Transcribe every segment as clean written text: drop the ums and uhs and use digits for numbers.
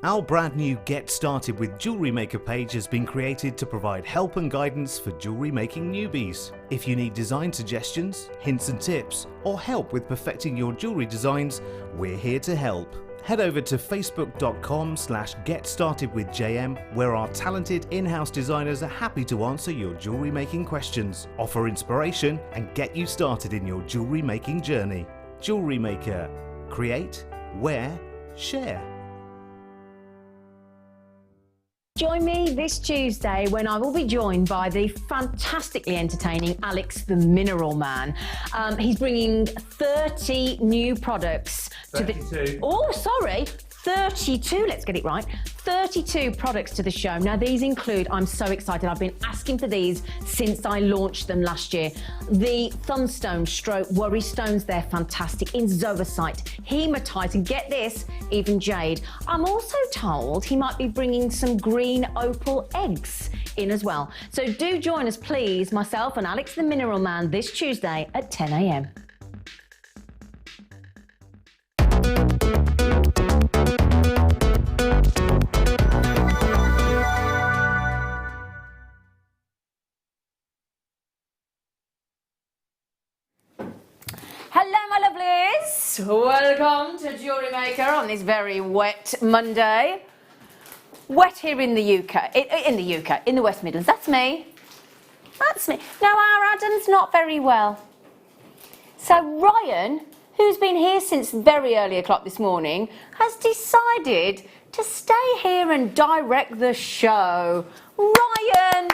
Our brand new Get Started with Jewellery Maker page has been created to provide help and guidance for jewellery making newbies. If you need design suggestions, hints and tips, or help with perfecting your jewellery designs, we're here to help. Head over to facebook.com/getstartedwithjm, where our talented in-house designers are happy to answer your jewellery making questions, offer inspiration, and get you started in your jewellery making journey. Jewellery Maker. Create, wear, share. Join me this Tuesday when I will be joined by the fantastically entertaining Alex the Mineral Man. He's bringing 30 new products to the... 32, let's get it right. 32 products to the show. Now these include, I'm so excited, I've been asking for these since I launched them last year. The Thunstone stroke worry stones, they're fantastic. In Zoisite, hematite, and get this, even jade. I'm also told he might be bringing some green opal eggs in as well. So do join us please, myself and Alex the Mineral Man this Tuesday at 10 a.m. Hello my lovelies, welcome to Jewellery Maker on this very wet Monday. Wet here in the UK, in the West Midlands. That's me. Now our Adam's not very well. So Ryan, who's been here since very early o'clock this morning, has decided to stay here and direct the show. Ryan!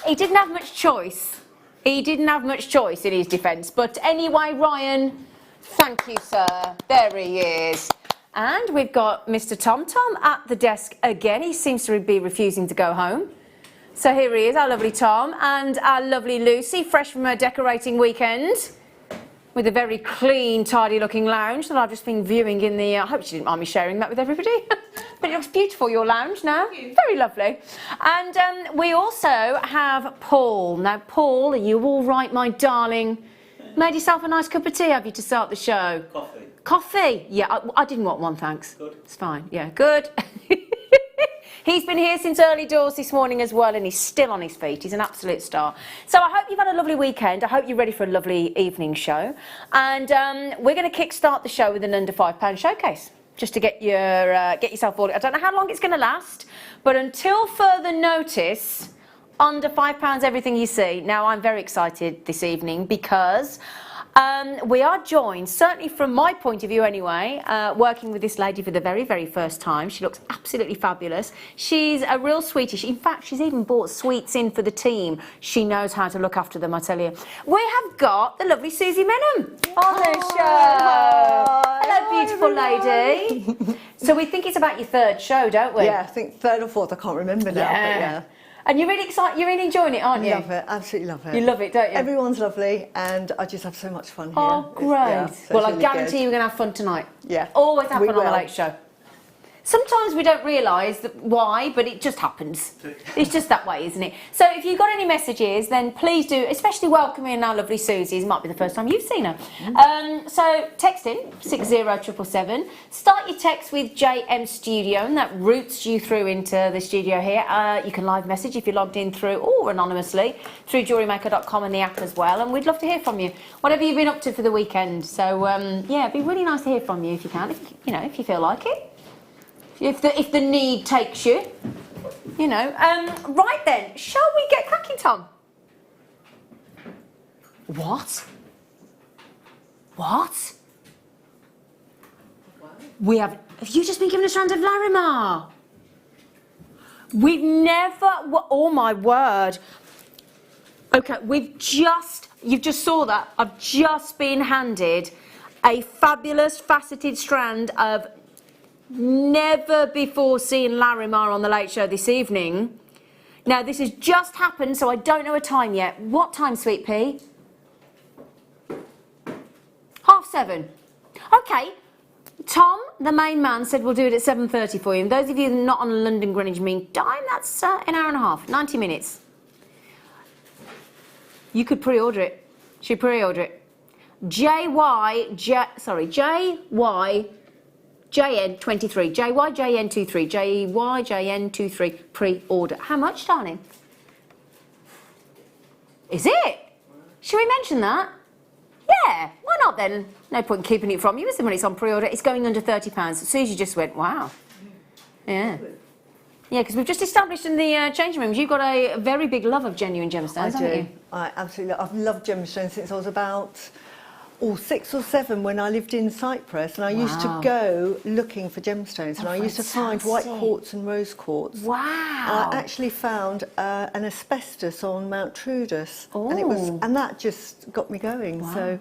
He didn't have much choice. He didn't have much choice in his defence. But anyway, Ryan, thank you, sir. There he is. And we've got Mr. Tom Tom at the desk again. He seems to be refusing to go home. So here he is, our lovely Tom, and our lovely Lucy, fresh from her decorating weekend, with a very clean, tidy-looking lounge that I've just been viewing in the... I hope she didn't mind me sharing that with everybody. But it looks beautiful, your lounge now. Very lovely. And we also have Paul. Now, Paul, are you all right, my darling? Made yourself a nice cup of tea, have you, to start the show? Coffee. Coffee? Yeah, I didn't want one, thanks. Good. It's fine, yeah, good. He's been here since early doors this morning as well, and he's still on his feet. He's an absolute star. So I hope you've had a lovely weekend. I hope you're ready for a lovely evening show. And we're going to kick-start the show with an under £5 showcase, just to get yourself all... I don't know how long it's going to last, but until further notice, under £5 everything you see. Now, I'm very excited this evening because... we are joined, certainly from my point of view anyway, working with this lady for the very, very first time. She looks absolutely fabulous. She's a real sweetie. In fact, she's even bought sweets in for the team. She knows how to look after them, I tell you. We have got the lovely Susie Menham on the show. Hello, beautiful lady. So we think it's about your third show, don't we? Yeah, I think third or fourth, I can't remember now, but yeah. And you're really excited, you're really enjoying it, aren't you? Love it, absolutely love it. You love it, don't you? Everyone's lovely, and I just have so much fun here. Oh, great. So well, I really guarantee good. you're going to have fun tonight. Yeah. Always have We fun on the will. Late Show. Sometimes we don't realise why, but it just happens. It's just that way, isn't it? So if you've got any messages, then please do, especially welcoming our lovely Susie. It might be the first time you've seen her. So text in 60777. Start your text with JM Studio, and that routes you through into the studio here. You can live message if you're logged in through, or anonymously, through JewelleryMaker.com and the app as well. And we'd love to hear from you, whatever you've been up to for the weekend. So yeah, it'd be really nice to hear from you if you can, if you feel like it. If the need takes you, Right then, shall we get cracking, Tom? What? Have you just been given a strand of Larimar? We've never, oh my word. Okay, you just saw that. I've just been handed a fabulous faceted strand of never before seen Larimar on the Late Show this evening. Now this has just happened, so I don't know a time yet. What time, Sweet Pea? 7:30. Okay. Tom, the main man, said we'll do it at 7:30 for you. And those of you not on London Greenwich Mean Time, that's an hour and a half, 90 minutes. You could pre-order it. Should pre-order it. JY JN23, JYJN23, JYJN23 pre-order. How much, darling? Is it? Should we mention that? Yeah, why not then? No point in keeping it from you, is there, when it's on pre-order? It's going under £30. Susie just went, wow. Yeah. Yeah, because we've just established in the changing rooms, you've got a very big love of genuine gemstones, haven't you? I absolutely I've loved gemstones since I was about 6 or 7 when I lived in Cyprus, and I used to go looking for gemstones, and I used to find white quartz and rose quartz. Wow. I actually found an asbestos on Mount Trudus, and that just got me going. Wow. So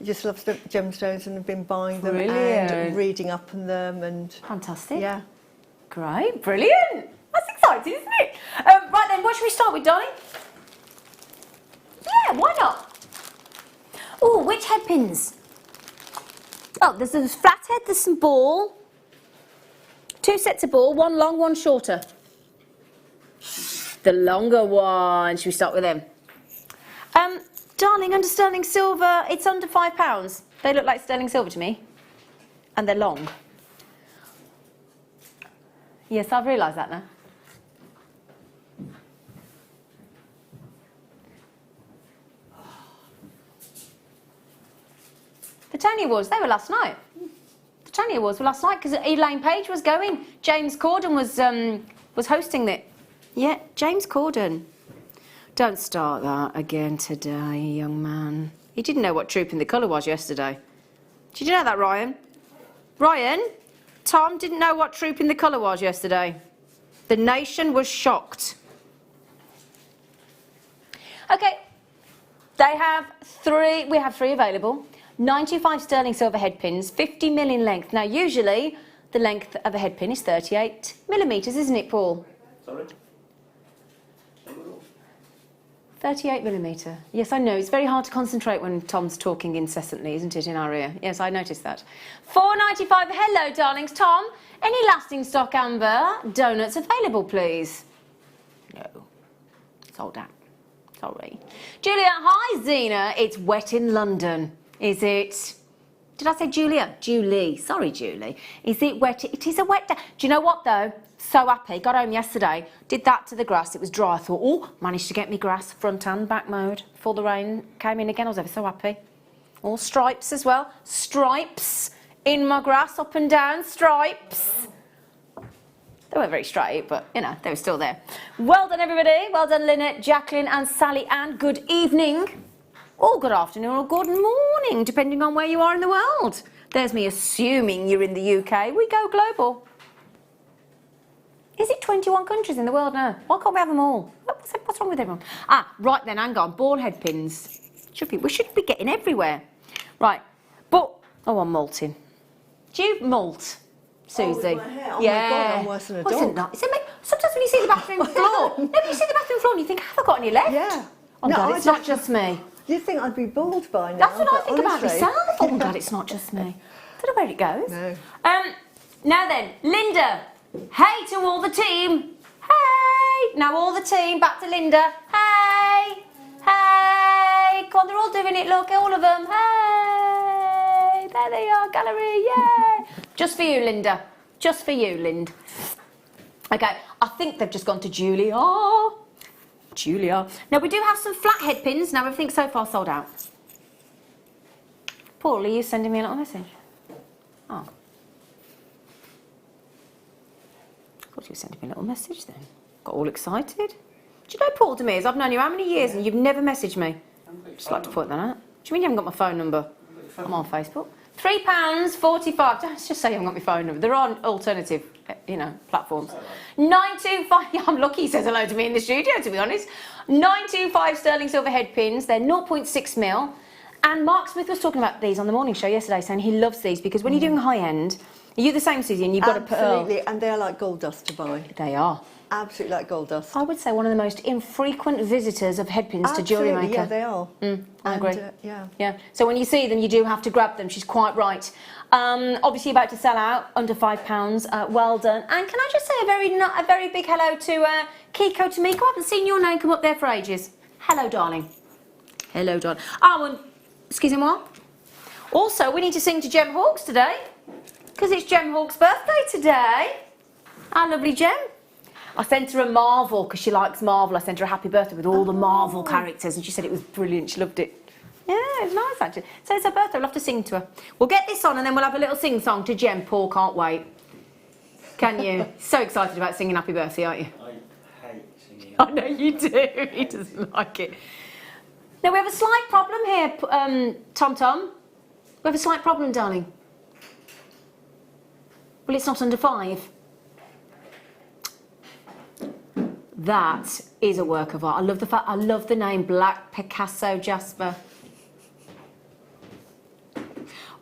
I just love gemstones and have been buying them Brilliant. and reading up on them, and Fantastic. yeah. Great, brilliant. That's exciting, isn't it? Right then, what should we start with, darling? Yeah, why not? Oh, which head pins? Oh, there's a flat head, there's some ball. 2 sets of ball, one long, one shorter. The longer one. Should we start with them? Darling, under sterling silver, it's under £5. They look like sterling silver to me. And they're long. Yes, I've realised that now. The Tony Awards, they were last night. The Tony Awards were last night because Elaine Page was going. James Corden was hosting it. Yeah, James Corden. Don't start that again today, young man. He didn't know what Troop in the Colour was yesterday. Did you know that, Ryan? Ryan? Tom didn't know what Troop in the Colour was yesterday. The nation was shocked. Okay, we have 3 available. 95 sterling silver head pins, 50 mil in length. Now, usually, the length of a head pin is 38 millimetres, isn't it, Paul? Sorry? 38 millimetre. Yes, I know. It's very hard to concentrate when Tom's talking incessantly, isn't it, in our ear? Yes, I noticed that. £4.95. Hello, darlings. Tom, any lasting stock amber donuts available, please? No. Sold out. Sorry. Julia, hi, Zena. It's wet in London. Is it? Did I say Julia? Julie. Sorry, Julie. Is it wet? It is a wet day. Do you know what, though? So happy. Got home yesterday, did that to the grass. It was dry. I thought, oh, managed to get me grass front and back mowed before the rain came in again. I was ever so happy. All stripes as well. Stripes in my grass, up and down, stripes. They weren't very straight, but, you know, they were still there. Well done, everybody. Well done, Lynette, Jacqueline and Sally Ann. Good evening. Or good afternoon or good morning, depending on where you are in the world. There's me assuming you're in the UK. We go global. Is it 21 countries in the world now? Why can't we have them all? What's wrong with everyone? Ah, right then, hang on. Ball head pins. We should be getting everywhere. Right. But, oh, I'm molting. Do you molt, Susie? Oh, with my hair? Oh, yeah. My God, I'm worse than a dog. Sometimes when you see the bathroom floor, no, you see the bathroom floor and you think, have I got any left? Yeah. Oh, no, God, it's not just me. You'd think I'd be bald by now. That's what I think honestly, about myself. Oh, God, it's not just me. I don't know where it goes. No. Now then, Linda. Hey to all the team. Hey. Now all the team, back to Linda. Hey. Hey. Come on, they're all doing it. Look, all of them. Hey. There they are, gallery. Yay. Just for you, Linda. Just for you, Lind. Okay, I think they've just gone to Julia. Julia. Now, we do have some flat head pins. Now, everything's so far sold out. Paul, are you sending me a little message? Oh. I thought you were sending me a little message then. Got all excited. Do you know Paul Demers? I've known you how many years and you've never messaged me? Just like to point that out. Do you mean you haven't got my phone number? I'm on Facebook. £3.45. Let's just say you haven't got my phone number. There are alternative, platforms. 925. Yeah, I'm lucky he says hello to me in the studio, to be honest. 925 sterling silver head pins. They're 0.6 mil. And Mark Smith was talking about these on the morning show yesterday, saying he loves these because when you're doing high end, are you the same, Susie? And you've got to put. Absolutely, and they're like gold dust to buy. They are. Absolutely like gold dust. I would say one of the most infrequent visitors of head pins to Jewellery Maker. Yeah, they are. I agree. Yeah. So when you see them, you do have to grab them. She's quite right. Obviously about to sell out, under £5. Well done. And can I just say a very big hello to Kiko Tamiko. I haven't seen your name come up there for ages. Hello, darling. Hello, darling. Oh, and excusez-moi. Also, we need to sing to Gem Hawks today. Because it's Gem Hawk's birthday today. Our lovely Gem. I sent her a Marvel because she likes Marvel. I sent her a happy birthday with all the Marvel characters and she said it was brilliant. She loved it. Yeah, it's nice actually. So it's her birthday. We'll have to sing to her. We'll get this on and then we'll have a little sing-song to Gem. Paul can't wait. Can you? So excited about singing happy birthday, aren't you? I hate singing. I know you do. He doesn't like it. Now we have a slight problem here, Tom Tom. We have a slight problem, darling. Well, it's not under 5. That is a work of art. I love the fact. I love the name Black Picasso Jasper.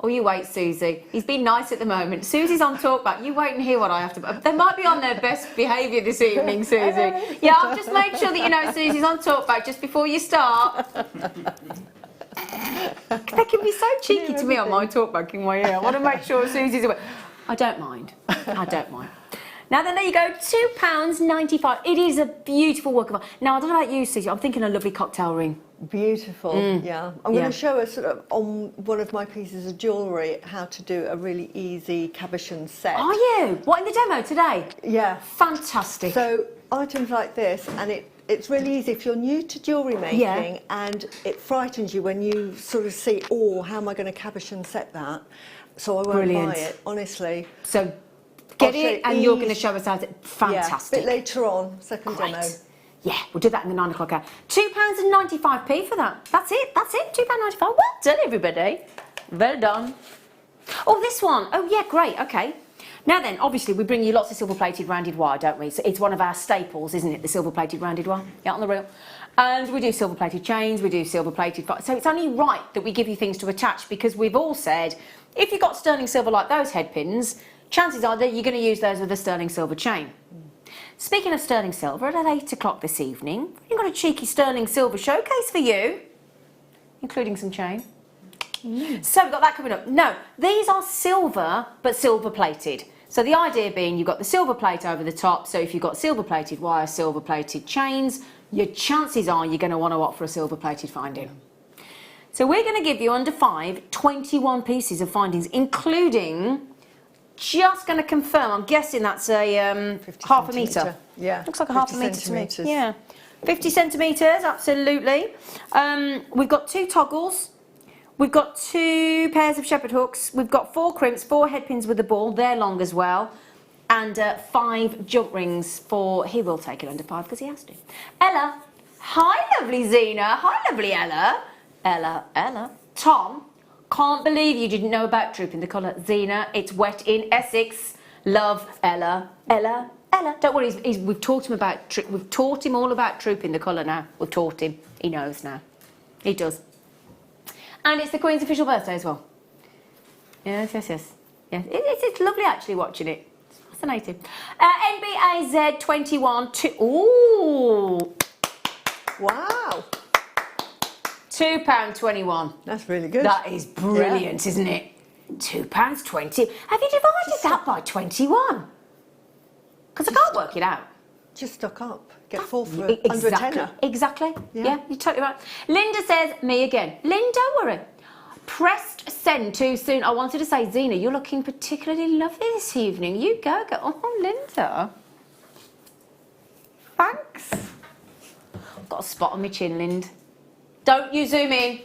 Oh, you wait, Susie. He's been nice at the moment. Susie's on talkback. You wait and hear what I have to... They might be on their best behaviour this evening, Susie. Yeah, I'll just make sure that you know Susie's on talkback just before you start. They can be so cheeky to me on my talkback in my ear. I want to make sure Susie's aware. I don't mind. I don't mind. Now then, there you go, £2.95. It is a beautiful work of art. Now, I don't know about you, Susie, I'm thinking a lovely cocktail ring. Beautiful, yeah. I'm going to show us sort of on one of my pieces of jewellery how to do a really easy cabochon set. Are you? What, in the demo today? Yeah. Fantastic. So items like this, and it's really easy if you're new to jewellery making and it frightens you when you sort of see, oh, how am I going to cabochon set that? So I won't buy it, honestly. So get it and you're going to show us how to... Fantastic. Yeah, a bit later on, second demo. Yeah, we'll do that in the 9 o'clock hour. £2.95p for that. That's it, £2.95. Well done, everybody. Well done. Oh, this one. Oh, yeah, great, okay. Now then, obviously, we bring you lots of silver-plated rounded wire, don't we? So it's one of our staples, isn't it, the silver-plated rounded wire? Yeah, on the reel. And we do silver-plated chains, we do silver-plated... So it's only right that we give you things to attach because we've all said, if you've got sterling silver like those head pins, chances are that you're going to use those with a sterling silver chain. Speaking of sterling silver, at 8 o'clock this evening, we've got a cheeky sterling silver showcase for you, including some chain. So we've got that coming up. No, these are silver, but silver plated. So the idea being you've got the silver plate over the top, so if you've got silver plated wire, silver plated chains, your chances are you're going to want to opt for a silver plated finding. So we're going to give you under 5, 21 pieces of findings, including... Just going to confirm, I'm guessing that's a half a metre. Yeah. Looks like a half a metre to me. centimetres. Yeah. 50 centimetres, absolutely. We've got 2 toggles. We've got 2 pairs of shepherd hooks. We've got 4 crimps, 4 head pins with a ball. They're long as well. And 5 jump rings for... He will take it under 5 because he has to. Ella. Hi, lovely Zena. Hi, lovely Ella. Ella. Tom. Can't believe you didn't know about drooping the colour. Zena, it's wet in Essex. Love, Ella. Don't worry, we've taught him about... We've taught him all about drooping the colour now. We've taught him. He knows now. He does. And it's the Queen's official birthday as well. Yes. Yeah, it's lovely actually watching it. It's fascinating. NBAZ 21... Ooh! Wow! £2.21. That's really good. That is brilliant, isn't it? £2.20. Have you divided that by 21? Because I can't work it out. Just stock up. Get 4 for Exactly. under a tenner. Exactly. Yeah, you're totally right. Linda says, me again. Lynn, don't worry. Pressed send too soon. I wanted to say, Zena, you're looking particularly lovely this evening. You go. Oh, Linda. Thanks. I've got a spot on my chin, Lind. Don't you zoom in.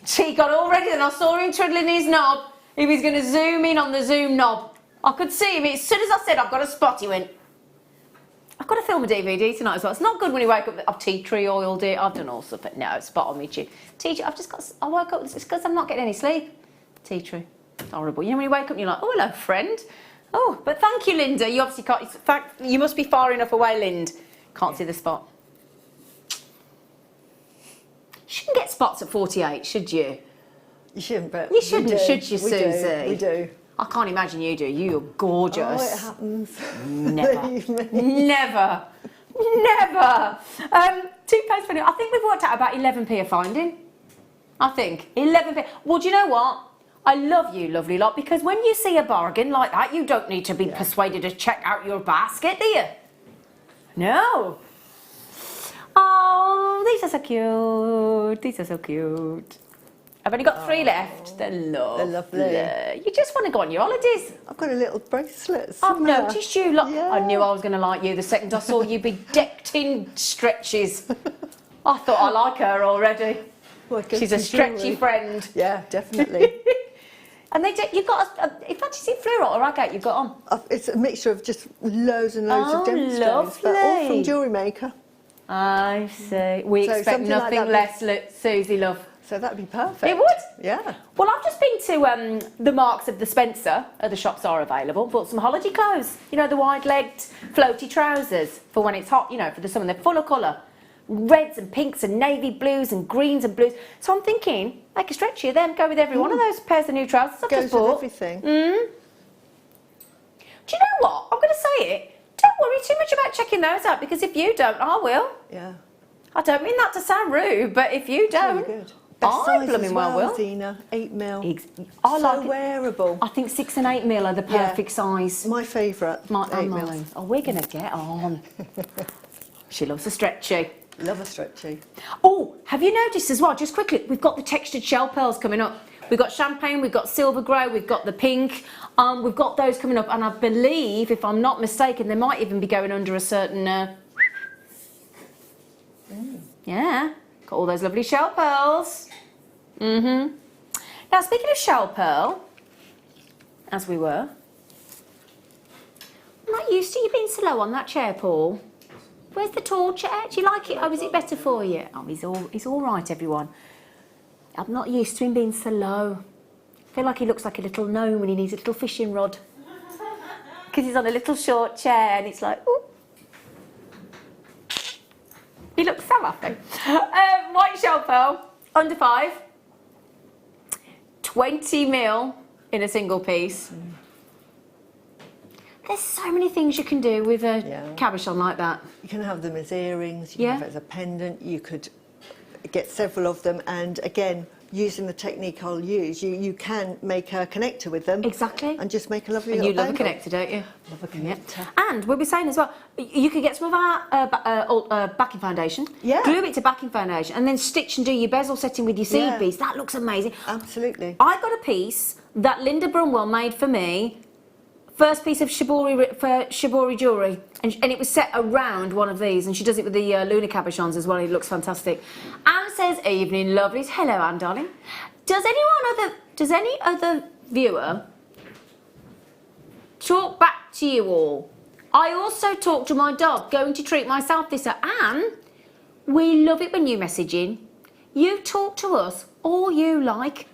He got all ready and I saw him twiddling his knob. He was going to zoom in on the zoom knob. I could see him. As soon as I said, I've got a spot, he went. I've got to film a DVD tonight as well. It's not good when you wake up, I've tea tree oiled it, I've done all stuff, but no, it's spot on me chin. Tea tree, I woke up, it's because I'm not getting any sleep. Tea tree. It's horrible. You know when you wake up and you're like, oh, hello, friend. Oh, but thank you, Linda. You obviously can't, in fact, you must be far enough away, Lind. Can't see the spot. Shouldn't get spots at 48, should you? You shouldn't, but you shouldn't, should you, Susie? We do. I can't imagine you do. You're gorgeous. Oh, it happens. Never. Never. Never. £2.20. I think we've worked out about 11p a finding. I think 11p. Well, do you know what? I love you, lovely lot, because when you see a bargain like that, you don't need to be persuaded to check out your basket, do you? No. Oh, these are so cute. These are so cute. I've only got 3 left. They're lovely. They're lovely. You just want to go on your holidays. I've got a little bracelet. I've noticed you. Look, Yeah. I knew I was going to like you the second I saw you be decked in stretches. I thought I like her already. Well, She's a stretchy friend. Yeah, definitely. And you've got, in fact, is it fluorite or agate you've got on? It's a mixture of just loads and loads of gemstones, but all lovely. from Jewellery Maker. I see. We So expect something like nothing that less, Susie, love. So that'd be perfect. It would? Yeah. Well, I've just been to the Marks of the Spencer. The shops are available. Bought some holiday clothes. You know, the wide-legged, floaty trousers for when it's hot, you know, for the summer. They're full of colour. Reds and pinks and navy blues and greens and blues. So I'm thinking, make a stretchy of them, go with every one of those pairs of new trousers I've just Goes with bought. everything. Do you know what? I'm going to say it. Don't worry too much about checking those out, because if you don't, I will. Yeah. I don't mean that to sound rude, but if you don't, Really good. Best I size blooming as well will. Zena, 8mm. I So like it. wearable. I think 6 and 8mm are the perfect size. My favourite. 8mm. Mine. Oh, we're going to get on. She loves a stretchy. Love a stretchy. Oh, have you noticed as well, just quickly, we've got the textured shell pearls coming up. We've got champagne, we've got silver grey, we've got the pink. We've got those coming up, and I believe, if I'm not mistaken, they might even be going under a certain... Yeah, got all those lovely shell pearls. Now, speaking of shell pearl, as we were, I'm not used to you being so low on that chair, Paul. Where's the tall chair? Do you like it? Oh, is it better for you? Oh, he's all right, everyone. I'm not used to him being so low. I feel like he looks like a little gnome when he needs a little fishing rod. Because he's on a little short chair and it's like, ooh. He looks so happy. White shell pearl, under 5. 20mm in a single piece. There's so many things you can do with a cabochon like that. You can have them as earrings, you can have it as a pendant, you could get several of them, and again, using the technique I'll use, you can make a connector with them. Exactly. And just make a lovely And little you love a bangle. connector, don't you? Love a connector. And we'll be saying as well, you could get some of our backing foundation, glue it to backing foundation, and then stitch and do your bezel setting with your seed beads. That looks amazing. Absolutely. I got a piece that Linda Brunwell made for me, first piece of shibori jewellery, and it was set around one of these, and she does it with the lunar cabochons as well. It looks fantastic. Anne says, "Evening, lovelies." Hello, Anne, darling. Does any other viewer talk back to you all? I also talk to my dog. Going to treat myself this. Anne, we love it when you message in. You talk to us all you like.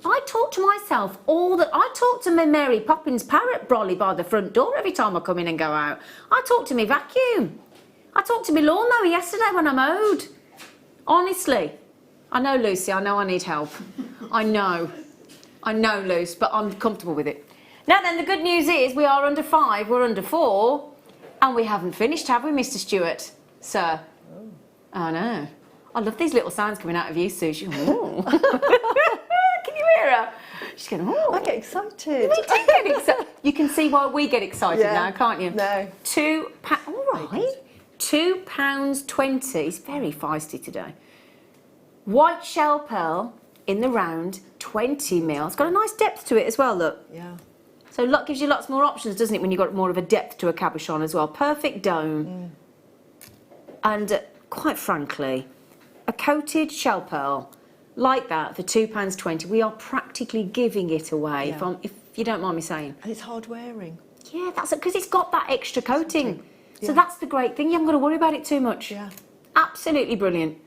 I talk to myself I talk to my Mary Poppins parrot brolly by the front door every time I come in and go out. I talk to my vacuum. I talked to my lawnmower yesterday when I mowed. Honestly. I know, Lucy, I know I need help. I know, Luce, but I'm comfortable with it. Now then, the good news is we are under 5, we're under 4, and we haven't finished, have we, Mr. Stewart? Sir? Oh, no. I love these little sounds coming out of you, Susie. Can you hear her? She's going, oh. I get excited. We do get excited. You can see why we get excited now, can't you? No. £2, all right. £2.20. It's very feisty today. White shell pearl in the round, 20mm. It's got a nice depth to it as well, look. Yeah. So gives you lots more options, doesn't it, when you've got more of a depth to a cabochon as well. Perfect dome. And quite frankly, a coated shell pearl like that for £2.20, we are practically giving it away, if you don't mind me saying. And it's hard wearing. Yeah, that's it, because it's got that extra coating. So that's the great thing. You haven't got to worry about it too much. Yeah. Absolutely brilliant.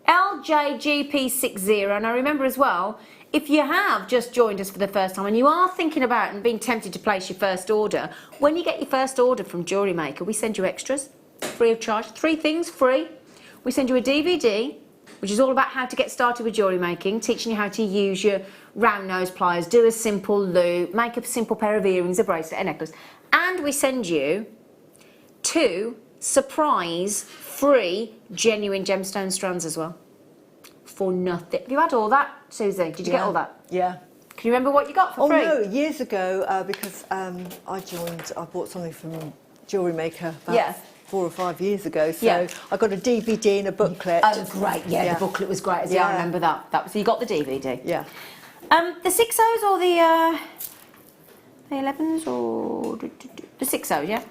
LJGP60, and I remember as well, if you have just joined us for the first time and you are thinking about and being tempted to place your first order, when you get your first order from Jewellery Maker, we send you extras, free of charge. 3 things free. We send you a DVD, which is all about how to get started with jewellery making, teaching you how to use your round nose pliers, do a simple loop, make a simple pair of earrings, a bracelet, a necklace. And we send you 2 surprise free genuine gemstone strands as well. For nothing. Have you had all that, Susie? Did you get all that? Yeah. Can you remember what you got for free? Oh no, years ago, because I bought something from Jewellery Maker about 4 or 5 years ago. So I got a DVD and a booklet. Oh, great! Yeah, the booklet was great. I remember that. So you got the DVD. Yeah. The 6.0s or the 11s or the 6.0s, yeah.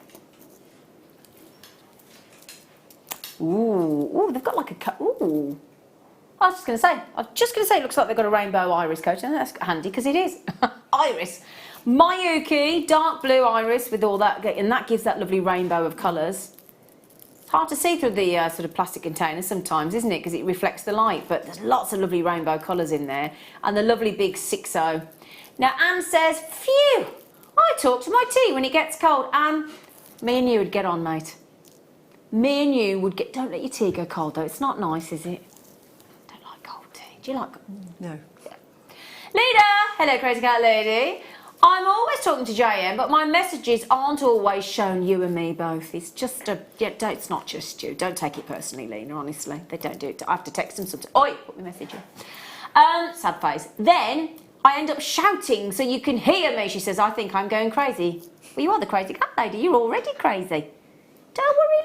Ooh, they've got like a ooh. I was just going to say, it looks like they've got a rainbow iris coat, and that's handy because it is. Iris. Mayuki, dark blue iris with all that, and that gives that lovely rainbow of colours. It's hard to see through the sort of plastic container sometimes, isn't it? Because it reflects the light, but there's lots of lovely rainbow colours in there. And the lovely big 6.0. Now, Anne says, phew, I talk to my tea when it gets cold. Anne, me and you would get on, mate. Me and you would get... Don't let your tea go cold, though. It's not nice, is it? Don't like cold tea. Do you like... No. Yeah. Leda! Hello, Crazy Cat Lady. I'm always talking to JM, but my messages aren't always shown you and me both. It's just a... Yeah, it's not just you. Don't take it personally, Lena, honestly. They don't do it. I have to text them sometimes. Oi, put my message in. Sad face. Then I end up shouting so you can hear me. She says, I think I'm going crazy. Well, you are the Crazy Cat Lady. You're already crazy. Don't worry,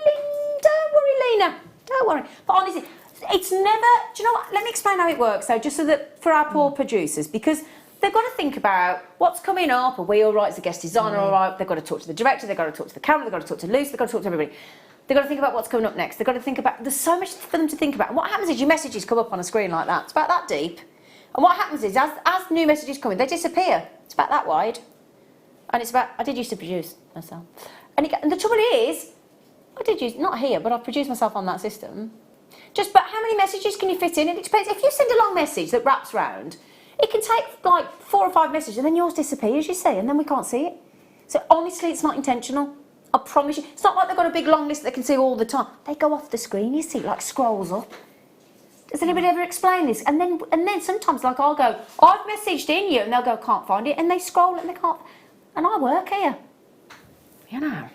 Lena. Don't worry. But honestly, it's never... Do you know what? Let me explain how it works, though, just so that for our poor producers, because... They've got to think about what's coming up. Are we all right? Is the guest designer all right? They've got to talk to the director. They've got to talk to the camera. They've got to talk to Lucy. They've got to talk to everybody. They've got to think about what's coming up next. They've got to think about... There's so much for them to think about. And what happens is your messages come up on a screen like that. It's about that deep. And what happens is as new messages come in, they disappear. It's about that wide. And it's about... I did used to produce myself. And the trouble is, I did use... Not here, but I've produced myself on that system. But how many messages can you fit in? It depends. If you send a long message that wraps round... It can take like 4 or 5 messages and then yours disappears, you see, and then we can't see it. So honestly, it's not intentional. I promise you. It's not like they've got a big long list that they can see all the time. They go off the screen, you see, like scrolls up. Does anybody ever explain this? And then sometimes, like, I'll go, I've messaged in you, and they'll go, can't find it, and they scroll and they can't. And I work here. You know.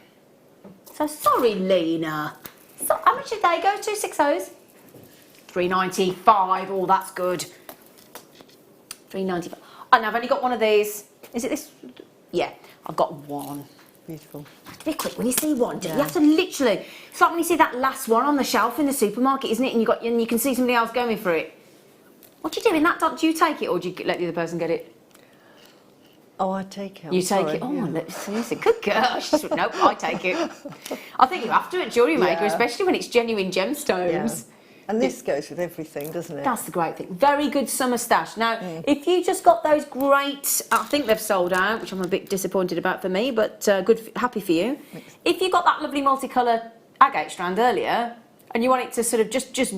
So sorry, Lena. So how much did they go to? 6.0s? £3.95. Oh, that's good. £3.95. And I've only got one of these. Is it this? Yeah, I've got one. Beautiful. You have to be quick when you see one. Yeah. You have to literally. It's like when you see that last one on the shelf in the supermarket, isn't it? And you can see somebody else going for it. What do you do in that? Do you take it or do you let the other person get it? Oh, I take it. You take it. Oh, let's see. Good girl. Nope, I take it. I think you have to at Jewellery Maker, especially when it's genuine gemstones. Yeah. And this goes with everything, doesn't it? That's the great thing. Very good summer stash. Now, if you just got those great... I think they've sold out, which I'm a bit disappointed about for me, but happy for you. Thanks. If you got that lovely multicolour agate strand earlier, and you want it to sort of just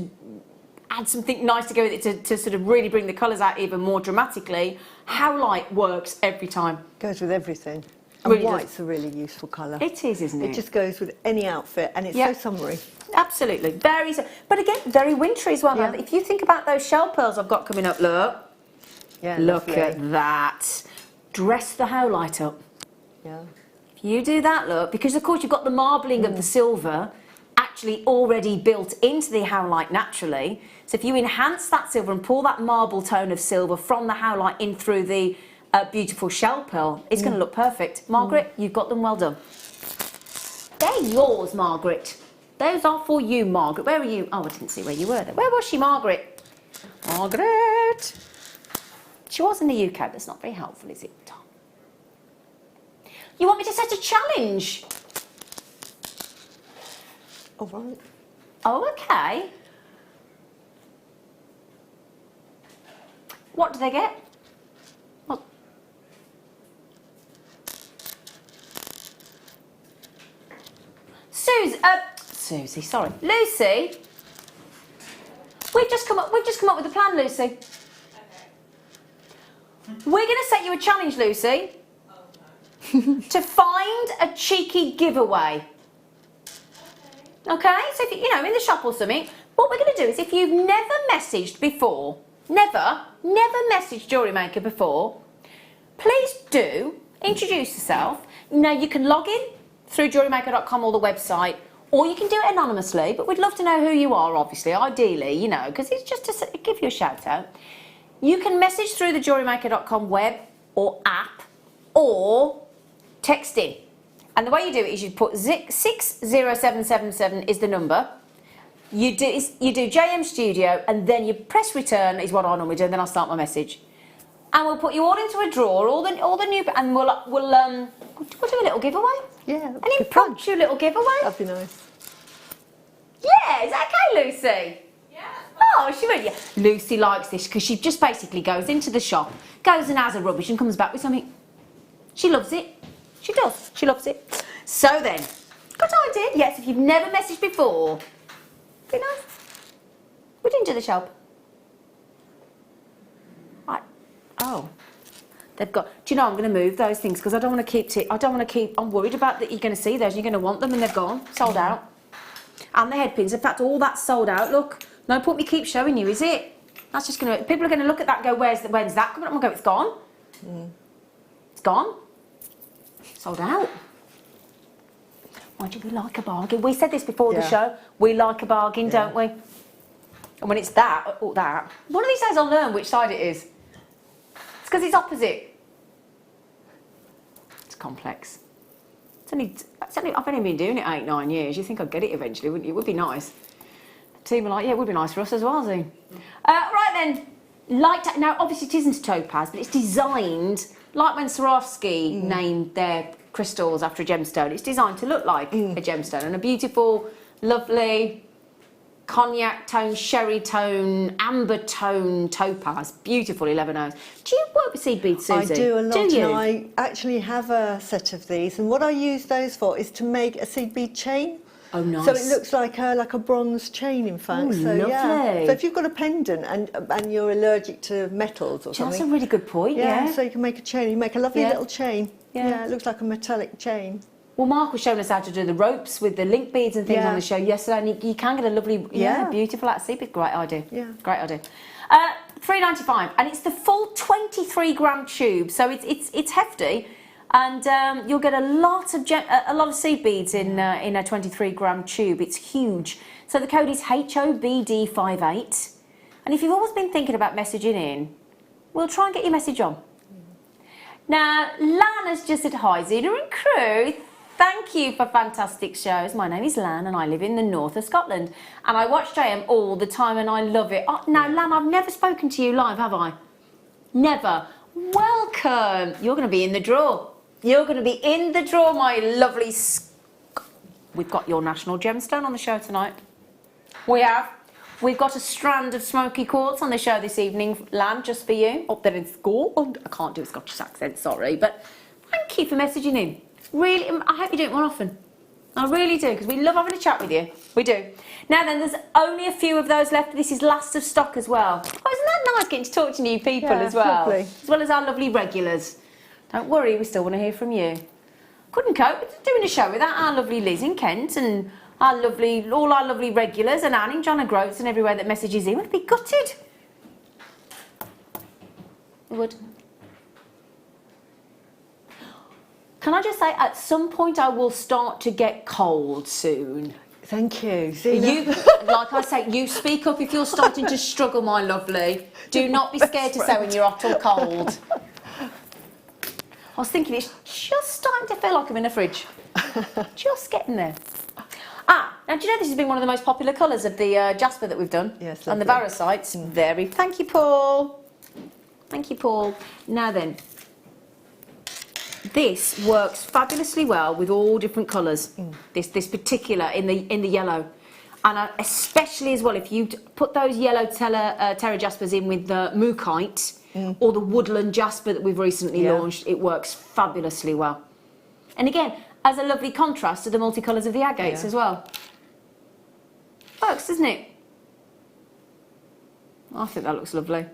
add something nice to go with it to sort of really bring the colours out even more dramatically, Howlite works every time. Goes with everything. And Really white's a really useful colour. It is, isn't it? It just goes with any outfit, and it's so summery. Absolutely. But again, very wintry as well. Yeah. If you think about those shell pearls I've got coming up, look. Yeah, Look lovely. at that. Dress the Howlite up. Yeah. If you do that, look, because of course you've got the marbling of the silver actually already built into the Howlite naturally. So if you enhance that silver and pull that marble tone of silver from the Howlite in through the beautiful shell pearl, it's going to look perfect. Margaret, you've got them well done. They're yours, Margaret. Those are for you, Margaret. Where were you? Oh, I didn't see where you were there. Where was she, Margaret? Margaret! She was in the UK, but it's not very helpful, is it, Tom? You want me to set a challenge? All right. Oh, okay. What do they get? What? Susie, sorry. Lucy, we've just come up with a plan, Lucy. Okay. We're going to set you a challenge, Lucy. To find a cheeky giveaway. Okay, so if you know, in the shop or something, what we're going to do is if you've never messaged before, never messaged Jewellery Maker before, please do introduce yourself. Now you can log in through jewellerymaker.com or the website, or you can do it anonymously, but we'd love to know who you are, obviously, ideally, you know, because it's just to give you a shout out. You can message through the jewellerymaker.com web or app, or text in And the way you do it is you put 60777 is the number. You do JM Studio, and then you press return is what I normally do, and then I'll start my message. And we'll put you all into a drawer, all the new, and we'll do a little giveaway. Yeah. An impromptu little giveaway. That'd be nice. Yeah, is that okay, Lucy? Yeah. Oh, she went, yeah. Lucy likes this because she just basically goes into the shop, goes and has a rubbish and comes back with something. She loves it. She does. She loves it. So then, good idea. Yes, if you've never messaged before, be nice. We didn't do the shop. Right. Oh. They've got, do you know, I'm going to move those things because I don't want to keep, I'm worried about that you're going to see those and you're going to want them and they've gone, sold out. And the head pins, in fact, all that's sold out, look. No point me keep showing you, is it? That's just going to, people are going to look at that and go, when's that coming up? I'm going to go, it's gone. It's gone. Sold out. Why do we like a bargain? We said this before the show. We like a bargain, don't we? And when it's that, or that, one of these days I'll learn which side it is. It's because it's opposite. It's complex. I've only been doing it 8-9 years. You think I'd get it eventually, wouldn't you? It would be nice. The team are like, yeah, it would be nice for us as well, Zine. Right then, now obviously it isn't a topaz, but it's designed like when Swarovski named their crystals after a gemstone. It's designed to look like a gemstone, and a beautiful, lovely cognac tone, sherry tone, amber tone topaz. Beautiful 11 hours. Do you work with seed beads, Susie? I do a lot. Do you? And I actually have a set of these, and what I use those for is to make a seed bead chain. Oh, nice. So it looks like a bronze chain, in fact. Ooh, so lovely. yeah. So if you've got a pendant and you're allergic to metals or something, That's a really good point. Yeah. So you can make a chain. You make a lovely little chain. Yeah. It looks like a metallic chain. Well, Mark was showing us how to do the ropes with the link beads and things on the show yesterday, and you can get a lovely, beautiful out of seed bead. Great idea. Yeah. Great idea. $3.95, and it's the full 23-gram tube, so it's hefty, and you'll get a lot of seed beads in a 23-gram tube. It's huge. So the code is HOBD58, and if you've always been thinking about messaging in, we'll try and get your message on. Now, Lana's just said, hi, Zina and crew. Thank you for fantastic shows. My name is Lan and I live in the north of Scotland. And I watch JM all the time and I love it. Oh, now, Lan, I've never spoken to you live, have I? Never. Welcome. You're going to be in the draw. You're going to be in the draw, my lovely... We've got your national gemstone on the show tonight. We have. We've got a strand of smoky quartz on the show this evening, Lan, just for you. Up there in school. Oh, I can't do a Scottish accent, sorry. But thank you for messaging in. Really, I hope you do it more often. I really do, because we love having a chat with you. We do. Now then, there's only a few of those left. This is last of stock as well. Oh, isn't that nice getting to talk to new people as well? Lovely. As well as our lovely regulars. Don't worry, we still want to hear from you. Couldn't cope with doing a show without our lovely Liz in Kent and all our lovely regulars and Anne and John and Groats and everywhere that messages in. Would be gutted. It would. Can I just say, at some point I will start to get cold soon. Thank you. You, like I say, you speak up if you're starting to struggle, my lovely. Do not be scared to say when you're hot or cold. I was thinking it's just starting to feel like I'm in a fridge. Just getting there. Now do you know this has been one of the most popular colours of the jasper that we've done? Yes, and the varicites. Very. Thank you, Paul. Thank you, Paul. Now then, this works fabulously well with all different colours. This particular in the yellow, and especially as well if you put those yellow terra jaspers in with the mookite or the woodland jasper that we've recently launched. It works fabulously well, and again as a lovely contrast to the multicolours of the agates as well. Works, doesn't it? I think that looks lovely.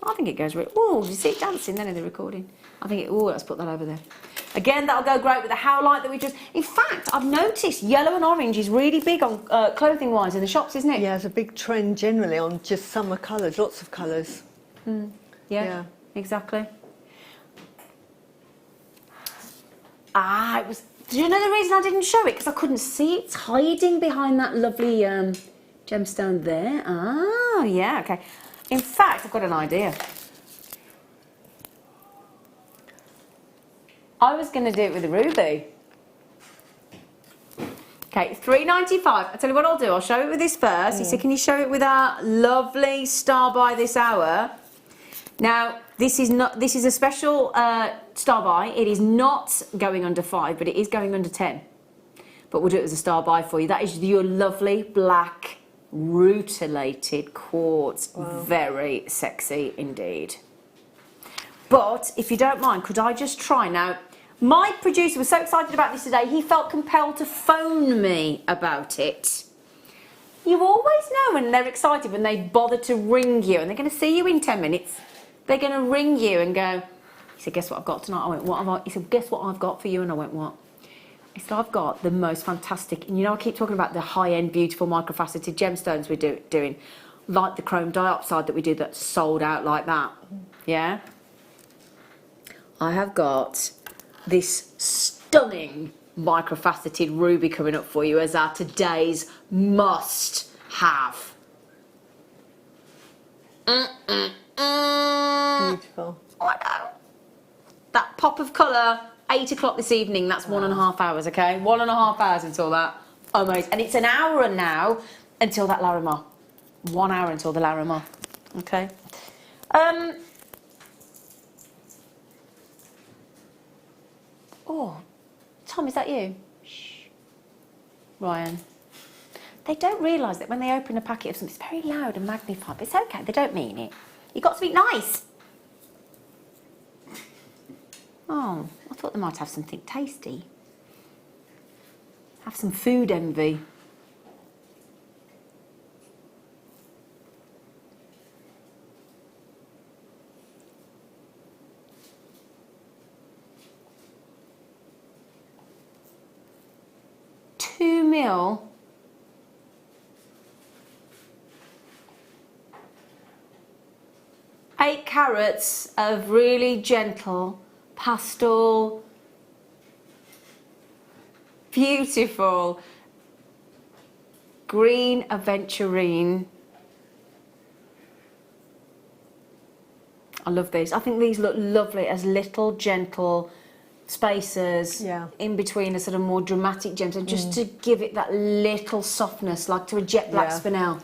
I think it goes really... Oh, you see it dancing then in the recording? I think it... Oh, let's put that over there. Again, that'll go great with the howlite that we just... In fact, I've noticed yellow and orange is really big on clothing-wise in the shops, isn't it? Yeah, it's a big trend generally on just summer colours, lots of colours. Yeah, exactly. It was... Do you know the reason I didn't show it? Because I couldn't see it. It's hiding behind that lovely gemstone there. Oh, yeah, okay. In fact, I've got an idea. I was going to do it with a ruby. Okay, $3.95. I'll tell you what I'll do. I'll show it with this first. You said, can you show it with our lovely Star by this hour? Now, this is a special Star by. It is not going under 5, but it is going under 10. But we'll do it as a Star by for you. That is your lovely black rutilated quartz. Wow. Very sexy indeed. But if you don't mind, could I just try now? My producer was so excited about this today, he felt compelled to phone me about it. You always know when they're excited, when they bother to ring you, and they're going to see you in 10 minutes. They're going to ring you and go, he said, guess what I've got tonight? I went, what have I? He said, guess what I've got for you? And I went, what? He said, I've got the most fantastic, and you know I keep talking about the high-end, beautiful, microfaceted gemstones we're doing, like the chrome dioxide that we do that's sold out like that, yeah? I have got this stunning microfaceted ruby coming up for you as our today's must have. Beautiful. Oh, I know. That pop of colour, 8 o'clock this evening, that's 1.5 hours, okay? 1.5 hours until that. Amazing. And it's an hour now until that Larimar. 1 hour until the Larimar, okay? Oh, Tom, is that you? Shh. Ryan. They don't realise that when they open a packet of something, it's very loud and magnified, but it's okay, they don't mean it. You've got to be nice. Oh, I thought they might have something tasty. Have some food envy. $2 mil. Eight carats of really gentle pastel, beautiful green aventurine. I love these. I think these look lovely as little gentle spaces in between a sort of more dramatic gemstone, just to give it that little softness, like to a jet black spinel.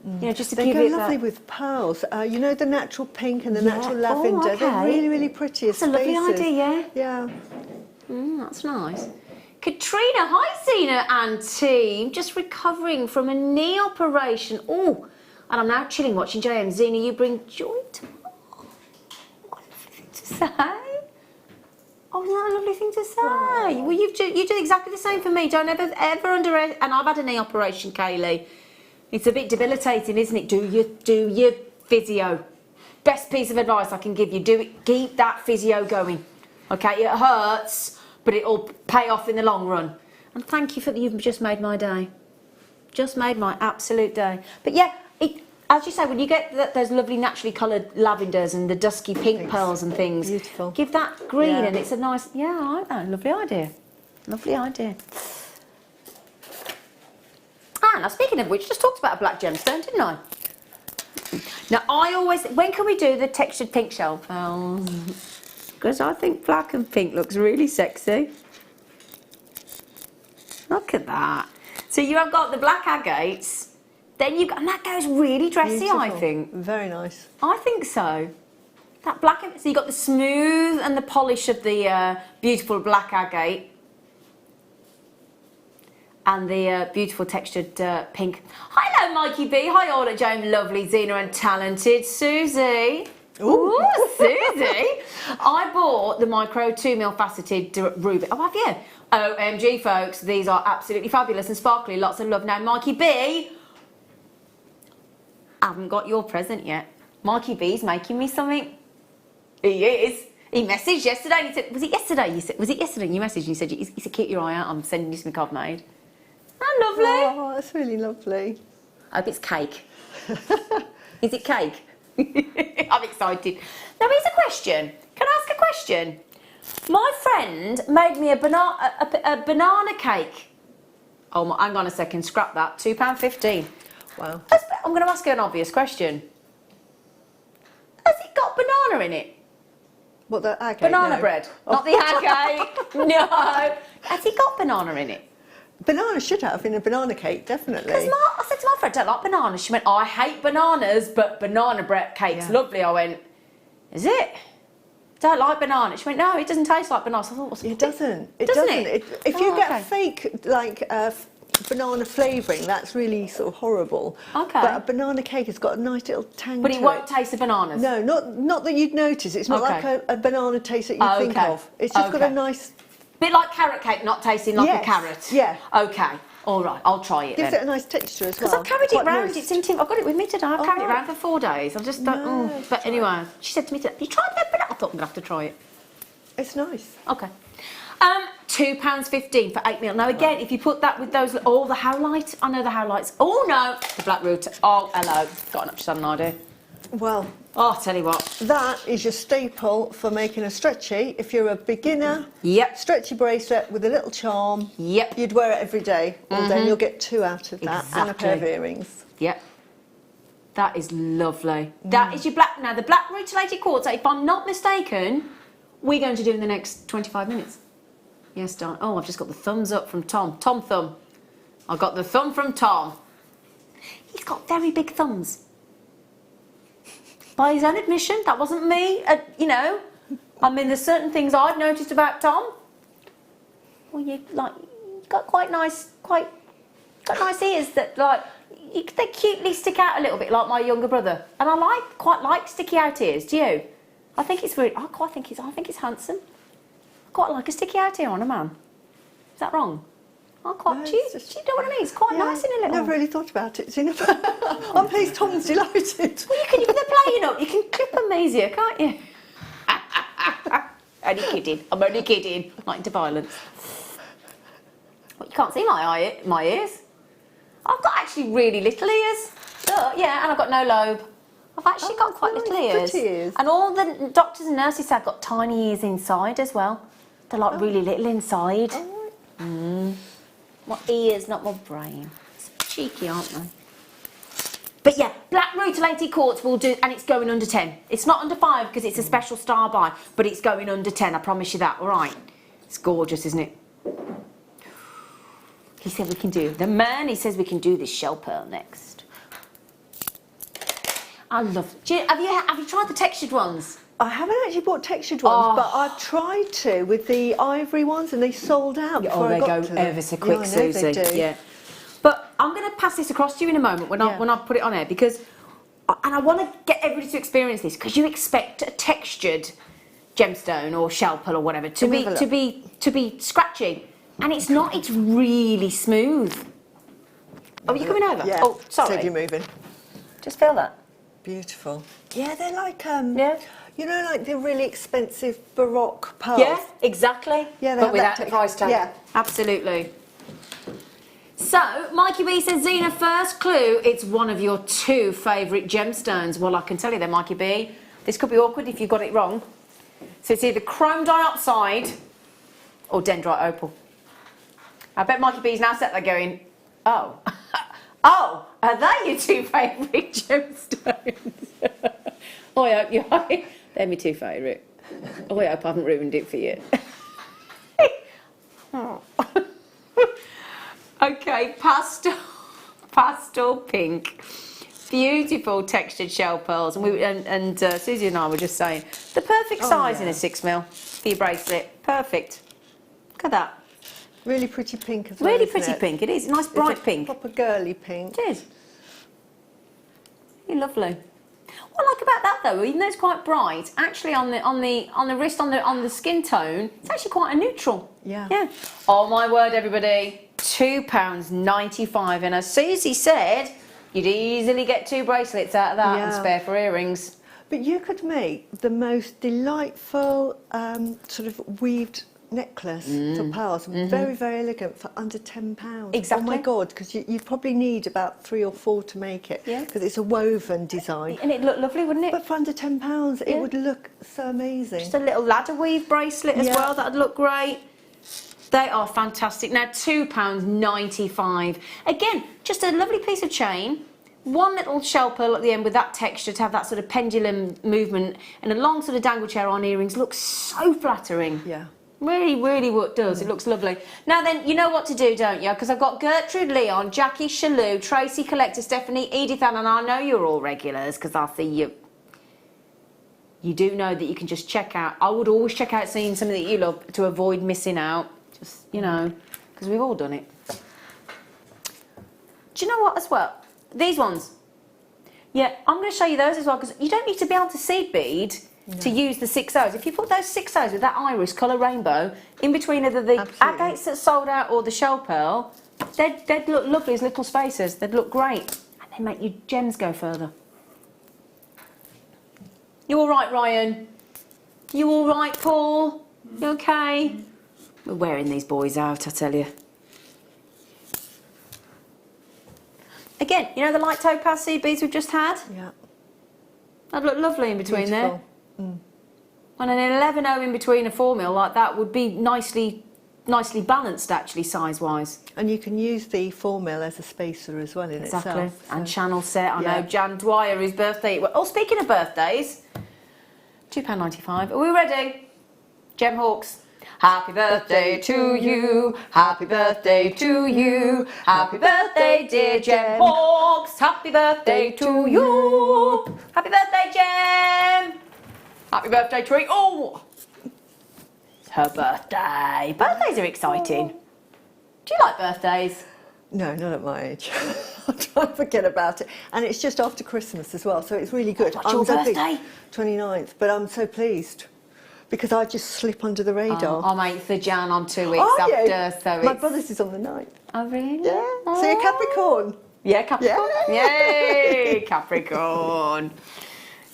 You know, just to they give go it lovely that... with pearls. You know, the natural pink and the natural lavender. Oh, okay. They're really, really pretty. That's a lovely idea, yeah. That's nice. Katrina, hi Zena and team. Just recovering from a knee operation. Oh, and I'm now chilling watching JM. Zena, you bring joy to my heart. What a lovely thing to say. Oh, isn't that a lovely thing to say? Oh. Well, you do exactly the same for me. Don't ever underestimate. And I've had a knee operation, Kaylee. It's a bit debilitating, isn't it? Do your physio. Best piece of advice I can give you. Do it. Keep that physio going. Okay, it hurts, but it'll pay off in the long run. And thank you for that. You've just made my day. Just made my absolute day. But yeah, as you say, when you get those lovely naturally coloured lavenders and the dusky pink pearls and things, beautiful. Give that green, and it's a nice. Yeah, I like that. Lovely idea. Lovely idea. Ah, now speaking of which, just talked about a black gemstone, didn't I? Now I always, when can we do the textured pink shell pearls? Because I think black and pink looks really sexy. Look at that. So you have got the black agates, then you've got, and that goes really dressy, beautiful. I think. Very nice. I think so. That black, so you've got the smooth and the polish of the beautiful black agate. And the beautiful textured pink. Hello, Mikey B. Hi, all at Jane, lovely, Zena, and talented Susie. Ooh, Susie. I bought the micro 2 mil faceted ruby. Oh, have you? OMG, folks. These are absolutely fabulous and sparkly. Lots of love. Now, Mikey B, I haven't got your present yet. Mikey B's making me something. He is. He messaged yesterday and he said, was it yesterday? Was it yesterday you messaged and you said, he said, keep your eye out. I'm sending you something I've made. Oh, lovely. Oh, that's really lovely. I hope it's cake. Is it cake? I'm excited. Now, here's a question. Can I ask a question? My friend made me a banana cake. Oh, hang on a second. Scrap that. £2.15. Wow. I'm going to ask her an obvious question. Has it got banana in it? What, the agate? Banana no. bread. Not the agate. No. Has it got banana in it? Banana should have in a banana cake, definitely. Because I said to my friend, I don't like bananas. She went, I hate bananas, but banana bread cake's lovely. I went, is it? Don't like banana. She went, no, it doesn't taste like bananas. I thought, what's It doesn't. It doesn't doesn't. it? If you get okay. fake, like, banana flavouring, that's really sort of horrible. Okay. But a banana cake has got a nice little tang But to it won't taste the bananas? No, not that you'd notice. It's not Okay. like a banana taste that you think of. It's just got a nice... Bit like carrot cake, not tasting like a carrot. Yeah. Okay. All right, I'll try it Gives then. it a nice texture as well. Because I've carried it Quite round. moist. It's in tin. I've got it with me today. I've carried it right. around for 4 days. I just don't... No, but anyway, she said to me today, have you tried that banana? I thought I'm going to have to try it. It's nice. Okay. £2.15 for 8 mil. Now again, if you put that with those, the howlight, I know the howlights. Oh no, the black root. Oh, hello. Got just had an idea. Well, Oh, I'll tell you what. that is your staple for making a stretchy. If you're a beginner, Yep. stretchy bracelet with a little charm. Yep. You'd wear it every day, all day, and you'll get 2 out of that, and a pair of Exactly. earrings. Yep. That is lovely. That is your black. Now the black rutilated quartz. If I'm not mistaken, we're going to do in the next 25 minutes. Yes, darling. Oh, I've just got the thumbs up from Tom. Tom thumb. I got the thumb from Tom. He's got very big thumbs. By his own admission, that wasn't me. You know, I mean, there's certain things I've noticed about Tom. Well, you got quite nice ears that they cutely stick out a little bit, like my younger brother. And I quite like sticky out ears. Do you? I think it's really. I think it's handsome. I quite like a sticky out ear on a man. Is that wrong? I quite. No, Do you it's just- know what I mean? It's quite nice in a little. Never really thought about it. I'm pleased Tom's delighted. Well, they're playing up. You can clip them easier, can't you? Only kidding. I'm only kidding. Not into violence. Well, you can't see my ears. I've got actually really little ears. Yeah, and I've got no lobe. I've actually got quite nice, little ears. pretty ears. And all the doctors and nurses say I've got tiny ears inside as well. They're like really little inside. My ears, not my brain. It's cheeky, aren't they? But yeah, black rutilated quartz will do, and it's going under 10. It's not under 5 because it's a special star buy, but it's going under 10, I promise you that, all right? It's gorgeous, isn't it? He said we can do, he says we can do this shell pearl next. I love, have you tried the textured ones? I haven't actually bought textured ones, Oh. but I've tried to with the ivory ones, and they sold out before I got to them. ever so quick, Yeah, I know Susie. they do. Yeah. But I'm going to pass this across to you in a moment when I put it on air, because, and I want to get everybody to experience this, because you expect a textured gemstone or shell pearl or whatever to be scratchy, and it's not. It's really smooth. Oh, are you coming over? Yeah. Oh, sorry. Said you're moving. Just feel that. Beautiful. Yeah, they're like Yeah. you know, like the really expensive Baroque pearls. Yeah, exactly. Yeah, they but have without that the price tag. yeah. Absolutely. So, Mikey B says, Zena, first clue, it's one of your 2 favourite gemstones. Well, I can tell you then, Mikey B, this could be awkward if you got it wrong. So it's either chrome dioxide or dendrite opal. I bet Mikey B's now sat there going, oh, oh, are they your 2 favourite gemstones? Oh, I hope you they're my 2 favourite. Oh, I hope I haven't ruined it for you. Oh. Okay, pastel pink, beautiful textured shell pearls, and Susie and I were just saying the perfect size in a 6 mil for your bracelet. Perfect. Look at that. Really pretty pink as well. Really isn't pretty it? pink. It is nice, It's bright a pink. Proper girly pink. It is. You're lovely. What I like about that though, even though it's quite bright, actually on the wrist, on the skin tone, it's actually quite a neutral. Yeah. Yeah. Oh my word, everybody, £2.95, and as Susie said, you'd easily get 2 bracelets out of that and Yeah. spare for earrings. But you could make the most delightful sort of weaved necklace for pearls, very, very elegant, for under £10. Exactly. Oh my God, because you'd probably need about 3 or 4 to make it, Yeah. because it's a woven design. And it'd look lovely, wouldn't it? But for under £10, Yeah. it would look so amazing. Just a little ladder weave bracelet as Yeah. well, that'd look great. They are fantastic. Now, £2.95. Again, just a lovely piece of chain. 1 little shell pearl at the end with that texture to have that sort of pendulum movement, and a long sort of dangle chair on earrings looks so flattering. Yeah. Really, really what does. It looks lovely. Now then, you know what to do, don't you? Because I've got Gertrude Leon, Jackie Shalou, Tracy Collector, Stephanie, Edith Ann, and I know you're all regulars because I see you. You do know that you can just check out. I would always check out seeing something that you love to avoid missing out. Just, you know, because we've all done it. Do you know what as well? These ones. Yeah, I'm going to show you those as well because you don't need to be able to seed bead to use the 6 O's. If you put those 6 O's with that iris colour rainbow in between either the agates that sold out or the shell pearl, they'd look lovely as little spaces. They'd look great. And they make your gems go further. You all right, Ryan? You all right, Paul? You okay? We're wearing these boys out, I tell you. Again, you know the light topaz seed beads we've just had? Yeah. That'd look lovely in between Beautiful. there. And an 11.0 in between a 4mm like that would be nicely balanced actually size-wise. And you can use the 4mm as a spacer as well in itself. So. And channel set. I know Jan Dwyer, his birthday. Oh, speaking of birthdays, £2.95. Are we ready? Gem Hawks. Happy birthday to you. Happy birthday to you. Happy birthday, dear Gem Hawks. Happy birthday to you. Happy birthday, Gem. Happy birthday, Tree. Oh, it's her birthday. Birthdays are exciting. Do you like birthdays? No, not at my age. I'll try and forget about it. And it's just after Christmas as well, so it's really good. What's your birthday? 29th, but I'm so pleased because I just slip under the radar. I'm 8th of Jan, I'm 2 weeks after, so my it's... brother's is on the 9th. Oh, really? Yeah. Oh. So you're Capricorn. Yeah, Capricorn. Yeah. Yay, Capricorn.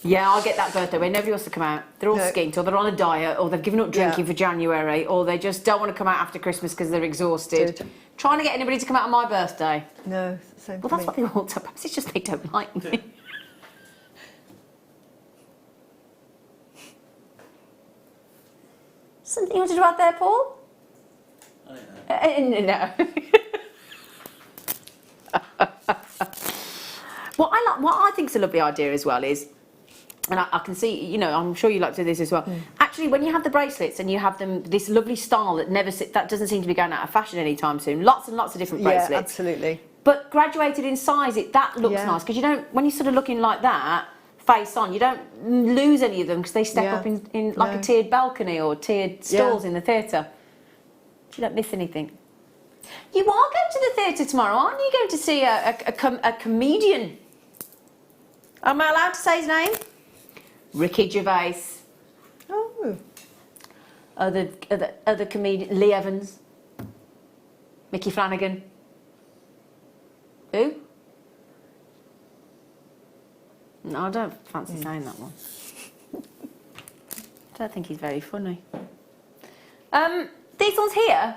Yeah, I'll get that birthday where nobody wants to come out. They're all skint, or they're on a diet, or they've given up drinking for January, or they just don't want to come out after Christmas because they're exhausted. Good. Trying to get anybody to come out on my birthday. No, same Well, for that's me. what they all do. Perhaps it's just they don't like me. Something you wanted to add there, Paul? I don't know. No. What I think is a lovely idea as well is, and I can see, you know, I'm sure you like to do this as well. Actually, when you have the bracelets and you have them, this lovely style that doesn't seem to be going out of fashion anytime soon. Lots and lots of different bracelets. Yeah, absolutely. But graduated in size, that looks nice because you don't. When you're sort of looking like that, face on, you don't lose any of them because they step up in like a tiered balcony or tiered stalls in the theatre. You don't miss anything. You are going to the theatre tomorrow, aren't you? Going to see a comedian. Am I allowed to say his name? Ricky Gervais. Oh. Other comedian, Lee Evans. Mickey Flanagan. Who? No, I don't fancy saying that one. I don't think he's very funny. These ones here.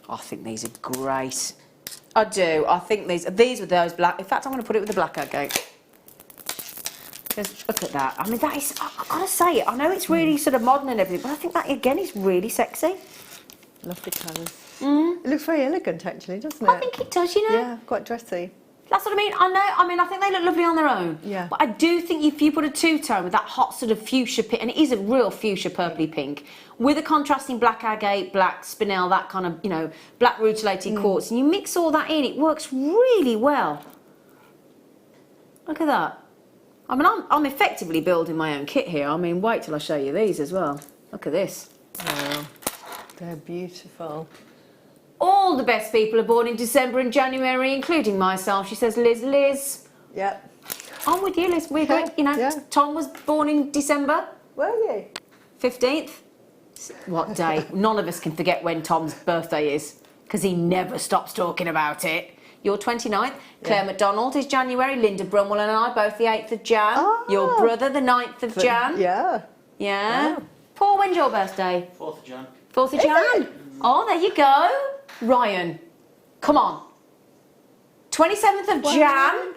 I think these are great. I do. I think these were those black. In fact, I'm going to put it with the black agate. Just look at that. I mean, that is. I've got to say it. I know it's really sort of modern and everything, but I think that again is really sexy. Lovely colours. It looks very elegant, actually, doesn't it? I think it does. You know. Yeah, quite dressy. That's what I mean. I know. I mean, I think they look lovely on their own. Yeah. But I do think if you put a two-tone with that hot sort of fuchsia pink, and it is a real fuchsia purpley pink, with a contrasting black agate, black spinel, that kind of, you know, black rutilated quartz, and you mix all that in, it works really well. Look at that. I mean, I'm effectively building my own kit here. I mean, wait till I show you these as well. Look at this. Wow. They're beautiful. All the best people are born in December and January, including myself. She says, Liz. Yep. I'm with you, Liz. We're good. You know, Tom was born in December. Were you? 15th. What day? None of us can forget when Tom's birthday is, because he never stops talking about it. You're 29th. Claire McDonald is January. Linda Brumwell and I, both the 8th of Jan. Oh. Your brother, the 9th of Jan. Yeah. Yeah. Wow. Paul, when's your birthday? 4th of Jan. 4th of Jan. Oh, there you go. Ryan, come on. 27th of Jan.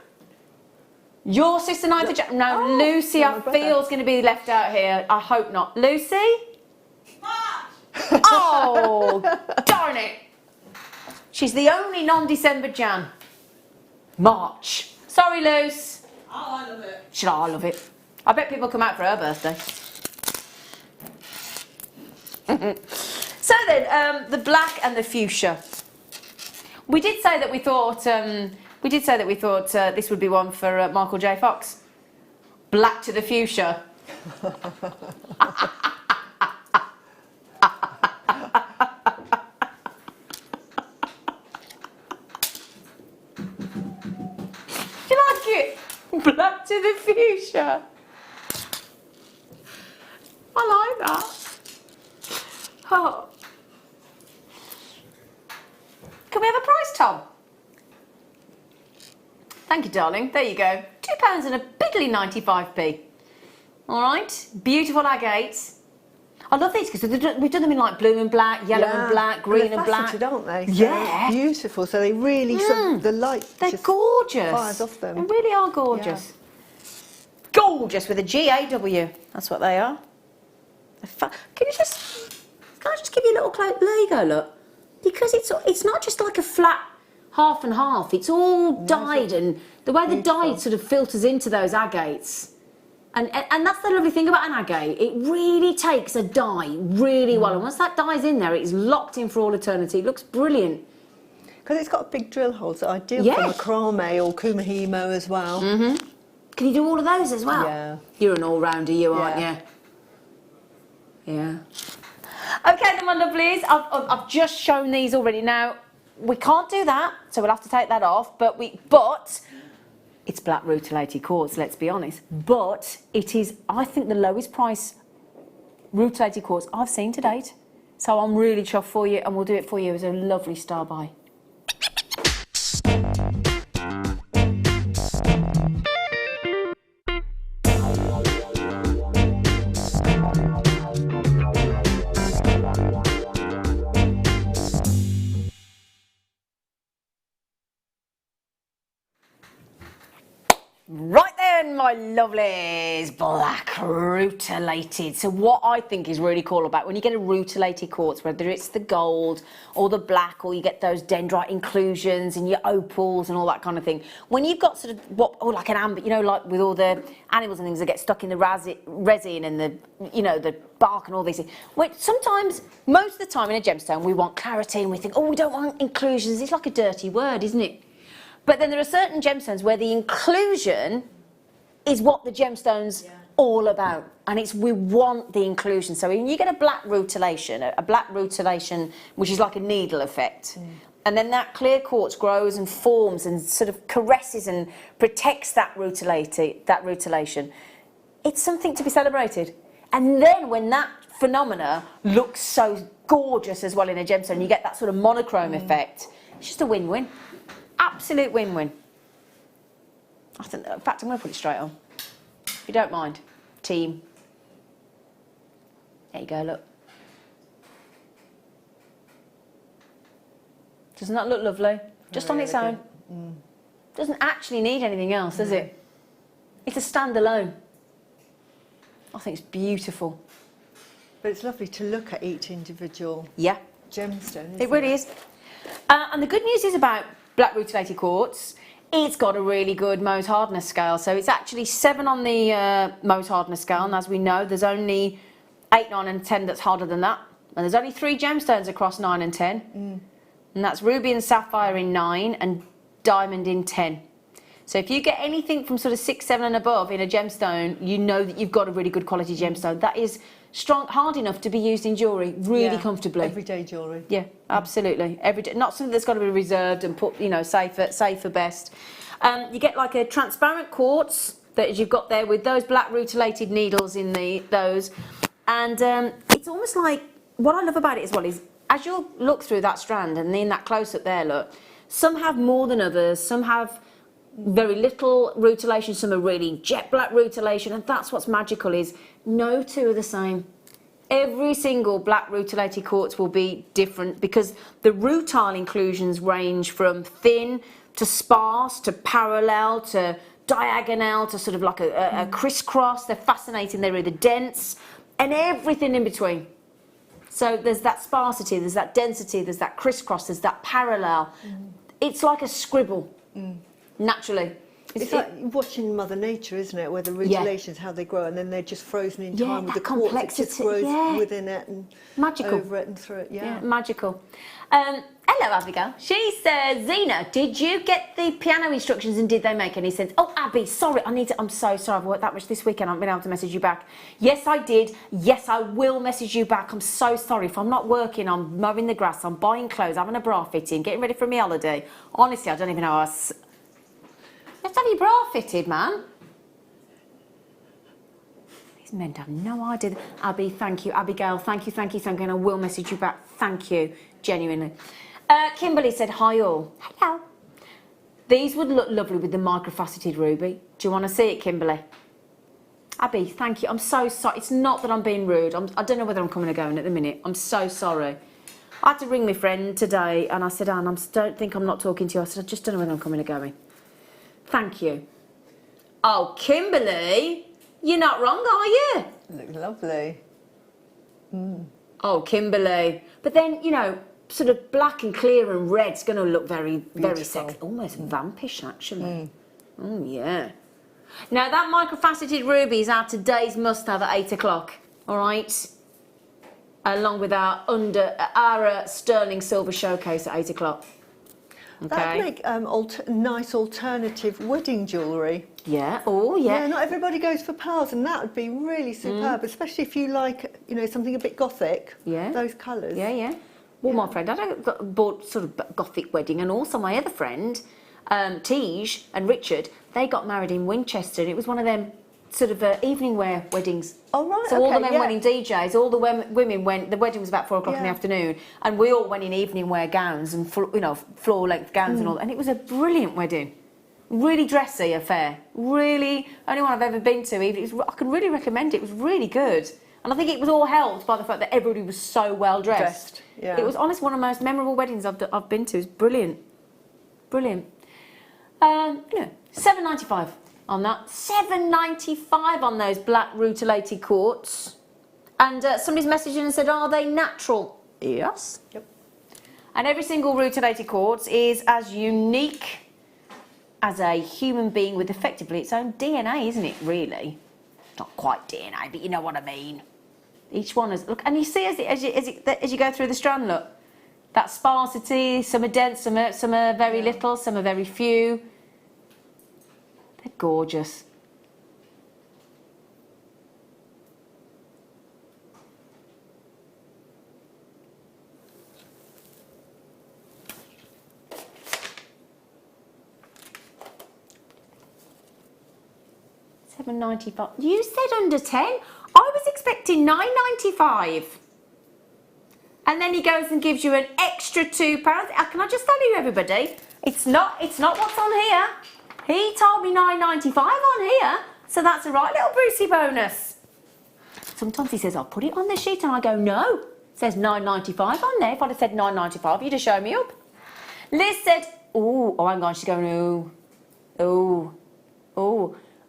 Your sister, 9th of Jan. No, Lucy, I feel is going to be left out here. I hope not. Lucy? Oh, darn it. She's the only non-December Jan. March. Sorry, Luce. Oh, I love it. I love it. I bet people come out for her birthday. So then, the black and the fuchsia. We did say that we thought this would be one for Michael J. Fox. Black to the fuchsia. Do you like it? Black to the fuchsia. I like that. Oh. Can we have a price, Tom? Thank you, darling. There you go. £2 and a piddly 95p. All right. Beautiful agates. I love these because we've done them in like blue and black, yellow and black, green and black. They're faceted, aren't they? Yeah. So beautiful. So they really, sort of, the light They're just gorgeous. fires off them. They really are gorgeous. Yeah. Gorgeous with a G-A-W. That's what they are. Can I just give you a little close? There you go, look. Because it's not just like a flat half and half. It's all dyed, and the way the dye sort of filters into those agates. And that's the lovely thing about an agate. It really takes a dye really well. And once that dye's in there, it's locked in for all eternity. It looks brilliant. Because it's got big drill holes, so ideal for macrame or kumihimo as well. Mm-hmm. Can you do all of those as well? Yeah. You're an all-rounder, you aren't you? Yeah. Okay then, my lovelies, I've just shown these already. Now, we can't do that, so we'll have to take that off, but it's black rutilated quartz, let's be honest. But it is, I think, the lowest price rutilated quartz I've seen to date. So I'm really chuffed for you, and we'll do it for you as a lovely star buy. Right then, my lovelies, black rutilated. So what I think is really cool about when you get a rutilated quartz, whether it's the gold or the black, or you get those dendrite inclusions and your opals and all that kind of thing, when you've got sort of like an amber, you know, like with all the animals and things that get stuck in the resin and the, you know, the bark and all these things. Sometimes, most of the time in a gemstone, we want clarity and we think, oh, we don't want inclusions. It's like a dirty word, isn't it? But then there are certain gemstones where the inclusion is what the gemstone's all about. And we want the inclusion. So when you get a black rutilation, which is like a needle effect, and then that clear quartz grows and forms and sort of caresses and protects that rutilation, it's something to be celebrated. And then when that phenomena looks so gorgeous as well in a gemstone, you get that sort of monochrome effect, it's just a win-win. Absolute win-win. I think, in fact, I'm going to put it straight on. If you don't mind, team. There you go, look. Doesn't that look lovely? Just on its own. Doesn't actually need anything else, does it? It's a standalone. I think it's beautiful. But it's lovely to look at each individual gemstone. It really is. And the good news is about black rutilated quartz, it's got a really good Mohs hardness scale. So it's actually 7 on the Mohs hardness scale, and as we know, there's only 8, 9 and 10 that's harder than that. And there's only 3 gemstones across 9 and 10. And that's ruby and sapphire in 9 and diamond in 10. So if you get anything from sort of 6, 7 and above in a gemstone, you know that you've got a really good quality gemstone. That is strong, hard enough to be used in jewellery really comfortably. Everyday jewellery. Yeah, absolutely. Everyday, not something that's got to be reserved and put, you know, safe for best. You get like a transparent quartz that you've got there with those black rutilated needles in those, and it's almost like, what I love about it as well is as you look through that strand and in that close up there, look, some have more than others, some have very little rutilation, some are really jet black rutilation, and that's what's magical, is no two are the same. Every single black rutilated quartz will be different because the rutile inclusions range from thin to sparse to parallel to diagonal to sort of like a crisscross. They're fascinating. They're either dense and everything in between. So there's that sparsity, there's that density, there's that crisscross, there's that parallel. It's like a scribble. Naturally. It's like watching Mother Nature, isn't it? Where the rutilations, how they grow, and then they're just frozen in time with the quartz. It just grows within it and magical. Over it and through it. Yeah, magical. Hello, Abigail. She says, Zena, did you get the piano instructions and did they make any sense? Oh, Abby, sorry, I'm so sorry. I've worked that much this weekend. I haven't been able to message you back. Yes, I did. Yes, I will message you back. I'm so sorry. If I'm not working, I'm mowing the grass, I'm buying clothes, having a bra fitting, getting ready for my holiday. Honestly, I don't even know how you have to have your bra fitted, man. These men have no idea. Abby, thank you. Abigail, thank you. And I will message you back. Thank you, genuinely. Kimberly said, hi all. Hello. These would look lovely with the microfaceted ruby. Do you want to see it, Kimberly? Abby, thank you. I'm so sorry. It's not that I'm being rude. I don't know whether I'm coming or going at the minute. I'm so sorry. I had to ring my friend today and I said, Anne, don't think I'm not talking to you. I said, I just don't know whether I'm coming or going. Thank you. Oh, Kimberly, you're not wrong, are you? Looks lovely. Oh, Kimberly. But then, you know, sort of black and clear and red's going to look very sexy. Almost vampish, actually. Oh, yeah. Now, that microfaceted ruby is our today's must-have at 8 o'clock, all right? Along with our sterling silver showcase at 8 o'clock. Okay. That'd make nice alternative wedding jewellery. Yeah. Oh, yeah. Yeah, not everybody goes for pearls, and that would be really superb, especially if you like, you know, something a bit gothic. Yeah. Those colours. Yeah, yeah. Well, my friend, I bought sort of gothic wedding, and also my other friend, Tej and Richard, they got married in Winchester, and it was one of them sort of evening wear weddings. Oh, right, so all the men went in DJs, all the women went, the wedding was about 4 o'clock in the afternoon, and we all went in evening wear gowns and, floor length gowns and all, and it was a brilliant wedding. Really dressy affair. Really, only one I've ever been to. I can really recommend it. It was really good. And I think it was all helped by the fact that everybody was so well dressed. Yeah. It was honestly one of the most memorable weddings I've been to. It was brilliant. Brilliant. $7.95 on that. $7.95 on those black rutilated quartz. And somebody's messaged in and said, are they natural? Yes. Yep. And every single rutilated quartz is as unique as a human being with effectively its own DNA, isn't it, really? Not quite DNA, but you know what I mean. Each one is, look, and you see as you go through the strand, look, that sparsity, some are dense, some are very little, some are very few. They're gorgeous. $7.95. You said under 10. I was expecting $9.95. And then he goes and gives you an extra £2. Can I just tell you, everybody, it's not what's on here. He told me $9.95 on here, so that's a right little Brucey bonus. Sometimes he says, I'll put it on this sheet, and I go, no. It says $9.95 on there. If I'd have said $9.95, you'd have shown me up. Liz said, oh, hang on, she's going, oh.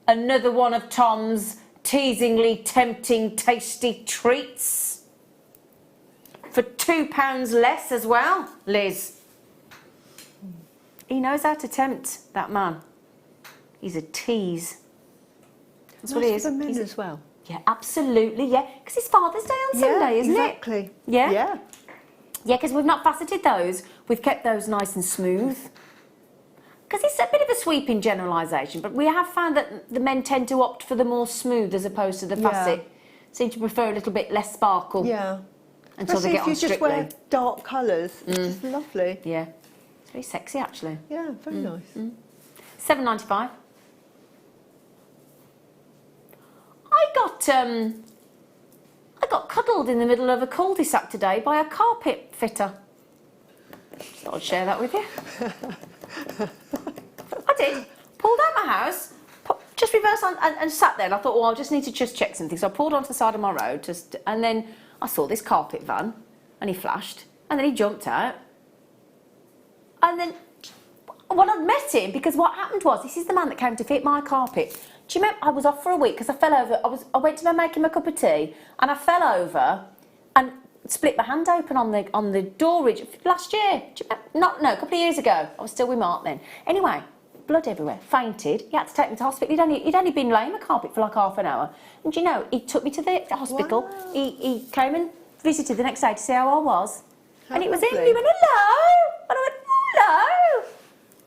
Another one of Tom's teasingly tempting tasty treats. For £2 less as well, Liz. He knows how to tempt, that man. He's a tease. That's what he is. For men as well. Yeah, absolutely, yeah. Because it's Father's Day on Sunday, isn't exactly. it? Yeah, Yeah. Yeah, because we've not faceted those. We've kept those nice and smooth. Because it's a bit of a sweeping generalisation, but we have found that the men tend to opt for the more smooth as opposed to the facet. Seem to prefer a little bit less sparkle. Yeah. Until they get on Strictly. If you just wear dark colours, it's just lovely. Yeah. It's very sexy, actually. Yeah, very nice. $7.95. I got cuddled in the middle of a cul-de-sac today by a carpet fitter. Thought I'd share that with you. I did. Pulled out my house, just reversed and sat there. And I thought, well, I just need to just check something. So I pulled onto the side of my road, and then I saw this carpet van, and he flashed, and then he jumped out. And then, well, I'd met him because what happened was, this is the man that came to fit my carpet. Do you remember, I was off for a week because I fell over. I went to make him a cup of tea, and I fell over and split my hand open on the door ridge last year. Do you remember? No, a couple of years ago. I was still with Mark then. Anyway, blood everywhere, fainted. He had to take me to hospital. He'd only been laying on the carpet for like half an hour. And you know, he took me to the hospital. Wow. He came and visited the next day to see how I was. How and it was him. lovely. He went, hello. And I went, hello.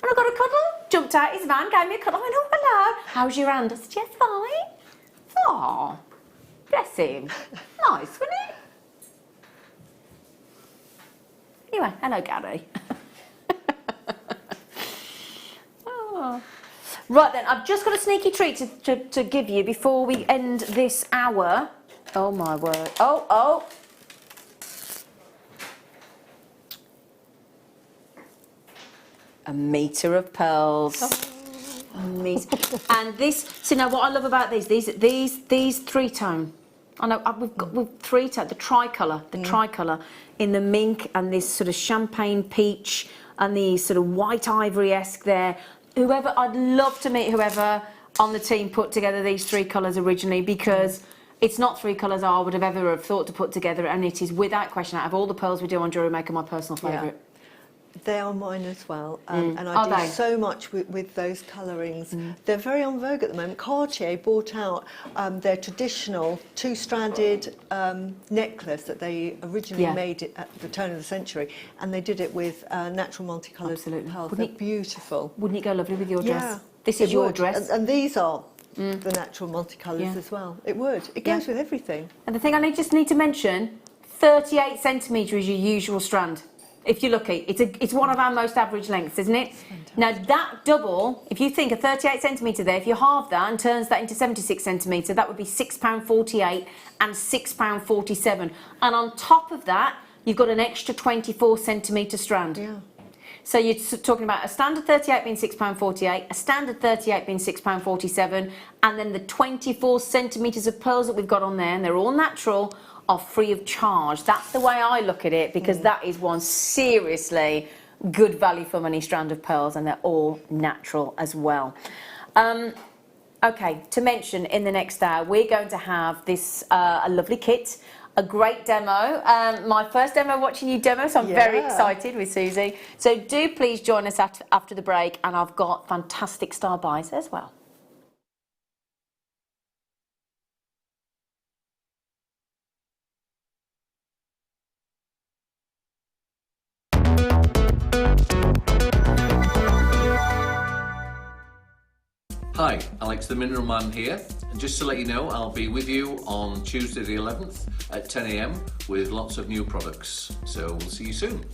And I got a cuddle. Jumped out his van, gave me a cuddle. I went, oh, hello. How's your hand? I said, yeah, fine. Oh, bless him. Nice, wasn't it? Anyway, hello, Gary. Oh. Right then, I've just got a sneaky treat to give you before we end this hour. Oh my word. Oh. A metre of pearls. A metre. And this, so now what I love about these three-tone. I know we've three-tone, the tricolour in the mink and this sort of champagne peach and the sort of white ivory-esque there. I'd love to meet whoever on the team put together these three colours originally, because it's not three colours I would have ever have thought to put together, and it is without question, out of all the pearls we do on Jewellery Maker, my personal favourite. Yeah. They are mine as well, and I do so much with those colourings. They're very en vogue at the moment. Cartier brought out their traditional two-stranded necklace that they originally made at the turn of the century, and they did it with natural multicoloured pearls. They're beautiful. Wouldn't it go lovely with your dress? Yeah, this is your dress. and these are the natural multicolours as well. It would. It goes with everything. And the thing I just need to mention, 38 centimetre is your usual strand. If you're lucky, it's one of our most average lengths, isn't it? Now that double, if you think a 38 centimetre there, if you halve that and turns that into 76 centimetre, that would be £6.48 and £6.47. And on top of that, you've got an extra 24 centimetre strand. Yeah. So you're talking about a standard 38 being £6.48, a standard 38 being £6.47, and then the 24 centimetres of pearls that we've got on there, and they're all natural, are free of charge. That's the way I look at it, because that is one seriously good value for money strand of pearls, and they're all natural as well. Okay, to mention in the next hour, we're going to have this a lovely kit, a great demo. My first demo watching you demo, so I'm very excited with Susie. So do please join us after the break, and I've got fantastic star buys as well. Hi, Alex the Mineral Man here, and just to let you know, I'll be with you on Tuesday the 11th at 10 AM with lots of new products, so we'll see you soon.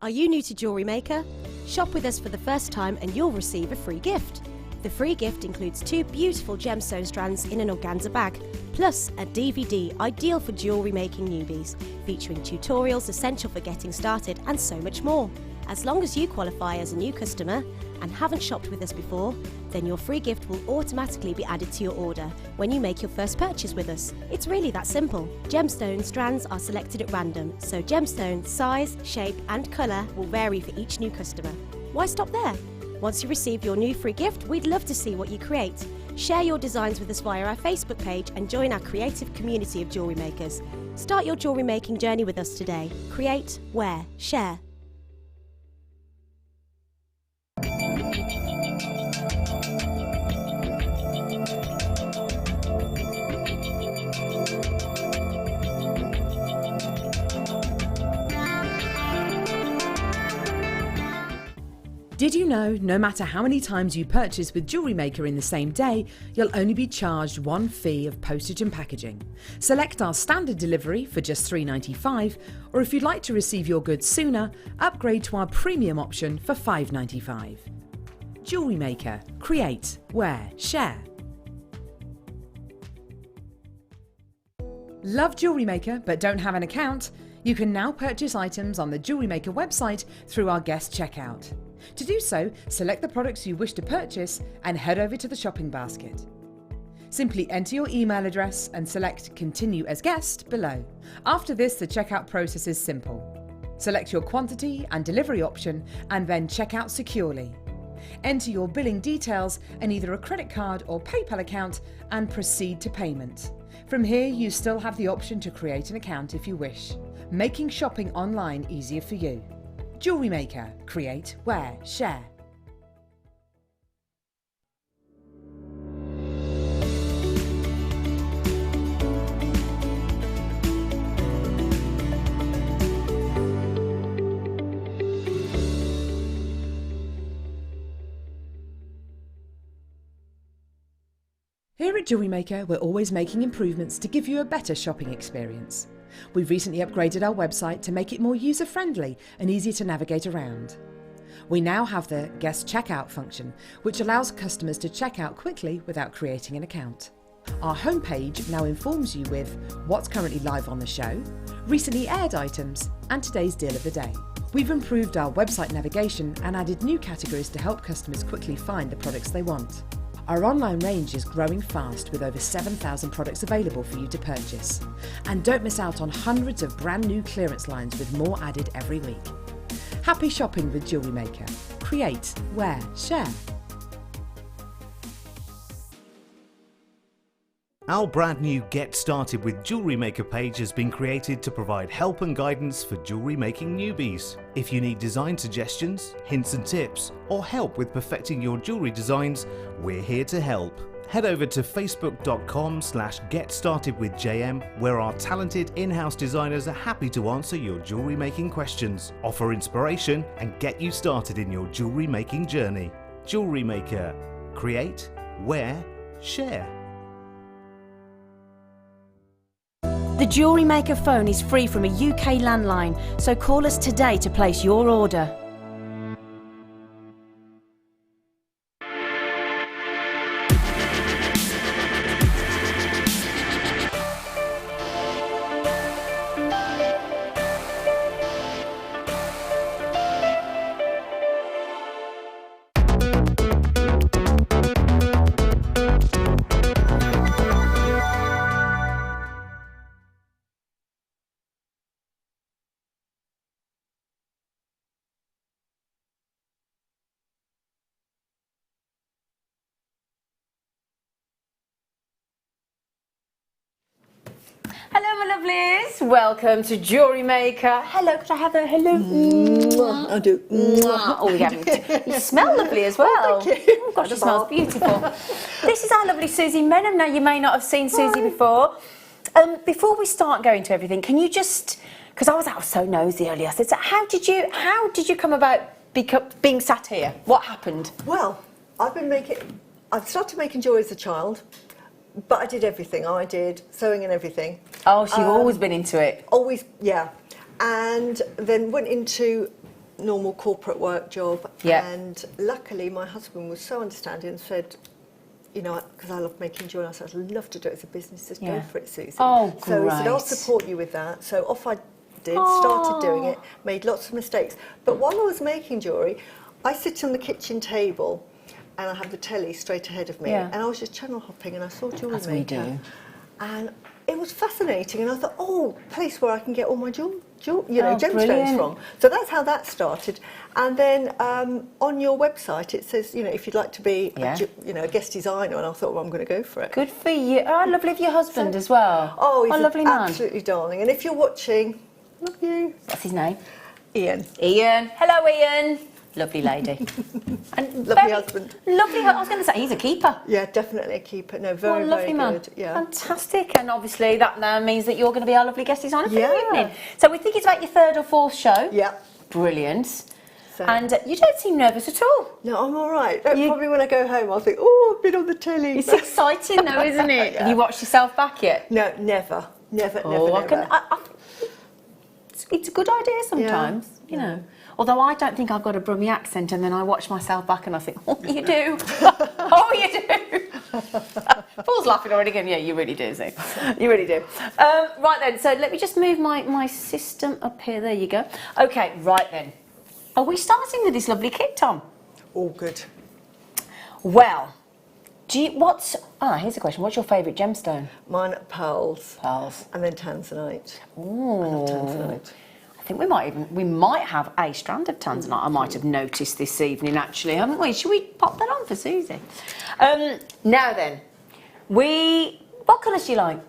Are you new to Jewellery Maker? Shop with us for the first time and you'll receive a free gift. The free gift includes 2 beautiful gemstone strands in an organza bag, plus a DVD ideal for jewellery making newbies, featuring tutorials essential for getting started and so much more. As long as you qualify as a new customer and haven't shopped with us before, then your free gift will automatically be added to your order when you make your first purchase with us. It's really that simple. Gemstone strands are selected at random, so gemstone size, shape and colour will vary for each new customer. Why stop there? Once you receive your new free gift, we'd love to see what you create. Share your designs with us via our Facebook page and join our creative community of jewellery makers. Start your jewellery making journey with us today. Create, wear, share. Did you know no matter how many times you purchase with Jewellery Maker in the same day, you'll only be charged one fee of postage and packaging? Select our standard delivery for just $3.95, or if you'd like to receive your goods sooner, upgrade to our premium option for $5.95. Jewellery Maker. Create, wear, share. Love Jewellery Maker but don't have an account? You can now purchase items on the Jewellery Maker website through our guest checkout. To do so, select the products you wish to purchase and head over to the shopping basket. Simply enter your email address and select Continue as Guest below. After this, the checkout process is simple. Select your quantity and delivery option and then check out securely. Enter your billing details and either a credit card or PayPal account and proceed to payment. From here, you still have the option to create an account if you wish, making shopping online easier for you. Jewellery Maker. Create, wear, share. Here at Jewellery Maker, we're always making improvements to give you a better shopping experience. We've recently upgraded our website to make it more user-friendly and easier to navigate around. We now have the guest checkout function, which allows customers to check out quickly without creating an account. Our homepage now informs you with what's currently live on the show, recently aired items, and today's deal of the day. We've improved our website navigation and added new categories to help customers quickly find the products they want. Our online range is growing fast with over 7,000 products available for you to purchase. And don't miss out on hundreds of brand new clearance lines with more added every week. Happy shopping with Jewellery Maker. Create, wear, share. Our brand new Get Started with Jewellery Maker page has been created to provide help and guidance for jewellery making newbies. If you need design suggestions, hints and tips, or help with perfecting your jewellery designs, we're here to help. Head over to facebook.com/getstartedwithjm, where our talented in-house designers are happy to answer your jewellery making questions, offer inspiration, and get you started in your jewellery making journey. Jewellery Maker. Create, wear, share. The Jewellery Maker phone is free from a UK landline, so call us today to place your order. Hello, my lovelies. Welcome to Jewellery Maker. Hello, could I have a hello? I do. Oh, yeah. You smell lovely as well. Thank you. Oh, gosh, it smells beautiful. This is our lovely Susie Menham. Now, you may not have seen Susie before. Before we start going to everything, can you just, because I was so nosy earlier, I said, so how did you come about being sat here? What happened? Well, I started making jewellery as a child, but I did everything. I did sewing and everything. Oh, so you've always been into it? Always, yeah. And then went into normal corporate work job. Yeah. And luckily, my husband was so understanding and said, you know, because I love making jewellery, I said, I'd love to do it as a business. Just go for it, Susan. Oh, so great. he said, I'll support you with that. So off I did, started doing it, made lots of mistakes. But while I was making jewellery, I sit on the kitchen table and I have the telly straight ahead of me, and I was just channel hopping and I saw Jewellery Maker. As we do. And it was fascinating, and I thought, oh, place where I can get all my gemstones brilliant. from. So that's how that started. And then on your website it says, you know, if you'd like to be a guest designer, and I thought, well, I'm going to go for it. Good for you. Oh, lovely of your husband as well. Oh, he's a lovely man. Absolutely darling. And if you're watching, love you. What's his name? Ian. Ian. Hello, Ian. Lovely lady. And lovely husband. Lovely. I was going to say, he's a keeper. Yeah, definitely a keeper. No, very, lovely very man. good. Yeah. Fantastic. And obviously that now means that you're going to be our lovely guest designer for the evening. Yeah. So we think it's about your third or fourth show. Yeah. Brilliant. So. And you don't seem nervous at all. No, I'm all right. Probably when I go home, I'll think, oh, I've been on the telly. It's exciting though, isn't it? Yeah. Have you watched yourself back yet? No, never. Never. It's a good idea sometimes, you know. Although I don't think I've got a Brummie accent, and then I watch myself back and I think, oh, you do. Oh, you do. Paul's laughing already again. Yeah, you really do, Sue. You really do. Right then, so let me just move my system up here. There you go. Okay, right then. Are we starting with this lovely kit, Tom? All good. Well, here's a question. What's your favourite gemstone? Mine are pearls. Pearls. And then tanzanite. Ooh. I love tanzanite. I think we might have a strand of tanzanite. I might have noticed this evening, actually, haven't we? Should we pop that on for Susie? Now then, what colours do you like?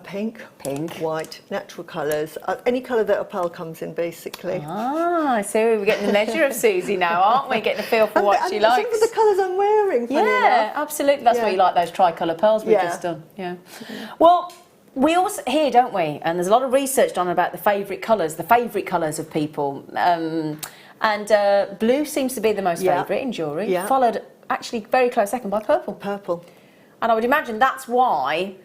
Pink. Pink. White, natural colours. Any colour that a pearl comes in, basically. Ah, so we're getting the measure of Susie now, aren't we? Getting a feel for what she likes. Some of the colours I'm wearing, funny enough. Absolutely. That's why you like those tricolour pearls we've just done. Yeah. Well, we also hear, don't we? And there's a lot of research done about the favourite colours of people. And blue seems to be the most favourite in jewellery, followed actually very close second by purple. Purple. And I would imagine that's why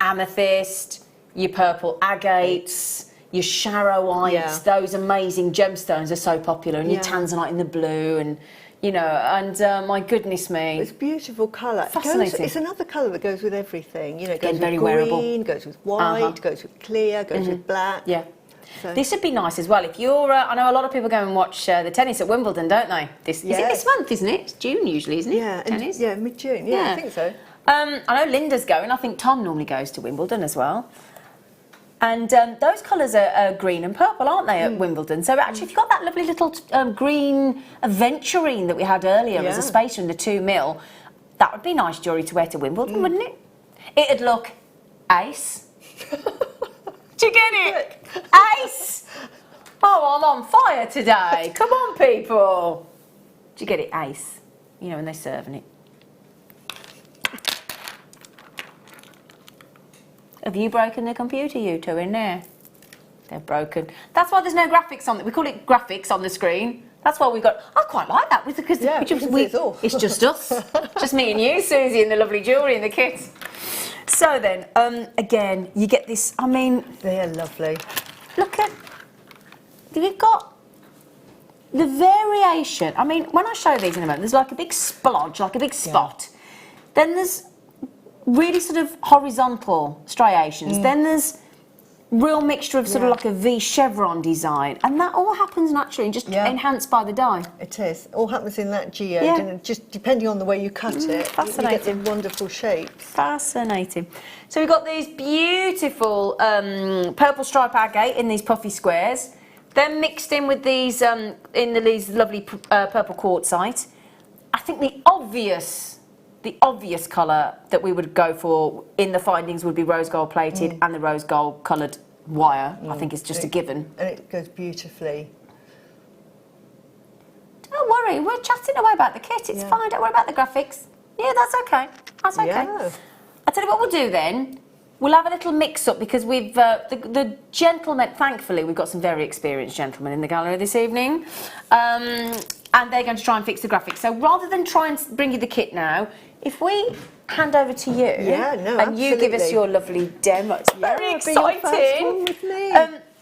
amethyst, your purple agates, your sharrowites, those amazing gemstones are so popular, and your tanzanite in the blue, and you know, and my goodness me, it's a beautiful colour. Fascinating. It's another colour that goes with everything. You know, it goes Again, with very green, wearable. goes with white, goes with clear, goes with black. Yeah. So. This would be nice as well if you're. I know a lot of people go and watch the tennis at Wimbledon, don't they? Is it this month, isn't it? It's June usually, isn't it? Yeah, tennis. Mid-June. Yeah, I think so. I know Linda's going. I think Tom normally goes to Wimbledon as well. And those colours are green and purple, aren't they, at Wimbledon? So actually, if you've got that lovely little green aventurine that we had earlier as a spacer in the 2 mil, that would be nice jewellery to wear to Wimbledon, wouldn't it? It'd look ace. Do you get it? Ace! Oh, I'm on fire today. Come on, people. Do you get it? Ace. You know, when they're serving it. Have you broken the computer, you two, in there? They're broken. That's why there's no graphics on it. We call it graphics on the screen. That's why we've got... I quite like that because it's just us. Just me and you, Susie, and the lovely jewellery and the kit. So then, again, you get this... I mean... They are lovely. Look at... You've got the variation. I mean, when I show these in a moment, there's like a big splodge, like a big spot. Then there's really sort of horizontal striations. Then there's real mixture of sort of like a V chevron design. And that all happens naturally and just enhanced by the die. It is. It all happens in that geode, and just depending on the way you cut it, fascinating. you get some wonderful shapes. Fascinating. So we've got these beautiful purple stripe agate in these puffy squares. Then mixed in with these these lovely purple quartzite. I think the obvious colour that we would go for in the findings would be rose gold plated and the rose gold coloured wire. I think it's just a given. And it goes beautifully. Don't worry, we're chatting away about the kit. It's fine. Don't worry about the graphics. Yeah, that's okay. That's okay. Yeah. I'll tell you what we'll do then. We'll have a little mix-up because we've the gentlemen. Thankfully, we've got some very experienced gentlemen in the gallery this evening, and they're going to try and fix the graphics. So rather than try and bring you the kit now, if we hand over to you, and you give us your lovely demo, it's very exciting. First one with me.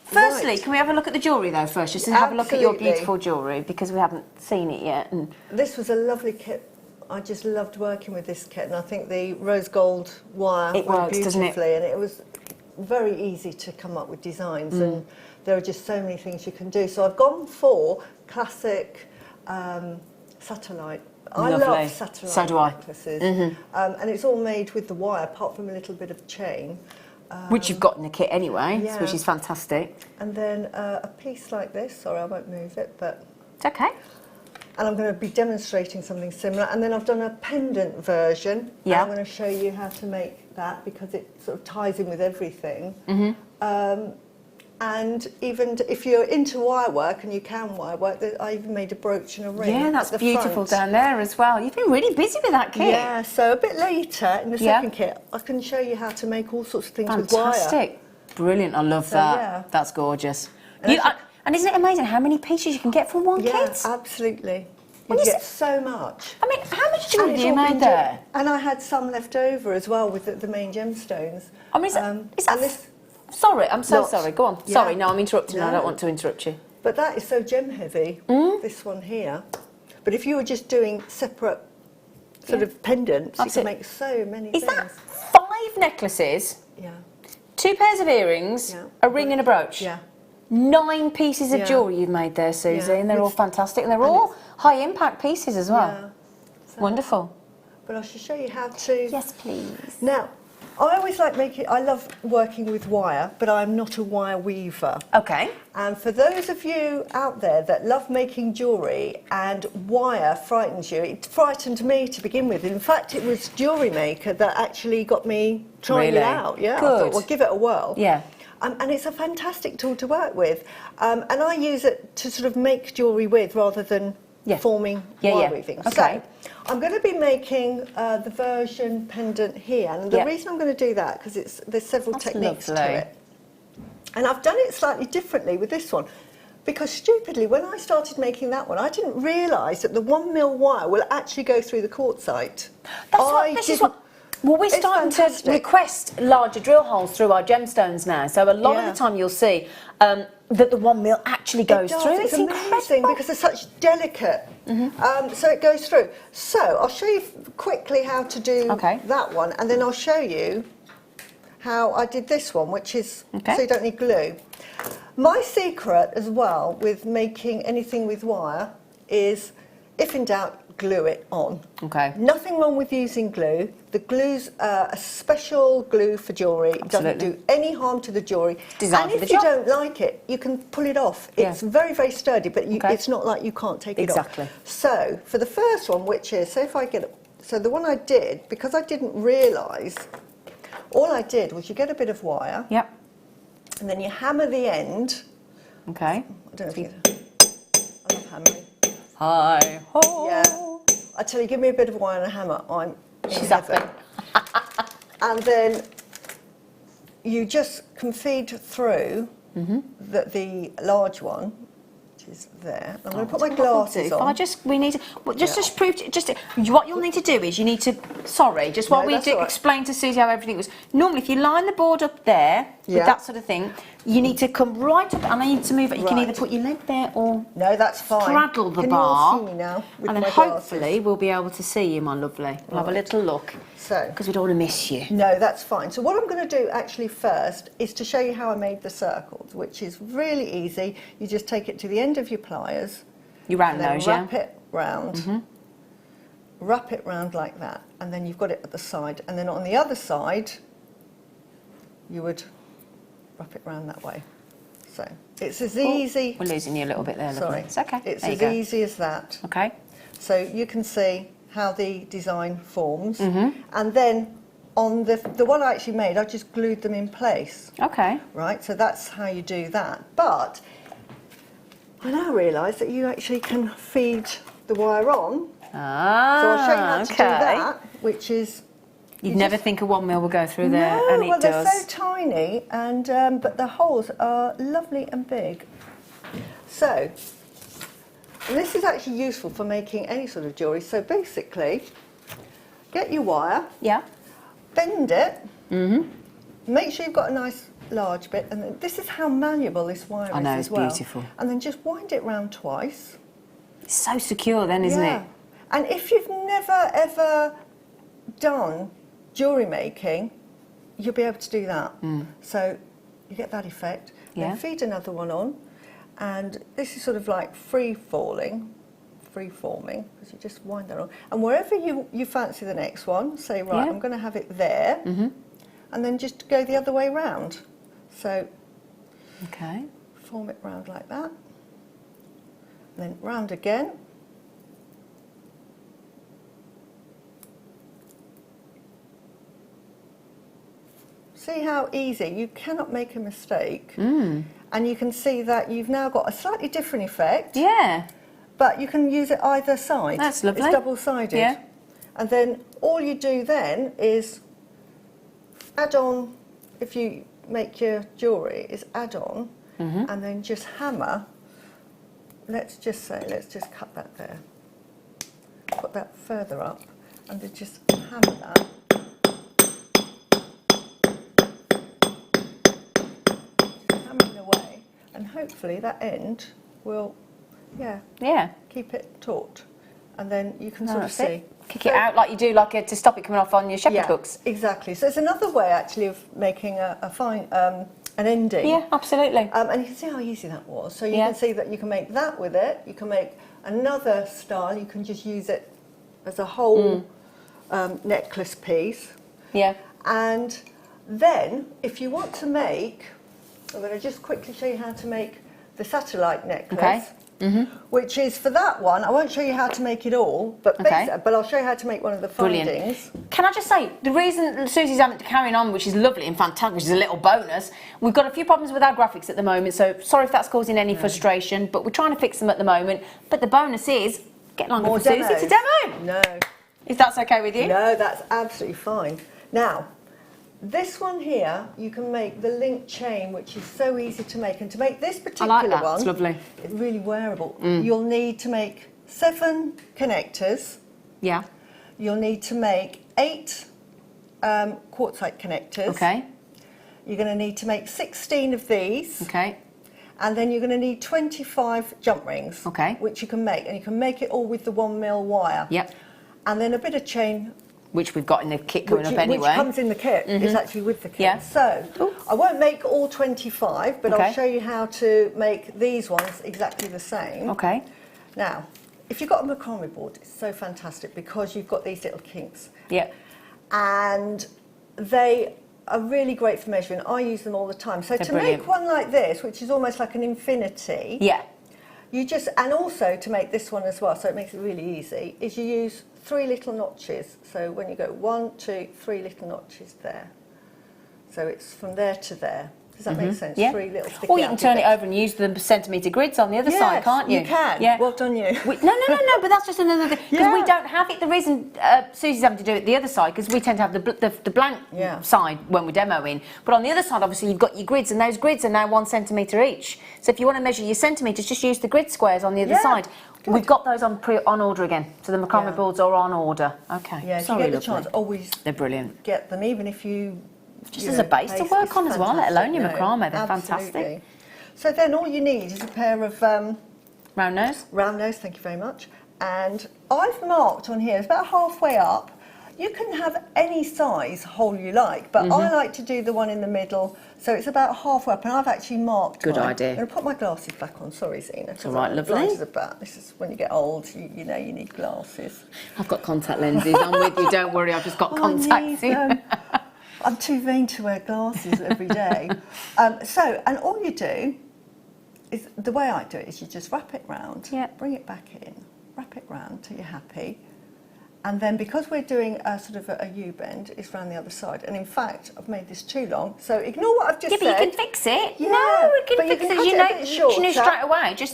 Firstly, can we have a look at the jewellery though first, just to have a look at your beautiful jewellery because we haven't seen it yet. And this was a lovely kit. I just loved working with this kit, and I think the rose gold wire worked beautifully, and it was very easy to come up with designs, and there are just so many things you can do. So I've gone for classic satellite. I love satellite necklaces, and it's all made with the wire, apart from a little bit of chain. Which you've got in the kit anyway, which is fantastic. And then a piece like this, sorry I won't move it, but... It's okay. And I'm going to be demonstrating something similar. And then I've done a pendant version. Yeah. I'm going to show you how to make that because it sort of ties in with everything. And even if you're into wire work, and you can wire work, I even made a brooch and a ring. Yeah, that's beautiful down there as well. You've been really busy with that kit. Yeah, so a bit later in the second kit, I can show you how to make all sorts of things with wire. Fantastic. Brilliant, I love that. Yeah. That's gorgeous. And isn't it amazing how many pieces you can get from one kit? Yeah, absolutely. You get so much. I mean, how much jewellery do you make there? And I had some left over as well with the main gemstones. I mean, is that sorry, I'm so sorry. Go on. Yeah. Sorry, no, I'm interrupting. No. I don't want to interrupt you. But that is so gem heavy, this one here. But if you were just doing separate sort of pendants, you can make so many things. Is that 5 necklaces? Yeah. 2 pairs of earrings, a ring and a brooch? Yeah. 9 pieces of jewellery you've made there, Susie, and they're all fantastic, and they're all high impact pieces as well. Yeah. So, wonderful. But I should show you how to... Yes, please. Now, I always like I love working with wire, but I'm not a wire weaver. Okay. And for those of you out there that love making jewellery and wire frightens you, it frightened me to begin with. In fact, it was Jewellery Maker that actually got me trying it out. Yeah, Good. I thought, well, give it a whirl. Yeah. And it's a fantastic tool to work with. And I use it to sort of make jewellery with rather than forming wire weaving. Okay. So I'm going to be making the version pendant here. And the reason I'm going to do that, because there's several techniques to it. And I've done it slightly differently with this one. Because stupidly, when I started making that one, I didn't realise that the 1mm wire will actually go through the quartzite. Well, we're starting to request larger drill holes through our gemstones now, so a lot of the time you'll see that the 1mm actually goes through. It's amazing because they're such delicate. So it goes through. So I'll show you quickly how to do that one, and then I'll show you how I did this one, which is so you don't need glue. My secret as well with making anything with wire is, if in doubt, glue it on. Okay. Nothing wrong with using glue. The glue's a special glue for jewellery. It doesn't do any harm to the jewellery. And if you don't like it, you can pull it off. It's very, very sturdy, but it's not like you can't take it off. So for the first one, which is, so if I get it, so the one I did, because I didn't realise, all I did was you get a bit of wire. Yep. And then you hammer the end. Okay. I don't know if you... I love hammering. Hi ho. Yeah. I tell you, give me a bit of wire and a hammer, I'm in heaven. And then you just can feed through the large one, which is there. I'm going to put my glasses on. We need to, what you'll need to do is you need to, just while we explain to Susie how everything was. Normally, if you line the board up there with that sort of thing, you need to come right up, and I need to move it. You can either put your leg there or that's fine. Straddle the bar. Can you all see me now with and my then hopefully we'll be able to see you, my lovely. We'll have a little look. Because we don't want to miss you. No, that's fine. So what I'm going to do actually first is to show you how I made the circles, which is really easy. You just take it to the end of your pliers. You round those, wrap it round. Wrap it round like that, and then you've got it at the side. And then on the other side, you would wrap it round that way. So it's as easy. We're losing you a little bit there, lovely. Sorry. It's okay. It's as easy as that. Okay. So you can see how the design forms, and then on the one I actually made, I just glued them in place. Okay. Right, so that's how you do that. But I now realise that you actually can feed the wire on. So I'll show you how to do that, which is... You'd never think a 1mm will go through there, and it does. They're so tiny, and but the holes are lovely and big. So this is actually useful for making any sort of jewellery. So basically, get your wire, bend it, make sure you've got a nice large bit, and then this is how malleable this wire is as well. It's beautiful. And then just wind it round twice. It's so secure then, isn't it? And if you've never ever done jewellery making, you'll be able to do that. So you get that effect. Then feed another one on, and this is sort of like free-forming, because you just wind that on. And wherever you fancy the next one, say, right, I'm going to have it there, and then just go the other way round. So form it round like that, and then round again. See how easy, you cannot make a mistake. And you can see that you've now got a slightly different effect. But you can use it either side. That's lovely. It's double-sided. And then all you do then is add on, if you make your jewellery, is add on and then just hammer. Let's just cut that there. Put that further up and then just hammer that. And hopefully that end will, keep it taut. And then you can sort of see. Kick it out like you do, to stop it coming off on your shepherd hooks. Exactly. So it's another way actually of making a fine, an ending. Yeah, absolutely. And you can see how easy that was. So you can see that you can make that with it. You can make another style. You can just use it as a whole necklace piece. And then, if you want to make, I'm going to just quickly show you how to make the satellite necklace. Okay. Which is, for that one, I won't show you how to make it all, but but I'll show you how to make one of the findings. Can I just say, the reason Susie's having to carry on, which is lovely and fantastic, which is a little bonus, we've got a few problems with our graphics at the moment, so sorry if that's causing any frustration, but we're trying to fix them at the moment. But the bonus is, get longer for Susie to demo. No. If that's okay with you? No, that's absolutely fine. Now, this one here, you can make the link chain, which is so easy to make. And to make this particular I like that. one, It's lovely. It's really wearable. You'll need to make 7 connectors. Yeah. You'll need to make 8 quartzite connectors. Okay. You're going to need to make 16 of these. Okay. And then you're going to need 25 jump rings. Okay. Which you can make. And you can make it all with the 1mm wire. Yep. And then a bit of chain, which we've got in the kit coming up anyway. Which comes in the kit. It's actually with the kit. Yeah. So, I won't make all 25, but I'll show you how to make these ones exactly the same. Okay. Now, if you've got a macrame board, it's so fantastic because you've got these little kinks. Yeah. And they are really great for measuring. I use them all the time. So to make one like this, which is almost like an infinity, you just, and also to make this one as well, so it makes it really easy, is you use 3 little notches. So when you go 1, 2, 3 little notches there. So it's from there to there. Does that make sense? Yeah. 3 little sticky Or you can turn it over and use the centimetre grids on the other side, can't you? You can. Yeah. Well done, you. No, but that's just another thing. Because we don't have it. The reason Susie's having to do it the other side, because we tend to have the blank side when we're demoing. But on the other side, obviously, you've got your grids, and those grids are now 1 centimetre each. So if you want to measure your centimetres, just use the grid squares on the other side. Good. We've got those on order again. So the macrame boards are on order. Okay. Yeah, if you get the chance, always they're brilliant. Get them, even if you... Just as a base to work on as well, let alone your macrame, they're fantastic. So then all you need is a pair of... round nose? Round nose, thank you very much. And I've marked on here, it's about halfway up. You can have any size hole you like, but I like to do the one in the middle, so it's about halfway up, and I've actually marked Good mine. idea. I'm going to put my glasses back on, sorry Zena. It's all right, lovely. This is when you get old, you know you need glasses. I've got contact lenses, I'm with you, don't worry, I've just got contacts. I'm too vain to wear glasses every day. And all you do is, the way I do it is you just wrap it round, bring it back in, wrap it round till you're happy. And then because we're doing a sort of a U-bend, it's round the other side. And in fact, I've made this too long, so ignore what I've just said. Yeah, but you can fix it. Yeah, no, we can but fix you can it. You know straight away, it's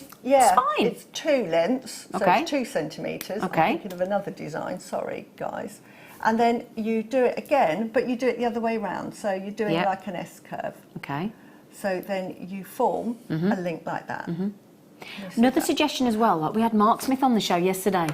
fine. It's 2 lengths, so it's 2 centimetres. Okay. I'm thinking of another design, sorry guys. And then you do it again, but you do it the other way round. So you're doing like an S-curve. Okay. So then you form a link like that. Another suggestion as well, like we had Mark Smith on the show yesterday,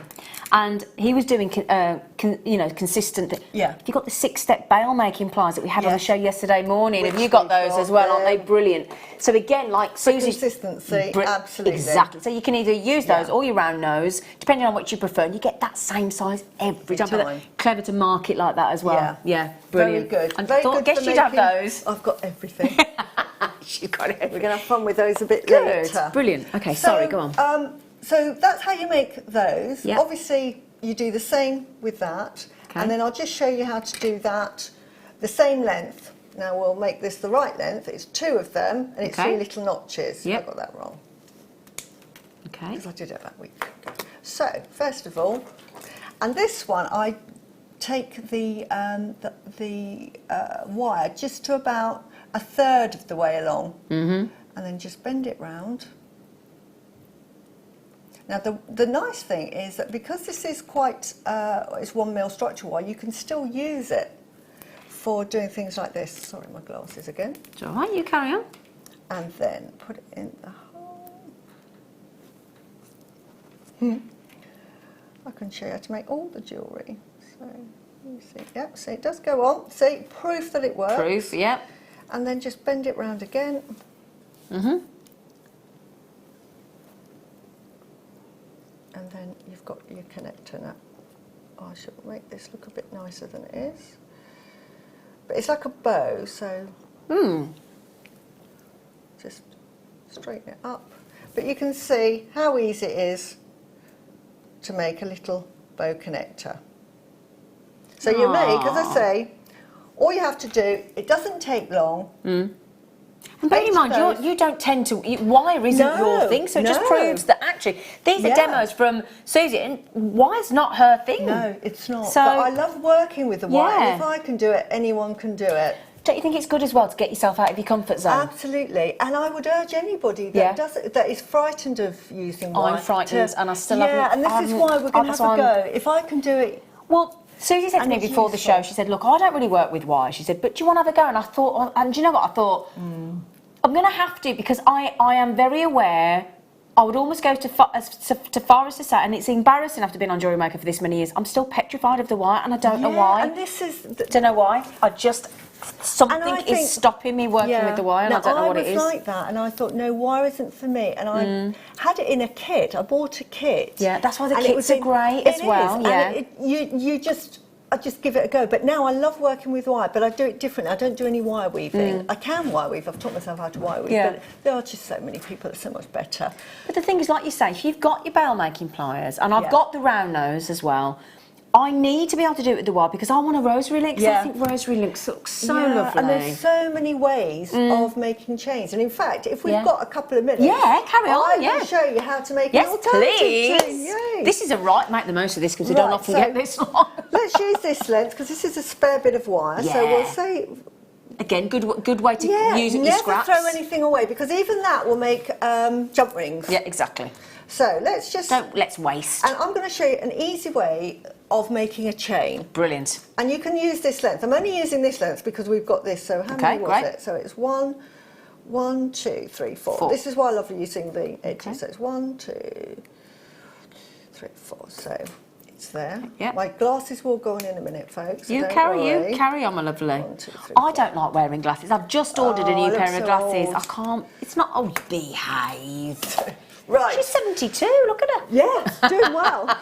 and he was doing, consistent. Yeah. If you got the 6-step bail making pliers that we had on the show yesterday morning, have you got those as well? Aren't they brilliant? So again, like Susie's consistency, absolutely. Exactly. So you can either use those or your round nose, depending on what you prefer, and you get that same size every time. But clever to mark it like that as well. Yeah, brilliant. Very good. And I guess you'd have those. I've got everything. She's got it. We're going to have fun with those a bit later. Brilliant. Okay, sorry, go on. So that's how you make those. Yep. Obviously, you do the same with that. Okay. And then I'll just show you how to do that the same length. Now we'll make this the right length. It's 2 of them, and it's 3 little notches. Yep. I got that wrong. Okay. Because I did it that week. So, first of all, and this one, I take the wire just to about 1/3 of the way along, and then just bend it round. Now the nice thing is that because this is quite it's 1mm structural wire, you can still use it for doing things like this. Sorry, my glasses again. It's all right, you carry on. And then put it in the hole. I can show you how to make all the jewellery. So you see, yep, see it does go on. See, proof that it works. Proof, yep. And then just bend it round again. And then you've got your connector now. I should make this look a bit nicer than it is. But it's like a bow, so just straighten it up. But you can see how easy it is to make a little bow connector. So you make, as I say, all you have to do, it doesn't take long. And bear in mind, you don't tend to, wire isn't your thing, so it just proves that actually, these are demos from Susie, and wire's not her thing. No, it's not. So, but I love working with the wire, and if I can do it, anyone can do it. Don't you think it's good as well to get yourself out of your comfort zone? Absolutely, and I would urge anybody that that is frightened of using wire. I'm frightened, and I still haven't. Yeah, and this is why we're going to have a go. If I can do it. Well, Susie said to me before the show, she said, look, I don't really work with wire. She said, but do you want to have a go? And I thought, and do you know what? I thought, I'm going to have to, because I am very aware. I would almost go to far as to say, and it's embarrassing after being on Jewellery Maker for this many years, I'm still petrified of the wire, and I don't know why. And this is... Don't know why. Something is stopping me working with the wire, and I don't know what it is. I was like that, and I thought, no, wire isn't for me. And I had it in a kit. I bought a kit. Yeah, that's why the kits are great as well. Yeah, I just give it a go. But now I love working with wire, but I do it differently. I don't do any wire weaving. I can wire weave. I've taught myself how to wire weave. But there are just so many people that are so much better. But the thing is, like you say, if you've got your bail making pliers, and I've got the round nose as well, I need to be able to do it with the wire because I want a rosary link. I think rosary links look so lovely. And there's so many ways of making chains. And in fact, if we've got a couple of minutes, carry on. I will show you how to make an alternative please. chain. Yay. This is make the most of this because we don't often get this long. Let's use this length because this is a spare bit of wire. So we'll say. Again, good way to use it. Never scraps. throw anything away because even that will make jump rings. Yeah, exactly. So let's waste. And I'm going to show you an easy way of making a chain. Brilliant. And you can use this length. I'm only using this length because we've got this. So how many was it? So it's 1, 2, 3, 4. This is why I love using the edges. So it's 1, 2, 3, 4. So it's there. Yep. My glasses will go on in a minute, folks. So you carry on, my lovely. 1, 2, 3, I don't like wearing glasses. I've just ordered a new pair of glasses. Old. I can't. It's not. Oh, behave. Right. She's 72. Look at her. Yes, doing well.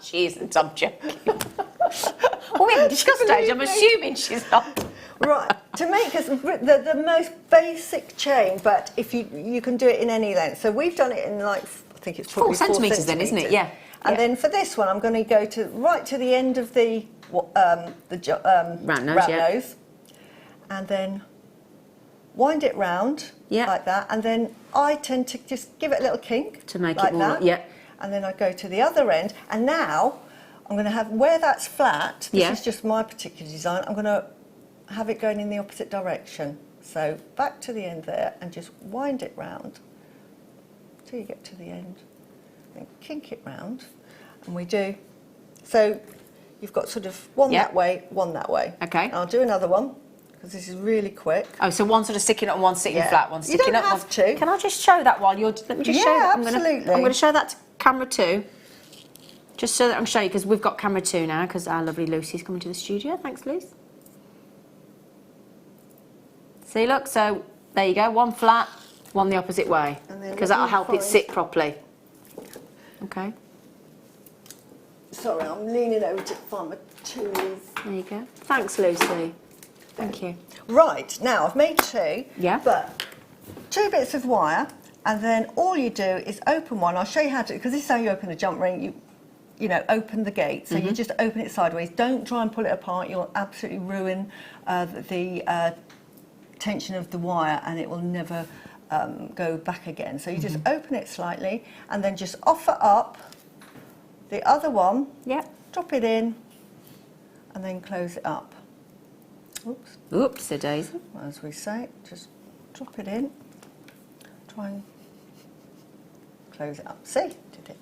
She isn't. I'm joking. Well, we haven't discussed age. I'm assuming she's not. Right. To make us the most basic chain, but if you can do it in any length. So we've done it in like I think it's probably 4 centimetres then, isn't it? Yeah. And then for this one, I'm going to go right to the end of the round nose, and then wind it round like that, and then I tend to just give it a little kink to make like it more. that. And then I go to the other end, and now I'm going to have where that's flat. This is just my particular design. I'm going to have it going in the opposite direction. So back to the end there, and just wind it round till you get to the end. Then kink it round, and we do. So you've got sort of one that way, one that way. Okay. And I'll do another one because this is really quick. Oh, so one sort of sticking up and one sitting flat, one sticking you don't up. Have to. Can I just show that while you're? Let me just show that. Absolutely. I'm going to show that to camera 2. Just so that I can show you because we've got camera 2 now because our lovely Lucy's coming to the studio. Thanks, Luce. See, look. So there you go. One flat, one the opposite way because that'll help it sit properly. Okay. Sorry, I'm leaning over to find my tools. There you go. Thanks, Lucy. Thank you. Right, now I've made 2. Yeah. But 2 bits of wire, and then all you do is open one. I'll show you how to, because this is how you open a jump ring. You know, open the gate. So you just open it sideways. Don't try and pull it apart. You'll absolutely ruin the tension of the wire, and it will never go back again. So you just open it slightly, and then just offer up the other one. Drop it in, and then close it up. Oops. Oops-a-daisy. As we say, just drop it in. Try and close it up. See? Did it.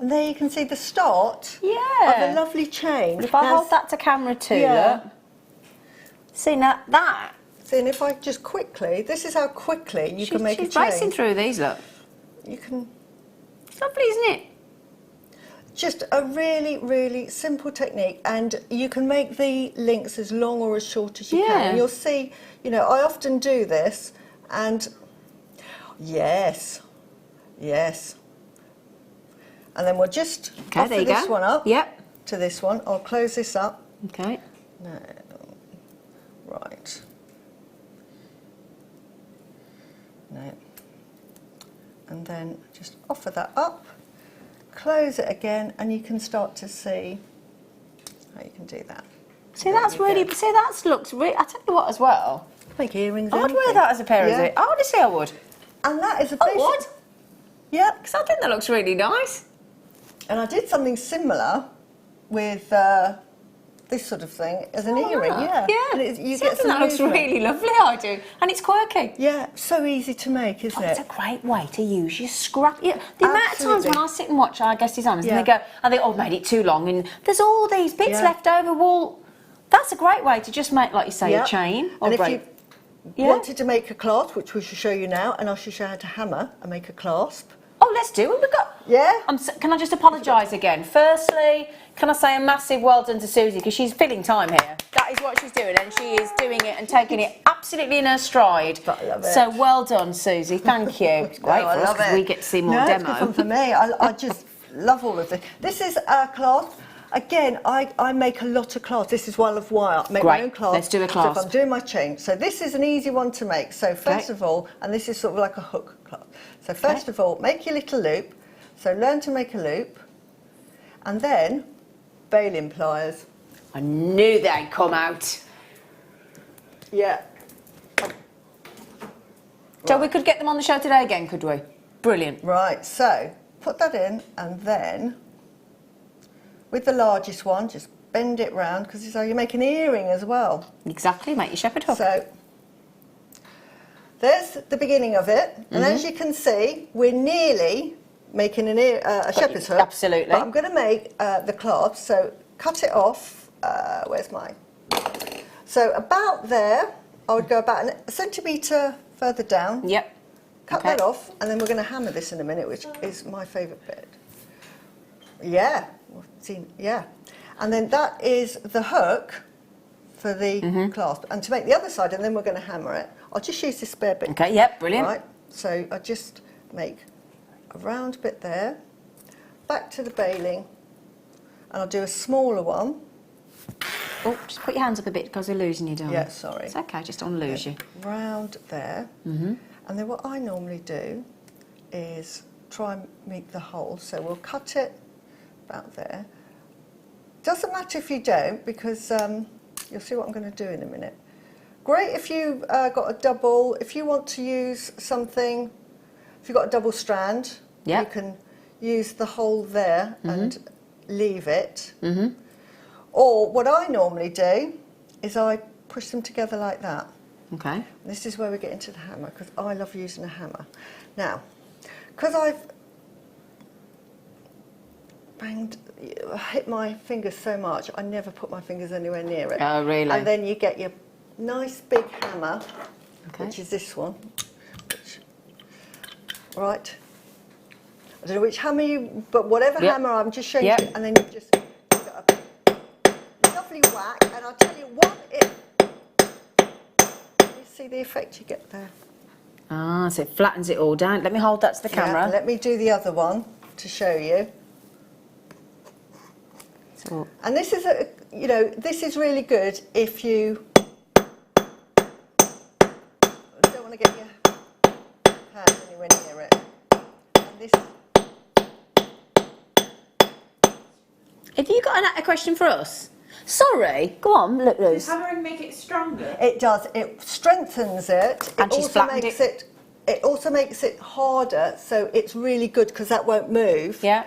And there you can see the start of a lovely chain. If I hold that to camera 2, look. See, now that. See, and if I just quickly, this is how quickly you can make a chain. She's racing through these, look. You can. It's lovely, isn't it? Just a really, really simple technique, and you can make the links as long or as short as you can. And you'll see, you know, I often do this, and yes. And then we'll just offer this one up to this one. I'll close this up. Okay. No. Right. No. And then just offer that up. Close it again, and you can start to see how you can do that. See, that's really, see, that looks really, I tell you what as well. Make earrings. I'd wear that as a pair of it. Honestly, I would. And that is a Oh, basic. would? Yeah. Because I think that looks really nice. And I did something similar with this sort of thing as an earring. Yeah. Yeah. And you See, get I think some that looks movement. really lovely, I do. And it's quirky. Yeah, so easy to make, isn't It's it? a great way to use your scrap. Yeah, the amount of times Absolutely. when I sit and watch our guest designers and Yeah. they go, I think, oh, I've made it too long, and there's all these bits Yeah. left over. Well, that's a great way to just make, like you say, Yeah. a chain. Or And if break. you wanted to make a clasp, which we shall show you now, and I shall show you how to hammer and make a clasp. Oh, let's do it. We've got. Yeah. Can I just apologise again? Firstly, can I say a massive well done to Susie because she's filling time here. That is what she's doing, and she is doing it and taking it absolutely in her stride. But I love it. So well done, Susie. Thank you. It's great No, I for us love because it. we get to see more no, demo. It's good fun for me. I just love all of this. This is a clasp. Again, I make a lot of clasps. This is one of why I make my Great. own clasp. Let's do a So clasp. if I'm doing my chain. So this is an easy one to make. So first of all, and this is sort of like a hook clasp. So first of all, make your little loop. So learn to make a loop. And then baling pliers. I knew they'd come out. Yeah. So we could get them on the show today again, could we? Brilliant. Right, so put that in, and then with the largest one, just bend it round, because it's how you make an earring as well. Exactly, make your shepherd hook. So there's the beginning of it, and as you can see, we're nearly making a shepherd's hook. Absolutely. But I'm going to make the clasp, so cut it off. Where's mine? So about there, I would go about a centimetre further down. Yep. Cut Okay. that off, and then we're going to hammer this in a minute, which is my favourite bit. Yeah, yeah. And then that is the hook for the clasp. And to make the other side, and then we're going to hammer it. I'll just use this spare bit. Okay, yep, brilliant. Right, so I just make a round bit there, back to the baling, and I'll do a smaller one. Oh, just put your hands up a bit because we're losing you, darling. Yeah, sorry. It's okay, just don't lose you. Round there. And then what I normally do is try and make the hole. So we'll cut it about there. Doesn't matter if you don't, because you'll see what I'm going to do in a minute. Great if you've got a double, if you want to use something, if you've got a double strand, Yep. you can use the hole there and leave it. Or what I normally do is I push them together like that. Okay. This is where we get into the hammer, because I love using a hammer. Now, because I've hit my fingers so much, I never put my fingers anywhere near it. Oh, really? And then you get your nice big hammer, Okay. which is this one. Right. I don't know which hammer you, but whatever Yep. hammer, I'm just showing Yep. you, and then you just give it a lovely whack, and I'll tell you what, you see the effect you get there. Ah, so it flattens it all down. Let me hold that to the camera. Yeah, let me do the other one to show you. So, And this is this is really good if you don't want to get your hands anywhere near it. And this, have you got a question for us? Sorry, go on, look Does loose. hammering make it stronger? it does. It strengthens it. And it she's also flattened makes it. It also makes it harder, so it's really good because that won't move. Yeah.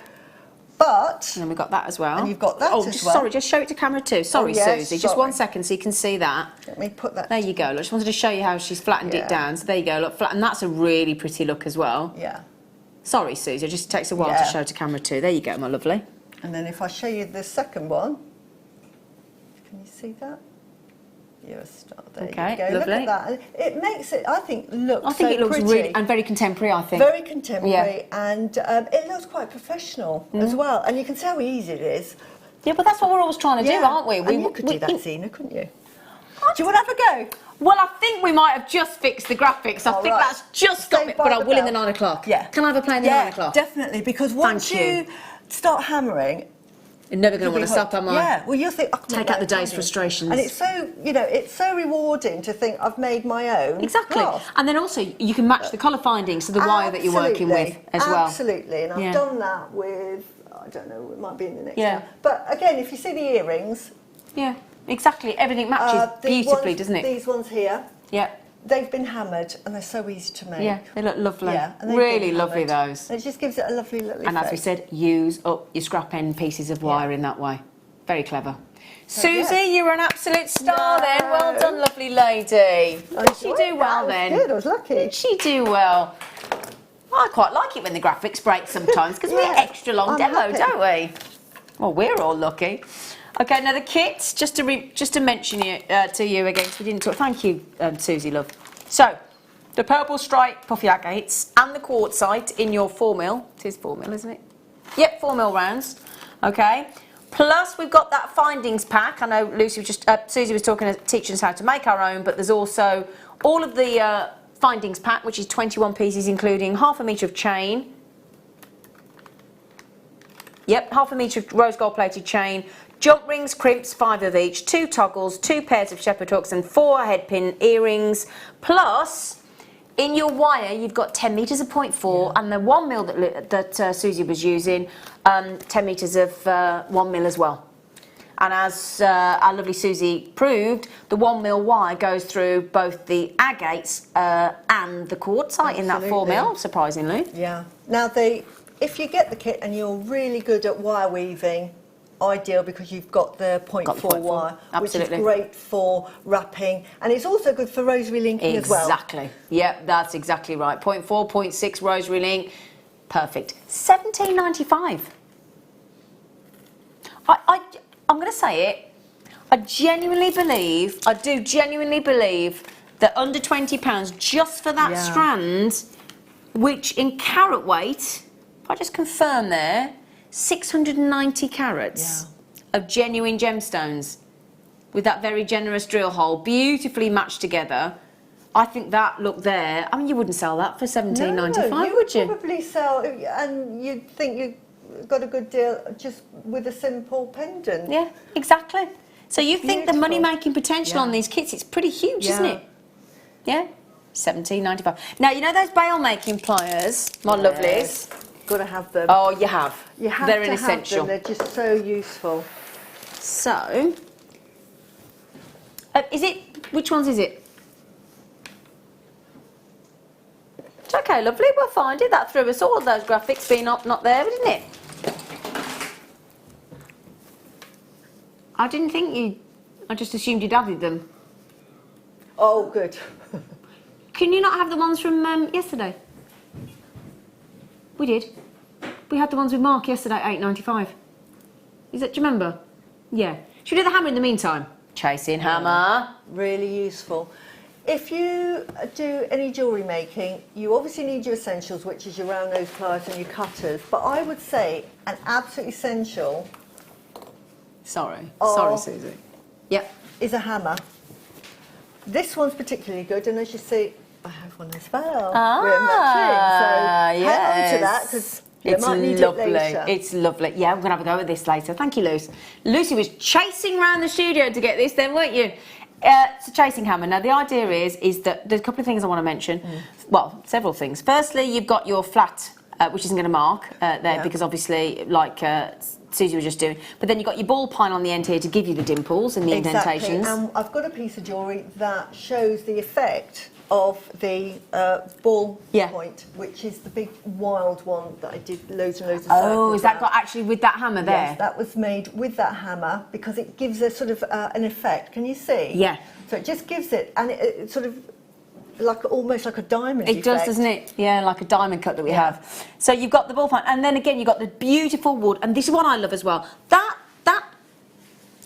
But And then we've got that as well. And you've got that oh, as well. Sorry, just show it to camera too. Sorry, yes, Susie. Just one sorry. second so you can see that. let me put that. There you go. Look, I just wanted to show you how she's flattened Yeah. it down. So there you go. Look, flat, and that's a really pretty look as well. Yeah. Sorry, Susie. It just takes a while Yeah. to show to camera too. There you go, my lovely. And then if I show you the second one, can you see that? You're a star. There Okay, you go. lovely. Look at that. And it makes it, I think, look I think so it looks pretty. really and very contemporary. I think. Very contemporary, and it looks quite professional as well. And you can see how easy it is. Yeah, but that's what we're always trying to do, aren't we? And you could do that, you- Zena, couldn't you? Do you want to have a go? Well, I think we might have just fixed the graphics. I All think right. that's just Stay got it. by But I the will in the bell. 9 o'clock. Yeah. Can I have a play in the 9 o'clock? definitely. Because once Thank you. you start hammering, You're never going to you'll want be to stop, hooked. am I? Yeah. Well, you'll think, I can Take make out the that, day's can't you? frustrations. And it's so, it's so rewarding to think I've made my own. Exactly. clasp. And then also you can match the colour findings to the wire that you're working with as well. Absolutely, and I've Yeah. done that with, I don't know, it might be in the next Yeah. one. But again, if you see the earrings, Yeah. exactly. Everything matches beautifully, doesn't it? These ones here, Yeah. they've been hammered and they're so easy to make. Yeah, they look lovely. Yeah, and they've really been lovely, hammered. those. It just gives it a lovely little effect. And as we said, use up your scrap end pieces of wire in that way. Very clever. Susie, you're an absolute star then. Well done, lovely lady. Did she do well then? Good, I was lucky. Did she do well? I quite like it when the graphics break sometimes because we're extra long demo, happy. don't we? Well, we're all lucky. Okay, now the kits, just to mention it to you again, because we didn't talk. Thank you, Susie, love. So, the purple stripe puffy agates and the quartzite in your 4mm. It is 4mm, isn't it? Yep, 4mm rounds. Okay. Plus, we've got that findings pack. I know Lucy was Susie was teaching us how to make our own, but there's also all of the findings pack, which is 21 pieces, including half a metre of chain. Yep, half a metre of rose gold plated chain, jump rings, crimps, 5 of each, 2 toggles, 2 pairs of shepherd hooks and 4 headpin earrings. Plus, in your wire, you've got 10 metres of 0.4 and the 1mm that Susie was using, 10 metres of 1mm as well. And as our lovely Susie proved, the 1mm wire goes through both the agates and the quartzite in that 4mm, surprisingly. Yeah. Now, if you get the kit and you're really good at wire weaving, ideal because you've got the 0.4 wire, which is great for wrapping, and it's also good for rosary linking as well. Exactly. Yep, that's exactly right. 0.4, 0.6 rosary link, perfect. £17.95. I'm going to say it. I do genuinely believe that under £20 just for that strand, which in carat weight, if I just confirm there, 690 carats of genuine gemstones with that very generous drill hole, beautifully matched together. I think that look there, I mean, you wouldn't sell that for £17.95, would you? You would probably sell, and you'd think you got a good deal just with a simple pendant. Yeah, exactly. So you think the money-making potential on these kits, it's pretty huge, isn't it? Yeah, £17.95. Now, you know those bail-making pliers, my lovelies? Got to have them. Oh, you have. You have They're to an essential. have them. They're just so useful. So, which ones is it? It's okay, lovely, we'll find it. That threw us all, those graphics being not there, didn't it? I didn't think I just assumed you'd added them. Oh, good. Can you not have the ones from yesterday? We did. We had the ones with Mark yesterday at £8.95. Do you remember? Yeah. Should we do the hammer in the meantime? Chasing hammer. Really useful. If you do any jewellery making, you obviously need your essentials, which is your round nose pliers and your cutters. But I would say an absolute essential. Sorry, Susie. Yep. Is a hammer. This one's particularly good, and as you see, I have one as well. We're matching, so hang on to that because you might need it later. It's lovely. Yeah, we're going to have a go at this later. Thank you, Luce. Lucy was chasing around the studio to get this then, weren't you? It's a chasing hammer. Now, the idea is that there's a couple of things I want to mention. Well, several things. Firstly, you've got your flat, which isn't going to mark there because obviously, like Susie was just doing. But then you've got your ball pine on the end here to give you the dimples and the indentations. And I've got a piece of jewellery that shows the effect of the ball point, which is the big wild one that I did loads and loads of circles is that got actually with that hammer there? Yes, that was made with that hammer because it gives a sort of an effect. Can you see? Yeah. So it just gives it, and it sort of almost like a diamond effect. It does, doesn't it? Yeah, like a diamond cut that we have. So you've got the ball point, and then again you've got the beautiful wood, and this is what I love as well. That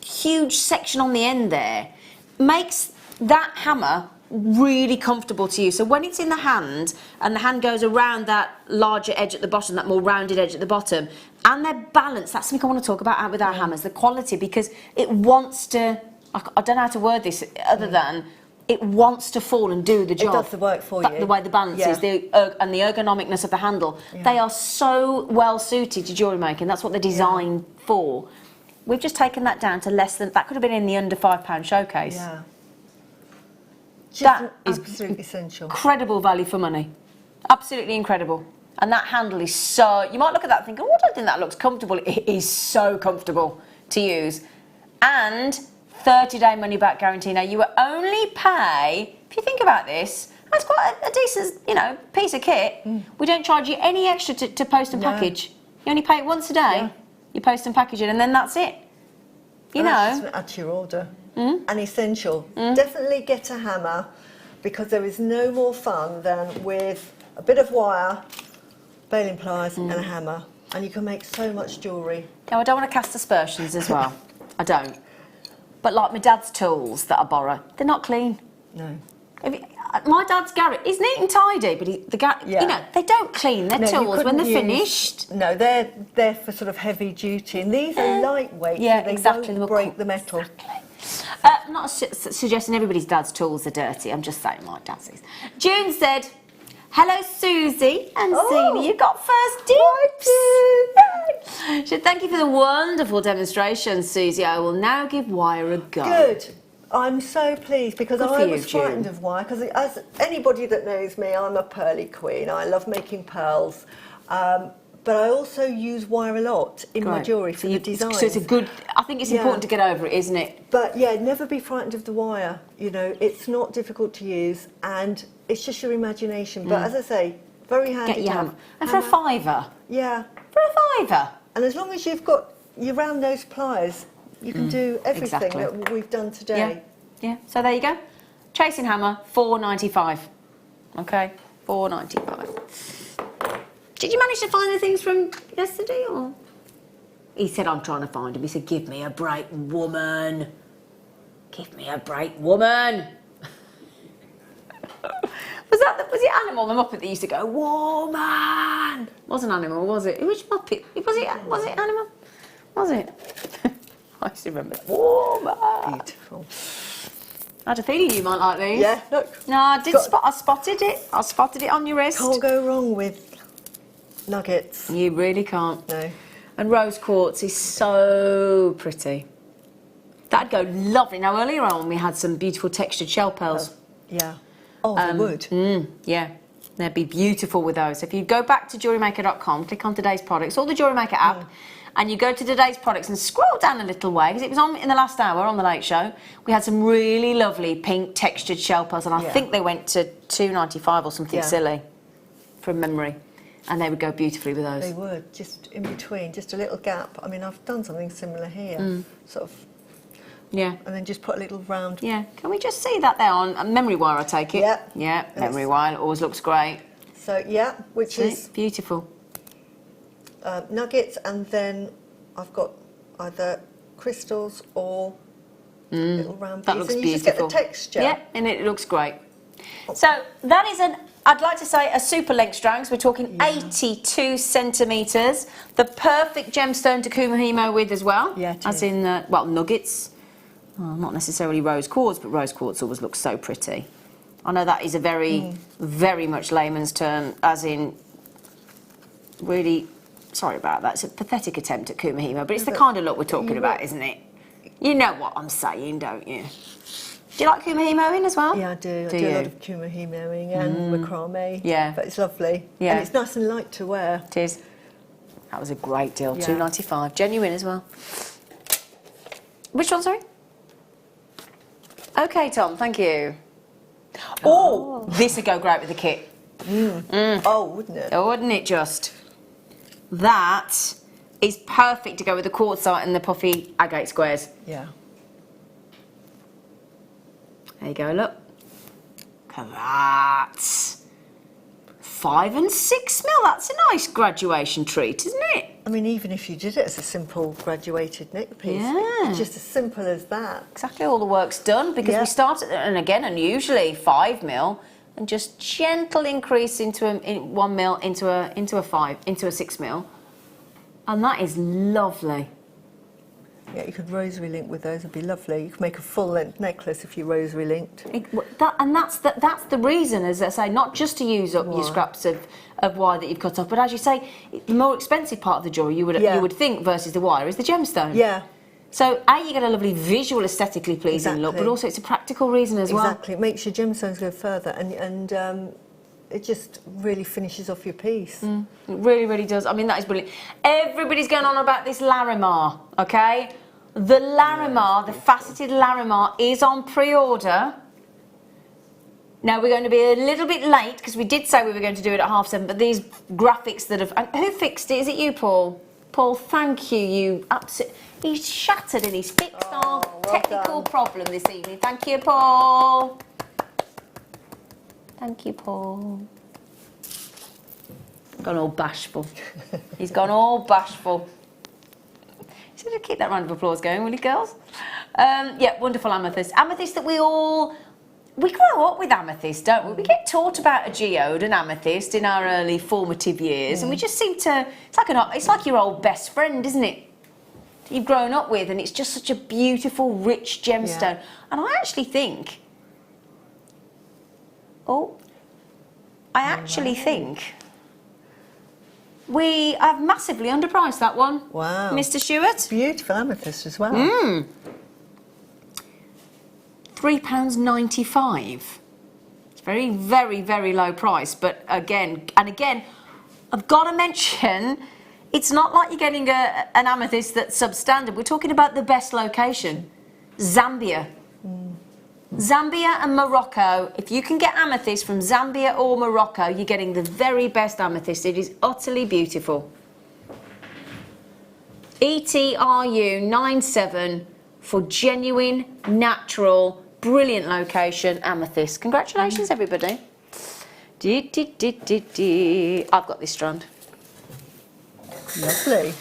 huge section on the end there makes that hammer really comfortable to use. So when it's in the hand and the hand goes around that larger edge at the bottom, that more rounded edge at the bottom, and they're balanced, that's something I want to talk about with our hammers, the quality, because it wants to, I don't know how to word this other than it wants to fall and do the job. It does the work for you. The way the balance is, and the ergonomicness of the handle. They are so well suited to jewellery making. That's what they're designed for. We've just taken that down to less than, that could have been in the under £5 showcase. Yeah. That is absolutely essential. Incredible value for money. Absolutely incredible. And that handle is so, you might look at that and think, oh, I don't think that looks comfortable. It is so comfortable to use. And 30-day money-back guarantee. Now, you will only pay, if you think about this, that's quite a decent, you know, piece of kit. We don't charge you any extra to post and package. You only pay it once a day. Yeah. You post and package it, and then that's it. You know. That's just add to your order. An essential. Definitely get a hammer, because there is no more fun than with a bit of wire, baling pliers and a hammer. And you can make so much jewellery. Now, I don't want to cast aspersions as well. I don't. But like my dad's tools that I borrow, they're not clean. No. My dad's garage is neat and tidy, but you know, they don't clean their tools when they're finished. No, they're for sort of heavy duty, and these are lightweight, yeah, so they exactly. won't break the metal. I'm not suggesting everybody's dad's tools are dirty. I'm just saying my dad's is. June said, "Hello, Susie and Zena. You got first dibs." She said, "Thank you for the wonderful demonstration, Susie. I will now give wire a go." Good. I'm so pleased, because Good for I you, was frightened June. of wire, because as anybody that knows me, I'm a pearly queen. I love making pearls. But I also use wire a lot in my jewellery for the design. So it's a good, I think it's important to get over it, isn't it? But yeah, never be frightened of the wire. You know, it's not difficult to use, and it's just your imagination. But as I say, very handy Get to your have. hammer. And for a fiver. Yeah. For a fiver. And as long as you've got your round nose pliers, you can do everything exactly. that we've done today. Yeah. So there you go. Chasing hammer, $4.95. Okay, $4.95. Did you manage to find the things from yesterday, or? He said, "I'm trying to find them." He said, "Give me a break, woman. Give me a break, woman." Was it Animal, the Muppet that used to go, "Woman"? Wasn't Animal, was it? Which Muppet? Was it Animal? Was it? I used to remember that. Woman. Beautiful. I had a feeling you might like these. Yeah, look. No, I did spot. I spotted it. I spotted it on your wrist. Can't go wrong with nuggets. You really can't. No. And rose quartz is so pretty. That'd go lovely. Now, earlier on, we had some beautiful textured shell pearls. Yeah. Oh, they would. Yeah, they'd be beautiful with those. If you go back to JewelleryMaker.com, click on today's products, or the Jewellery Maker app, and you go to today's products and scroll down a little way, because it was on in the last hour on the Late Show. We had some really lovely pink textured shell pearls, and I think they went to $2.95 or something silly, from memory. And they would go beautifully with those. They would, just in between, just a little gap. I mean, I've done something similar here, sort of. Yeah. And then just put a little round. Yeah. Can we just see that there on memory wire, I take it? Yeah. Yeah, memory wire always looks great. So, yeah, which is beautiful. nuggets, and then I've got either crystals or little round That beads. looks and you beautiful. just get the texture. Yeah, and it looks great. So that is I'd like to say a super length strands. We're talking 82 centimetres. The perfect gemstone to kumihimo with as well. Yeah, it as is. in, well, nuggets. Well, not necessarily rose quartz, but rose quartz always looks so pretty. I know that is a very, very much layman's term, as in, really, sorry about that, it's a pathetic attempt at kumihimo, but it's the kind of look we're talking about, isn't it? You know what I'm saying, don't you? Do you like kumihimoing as well? Yeah, I do. I do a lot of kumihimoing and macrame. Yeah. But it's lovely. Yeah. And it's nice and light to wear. It is. That was a great deal, Yeah. $2.95, genuine as well. Which one, sorry? Okay, Tom, thank you. Oh, this would go great with the kit. Oh, wouldn't it? Oh, wouldn't it just? That is perfect to go with the quartzite and the puffy agate squares. Yeah. There you go, look. Look at that. 5 and 6 mil, that's a nice graduation treat, isn't it? I mean, even if you did it as a simple graduated neck piece, Yeah. it's just as simple as that. Exactly, all the work's done, because Yeah. we start at, and again, unusually 5 mil, and just gentle increase into 1 mil, into a 5, into a 6 mil. And that is lovely. Yeah, you could rosary link with those, it'd be lovely. You could make a full length necklace if you rosary linked. That's the reason, as I say, not just to use up your scraps of wire that you've cut off, but as you say, the more expensive part of the jewellery you would think versus the wire is the gemstone. Yeah. So you get a lovely visual, aesthetically pleasing look, but also it's a practical reason as well. Exactly, it makes your gemstones go further, and it just really finishes off your piece. It really, really does. I mean, that is brilliant. Everybody's going on about this Larimar, okay? The Larimar, the faceted Larimar is on pre-order. Now we're going to be a little bit late because we did say we were going to do it at 7:30, but these graphics that have... And who fixed it? Is it you, Paul? Paul, thank you. You absolutely... He's shattered and he's fixed our technical problem this evening. Thank you, Paul. Thank you, Paul. Gone all bashful. He's gone all bashful. Should have keep that round of applause going, will you, girls? Yeah, wonderful amethyst. Amethyst that we grow up with amethyst, don't we? We get taught about a geode and amethyst in our early formative years, and we just seem to. It's like your old best friend, isn't it? You've grown up with, and it's just such a beautiful, rich gemstone. Yeah. And I actually think. We have massively underpriced that one. Wow. Mr. Stewart. Beautiful amethyst as well. £3.95. It's very, very, very low price. But again, I've got to mention, it's not like you're getting an amethyst that's substandard. We're talking about the best location, Zambia. Zambia and Morocco. If you can get amethyst from Zambia or Morocco, you're getting the very best amethyst. It is utterly beautiful. ETRU 97 for genuine, natural, brilliant location amethyst. Congratulations, everybody. I've got this strand. Lovely.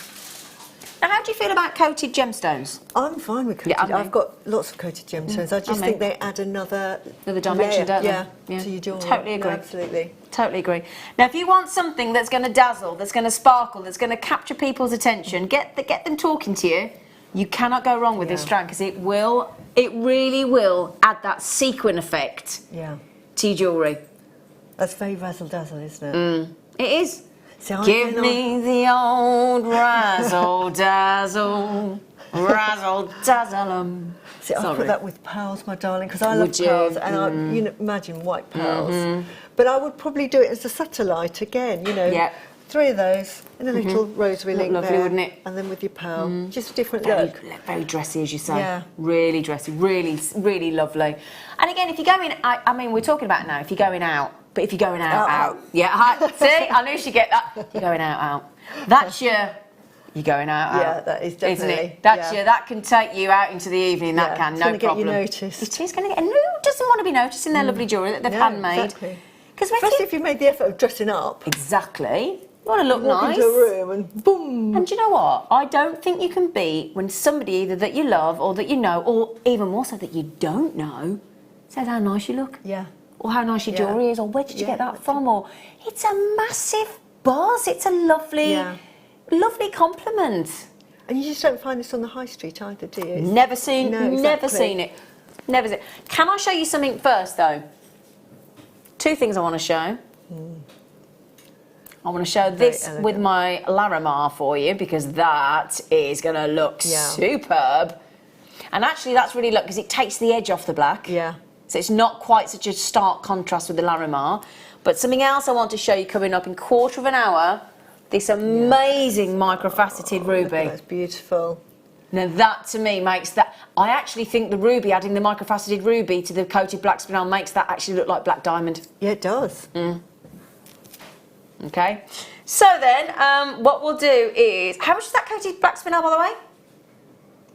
Now, how do you feel about coated gemstones? I'm fine with coated. Yeah, I've got lots of coated gemstones. I just think they add another dimension, don't they? Yeah, to your jewellery. Totally agree. No, absolutely. Totally agree. Now, if you want something that's going to dazzle, that's going to sparkle, that's going to capture people's attention, get them talking to you, you cannot go wrong with this strand, because it really will add that sequin effect to your jewellery. That's very razzle-dazzle, isn't it? It is. Give me the old razzle-dazzle, razzle-dazzle. See, I put that with pearls, my darling, because I love pearls, and you know, imagine white pearls. But I would probably do it as a satellite again, you know. 3 of those in a little rosary link lovely, there, wouldn't it? and then with your pearl, just a different look. Very dressy, as you say. Yeah. Really dressy, really, really lovely. And again, if you're going, I mean, we're talking about now, if you're going out, but if you're going out. Yeah, see, I knew she'd get that. If you're going out. That's you're going out. Yeah, that is definitely. Isn't it? That can take you out into the evening, that can, no problem. It's going to get you noticed. It is going to get, and who doesn't want to be noticed in their lovely jewellery that they've handmade? Exactly. Especially if you made the effort of dressing up. Exactly. You want to look nice. Walk into a room and boom. And do you know what? I don't think you can beat when somebody either that you love or that you know, or even more so that you don't know, says how nice you look. Yeah. Or how nice your jewellery is, or where did you get that from? Or it's a massive buzz. It's a lovely, lovely compliment. And you just don't find this on the high street either, do you? Never seen it. Never seen it. Can I show you something first, though? 2 things I want to show. I want to show this with my Larimar for you, because that is going to look superb. And actually, that's really look, because it takes the edge off the black. Yeah. So it's not quite such a stark contrast with the Larimar. But something else I want to show you coming up in 1/4 of an hour, this amazing microfaceted ruby. That's beautiful. Now that to me makes that, I actually think the ruby, adding the microfaceted ruby to the coated black spinel makes that actually look like black diamond. Yeah, it does. Okay, so then what we'll do is, how much is that coated black spinel, by the way?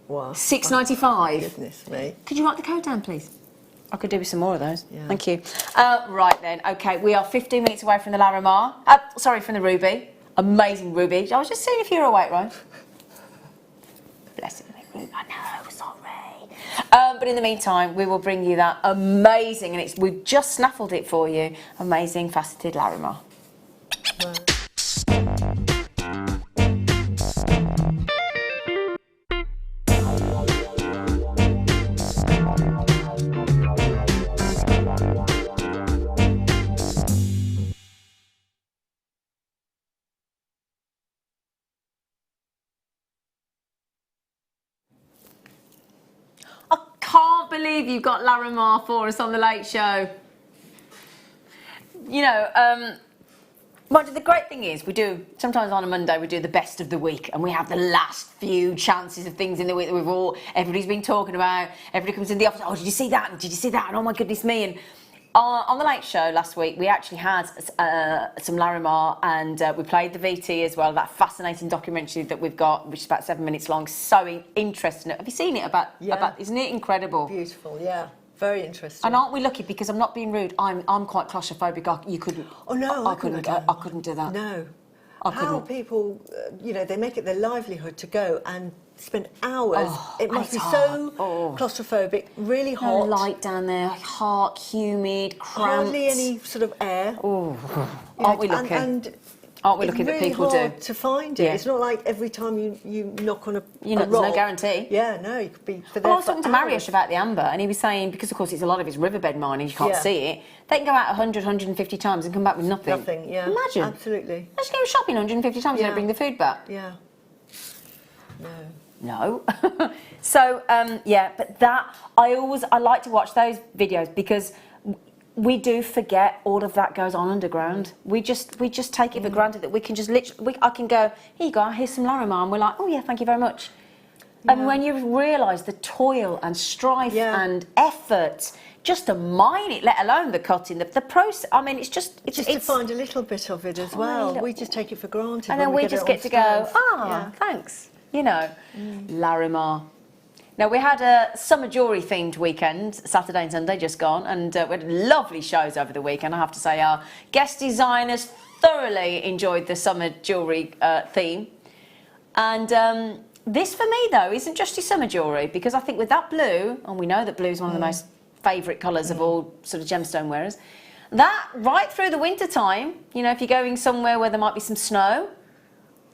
Wow. £6.95. Goodness me. Could you write the code down, please? I could do with some more of those. Yeah. Thank you. Right then, okay, we are 15 minutes away from the Larimar. Sorry, from the ruby. Amazing ruby. I was just seeing if you were awake, right? Bless it, ruby. I know, sorry. But in the meantime, we will bring you that amazing, and we've just snaffled it for you, amazing faceted Larimar. I can't believe you've got Larimar for us on the Late Show. You know, Well, the great thing is we do, sometimes on a Monday we do the best of the week and we have the last few chances of things in the week that everybody's been talking about. Everybody comes in the office, oh, did you see that? And did you see that? And oh my goodness me. And on the Late Show last week, we actually had some Larimar and we played the VT as well, that fascinating documentary that we've got, which is about 7 minutes long. So interesting. Have you seen it? Isn't it incredible? Beautiful, yeah. Very interesting. And aren't we lucky? Because I'm not being rude. I'm quite claustrophobic. You couldn't. Oh no, I couldn't do that. No. I How couldn't. people, they make it their livelihood to go and spend hours. Oh, it must be it's so hard. claustrophobic, really No hot. light down there, hot, humid, cramped. Hardly any sort of air. Oh, aren't we lucky? And aren't we lucky that people do? It's really hard to find it. Yeah. It's not like every time you knock on a There's rock. no guarantee. Yeah, no, you could be for there Well, I was for talking to hours. Mariusz about the amber, and he was saying, because of course it's a lot of it's riverbed mining, you can't Yeah. see it, they can go out 100, 150 times and come back with nothing. Nothing, yeah. Imagine. Absolutely. Imagine going shopping 150 times and Yeah. don't bring the food back. Yeah. No. So, but that, I like to watch those videos because we do forget all of that goes on underground. We just take it for granted that we can just literally, I can go, here you go, here's some Larimar, and we're like, oh yeah, thank you very much. And when you realise the toil and strife and effort just to mine it, let alone the cutting, the process, I mean, it's just to find a little bit of it as well. We just take it for granted. and then when we just get it to go, on thanks, Larimar. Now, we had a summer jewellery themed weekend, Saturday and Sunday just gone, and we had lovely shows over the weekend. I have to say our guest designers thoroughly enjoyed the summer jewellery theme. And this for me though isn't just your summer jewellery, because I think with that blue, and we know that blue is one of the most favourite colours of all sort of gemstone wearers, that right through the winter time, if you're going somewhere where there might be some snow,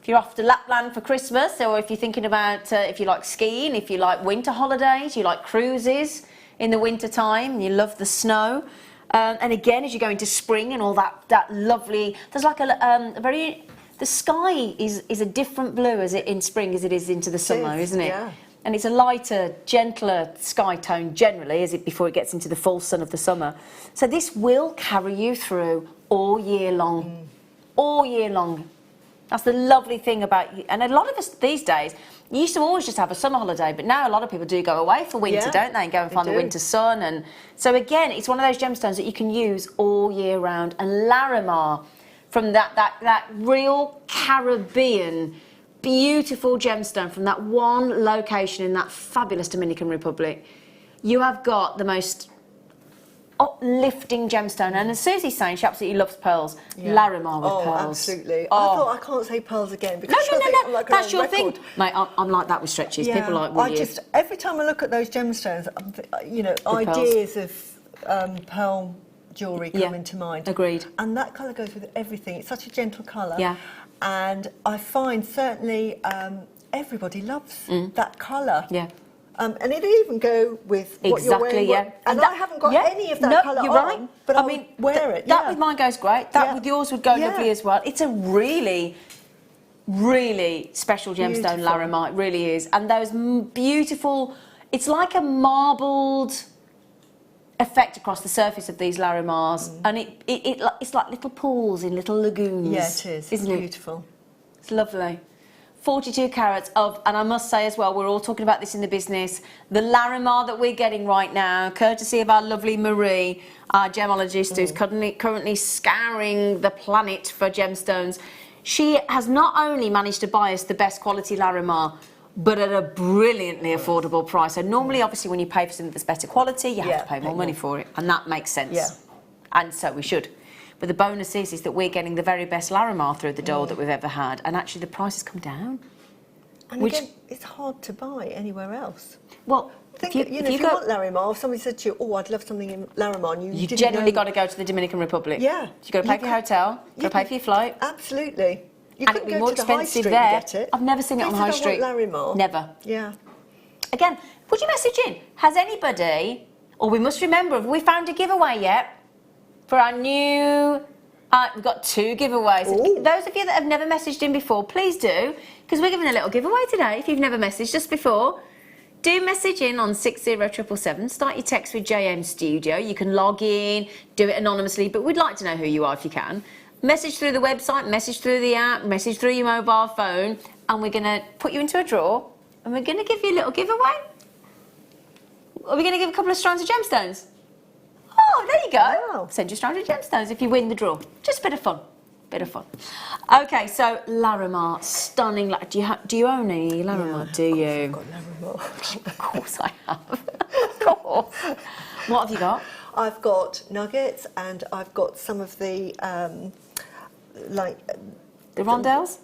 if you're off to Lapland for Christmas, or if you're thinking about if you like skiing, if you like winter holidays, you like cruises in the winter time, you love the snow, and again as you go into spring and all that lovely, there's like the sky is a different blue in spring as it is into the summer, isn't it? Yeah. And it's a lighter, gentler sky tone generally before it gets into the full sun of the summer. So this will carry you through all year long. All year long. That's the lovely thing about you. And a lot of us these days, you used to always just have a summer holiday, but now a lot of people do go away for winter, don't they? And go and find the winter sun. And so again, it's one of those gemstones that you can use all year round. And Larimar, from that real Caribbean, beautiful gemstone from that one location in that fabulous Dominican Republic, you have got the most uplifting gemstone. And as Susie's saying, she absolutely loves pearls. Larimar with pearls. Absolutely. I thought I can't say pearls again because I'm like that's your record. thing, mate. I'm like that with stretches. People are like, will you? Every time I look at those gemstones, ideas of pearl jewellery come into mind. Agreed. And that colour goes with everything. It's such a gentle colour. Yeah. And I find certainly everybody loves that colour. Yeah. And it'll even go with what you're wearing. Yeah. And I haven't got any of that colour you're on, right. but I mean, wear it. That with mine goes great. That with yours would go lovely as well. It's a really, really special gemstone, Larimar. It really is. And those beautiful, it's like a marbled effect across the surface of these Larimars. And it's like little pools in little lagoons. Yeah, it is. Isn't it's it? Beautiful. It's lovely. 42 carats of, and I must say as well, we're all talking about this in the business, the Larimar that we're getting right now, courtesy of our lovely Marie, our gemologist who's currently scouring the planet for gemstones. She has not only managed to buy us the best quality Larimar, but at a brilliantly affordable price. So normally, obviously, when you pay for something that's better quality, you have to pay more money for it, and that makes sense. Yeah. And so we should. But the bonus is that we're getting the very best Larimar through the door that we've ever had, and actually the price has come down. And again, it's hard to buy anywhere else. Well, if you want Larimar, if somebody said to you, "Oh, I'd love something in Larimar," and you generally got to go to the Dominican Republic. Yeah, you've got to pay for your hotel, you've got to pay for your flight. Absolutely. And it'd be more expensive there. I've never seen it on the high street. Larimar. Never. Yeah. Again, put your message in. Has anybody, or we must remember, have we found a giveaway yet for our new? We've got 2 giveaways. Ooh. Those of you that have never messaged in before, please do, because we're giving a little giveaway today. If you've never messaged just before, do message in on 60777. Start your text with JM Studio. You can log in, do it anonymously, but we'd like to know who you are if you can. Message through the website, message through the app, message through your mobile phone, and we're going to put you into a draw, and we're going to give you a little giveaway. Are we going to give a couple of strands of gemstones? Oh, there you go. Wow. Send you strands of gemstones if you win the draw. Just a bit of fun. Bit of fun. Okay, so Larimar, stunning. Do you own any Larimar? Yeah, do you? I've got Larimar. Of course I have. Of course. What have you got? I've got nuggets, and I've got some of the The rondelles?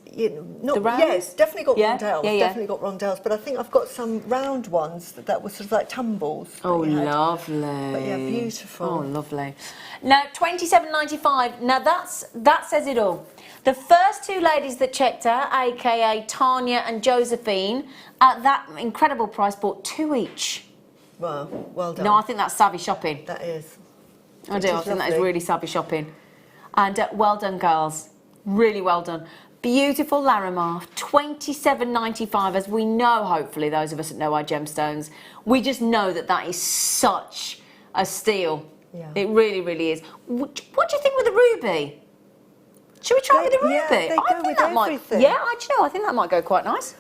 Not, the rounds? yes, definitely got rondelles. Yeah. Definitely got rondelles, but I think I've got some round ones that were sort of like tumbles. Oh, lovely. But yeah, beautiful. Oh, lovely. Now, $27.95. Now that says it all. The first two ladies that checked her, aka Tanya and Josephine, at that incredible price, bought 2 each. Wow, well done. No, I think that's savvy shopping. That is. I do. I think that is really savvy shopping. And well done, girls. Really well done. Beautiful Larimar, $27.95. As we know, hopefully, those of us that know our gemstones, we just know that that is such a steal. Yeah. It really, really is. What do you think with the ruby? Should we try with the ruby? Yeah, they go with everything. I think that might go quite nice.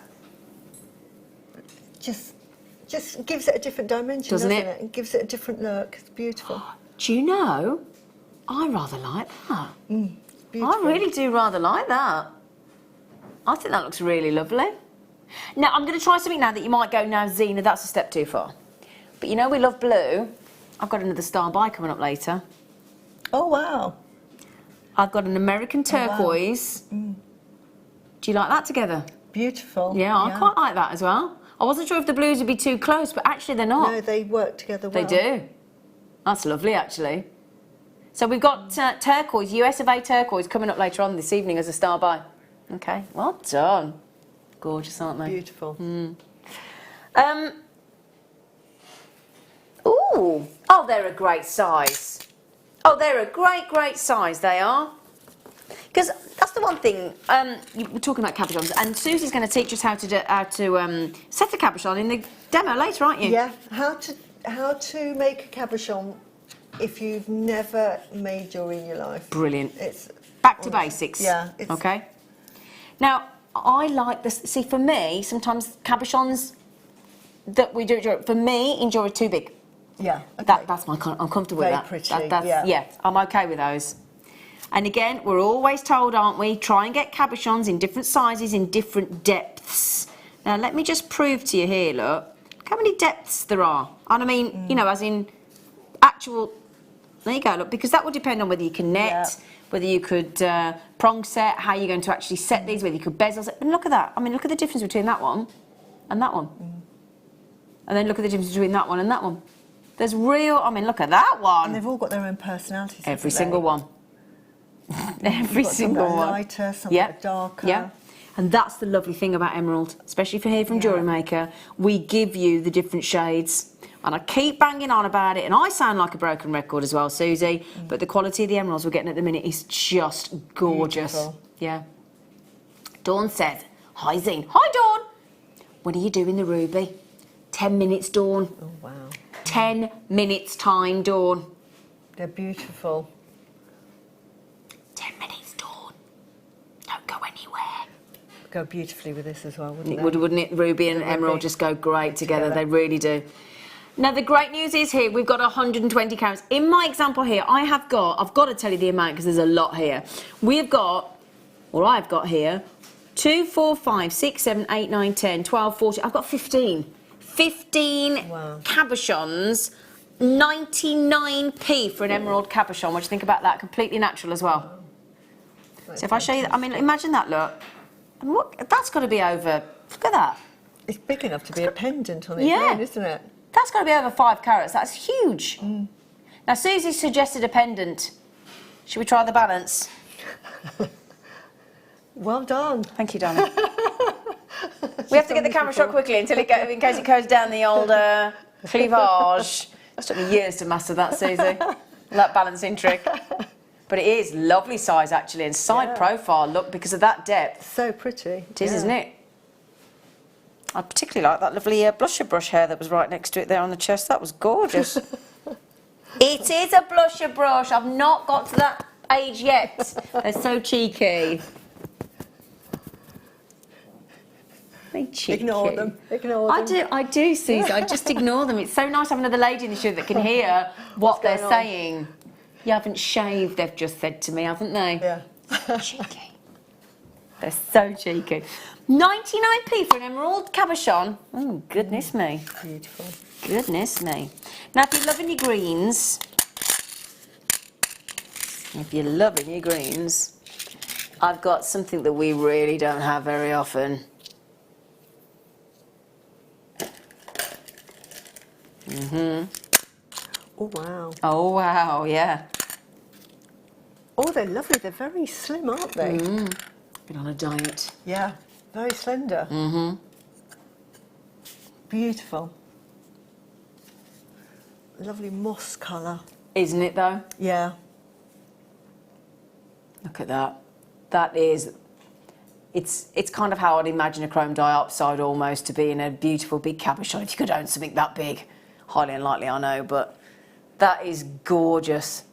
Just gives it a different dimension, doesn't it? It gives it a different look. It's beautiful. Do you know, I rather like that. Beautiful. I really do rather like that. I think that looks really lovely. Now, I'm going to try something now that you might go, now, Zena, that's a step too far. But you know we love blue. I've got another star buy coming up later. Oh, wow. I've got an American turquoise. Oh, wow. Do you like that together? Beautiful. Yeah, I quite like that as well. I wasn't sure if the blues would be too close, but actually they're not. No, they work together well. They do. That's lovely, actually. So we've got turquoise, US of A turquoise, coming up later on this evening as a star buy. Okay, well done. Gorgeous, aren't they? Beautiful. Ooh. Oh, they're a great size. Oh, they're a great size, they are. Because that's the one thing, you were talking about cabochons, and Susie's going to teach us how to set a cabochon in the demo later, aren't you? Yeah, how to make a cabochon if you've never made jewellery in your life. Brilliant. It's back to basics. Yeah. Okay. Now, I like this. See, for me, sometimes cabochons that we do, for me, in jewellery, are too big. Yeah. Okay. That's my kind. I'm comfortable Very with that. pretty. Yeah, I'm okay with those. And again, we're always told, aren't we, try and get cabochons in different sizes, in different depths. Now, let me just prove to you here, look how many depths there are. And I mean, you know, as in actual, there you go, look, because that will depend on whether you can net, whether you could prong set, how you're going to actually set these, whether you could bezel set. And look at that. I mean, look at the difference between that one and that one. And then look at the difference between that one and that one. There's real, I mean, look at that one. And they've all got their own personalities. Every single one. Every single one. Lighter, some are darker. Yeah. And that's the lovely thing about emerald, especially if you're here from Jewellery Maker. We give you the different shades. And I keep banging on about it, and I sound like a broken record as well, Susie, but the quality of the emeralds we're getting at the minute is just gorgeous. Beautiful. Yeah. Dawn says, hi Zine. Hi Dawn. When are you doing the ruby? 10 minutes, Dawn. Oh, wow. 10 minutes time, Dawn. They're beautiful. 10 minutes, Dawn. Don't go anywhere. Go beautifully with this as well, wouldn't It they? would, wouldn't it? Ruby and emerald just go great together. They really do. Now, the great news is here, we've got 120 carats. In my example here, I've got to tell you the amount because there's a lot here. We've got, or I've got here, 2, 4, 5, 6, 7, 8, 9, 10, 12, 14. I've got 15. 15 cabochons, 99p for an emerald cabochon. What do you think about that? Completely natural as well. So if I show you, I mean, imagine that look. And what, that's got to be over, look at that. It's big enough to be a pendant on its own, isn't it? That's got to be over 5 carats. That's huge. Now, Susie suggested a pendant. Should we try the balance? Well done. Thank you, darling. We have to get the camera shot quickly until it in case it goes down the old cleavage. It took me years to master that, Susie. That balancing trick. But it is lovely size, actually, and side profile, look, because of that depth. So pretty. It is, isn't it? I particularly like that lovely blusher brush hair that was right next to it there on the chest. That was gorgeous. It is a blusher brush. I've not got to that age yet. They're so cheeky. They cheeky. Ignore them. Ignore them. I do, Susie. I just ignore them. It's so nice having another lady in the show that can hear what they're saying. You haven't shaved, they've just said to me, haven't they? Yeah. Cheeky. They're so cheeky. 99p for an emerald cabochon. Oh, goodness me. Beautiful. Goodness me. Now, if you're loving your greens, I've got something that we really don't have very often. Oh, wow. Oh, wow, yeah. Oh, they're lovely. They're very slim, aren't they? Been on a diet. Yeah, very slender. Beautiful. Lovely moss colour. Isn't it, though? Yeah. Look at that. That is... It's kind of how I'd imagine a chrome diopside almost to be in a beautiful big cabochon. If you could own something that big. Highly unlikely, I know, but that is gorgeous.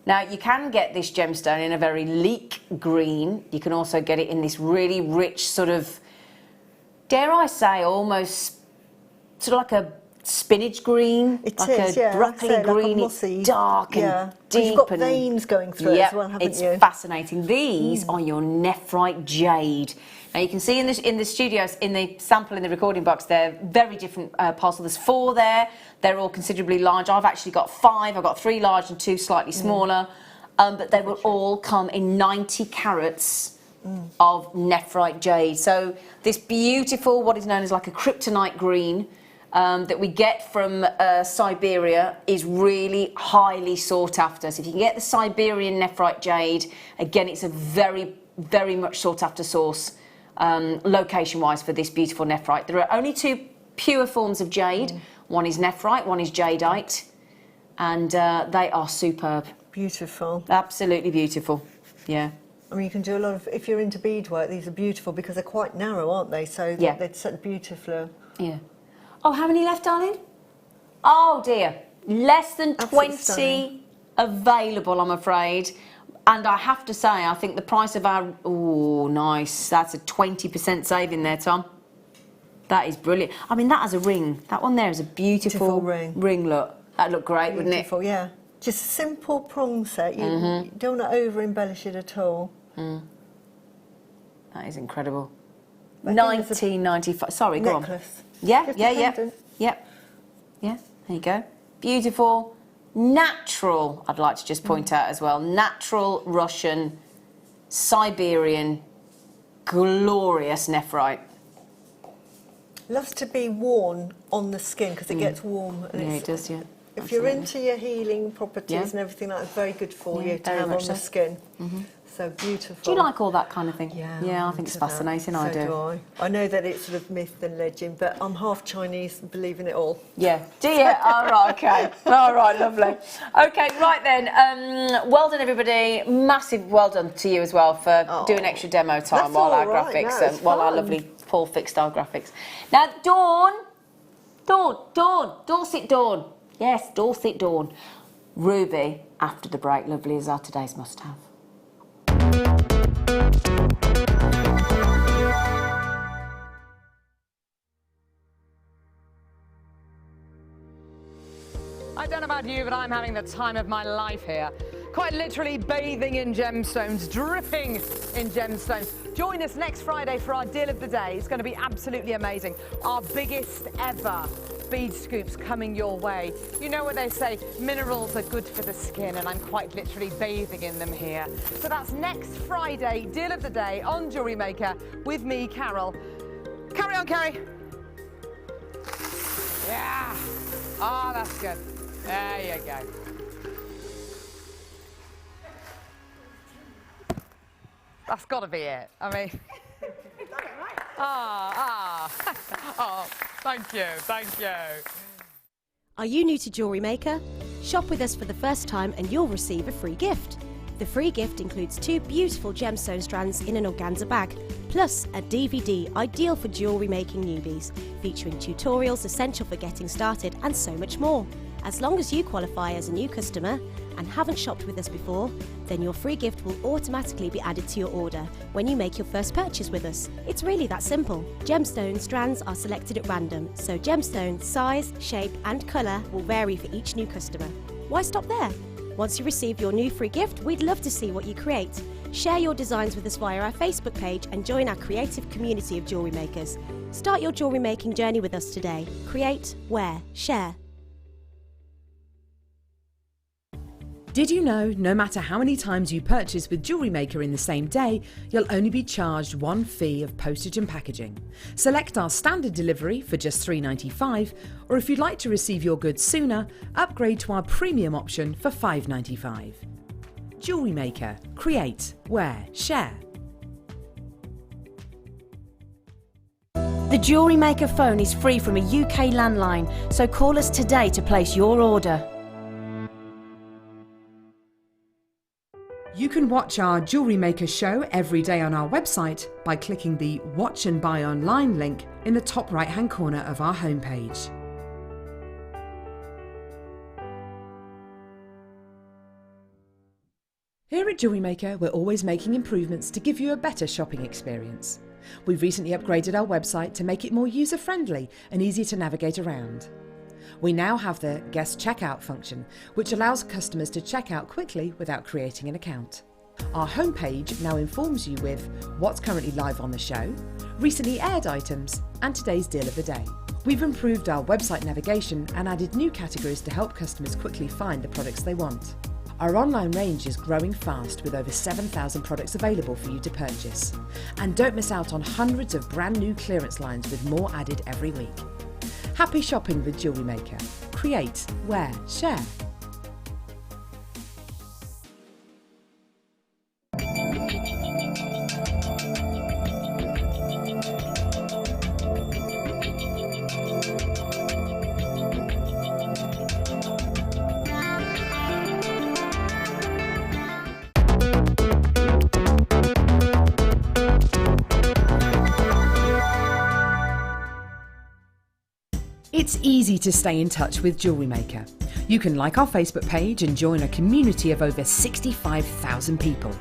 Now, you can get this gemstone in a very leek green. You can also get it in this really rich sort of, dare I say, almost sort of like a spinach green. It like is, a broccoli like green. mossy, it's dark and deep. You've got and veins going through it as well, haven't it's you? fascinating. These are your nephrite jade. Now, you can see in the studios, in the sample in the recording box, they're very different parcels. There's 4 there. They're all considerably large. I've actually got 5. I've got 3 large and 2 slightly smaller. But they will all come in 90 carats of nephrite jade. So this beautiful, what is known as like a kryptonite green that we get from Siberia is really highly sought after. So if you can get the Siberian nephrite jade, again, it's a very, very much sought after source location-wise for this beautiful nephrite. There are only 2 pure forms of jade. One is nephrite, one is jadeite, and they are superb. Beautiful. Absolutely beautiful, yeah. I mean, you can do a lot of, if you're into beadwork, these are beautiful because they're quite narrow, aren't they? So they're set beautifully. Yeah. Oh, how many left, darling? Oh, dear. Less than Absolutely 20 stunning. available, I'm afraid. And I have to say, I think the price of our... Oh, nice. That's a 20% saving there, Tom. That is brilliant. I mean, that has a ring. That one there is a beautiful ring, look. That'd look great, wouldn't it? Beautiful, yeah. Just a simple prong set. You don't want to over-embellish it at all. That is incredible. 1995. Sorry, go on. Necklace. Yeah. Pendant. Yep. Yeah, there you go. Beautiful, natural, I'd like to just point out as well, natural Russian, Siberian, glorious nephrite. Loves to be worn on the skin because it gets warm. And Yeah, it does, yeah. If you're into your healing properties and everything, that's very good for you to have on the skin. So beautiful. Do you like all that kind of thing? Yeah, Yeah, I think it's fascinating, I do. So do I. I know that it's sort of myth and legend, but I'm half Chinese and believe in it all. Yeah. Do you? All right, okay. All right, lovely. Okay, right then. Well done, everybody. Massive well done to you as well for doing extra demo time while our graphics, while our lovely Paul fixed our graphics. Now, Dorset Dawn. Yes, Dorset Dawn. Ruby, after the break, lovely, is our today's must-have. I don't know about you, but I'm having the time of my life here. Quite literally bathing in gemstones, dripping in gemstones. Join us next Friday for our deal of the day. It's going to be absolutely amazing. Our biggest ever bead scoops coming your way. You know what they say, minerals are good for the skin, and I'm quite literally bathing in them here. So that's next Friday, deal of the day on Jewellery Maker with me, Carol. Carry on, Carrie. Yeah. Oh, that's good. There you go. That's got to be it. I mean... Oh, thank you, thank you. Are you new to Jewellery Maker? Shop with us for the first time and you'll receive a free gift. The free gift includes 2 beautiful gemstone strands in an organza bag, plus a DVD ideal for jewellery making newbies, featuring tutorials essential for getting started and so much more. As long as you qualify as a new customer and haven't shopped with us before, then your free gift will automatically be added to your order when you make your first purchase with us. It's really that simple. Gemstone strands are selected at random, so gemstone size, shape and colour will vary for each new customer. Why stop there? Once you receive your new free gift, we'd love to see what you create. Share your designs with us via our Facebook page and join our creative community of jewellery makers. Start your jewellery making journey with us today. Create, wear, share. Did you know no matter how many times you purchase with Jewellery Maker in the same day, you'll only be charged one fee of postage and packaging? Select our standard delivery for just $3.95, or if you'd like to receive your goods sooner, upgrade to our premium option for $5.95. Jewellery Maker. Create, wear, share. The Jewellery Maker phone is free from a UK landline, so call us today to place your order. You can watch our Jewellery Maker show every day on our website by clicking the Watch and Buy Online link in the top right hand corner of our homepage. Here at Jewellery Maker, we're always making improvements to give you a better shopping experience. We've recently upgraded our website to make it more user-friendly and easier to navigate around. We now have the guest checkout function, which allows customers to check out quickly without creating an account. Our homepage now informs you with what's currently live on the show, recently aired items, and today's deal of the day. We've improved our website navigation and added new categories to help customers quickly find the products they want. Our online range is growing fast with over 7,000 products available for you to purchase. And don't miss out on hundreds of brand new clearance lines with more added every week. Happy shopping with Jewellery Maker. Create, wear, share. It's easy to stay in touch with Jewellery Maker. You can like our Facebook page and join a community of over 65,000 people.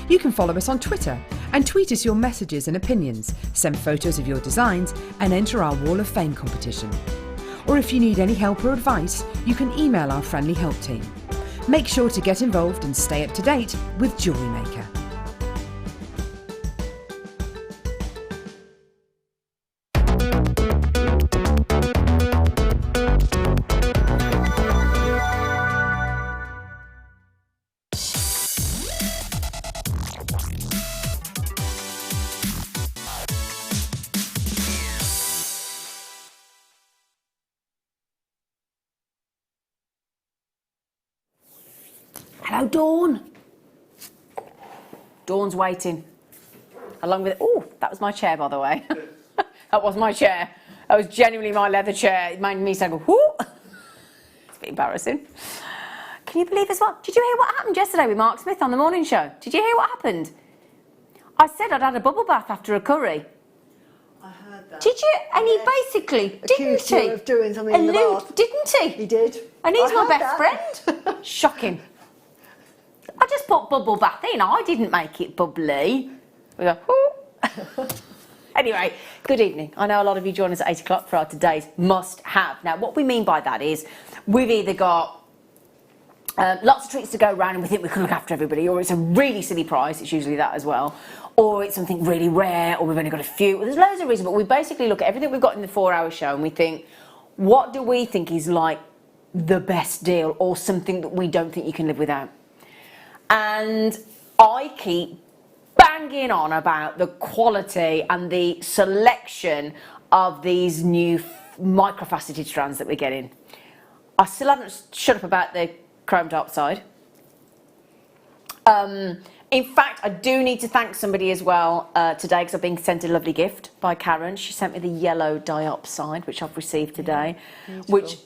You can follow us on Twitter and tweet us your messages and opinions, send photos of your designs and enter our Wall of Fame competition. Or if you need any help or advice, you can email our friendly help team. Make sure to get involved and stay up to date with Jewellery Maker. Hello, Dawn. Dawn's waiting. Along with, oh, that was my chair, by the way. That was my chair. That was genuinely my leather chair. It made me say, whoo. It's a bit embarrassing. Can you believe as well? Did you hear what happened yesterday with Mark Smith on the morning show? Did you hear what happened? I said I'd had a bubble bath after a curry. I heard that. Did you? And he basically, didn't he? Of doing something in the bath. Didn't he? He did. And he's I my heard best that. friend. Shocking. I just put bubble bath in. I didn't make it bubbly. We go, ooh. Anyway, good evening. I know a lot of you join us at 8 o'clock for our today's must have. Now, what we mean by that is we've either got lots of treats to go around and we think we can look after everybody, or it's a really silly price, it's usually that as well, or it's something really rare, or we've only got a few. There's loads of reasons, but we basically look at everything we've got in the 4-hour show and we think, what do we think is like the best deal, or something that we don't think you can live without? And I keep banging on about the quality and the selection of these new microfaceted strands that we're getting. I still haven't shut up about the chrome dark side. In fact, I do need to thank somebody as well today, because I've been sent a lovely gift by Karen. She sent me the yellow diopside, which I've received today. Which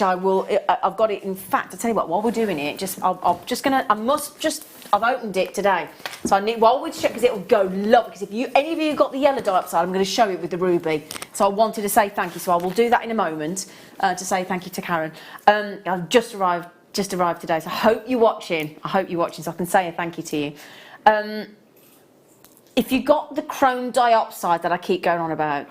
I will. I've got it. In fact, I tell you what. While we're doing it, I I've opened it today. So I need, while we check, because it'll go lovely, because if any of you got the yellow diopside, I'm going to show it with the ruby. So I wanted to say thank you, so I will do that in a moment, to say thank you to Karen. I've just arrived today, so I hope you're watching. So I can say a thank you to you. If you got the chrome diopside that I keep going on about,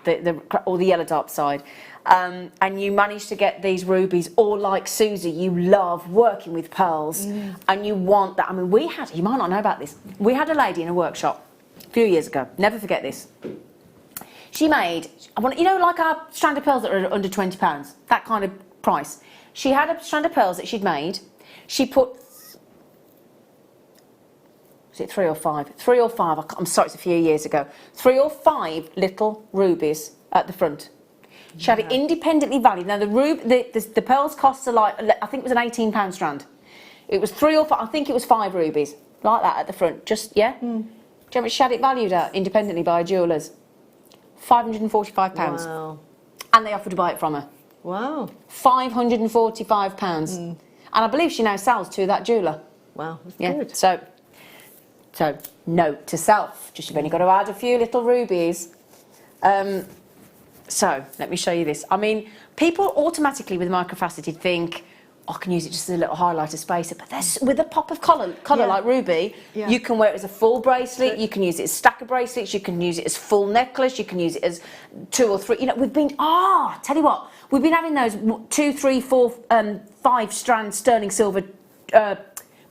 or the yellow diopside, and you managed to get these rubies, or like Susie, you love working with pearls, and you want that. I mean, you might not know about this, we had a lady in a workshop a few years ago, never forget this. She made, you know, like our strand of pearls that are under £20, that kind of price. She had a strand of pearls that she'd made. She put, was it 3 or 5? 3 or 5, I'm sorry, it's a few years ago. 3 or 5 little rubies at the front. She had it independently valued. Now the pearls cost like, I think it was an £18 strand. It was 3 or 5, I think it was 5 rubies, like that at the front. Just, yeah? Do you know how much she had it valued at independently by jewellers? £545. Wow. And they offered to buy it from her. Wow. £545. And I believe she now sells to that jeweller. Wow, that's good. So note to self, just you've only got to add a few little rubies. So let me show you this. I mean, people automatically with microfaceted think, I can use it just as a little highlighter spacer, but with a pop of colour like ruby, you can wear it as a full bracelet, you can use it as stack of bracelets, you can use it as full necklace, you can use it as 2 or 3, you know, tell you what, we've been having those 2, 3, 4, 5 strand sterling silver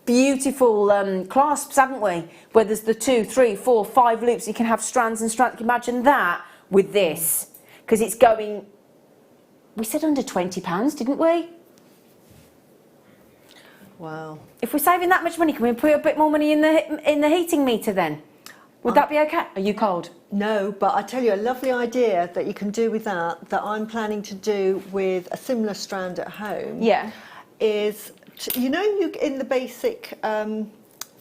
beautiful clasps, haven't we? Where there's the 2, 3, 4, 5 loops, you can have strands and strands. Imagine that with this, because it's going, we said under £20, didn't we? Wow. If we're saving that much money, can we put a bit more money in the heating meter then? Would that be okay? Are you cold? No, but I tell you, a lovely idea that you can do with that I'm planning to do with a similar strand at home. Yeah. Is, you know, in the basic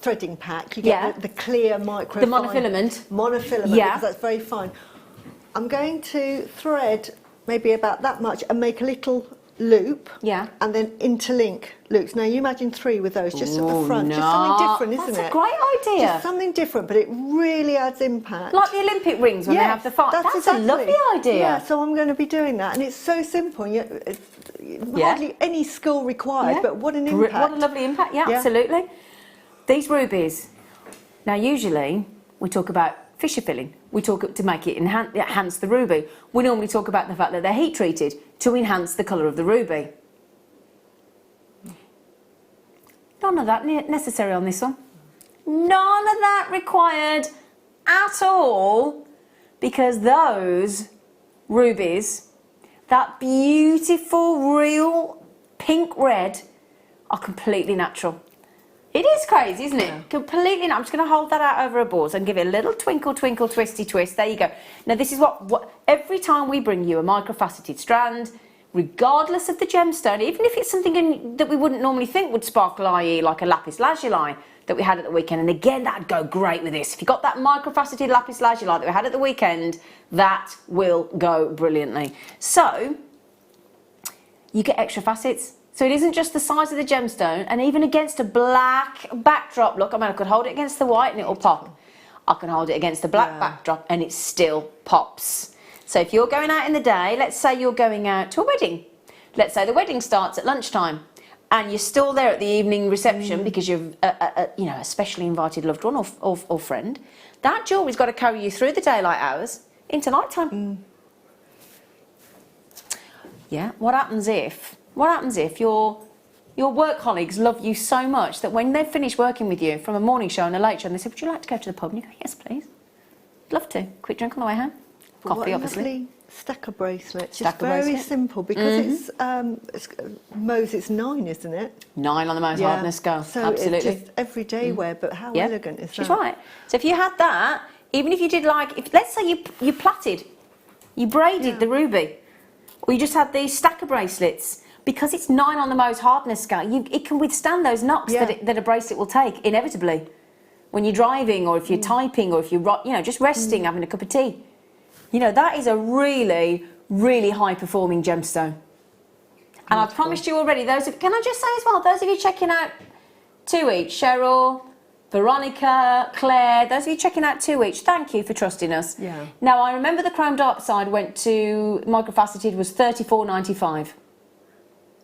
threading pack, you get the clear micro. The monofilament. Monofilament, because that's very fine. I'm going to thread maybe about that much and make a little loop, and then interlink loops. Now you imagine 3 with those just at the front, just something different, isn't it? That's a great idea. Just something different, but it really adds impact. Like the Olympic rings when they have the fight. That's exactly a lovely idea. Yeah, so I'm going to be doing that, and it's so simple. It's hardly any skill required, but what an impact! What a lovely impact! Yeah, absolutely. These rubies. Now, usually we talk about fissure filling. We talk to make it enhance the ruby. We normally talk about the fact that they're heat treated to enhance the colour of the ruby. None of that necessary on this one. None of that required at all, because those rubies, that beautiful real pink red, are completely natural. It is crazy, isn't it? Completely. I'm just going to hold that out over a board and give it a little twinkle, twinkle, twisty twist. There you go. Now, this is what every time we bring you a microfaceted strand, regardless of the gemstone, even if it's something that we wouldn't normally think would sparkle, i.e. like a lapis lazuli that we had at the weekend, and again, that'd go great with this. If you got that microfaceted lapis lazuli that we had at the weekend, that will go brilliantly. So, you get extra facets. So it isn't just the size of the gemstone, and even against a black backdrop, look, I mean, I could hold it against the white and it'll pop. I can hold it against the black backdrop and it still pops. So if you're going out in the day, let's say you're going out to a wedding. Let's say the wedding starts at lunchtime and you're still there at the evening reception because you're a specially invited loved one or friend. That jewellery's got to carry you through the daylight hours into nighttime. Yeah, what happens if your work colleagues love you so much that when they've finished working with you from a morning show and a late show, and they say, would you like to go to the pub? And you go, yes, please. Love to. Quick drink on the way home. Coffee, obviously. Lovely stacker bracelet. It's very simple because it's Moses 9, isn't it? 9 on the Mose hardness scale. So absolutely. It's just everyday wear, but how elegant is that? She's right. So if you had that, even if you did let's say you plaited, you braided the ruby, or you just had these stacker bracelets, because it's 9 on the Mohs hardness scale, it can withstand those knocks that a bracelet will take, inevitably. When you're driving, or if you're typing, or if you're just resting, having a cup of tea. You know, that is a really, really high-performing gemstone. And I promised you already, can I just say as well, those of you checking out 2 each, Cheryl, Veronica, Claire, those of you checking out 2 each, thank you for trusting us. Yeah. Now, I remember the chrome dioxide went to microfaceted was $34.95,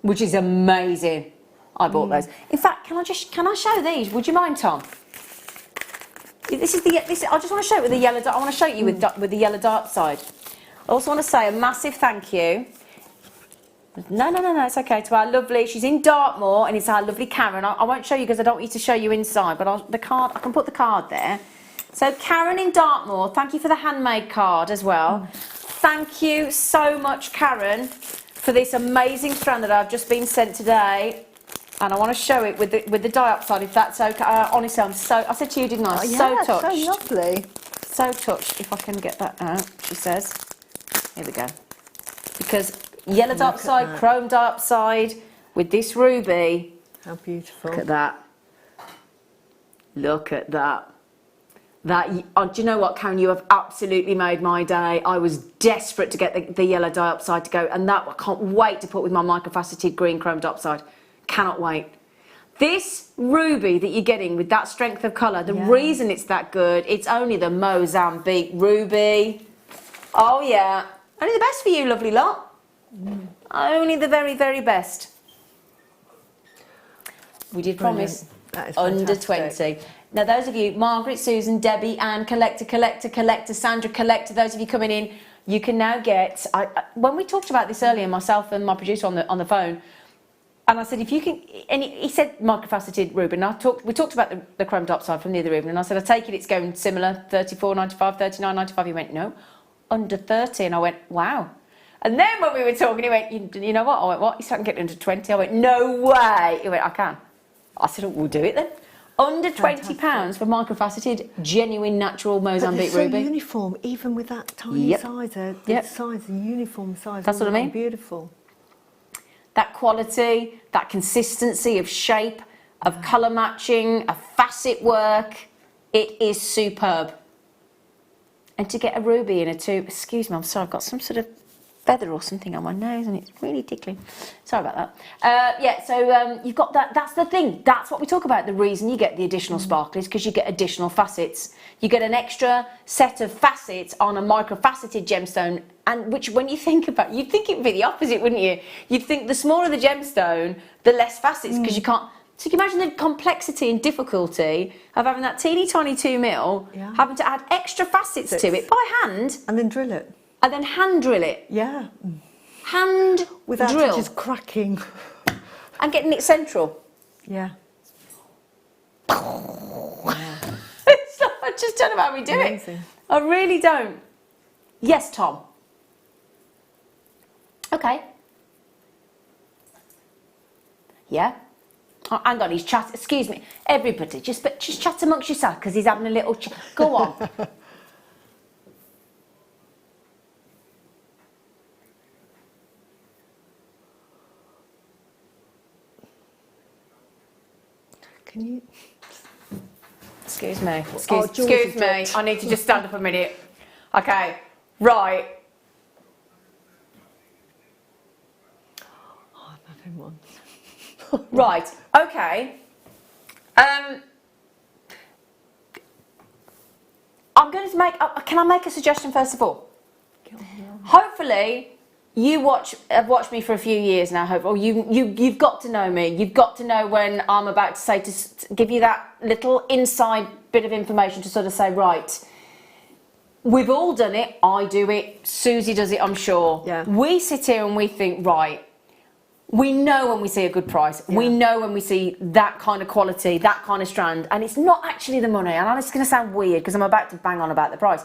which is amazing. I bought those. In fact, can I show these? Would you mind, Tom? I just want to show it with the yellow. I want to show you with the yellow dioxide. I also want to say a massive thank you. No, it's okay. To our lovely, she's in Dartmoor, and it's our lovely Karen. I won't show you because I don't want you to show you inside, but the card, I can put the card there. So Karen in Dartmoor, thank you for the handmade card as well. Thank you so much, Karen, for this amazing strand that I've just been sent today. And I want to show it with the dioxide, if that's okay. Honestly, I said to you, didn't I? Yeah, so touched. so lovely. So touched, if I can get that out, she says. Here we go. Because yellow dioxide, chrome dioxide, with this ruby. How beautiful. Look at that. Look at that. Do you know what, Karen? You have absolutely made my day. I was desperate to get the yellow dioxide to go, and that I can't wait to put with my microfaceted green chrome dioxide. Cannot wait. This ruby that you're getting with that strength of colour, the reason it's that good, it's only the Mozambique ruby. Oh yeah. Only the best for you, lovely lot. Only the very, very best. We did promise That is under fantastic. 20. Now, those of you, Margaret, Susan, Debbie, Anne, Collector, Sandra, Collector, those of you coming in, you can now get... when we talked about this earlier, myself and my producer on the phone, and I said, if you can... And he said microfaceted ruby, and we talked about the chrome dioxide from the other evening, and I said, I take it it's going similar, $34.95, $39.95. He went, no, under 30. And I went, wow. And then when we were talking, he went, you know what? I went, what? You said I can get under 20. I went, no way. He went, I can. I said, oh, we'll do it then. Under £20 for microfaceted, genuine, natural Mozambique But they're ruby. so uniform, even with that tiny size. The size, the uniform size. That's what I mean. Beautiful. That quality, that consistency of shape, of colour matching, of facet work, it is superb. And to get a ruby in a tube, excuse me, I'm sorry, I've got some sort of feather or something on my nose and it's really tickling. Sorry about that. You've got that, that's the thing, that's what we talk about. The reason you get the additional sparkle is because you get additional facets. You get an extra set of facets on a microfaceted gemstone, and which when you think about, you'd think it would be the opposite, wouldn't you? You'd think the smaller the gemstone, the less facets, because you can't. So you can imagine the complexity and difficulty of having that teeny tiny 2mm, having to add extra facets to it by hand. And then drill it. And then hand drill it. Yeah. Hand Without drill. it just cracking. And getting it central. Yeah. I just don't know how we do Amazing. it. I really don't. Yes, Tom. Okay. Yeah. Oh, hang on, he's chat. Excuse me, everybody, just chat amongst yourself because he's having a little chat. Go on. Can you? Excuse me. Jules Excuse has me. dropped. I need to just stand up a minute. Okay. Right. Oh, I'm having one. Right. Okay. I'm going to make. Can I make a suggestion first of all? Hopefully, have watched me for a few years now. Or you've got to know me. You've got to know when I'm about to say to give you that little inside bit of information to sort of say, right. We've all done it. I do it. Susie does it. I'm sure. Yeah. We sit here and we think, right. We know when we see a good price. Yeah. We know when we see that kind of quality, that kind of strand, and it's not actually the money. And it's going to sound weird because I'm about to bang on about the price.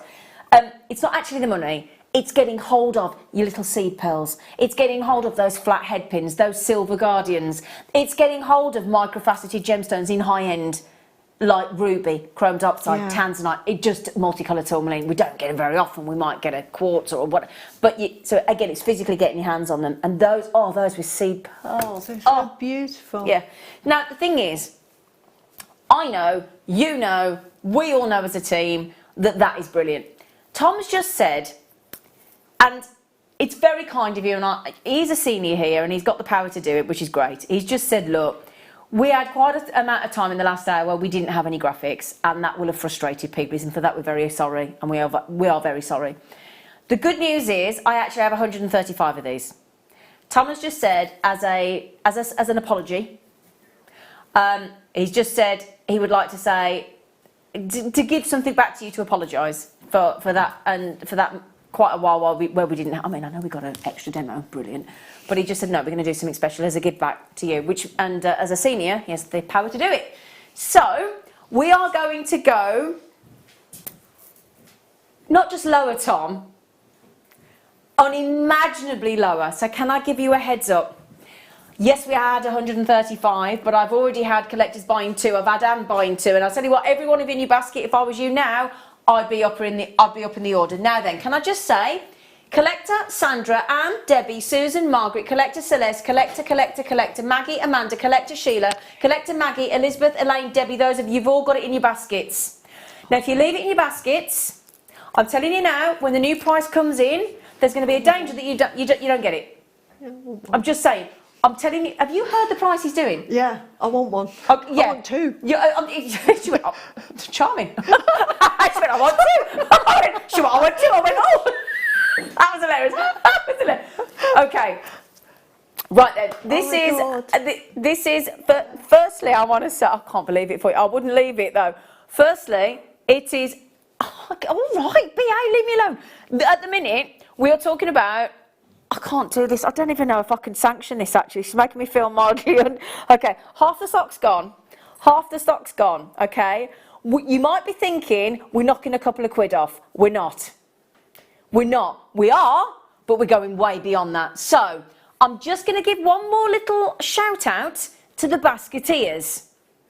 It's not actually the money. It's getting hold of your little seed pearls. It's getting hold of those flat head pins, those silver guardians. It's getting hold of microfaceted gemstones in high end, like ruby, chrome dioxide, tanzanite. It just multicoloured tourmaline. We don't get them very often. We might get a quartz or what. But so again, it's physically getting your hands on them. And those with seed pearls. They're so beautiful. Yeah. Now the thing is, I know, you know, we all know as a team that is brilliant. Tom's just said, and it's very kind of you, and he's a senior here and he's got the power to do it, which is great. He's just said, look, We had quite an amount of time in the last hour where we didn't have any graphics, and that will have frustrated people, and for that we're very sorry, and we are very sorry. The good news is I actually have 135 of these. Tom has just said, as an apology, he's just said he would like to say, to give something back to you to apologise for that, and for that quite a while where we didn't. I mean, I know we got an extra demo, brilliant, but he just said no, we're going to do something special as a give back to you, and as a senior, he has the power to do it. So we are going to go not just lower, Tom, unimaginably lower. So can I give you a heads up? Yes, we had 135, but I've already had collectors buying 2. I've had Anne buying 2, and I'll tell you what, every one of you in your basket, if I was you now, I'd be up in the order. Now then, can I just say, collector Sandra, Anne, Debbie, Susan, Margaret, collector Celeste, collector Maggie, Amanda, collector Sheila, collector Maggie, Elizabeth, Elaine, Debbie, those of you, you've all got it in your baskets. Now if you leave it in your baskets, I'm telling you now, when the new price comes in, there's going to be a danger that you don't get it. I'm just saying. I'm telling you, have you heard the price he's doing? Yeah, I want one. Oh, yeah. I want 2. She went, oh, charming. She went, I want 2. She went, I want 2. I went, oh. That was hilarious. That was hilarious. Okay. Right then, this is, firstly, I want to say, I can't believe it for you. I wouldn't leave it though. Firstly, it is, all right, BA, leave me alone. At the minute, we are talking about, I can't do this. I don't even know if I can sanction this, actually. She's making me feel mildly. Okay, half the stock's gone. Half the stock's gone, okay? You might be thinking we're knocking a couple of quid off. We're not. We're not. We are, but we're going way beyond that. So I'm just going to give one more little shout out to the basketeers,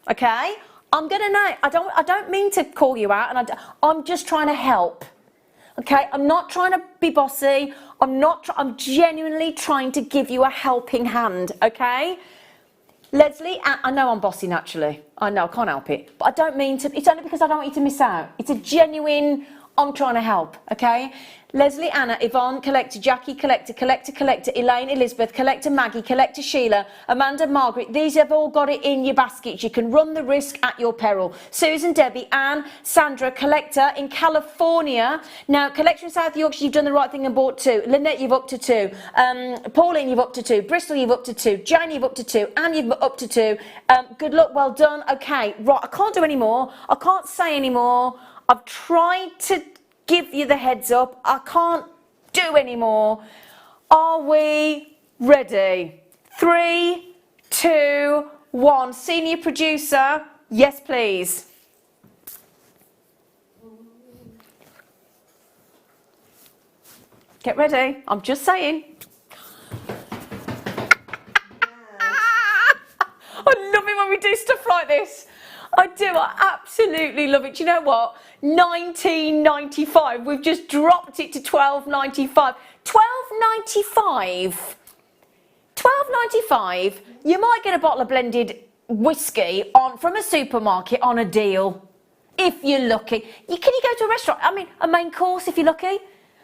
okay? I'm going to know. I don't mean to call you out, and I'm just trying to help. Okay, I'm not trying to be bossy. I'm genuinely trying to give you a helping hand, okay? Leslie, I know I'm bossy naturally. I know, I can't help it. But I don't mean to, it's only because I don't want you to miss out. It's a genuine, I'm trying to help, okay? Leslie, Anna, Yvonne, collector, Jackie, collector, Elaine, Elizabeth, collector, Maggie, collector, Sheila, Amanda, Margaret, these have all got it in your baskets. You can run the risk at your peril. Susan, Debbie, Anne, Sandra, collector in California. Now, collector in South Yorkshire, you've done the right thing and bought 2. Lynette, you've up to 2. Pauline, you've up to 2. Bristol, you've up to 2. Jane, you've up to 2. Anne, you've up to 2. Good luck, well done. Okay, right, I can't do any more. I can't say any more. I've tried to give you the heads up. I can't do any more. Are we ready? 3, 2, 1. Senior producer, yes please. Get ready. I'm just saying. I love it when we do stuff like this. I do, I absolutely love it. Do you know what? 19.95. We've just dropped it to 12.95. 12.95. 12.95. You might get a bottle of blended whiskey from a supermarket on a deal, if you're lucky. Can you go to a restaurant? I mean, a main course if you're lucky.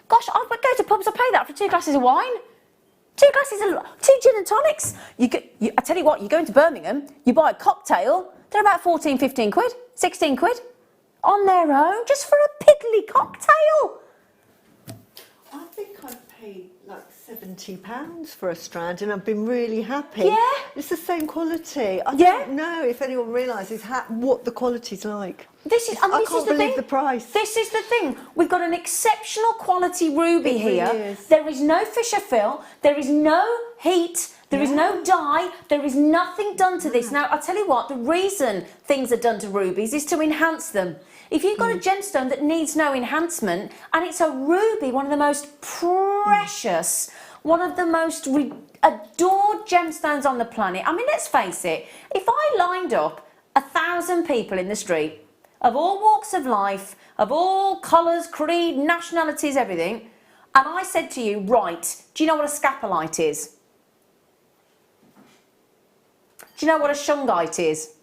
Gosh, I would go to pubs. I pay that for 2 glasses of wine. 2 glasses of 2 gin and tonics. I tell you what, you go into Birmingham, you buy a cocktail. They're about 14, 15 quid, 16 quid on their own, just for a piddly cocktail. I think I've paid like £70 for a Strand, and I've been really happy. Yeah. It's the same quality. I don't know if anyone realises what the quality's like. I can't believe the price. This is the thing. We've got an exceptional quality ruby here. Really is. There is no Fisher fill. There is no heat. There is no dye. There is nothing done to this. Now, I'll tell you what, the reason things are done to rubies is to enhance them. If you've got a gemstone that needs no enhancement, and it's a ruby, one of the most precious, one of the most adored gemstones on the planet. I mean, let's face it, if I lined up 1,000 people in the street, of all walks of life, of all colours, creed, nationalities, everything, and I said to you, right, do you know what a scapolite is? Do you know what a shungite is?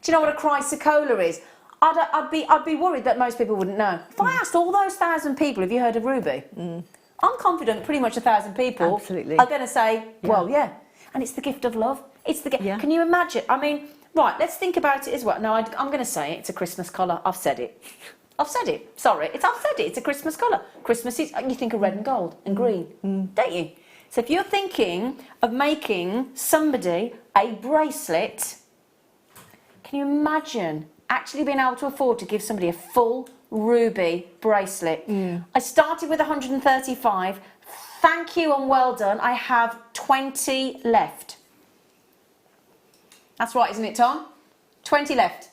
Do you know what a chrysocolla is? I'd be worried that most people wouldn't know. If I asked all those 1,000 people, have you heard of ruby? I'm confident pretty much 1,000 people Absolutely. are going to say, well, yeah. And it's the gift of love. It's the Yeah. Can you imagine? I mean, right, let's think about it as well. No, I'm going to say it. It's a Christmas colour. I've said it. I've said it. Sorry. I've said it. It's a Christmas colour. Christmas is, you think of red and gold and green, don't you? So if you're thinking of making somebody a bracelet, can you imagine actually being able to afford to give somebody a full ruby bracelet? I started with 135. Thank you and well done. I have 20 left. That's right, isn't it, Tom? 20 left.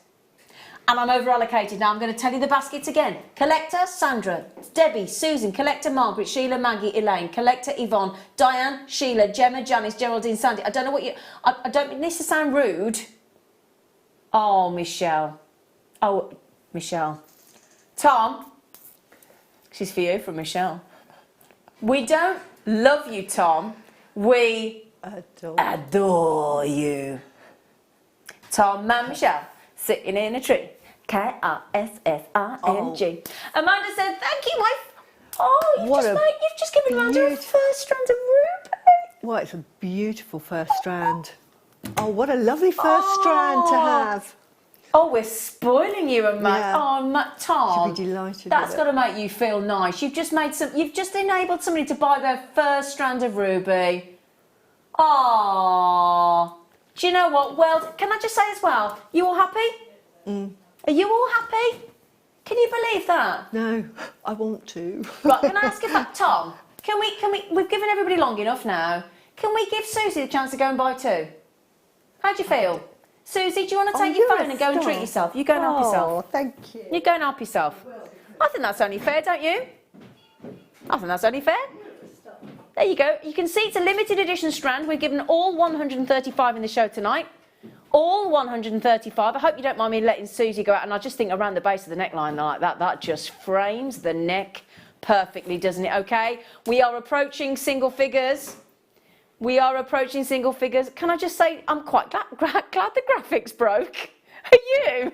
And I'm over allocated. Now I'm going to tell you the baskets again. Collector, Sandra, Debbie, Susan, Collector, Margaret, Sheila, Maggie, Elaine, Collector, Yvonne, Diane, Sheila, Gemma, Janice, Geraldine, Sandy. I don't know what you... I don't mean this to sound rude. Oh, Michelle. Oh, Michelle. Tom. She's for you from Michelle. We don't love you, Tom. We adore you. Tom and Michelle sitting in a tree. K-R-S-S-I-N-G. Amanda said, thank you, wife. Oh, you've just given Amanda her first strand of ruby. Well, it's a beautiful first strand. Oh, what a lovely first strand to have. Oh, we're spoiling you, Amanda. Yeah. Oh, Tom. She'll be delighted. That's got to make you feel nice. You've just enabled somebody to buy their first strand of ruby. Oh. Do you know what? Well, can I just say as well, you all happy? Are you all happy? Can you believe that? No, I want to. Right, can I ask you that, Tom? We've given everybody long enough now. Can we give Susie the chance to go and buy two? How do you feel? Susie, do you want to take your phone and go and treat yourself? You go and help yourself. Oh, thank you. You go and help yourself. I think that's only fair, don't you? I think that's only fair. There you go. You can see it's a limited edition strand. We've given all 135 in the show tonight. All 135. I hope you don't mind me letting Susie go out. And I just think around the base of the neckline like that, that just frames the neck perfectly, doesn't it? Okay. We are approaching single figures. We are approaching single figures. Can I just say, I'm quite glad the graphics broke. Are you?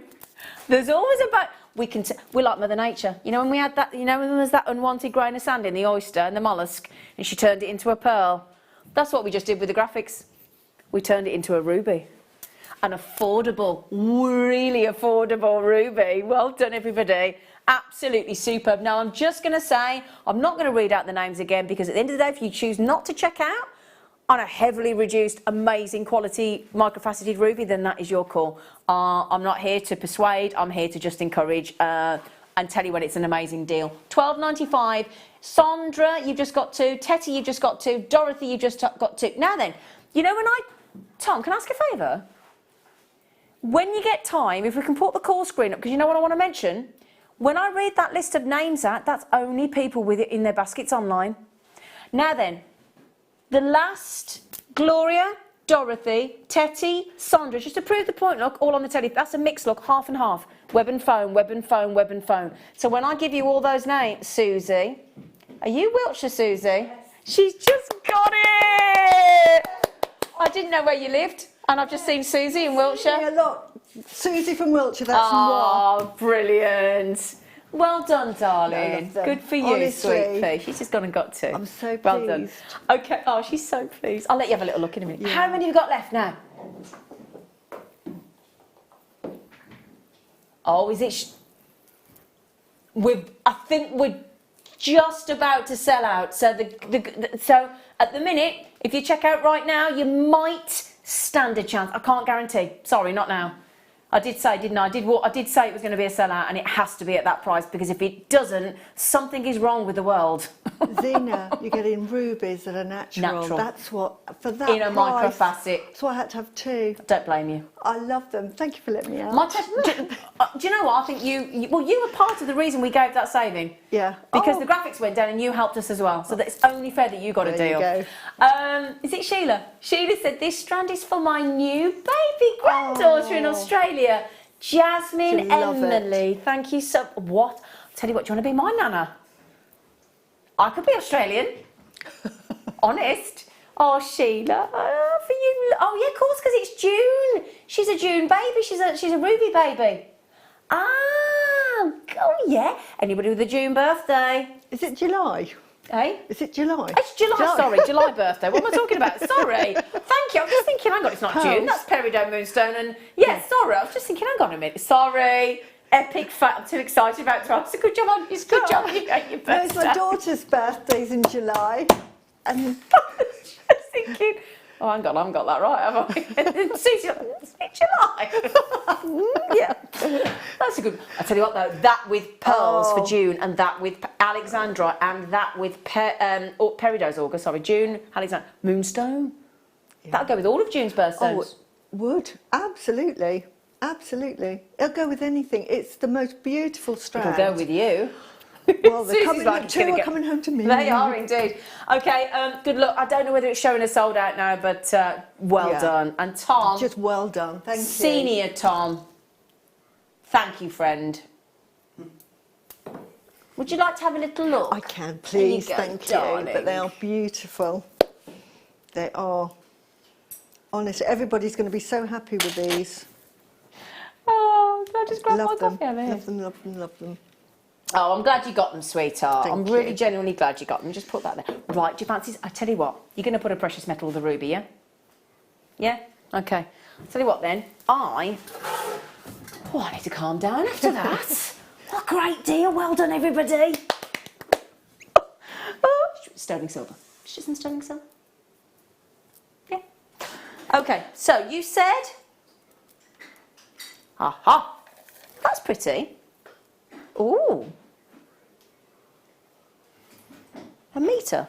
There's always about... We're like Mother Nature. You know, when we had that, you know, when there was that unwanted grain of sand in the oyster and the mollusk, and she turned it into a pearl. That's what we just did with the graphics. We turned it into a ruby. An affordable, really affordable ruby. Well done, everybody. Absolutely superb. Now, I'm just going to say, I'm not going to read out the names again, because at the end of the day, if you choose not to check out on a heavily reduced, amazing quality microfaceted ruby, then that is your call. I'm not here to persuade. I'm here to just encourage and tell you when it's an amazing deal. $12.95. Sandra, you've just got two. Tetty, you've just got two. Dorothy, you've just got two. Now then, you know when Tom, can I ask a favour? When you get time, if we can put the call screen up, because you know what I want to mention? When I read that list of names out, that's only people with it in their baskets online. Now then, the last, Gloria, Dorothy, Tetty, Sandra, just to prove the point, look, all on the telly. That's a mixed look, half and half. Web and phone, web and phone, web and phone. So when I give you all those names, Susie, are you Wiltshire, Susie? Yes. She's just got it! I didn't know where you lived, and I've just seen Susie in Wiltshire. Yeah, look, Susie from Wiltshire, that's Oh, brilliant. Well done, darling. Good for you, Honestly, sweet pea. She's just gone and got two. I'm so pleased. Well done. Okay. Oh, she's so pleased. I'll let you have a little look in a minute. Yeah. How many have you got left now? Oh, is it? I think we're just about to sell out. So so at the minute, if you check out right now, you might stand a chance. I can't guarantee. Sorry, not now. I did say, didn't I? I did say it was going to be a sellout, and it has to be at that price, because if it doesn't, something is wrong with the world. Zena, you're getting rubies that are natural. That's what, for that in a price, microfacet. That's why I had to have two. Don't blame you. I love them. Thank you for letting me out. Do you know what? I think you were part of the reason we gave that saving. Yeah. Because the graphics went down and you helped us as well. So it's only fair that you got a deal. There you go. Is it Sheila? Sheila said, this strand is for my new baby granddaughter in Australia. Jasmine Emily. Thank you so... What? I'll tell you what, do you want to be my nana? I could be Australian. Honest. Oh, Sheila, for you. Oh, yeah, of course, because it's June. She's a June baby. She's a ruby baby. Ah, oh, yeah. Anybody with a June birthday? Is it July? Hey? Is it July? It's July, sorry, July birthday. What am I talking about? Sorry. Thank you. I'm just thinking, hang on, it's not June. That's peridot moonstone. And sorry, I was just thinking, hang on a minute. Sorry. Epic fact. I'm too excited about it. It's a good job on you. Good job you got your birthday. No, it's my daughter's birthday's in July. And I was just thinking, oh, hang on, I haven't got that right, have I? See, July. Yeah. That's a good. I tell you what, though, that with pearls for June, and that with Alexandra, and that with peridot's August. Sorry, June, Alexandra, moonstone. Yeah. That'll go with all of June's birthstones. Oh, it would absolutely, absolutely. It'll go with anything. It's the most beautiful strand. It'll go with you. Well, they're coming, coming home to me. They are indeed. Okay, good luck. I don't know whether it's showing us sold out now, but well done. And Tom. Just well done. Thank you. Senior Tom. Thank you, friend. Would you like to have a little look? I can, please. There you go, Thank darling. you. But they are beautiful. They are. Honestly, everybody's going to be so happy with these. Oh, can I just grab my Love them. coffee over here? Love them, love them, love them. Oh, I'm glad you got them, sweetheart. Thank I'm you. really genuinely glad you got them. Just put that there. Right, do you fancy... I tell you what, you're going to put a precious metal with a ruby, yeah? Yeah? Okay. Tell you what then, I need to calm down after that. What a great deal. Well done, everybody. Oh, sterling silver. Just some sterling silver. Yeah. Okay, so you said... Aha. That's pretty. Ooh. A metre.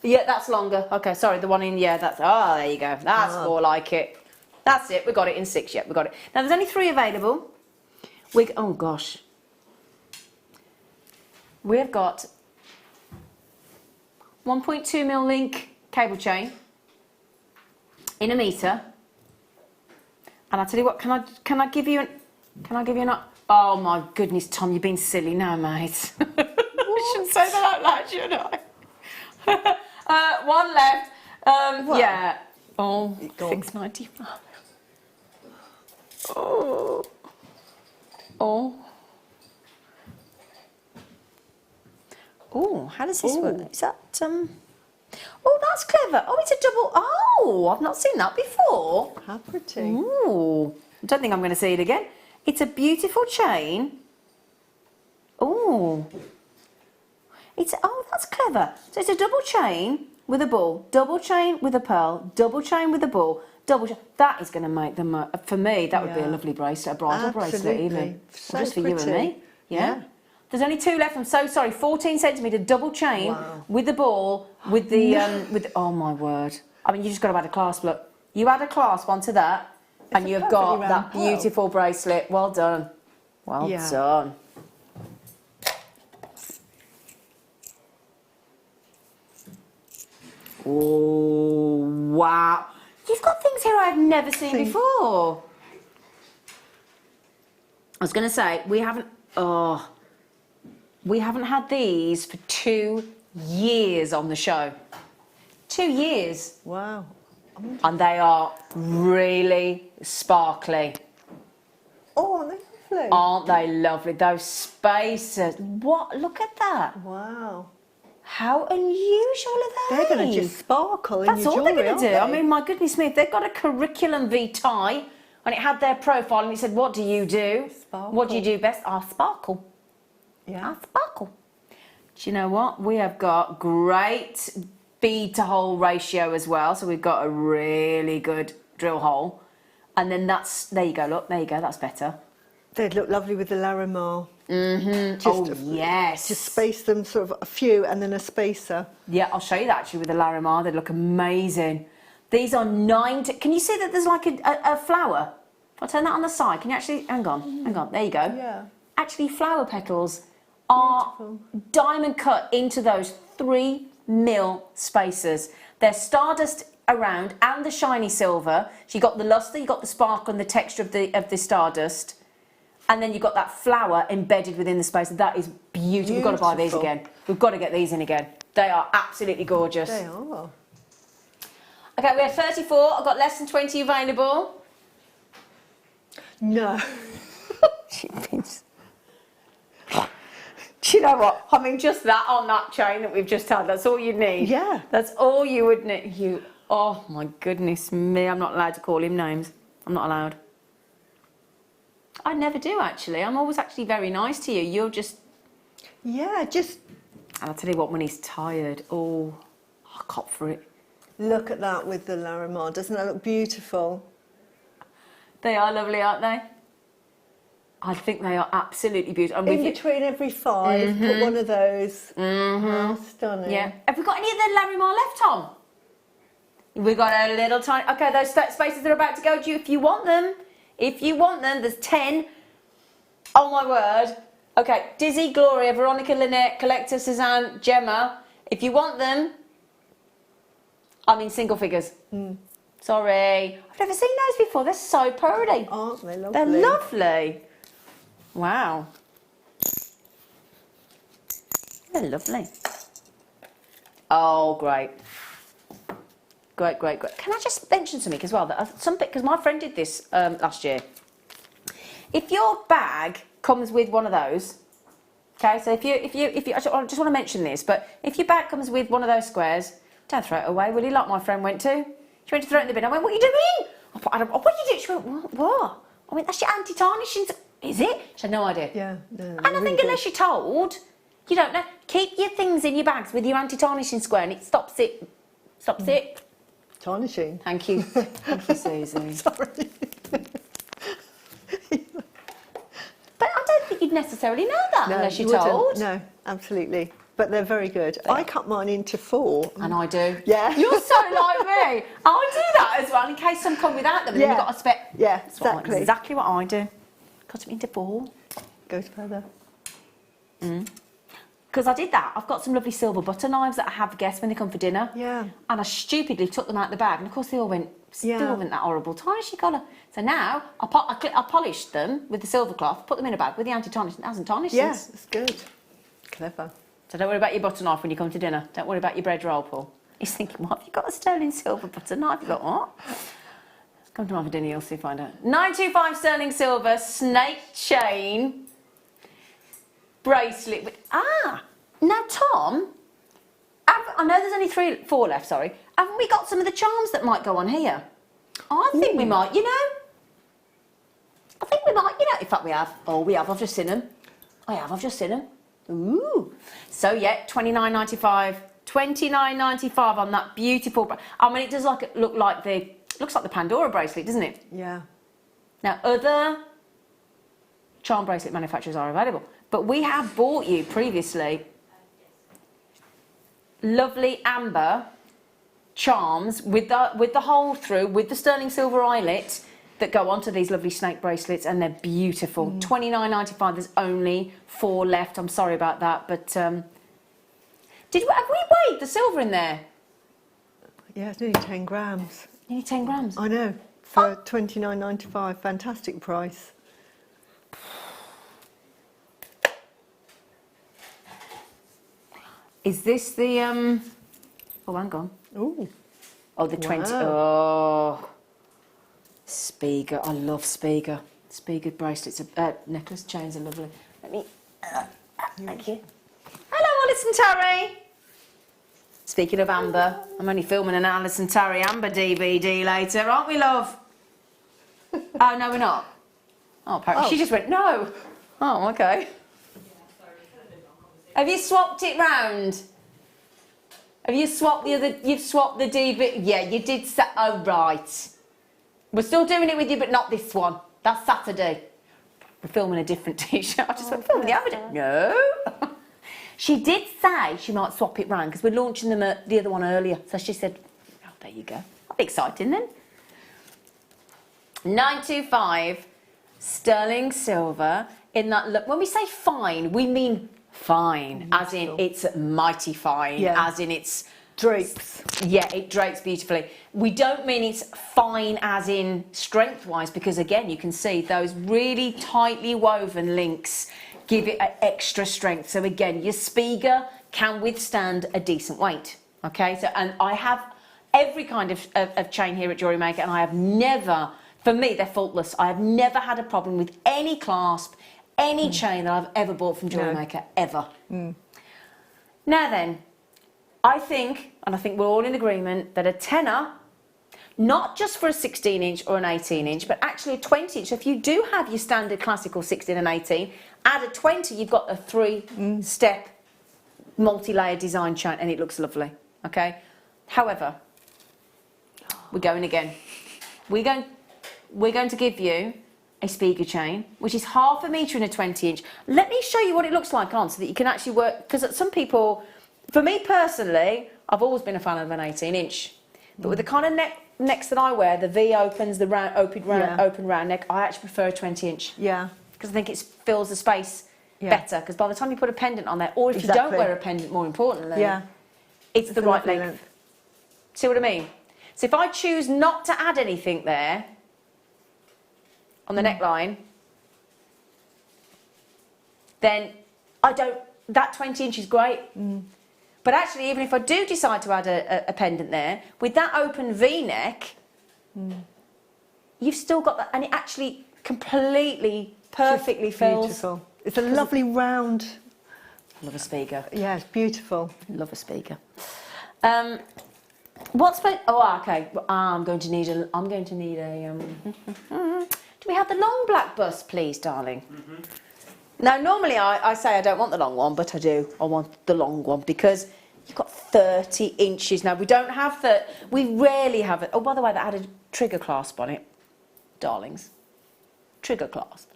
Yeah, that's longer. Okay, sorry, the one in, that's, there you go. That's more like it. That's it, we got it in 6, we got it. Now, there's only 3 available. Oh, gosh. We've got 1.2mm link cable chain in a metre. And I'll tell you what, can I give you an, oh my goodness, Tom, you've been silly now, mate. I shouldn't say that out loud, should I? One left. Yeah. Oh, $6.95. Oh. Oh. Oh, how does this work? Is that, oh, that's clever. Oh, it's a double, oh, I've not seen that before. How pretty. Ooh, I don't think I'm going to see it again. It's a beautiful chain. Oh. Oh, that's clever. So it's a double chain with a ball, double chain with a pearl, double chain with a ball, double chain. That is going to make them, for me, that would be a lovely bracelet, a bridal bracelet even. So just for pretty. you and me. Yeah. There's only 2 left. I'm so sorry. 14 centimetre double chain with the ball, with the oh my word. I mean, you just got to add a clasp. Look, you add a clasp onto that, and you've got that beautiful bracelet. Well done. Well done. Oh wow! You've got things here I've never seen before. I was going to say we haven't. Oh. We haven't had these for 2 years on the show. 2 years. Wow. And they are really sparkly. Oh, aren't they lovely? Aren't they lovely? Those spacers. What? Look at that. Wow. How unusual are they? They're going to just sparkle in That's your all jewellery, they're going to do. aren't I mean, my goodness me, if they've got a curriculum vitae and it had their profile and it said, what do you do? Sparkle. What do you do best? I sparkle. Yeah. I sparkle. Do you know what? We have got great bead to hole ratio as well. So we've got a really good drill hole. And then that's, there you go, look, there you go, that's better. They'd look lovely with the Larimar. Yes. Just space them sort of a few and then a spacer. Yeah, I'll show you that actually with the Larimar. They look amazing. These are 9, can you see that there's like a flower? If I turn that on the side, can you actually, hang on, there you go. Yeah. Actually, flower petals are diamond cut into those 3mm spacers. They're stardust around and the shiny silver. So you got the luster, you got the sparkle and the texture of the stardust, and then you've got that flower embedded within the spacer. That is beautiful. We've got to buy these again. We've got to get these in again. They are absolutely gorgeous. They are. Okay, we have 34. I've got less than 20 available. No. Pins. Do you know what? I mean, just that on that chain that we've just had, that's all you need. Yeah. That's all you would need. Oh my goodness me, I'm not allowed to call him names. I'm not allowed. I never do, actually. I'm always actually very nice to you. You're just... Yeah, just... And I'll tell you what, when he's tired, oh, I cop for it. Look at that with the Larimar. Doesn't that look beautiful? They are lovely, aren't they? I think they are absolutely beautiful. In between every 5, put one of those. How stunning. Yeah. Have we got any of the Larimar left, Tom? We've got a little tiny... Okay, those spaces are about to go to you if you want them. If you want them, there's 10. Oh, my word. Okay, Dizzy, Gloria, Veronica, Lynette, Collector, Suzanne, Gemma. If you want them, I'm in single figures. Sorry. I've never seen those before. They're so pretty. Aren't they lovely? They're lovely. Wow. They're lovely. Oh, great. Great, great, great. Can I just mention something as well? Because my friend did this last year. If your bag comes with one of those, okay, so if you, I just want to mention this, but if your bag comes with one of those squares, don't throw it away, will you? Like my friend went to. She went to throw it in the bin. I went, what are you doing? What are you doing? She went, what? I went, that's your anti-tarnishing. Is it? She had no idea. Yeah. No, And I think unless you're told, you don't know. Keep your things in your bags with your anti-tarnishing square, and it stops it. Stops it. Tarnishing. Thank you. Thank you, Susie. Sorry. But I don't think you'd necessarily know that unless you're wouldn't. told. No, absolutely. But they're very good. I cut mine into 4. And I do. Yeah. You're so like me. I do that as well in case some come without them and then you've got a spec. Yeah, That's exactly. exactly what I do. Cut them into 4. Goes further. Because I did that. I've got some lovely silver butter knives that I have guests when they come for dinner. Yeah. And I stupidly took them out of the bag, and of course they all went, still went that horrible tarnishy colour. So now I polished them with the silver cloth, put them in a bag with the anti-tarnish, and it hasn't tarnished Yeah, since. it's good. Clever. So don't worry about your butter knife when you come to dinner. Don't worry about your bread roll, Paul. He's thinking, what have you got, a sterling silver butter knife? You've got what? Come to have a dinner, you'll see, find out. 925 sterling silver, snake chain, bracelet with... Now, Tom, I know there's only 4 left, sorry. Haven't we got some of the charms that might go on here? I think we might, you know. I think we might, you know. In fact, we have. Oh, we have. I've just seen them. I've just seen them. Ooh. So, yeah, $29.95. $29.95 on that beautiful... I mean, it does look like looks like the Pandora bracelet, doesn't it? Yeah. Now, other charm bracelet manufacturers are available. But we have bought you previously lovely amber charms with the hole through, with the sterling silver eyelet that go onto these lovely snake bracelets, and they're beautiful. $29.95. There's only 4 left. I'm sorry about that, but have we weighed the silver in there? Yeah, it's nearly 10 grams. Nearly 10 grams. I know. For $29.95, fantastic price. Is this the oh, hang on. Ooh. Oh, the 20. Wow. Oh, Spiga. I love Spiga. Spiga bracelets, necklace chains are lovely. Let me. Thank you. Hello, Alice and Terry. Speaking of amber, I'm only filming an Alice and Terry amber DVD later, aren't we, love? Oh no, we're not. Oh, apparently she just went no. Oh, okay. Have you swapped it round? Have you swapped you've swapped the DVD? Yeah, you did. Oh, right. We're still doing it with you, but not this one. That's Saturday. We're filming a different t-shirt. I just went, filming the other day. No. She did say she might swap it round because we're launching them the other one earlier. So she said, oh, there you go. That'll be exciting then. 925 sterling silver in that look. When we say fine, we mean fine, as in it's mighty fine, as in it's drapes. Yeah, it drapes beautifully. We don't mean it's fine as in strength-wise, because again, you can see those really tightly woven links give it an extra strength. So again, your Spiga can withstand a decent weight. Okay, so and I have every kind of chain here at Jewellery Maker, and I have never For me, they're faultless. I have never had a problem with any clasp, any chain that I've ever bought from Jewellery Maker, ever. Now then, I think we're all in agreement, that a tenner, not just for a 16-inch or an 18-inch, but actually a 20-inch. If you do have your standard classical 16 and 18, add a 20, you've got a 3-step multi-layer design chain, and it looks lovely, okay? However, we're going again. We're going to give you a Spiga chain, which is 1/2 metre in a 20-inch. Let me show you what it looks like on, so that you can actually work, because some people, for me personally, I've always been a fan of an 18-inch, but with the kind of necks that I wear, the V opens, the round, open round neck, I actually prefer a 20-inch. Yeah. Because I think it fills the space better, because by the time you put a pendant on there, or if you don't wear a pendant, more importantly, it's the right length. See what I mean? So if I choose not to add anything there on the neckline, then that 20-inch is great. But actually, even if I do decide to add a pendant there, with that open V-neck, you've still got that, and it actually completely, perfectly fills. Beautiful. It's a lovely round. Love a Spiga. Yeah, it's beautiful. Love a Spiga. Okay. I'm going to need a. Do we have the long black bust, please, darling? Now, normally I say I don't want the long one, but I do. I want the long one because you've got 30 inches. Now, we don't have we rarely have it. Oh, by the way, they added trigger clasp on it, darlings. Trigger clasp.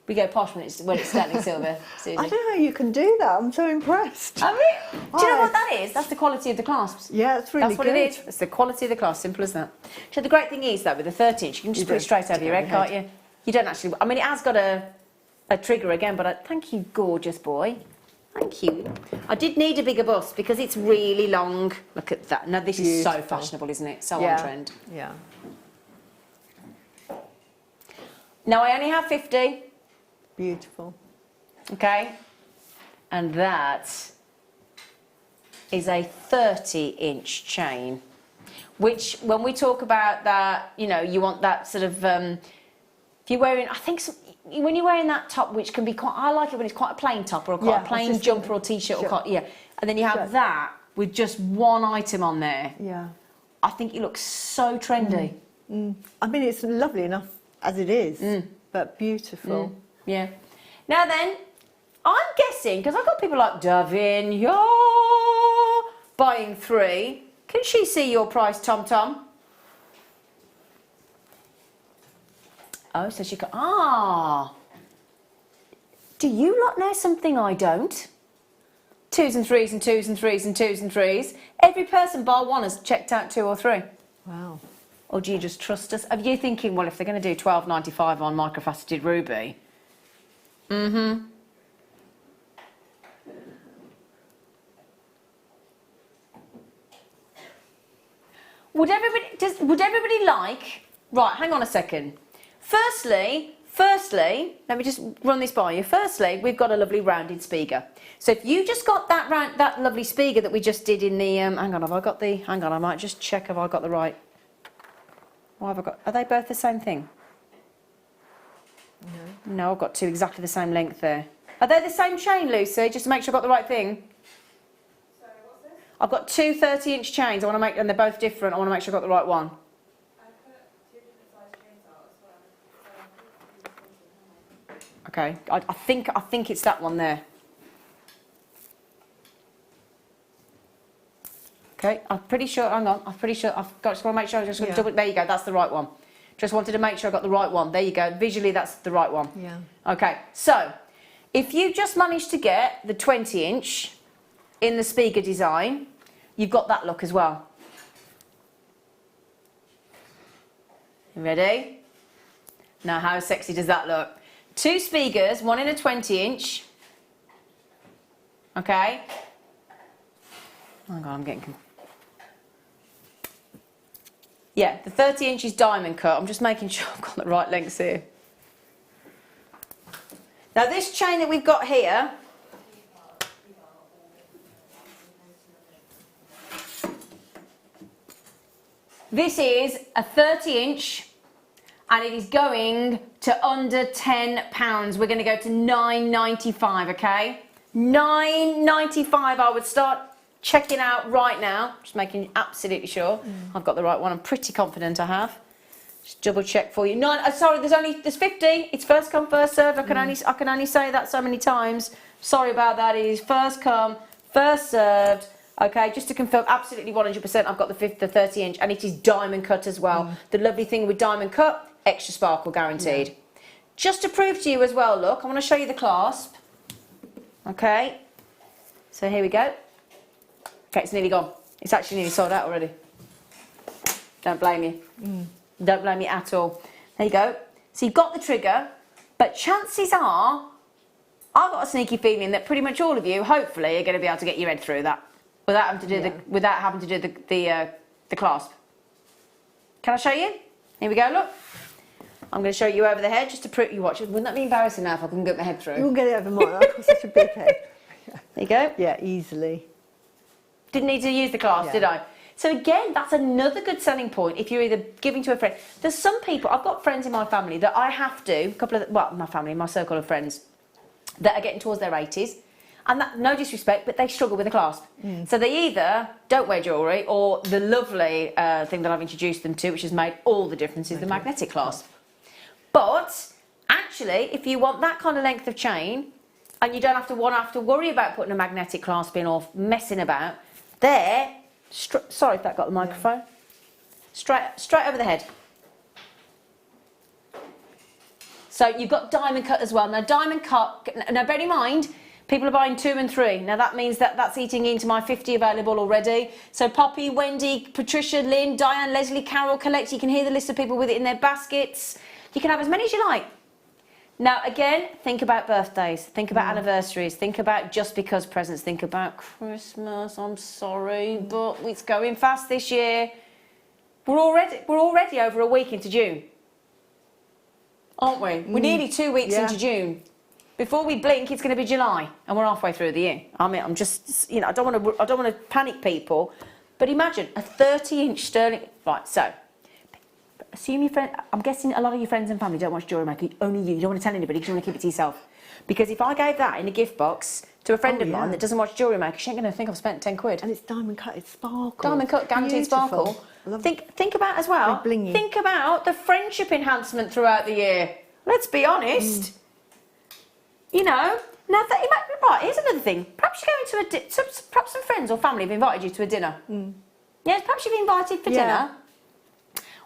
We go posh when it's sterling silver, Susie. I don't know how you can do that. I'm so impressed. I mean, do you know what that is? That's the quality of the clasps. Yeah, it's really good. That's what it is. It's the quality of the clasp. Simple as that. So the great thing is, though, with the 30-inch, you can just put it straight over your head, can't you? You don't actually. I mean, it has got a trigger again, but thank you, gorgeous boy. Thank you. I did need a bigger bust because it's really long. Look at that. Now, this is so fashionable, isn't it? So on trend. Yeah. Now, I only have 50. Beautiful. Okay. And that is a 30-inch chain, which, when we talk about that, you know, you want that sort of, if you're wearing, I think, when you're wearing that top, which can be quite, I like it when it's quite a plain top or quite a plain jumper or t-shirt, and then you have that with just one item on there. Yeah. I think it looks so trendy. I mean, it's lovely enough as it is, but beautiful. Yeah. Now then, I'm guessing, because I've got people like Davin, buying 3. Can she see your price, Tom Tom? Oh, so she can. Do you lot know something I don't? 2s and 3s and 2s and 3s and 2s and 3s. Every person bar one has checked out 2 or 3. Wow. Or do you just trust us? Are you thinking, well, if they're going to do $12.95 on microfaceted ruby? Would everybody like? Right, hang on a second. Firstly, let me just run this by you. Firstly, we've got a lovely rounded Spiga. So if you just got that lovely Spiga that we just did in the hang on, I might just check if I got the right. What have I got? Are they both the same thing? No, I've got 2 exactly the same length there. Are they the same chain, Lucy? Just to make sure I got the right thing. Sorry, what's this? I've got 2 30-inch chains. And they're both different. I want to make sure I got the right one. I put 2 different size chains out as well. Okay, I think it's that one there. Okay, I'm pretty sure. Hang on, I'm pretty sure. Just want to make sure. There you go. That's the right one. Just wanted to make sure I got the right one. There you go. Visually, that's the right one. Yeah. Okay, so if you just managed to get the 20-inch in the Spiga design, you've got that look as well. You ready? Now, how sexy does that look? 2 Spigas, one in a 20-inch. Okay. Hang on, I'm getting. Yeah, the 30-inch is diamond cut. I'm just making sure I've got the right lengths here. Now, this chain that we've got here. This is a 30-inch and it is going to under £10. We're going to go to £9.95, okay? £9.95. I would start checking out right now. Just making absolutely sure I've got the right one. I'm pretty confident I have. Just double check for you. Sorry, there's 50. It's first come, first served. I can only say that so many times. Sorry about that. It is first come, first served. Okay, just to confirm, absolutely 100%. I've got the 30-inch, and it is diamond cut as well. The lovely thing with diamond cut, extra sparkle guaranteed. Yeah. Just to prove to you as well, look, I want to show you the clasp. Okay, so here we go. Okay, it's nearly gone. It's actually nearly sold out already. Don't blame you. Don't blame me at all. There you go. So you've got the trigger, but chances are, I've got a sneaky feeling that pretty much all of you, hopefully, are going to be able to get your head through that without having to do the clasp. Can I show you? Here we go. Look, I'm going to show you over the head just to prove you watch. Wouldn't that be embarrassing now if I couldn't get my head through? You won't get it over mine. I've got such a big head. There you go. Yeah, easily. Didn't need to use the clasp, did I? So again, that's another good selling point if you're either giving to a friend. There's some people, I've got friends in my family that I have to, my circle of friends, that are getting towards their 80s. And that, no disrespect, but they struggle with a clasp. So they either don't wear jewellery or the lovely thing that I've introduced them to, which has made all the difference, is the magnetic clasp. But actually, if you want that kind of length of chain and you don't have to worry about putting a magnetic clasp in or messing about, sorry if that got the microphone. Straight over the head. So you've got diamond cut as well. Now diamond cut, now bear in mind, people are buying 2 and 3. Now that means that's eating into my 50 available already. So Poppy, Wendy, Patricia, Lynn, Diane, Leslie, Carol, Collect. You can hear the list of people with it in their baskets. You can have as many as you like. Now again, think about birthdays, think about anniversaries, think about just because presents, think about Christmas. I'm sorry, but it's going fast this year. We're already over a week into June, aren't we? We're nearly 2 weeks into June. Before we blink, it's going to be July, and we're halfway through the year. I mean, I'm just, you know, I don't want to panic people, but imagine a 30-inch sterling. Right, so. Assume your friend, I'm guessing a lot of your friends and family don't watch Jewellery Maker, only you don't want to tell anybody because you want to keep it to yourself. Because if I gave that in a gift box to a friend of mine that doesn't watch Jewellery Maker, she ain't going to think I've spent 10 quid. And it's diamond cut, it's sparkle. Diamond cut, guaranteed sparkle. Think about as well, think about the friendship enhancement throughout the year. Let's be honest. You know, now right, here's another thing. Perhaps you're going to perhaps some friends or family have invited you to a dinner. Yes, perhaps you've been invited for dinner.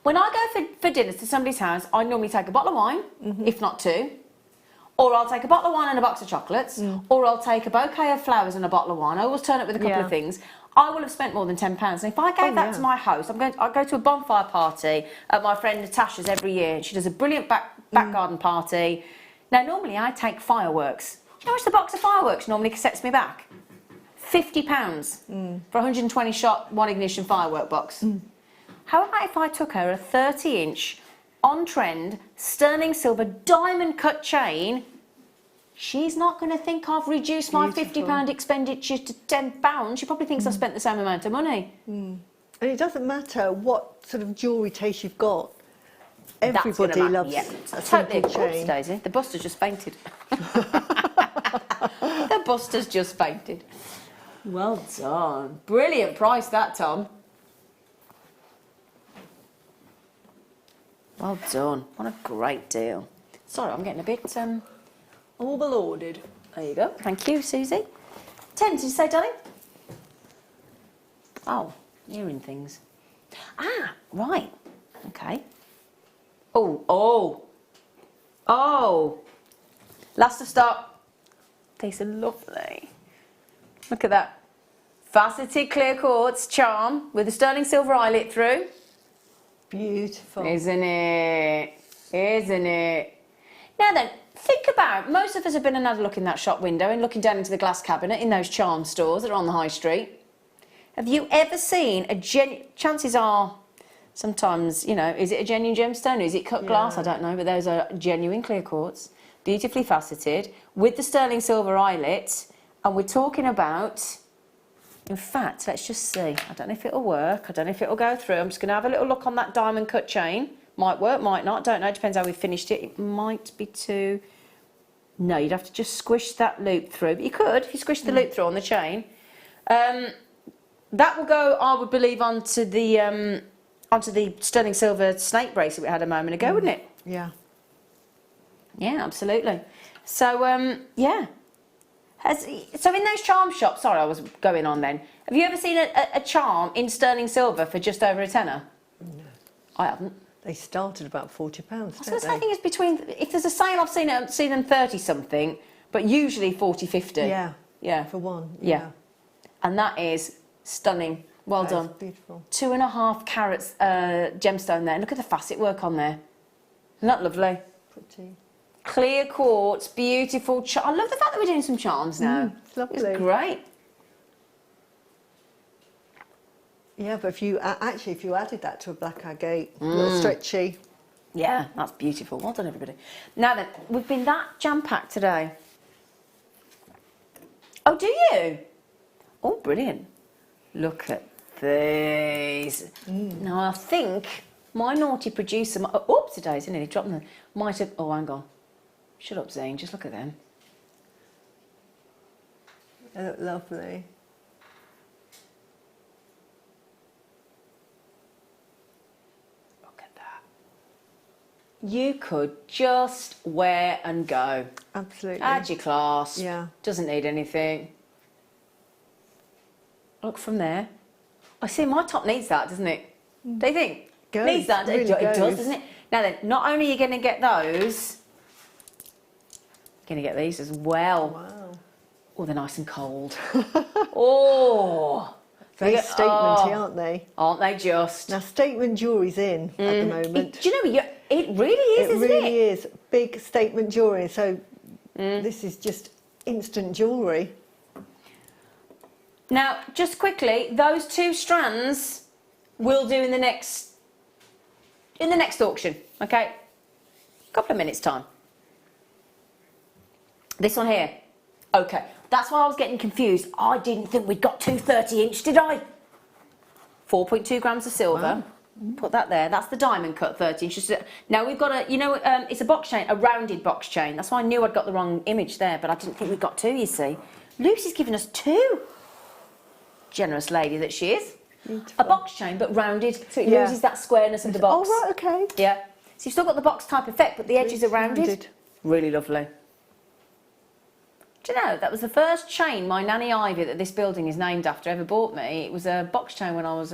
When I go for dinner to somebody's house, I normally take a bottle of wine, if not 2, or I'll take a bottle of wine and a box of chocolates, or I'll take a bouquet of flowers and a bottle of wine. I always turn up with a couple of things. I will have spent more than £10. And if I gave that to my host, I go to a bonfire party at my friend Natasha's every year. She does a brilliant back garden party. Now, normally I take fireworks. Do you know how much the box of fireworks normally sets me back? £50 for a 120-shot, 1-ignition firework box. How about if I took her a 30-inch, on-trend, sterling silver, diamond-cut chain? She's not going to think I've reduced my £50 expenditure to £10. She probably thinks I've spent the same amount of money. And it doesn't matter what sort of jewellery taste you've got. Everybody loves a totally simple chain. Daisy. The buster's just fainted. The buster's just fainted. Well done. Brilliant price that, Tom. Well done. What a great deal. Sorry, I'm getting a bit overloaded. There you go. Thank you, Susie. 10, did you say, darling? Oh, hearing things. Ah, right. Okay. Oh. Last of stock. These are lovely. Look at that. Faceted clear quartz charm with a sterling silver eyelet through. Beautiful. Isn't it? Isn't it? Now then, think about, most of us have been and had a look in that shop window and looking down into the glass cabinet in those charm stores that are on the high street. Have you ever seen a chances are, sometimes, you know, is it a genuine gemstone? Is it cut glass? I don't know, but those are genuine clear quartz, beautifully faceted, with the sterling silver eyelet, and we're talking about In fact, let's just see. I don't know if it'll work. I don't know if it'll go through. I'm just going to have a little look on that diamond cut chain. Might work, might not. Don't know. It depends how we finished it. It might be too... No, you'd have to just squish that loop through. But you could, if you squish the loop through on the chain. That will go, I would believe, onto the sterling silver snake bracelet we had a moment ago, wouldn't it? Yeah. Yeah, absolutely. So, yeah. So in those charm shops, sorry, I was going on then. Have you ever seen a charm in sterling silver for just over a tenner? No. I haven't. They start at about £40, don't So I they? think it's between, if there's a sale, I've seen them 30 something, but usually 40, 50. Yeah. Yeah. For one. Yeah. And that is stunning. Well That done. is beautiful. 2.5 carats gemstone there. Look at the facet work on there. Isn't that lovely? Pretty. Clear quartz, beautiful. I love the fact that we're doing some charms now. It's lovely. It's great. Yeah, but if you added that to a black agate, a little stretchy. Yeah, that's beautiful. Well done, everybody. Now then, we've been that jam-packed today. Oh, do you? Oh, brilliant. Look at these. Now, I think my naughty producer... Oops, today's nearly dropped them. Might have... Oh, hang on. Shut up, Zane. Just look at them. They look lovely. Look at that. You could just wear and go. Absolutely. Add your clasp. Yeah. Doesn't need anything. Look from there. I see my top needs that, doesn't it? Do you think? Goes, Needs that. really It does, goes. doesn't it? Now then, not only are you going to get those, you're going to get these as well. Wow. Oh, they're nice and cold. Oh. Very You get- statementy, oh. aren't they? Aren't they just? Now, statement jewellery's in at the moment. Do you know, it really is, It isn't really it? is. Big statement jewellery. So this is just instant jewellery. Now, just quickly, those 2 strands we'll do in the next auction, okay? Couple of minutes time. This one here. Okay, that's why I was getting confused. I didn't think we'd got 2 30-inch, did I? 4.2 grams of silver. Wow. Put that there. That's the diamond cut 30 inches. Now we've got a, it's a box chain, a rounded box chain. That's why I knew I'd got the wrong image there, but I didn't think we'd got 2, you see. Lucy's given us 2. Generous lady that she is. Beautiful. A box chain, but rounded, so it Yeah. loses that squareness of the box. Oh, right, okay. Yeah. So you've still got the box type effect, but the edges are rounded. Really lovely. Do you know, that was the first chain my Nanny Ivy, that this building is named after, ever bought me. It was a box chain when I was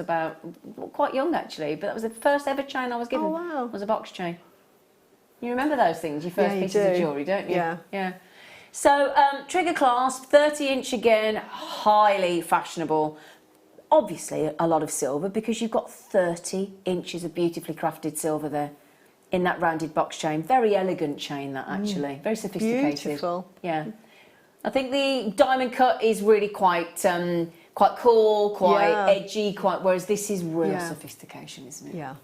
quite young, actually, but that was the first ever chain I was given. Oh, wow. Was a box chain. You remember those things, your first Yeah, you pieces of do. jewellery, don't you? Yeah. Yeah. So, trigger clasp, 30-inch again, highly fashionable. Obviously, a lot of silver, because you've got 30 inches of beautifully crafted silver there in that rounded box chain. Very elegant chain, that, actually. Very sophisticated. Beautiful. Yeah. I think the diamond cut is really quite cool, quite edgy, whereas this is real sophistication, isn't it? Yeah.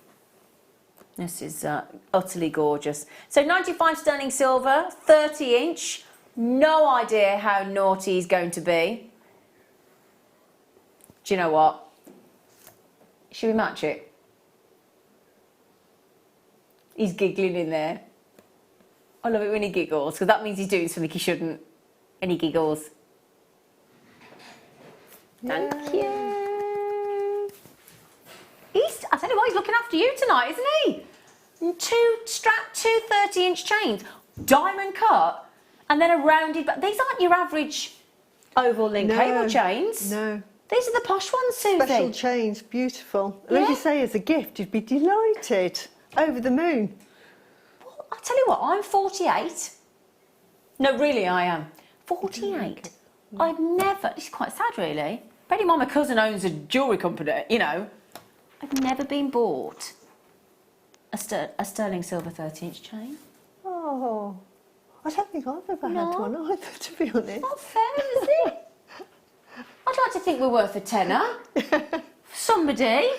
This is utterly gorgeous. So 95 sterling silver, 30-inch. No idea how naughty he's going to be. Do you know what? Should we match it? He's giggling in there. I love it when he giggles, because that means he's doing something he shouldn't. And he giggles. Thank you. I tell you what, he's looking after you tonight, isn't he? 2 30-inch chains, diamond cut, and then a rounded... But these aren't your average oval link cable chains. No. These are the posh ones, Susie. Special chains, beautiful. And as you say, as a gift, you'd be delighted. Over the moon. Well, I tell you what, I'm 48. No, really, I am. 48. I've never... This is quite sad, really. Bearing in mind my cousin owns a jewellery company, you know. I've never been bought a sterling silver 30-inch chain. Oh, I don't think I've ever had one either, to be honest. Not fair, is it? I'd like to think we're worth a tenner. Somebody.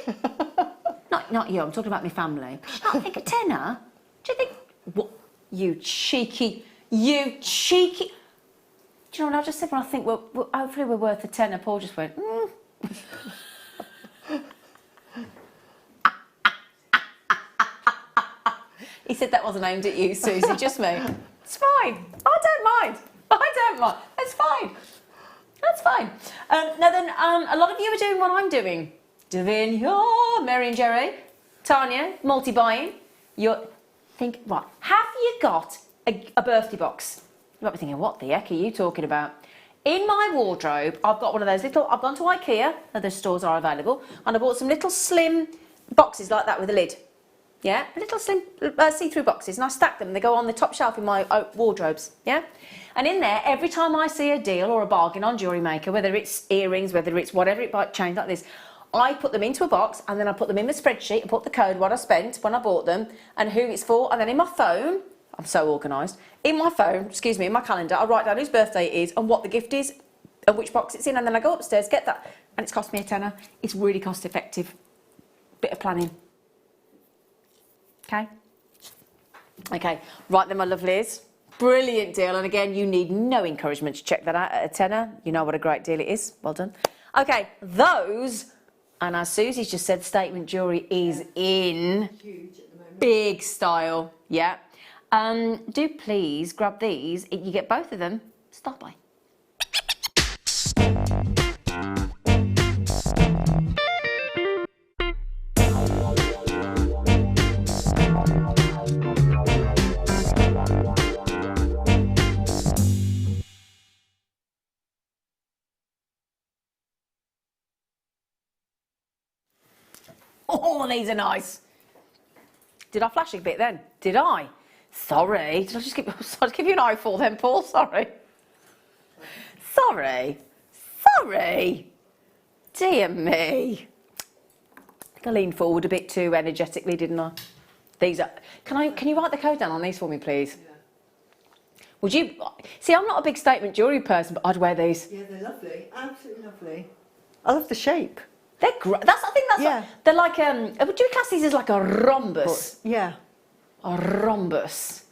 Not you, I'm talking about my family. Do you not think a tenner? Do you think... What? You cheeky... Do you know what I just said when I think hopefully we're worth a tenner? Paul just went, He said that wasn't aimed at you, Susie, just me. It's fine. I don't mind. I don't mind. It's fine. That's fine. Now then, a lot of you are doing what I'm doing. Davina, Mary and Jerry, Tanya, multi-buying. You're thinking, what? Have you got a birthday box? You might be thinking, what the heck are you talking about? In my wardrobe, I've got one of those little, I've gone to IKEA, those stores are available, and I bought some little slim boxes like that with a lid. Yeah, little slim see-through boxes, and I stack them. They go on the top shelf in my wardrobes. Yeah, and in there, every time I see a deal or a bargain on Jewellery Maker, whether it's earrings, whether it's whatever it might change like this, I put them into a box, and then I put them in the spreadsheet. I put the code, what I spent when I bought them, and who it's for, and then in my phone, I'm so organised. In my phone, in my calendar, I write down whose birthday it is and what the gift is, and which box it's in, and then I go upstairs, get that, and it's cost me a tenner. It's really cost effective. Bit of planning. Okay, right then, my lovelies. Brilliant deal, and again, you need no encouragement to check that out at a tenner. You know what a great deal it is. Well done. Okay, those, and as Susie's just said, statement jewellery is in Huge at the moment. big style. Yeah. Do please grab these. You get both of them. Stop by. Oh, these are nice. Did I flash a bit then? Did I? Sorry. Did I just give you an eyeful then, Paul? Sorry. Sorry. Dear me. I leaned forward a bit too energetically, didn't I? These are. Can you write the code down on these for me, please? Yeah. Would you? See, I'm not a big statement jewellery person, but I'd wear these. Yeah, they're lovely. Absolutely lovely. I love the shape. They're great. I think that's. Yeah. They're like would you class these as like a rhombus? Yeah. A rhombus.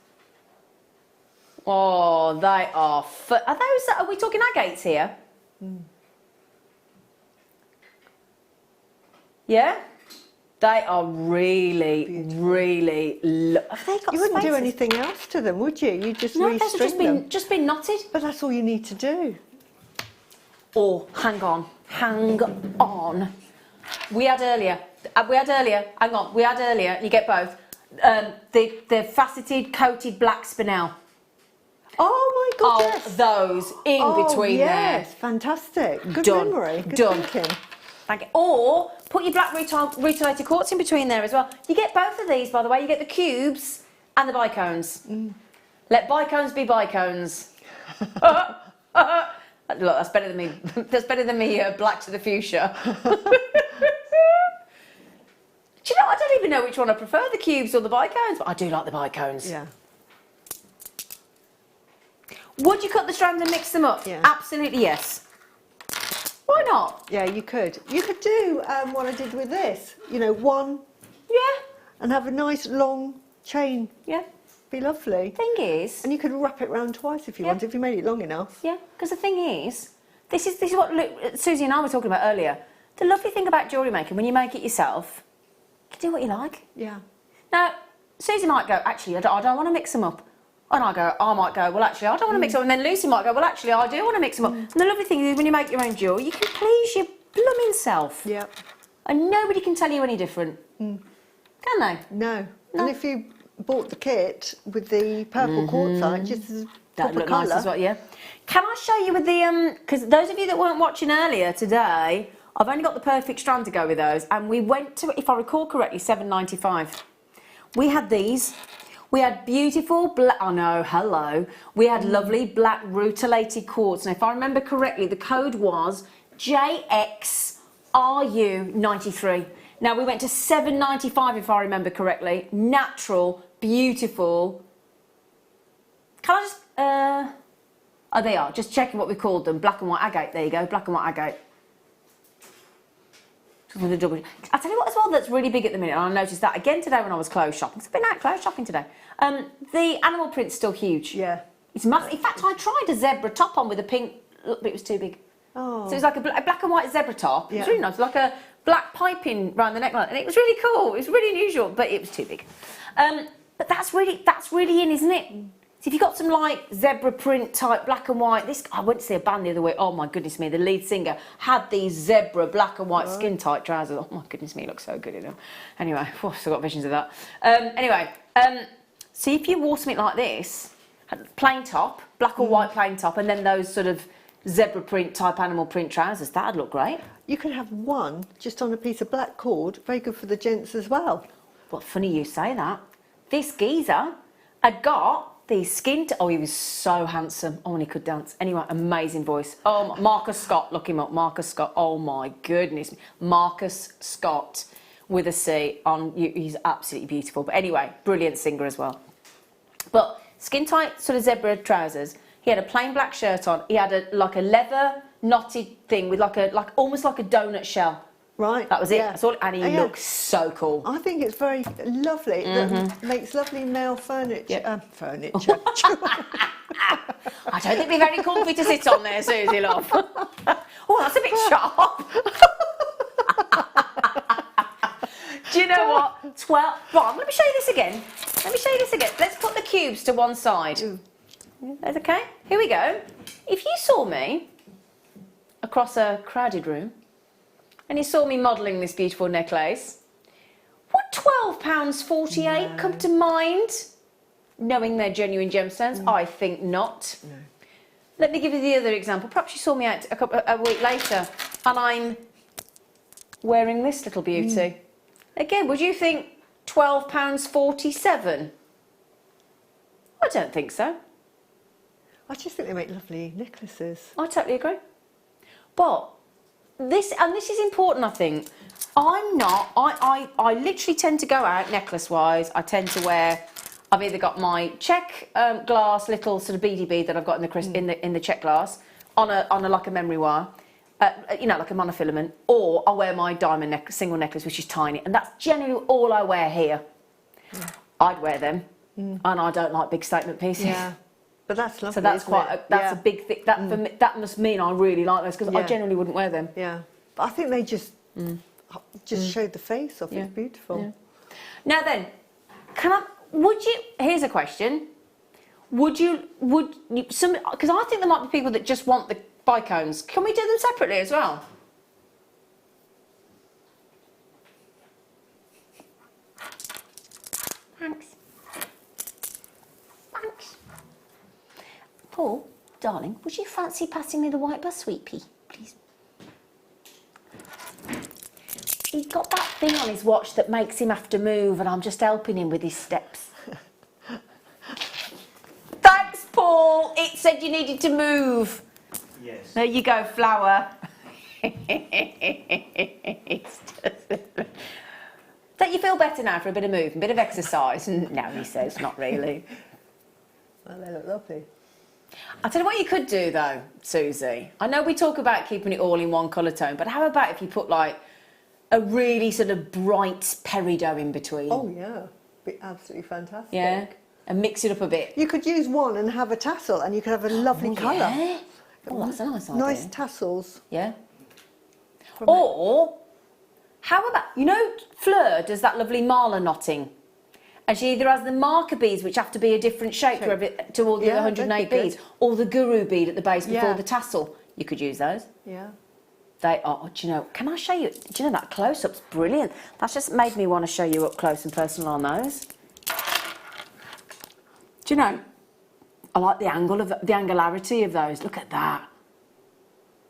Oh, they are. Are those? Are we talking agates here? Mm. Yeah. They are really, beautiful. Really. Have they got You wouldn't spaces? do anything else to them, would you? You just no, restring those have them. just been knotted. But that's all you need to do. Oh, hang on. We had earlier, hang on, you get both, the faceted coated black spinel. Oh my God, yes. Those in between yes, there. Fantastic. Good Done. memory. Good Done. thinking. Thank you. Or put your black retilated quartz in between there as well. You get both of these, by the way. You get the cubes and the bicones. Mm. Let bicones be bicones. Look, that's better than me. That's better than me. Black to the fuchsia. Do you know? I don't even know which one I prefer, the cubes or the bicones, but I do like the bicones. Yeah. Would you cut the strands and mix them up? Yeah. Absolutely yes. Why not? Yeah, you could. You could do what I did with this. You know, one. Yeah. And have a nice long chain. Yeah. Be lovely. Thing is, and you could wrap it round twice if you want, if you made it long enough. Yeah, because the thing is, this is what Susie and I were talking about earlier. The lovely thing about jewellery making, when you make it yourself, you can do what you like. Yeah. Now, Susie might go, actually, I don't want to mix them up. And I might go, well, actually, I don't want to mix them up. And then Lucy might go, well, actually, I do want to mix them up. And the lovely thing is, when you make your own jewellery, you can please your blooming self. Yeah. And nobody can tell you any different. Mm. Can they? No. And if you bought the kit with the purple quartzite, just as that look colour. nice as well, yeah. Can I show you with the because those of you that weren't watching earlier today, I've only got the perfect strand to go with those, and we went to, if I recall correctly, £7.95. We had these. We had beautiful black. Oh no, hello. We had lovely black rutilated quartz. Now, if I remember correctly, the code was JXRU93. Now we went to £7.95 if I remember correctly. Natural, beautiful. Can I just? Oh, they are. Just checking what we called them. Black and white agate. There you go. Black and white agate. With a double. I'll tell you what as well that's really big at the minute, and I noticed that again today when I was clothes shopping. I've been out clothes shopping today. The animal print's still huge. Yeah. It's massive. In fact, I tried a zebra top on with a pink. Look, but it was too big. Oh. So it was like a black and white zebra top. It was Yeah. really nice, like a black piping around the neckline, and it was really cool. It was really unusual, but it was too big. But that's really in, isn't it? So if you've got some like zebra print type black and white, I went to see a band the other week. Oh my goodness me, the lead singer had these zebra black and white skin tight trousers. Oh my goodness me, it looks so good in them. Anyway, I've still got visions of that. So if you wore something like this, plain top, black or white plain top, and then those sort of zebra print type animal print trousers, that'd look great. You can have one just on a piece of black cord, very good for the gents as well. Well, funny you say that. This geezer had got these skin... Oh, he was so handsome. Oh, and he could dance. Anyway, amazing voice. Oh, Marcus Scott, look him up. Marcus Scott. Oh, my goodness. Marcus Scott with a C on... He's absolutely beautiful. But anyway, brilliant singer as well. But skin-tight sort of zebra trousers. He had a plain black shirt on. He had a leather knotted thing with almost like a donut shell. Right. That was it. Yeah. That's all. And he looked so cool. I think it's very lovely. That makes lovely male furniture. Yep. Furniture. I don't think they're very comfy to sit on there, Susie, love. Oh, that's a bit sharp. Do you know what? 12. Right, let me show you this again. Let's put the cubes to one side. That's okay? Here we go. If you saw me across a crowded room and you saw me modelling this beautiful necklace, would £12.48 come to mind? Knowing they're genuine gemstones? I think not. No. Let me give you the other example. Perhaps you saw me out a week later and I'm wearing this little beauty. Again, would you think £12.47? I don't think so. I just think they make lovely necklaces. I totally agree. But this is important, I think. I literally tend to go out necklace-wise. I tend to wear... I've either got my check glass little sort of beady bead that I've got in the check glass on a like a memory wire, like a monofilament, or I wear my diamond single necklace, which is tiny, and that's generally all I wear here. I'd wear them, and I don't like big statement pieces. Yeah, but that's lovely. So that's a big thing. That for me, that must mean I really like those because I generally wouldn't wear them. Yeah, but I think they just showed the face off. It's beautiful. Yeah. Now then, here's a question. Would you, because I think there might be people that just want the bicones. Can we do them separately as well? Thanks. Paul, darling, would you fancy passing me the white bus sweet pea, please? He's got that thing on his watch that makes him have to move, and I'm just helping him with his steps. Thanks, Paul. It said you needed to move. Yes. There you go, flower. Don't you feel better now for a bit of movement, a bit of exercise? No, he says, not really. Well, they look lovely. I'll tell you what you could do, though, Susie. I know we talk about keeping it all in one colour tone, but how about if you put, like, a really sort of bright peridot in between? Oh, yeah. Be absolutely fantastic. Yeah, and mix it up a bit. You could use one and have a tassel, and you could have a lovely colour. Yeah. Oh, that's a nice idea. Nice tassels. Yeah. Or, how about, Fleur does that lovely Marla knotting. And she either has the marker beads, which have to be a different shape to all the other 108 beads, or the guru bead at the base before the tassel. You could use those. Yeah. They are, can I show you? Do you know that close-up's brilliant? That's just made me want to show you up close and personal on those. Do you know, I like the angularity of those. Look at that.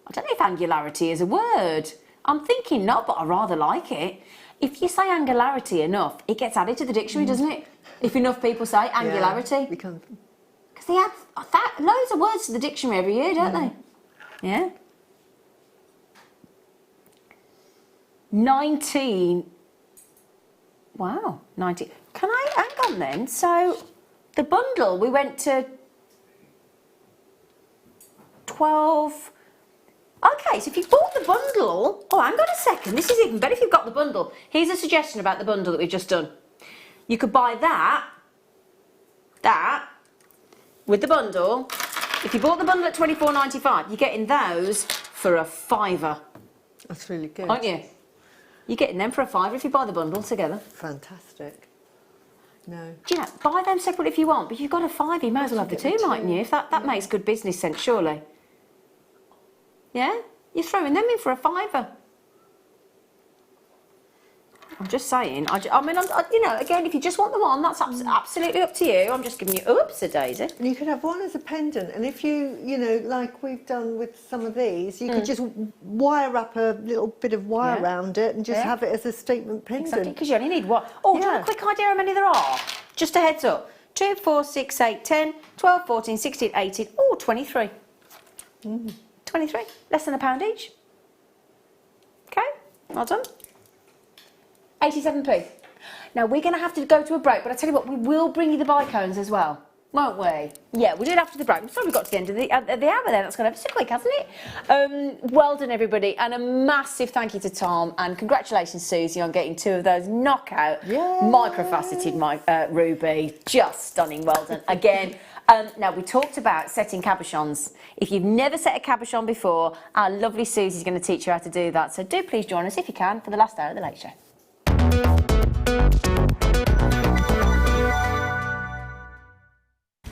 I don't know if angularity is a word. I'm thinking not, but I rather like it. If you say angularity enough, it gets added to the dictionary, doesn't it? If enough people say angularity. Because they add loads of words to the dictionary every year, don't they? Yeah. 19. Wow, 19. Can I hang on then? So the bundle, we went to 12. Okay, so if you bought the bundle, hang on a second, this is even better if you've got the bundle. Here's a suggestion about the bundle that we've just done. You could buy that, with the bundle. If you bought the bundle at $24.95, you're getting those for for a £5. That's really good. Aren't you? You're getting them for a £5 if you buy the bundle together. Fantastic. No. Do you know, buy them separate if you want, but you've got a £5, you might as well have the two, mightn't you? If that makes good business sense, surely. Yeah? You're throwing them in for a £5. I'm just saying. You know, again, if you just want the one, that's absolutely up to you. I'm just giving you oops-a-daisy. And you could have one as a pendant, and if you know, like we've done with some of these, you could just wire wrap a little bit of wire around it and just have it as a statement pendant. Exactly, because you only need one. Oh, do you want a quick idea how many there are? Just a heads up. 2, 4, 6, 8, 10, 12, 14, 16, 18, 23. 23. Less than £1 each. Okay, well done. 87p. Now we're going to have to go to a break, but I tell you what, we will bring you the bicones as well, won't we? Yeah, we'll do it after the break. I'm sorry we got to the end of the hour there. That's gone ever so quick, hasn't it? Well done, everybody, and a massive thank you to Tom, and congratulations, Susie, on getting 2 of those knockout microfaceted ruby. Just stunning. Well done again. Now, we talked about setting cabochons. If you've never set a cabochon before, our lovely Susie's going to teach you how to do that. So do please join us, if you can, for the last hour of the Late Show.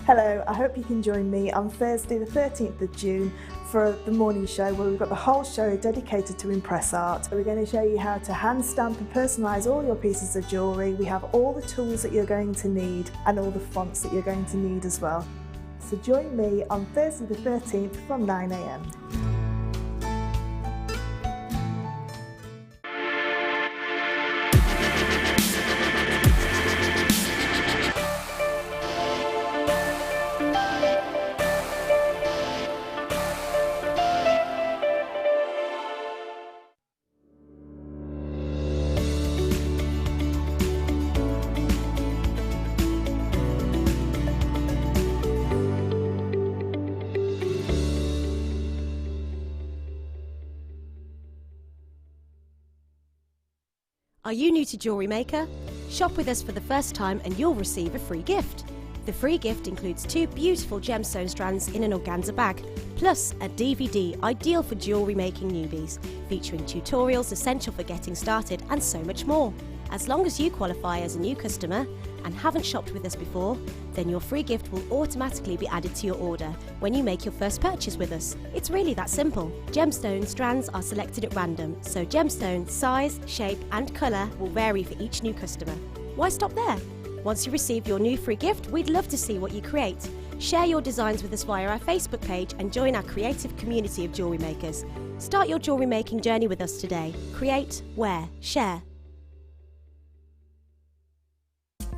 Hello, I hope you can join me on Thursday the 13th of June for the morning show where we've got the whole show dedicated to impress art. So we're going to show you how to hand stamp and personalise all your pieces of jewellery. We have all the tools that you're going to need and all the fonts that you're going to need as well. So join me on Thursday the 13th from 9 AM. Are you new to Jewellery Maker? Shop with us for the first time and you'll receive a free gift. The free gift includes 2 beautiful gemstone strands in an organza bag, plus a DVD ideal for jewellery making newbies, featuring tutorials essential for getting started and so much more. As long as you qualify as a new customer and haven't shopped with us before, then your free gift will automatically be added to your order when you make your first purchase with us. It's really that simple. Gemstone strands are selected at random, so gemstone size, shape and colour will vary for each new customer. Why stop there? Once you receive your new free gift, we'd love to see what you create. Share your designs with us via our Facebook page and join our creative community of jewellery makers. Start your jewellery making journey with us today. Create, wear, share.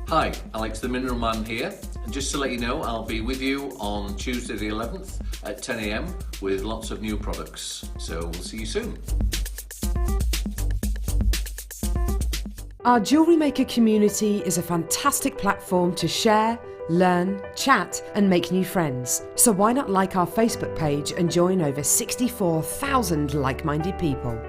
Hi, Alex the Mineral Man here, and just to let you know, I'll be with you on Tuesday the 11th at 10 AM with lots of new products, so we'll see you soon. Our Jewellery Maker community is a fantastic platform to share, learn, chat and make new friends. So why not like our Facebook page and join over 64,000 like-minded people.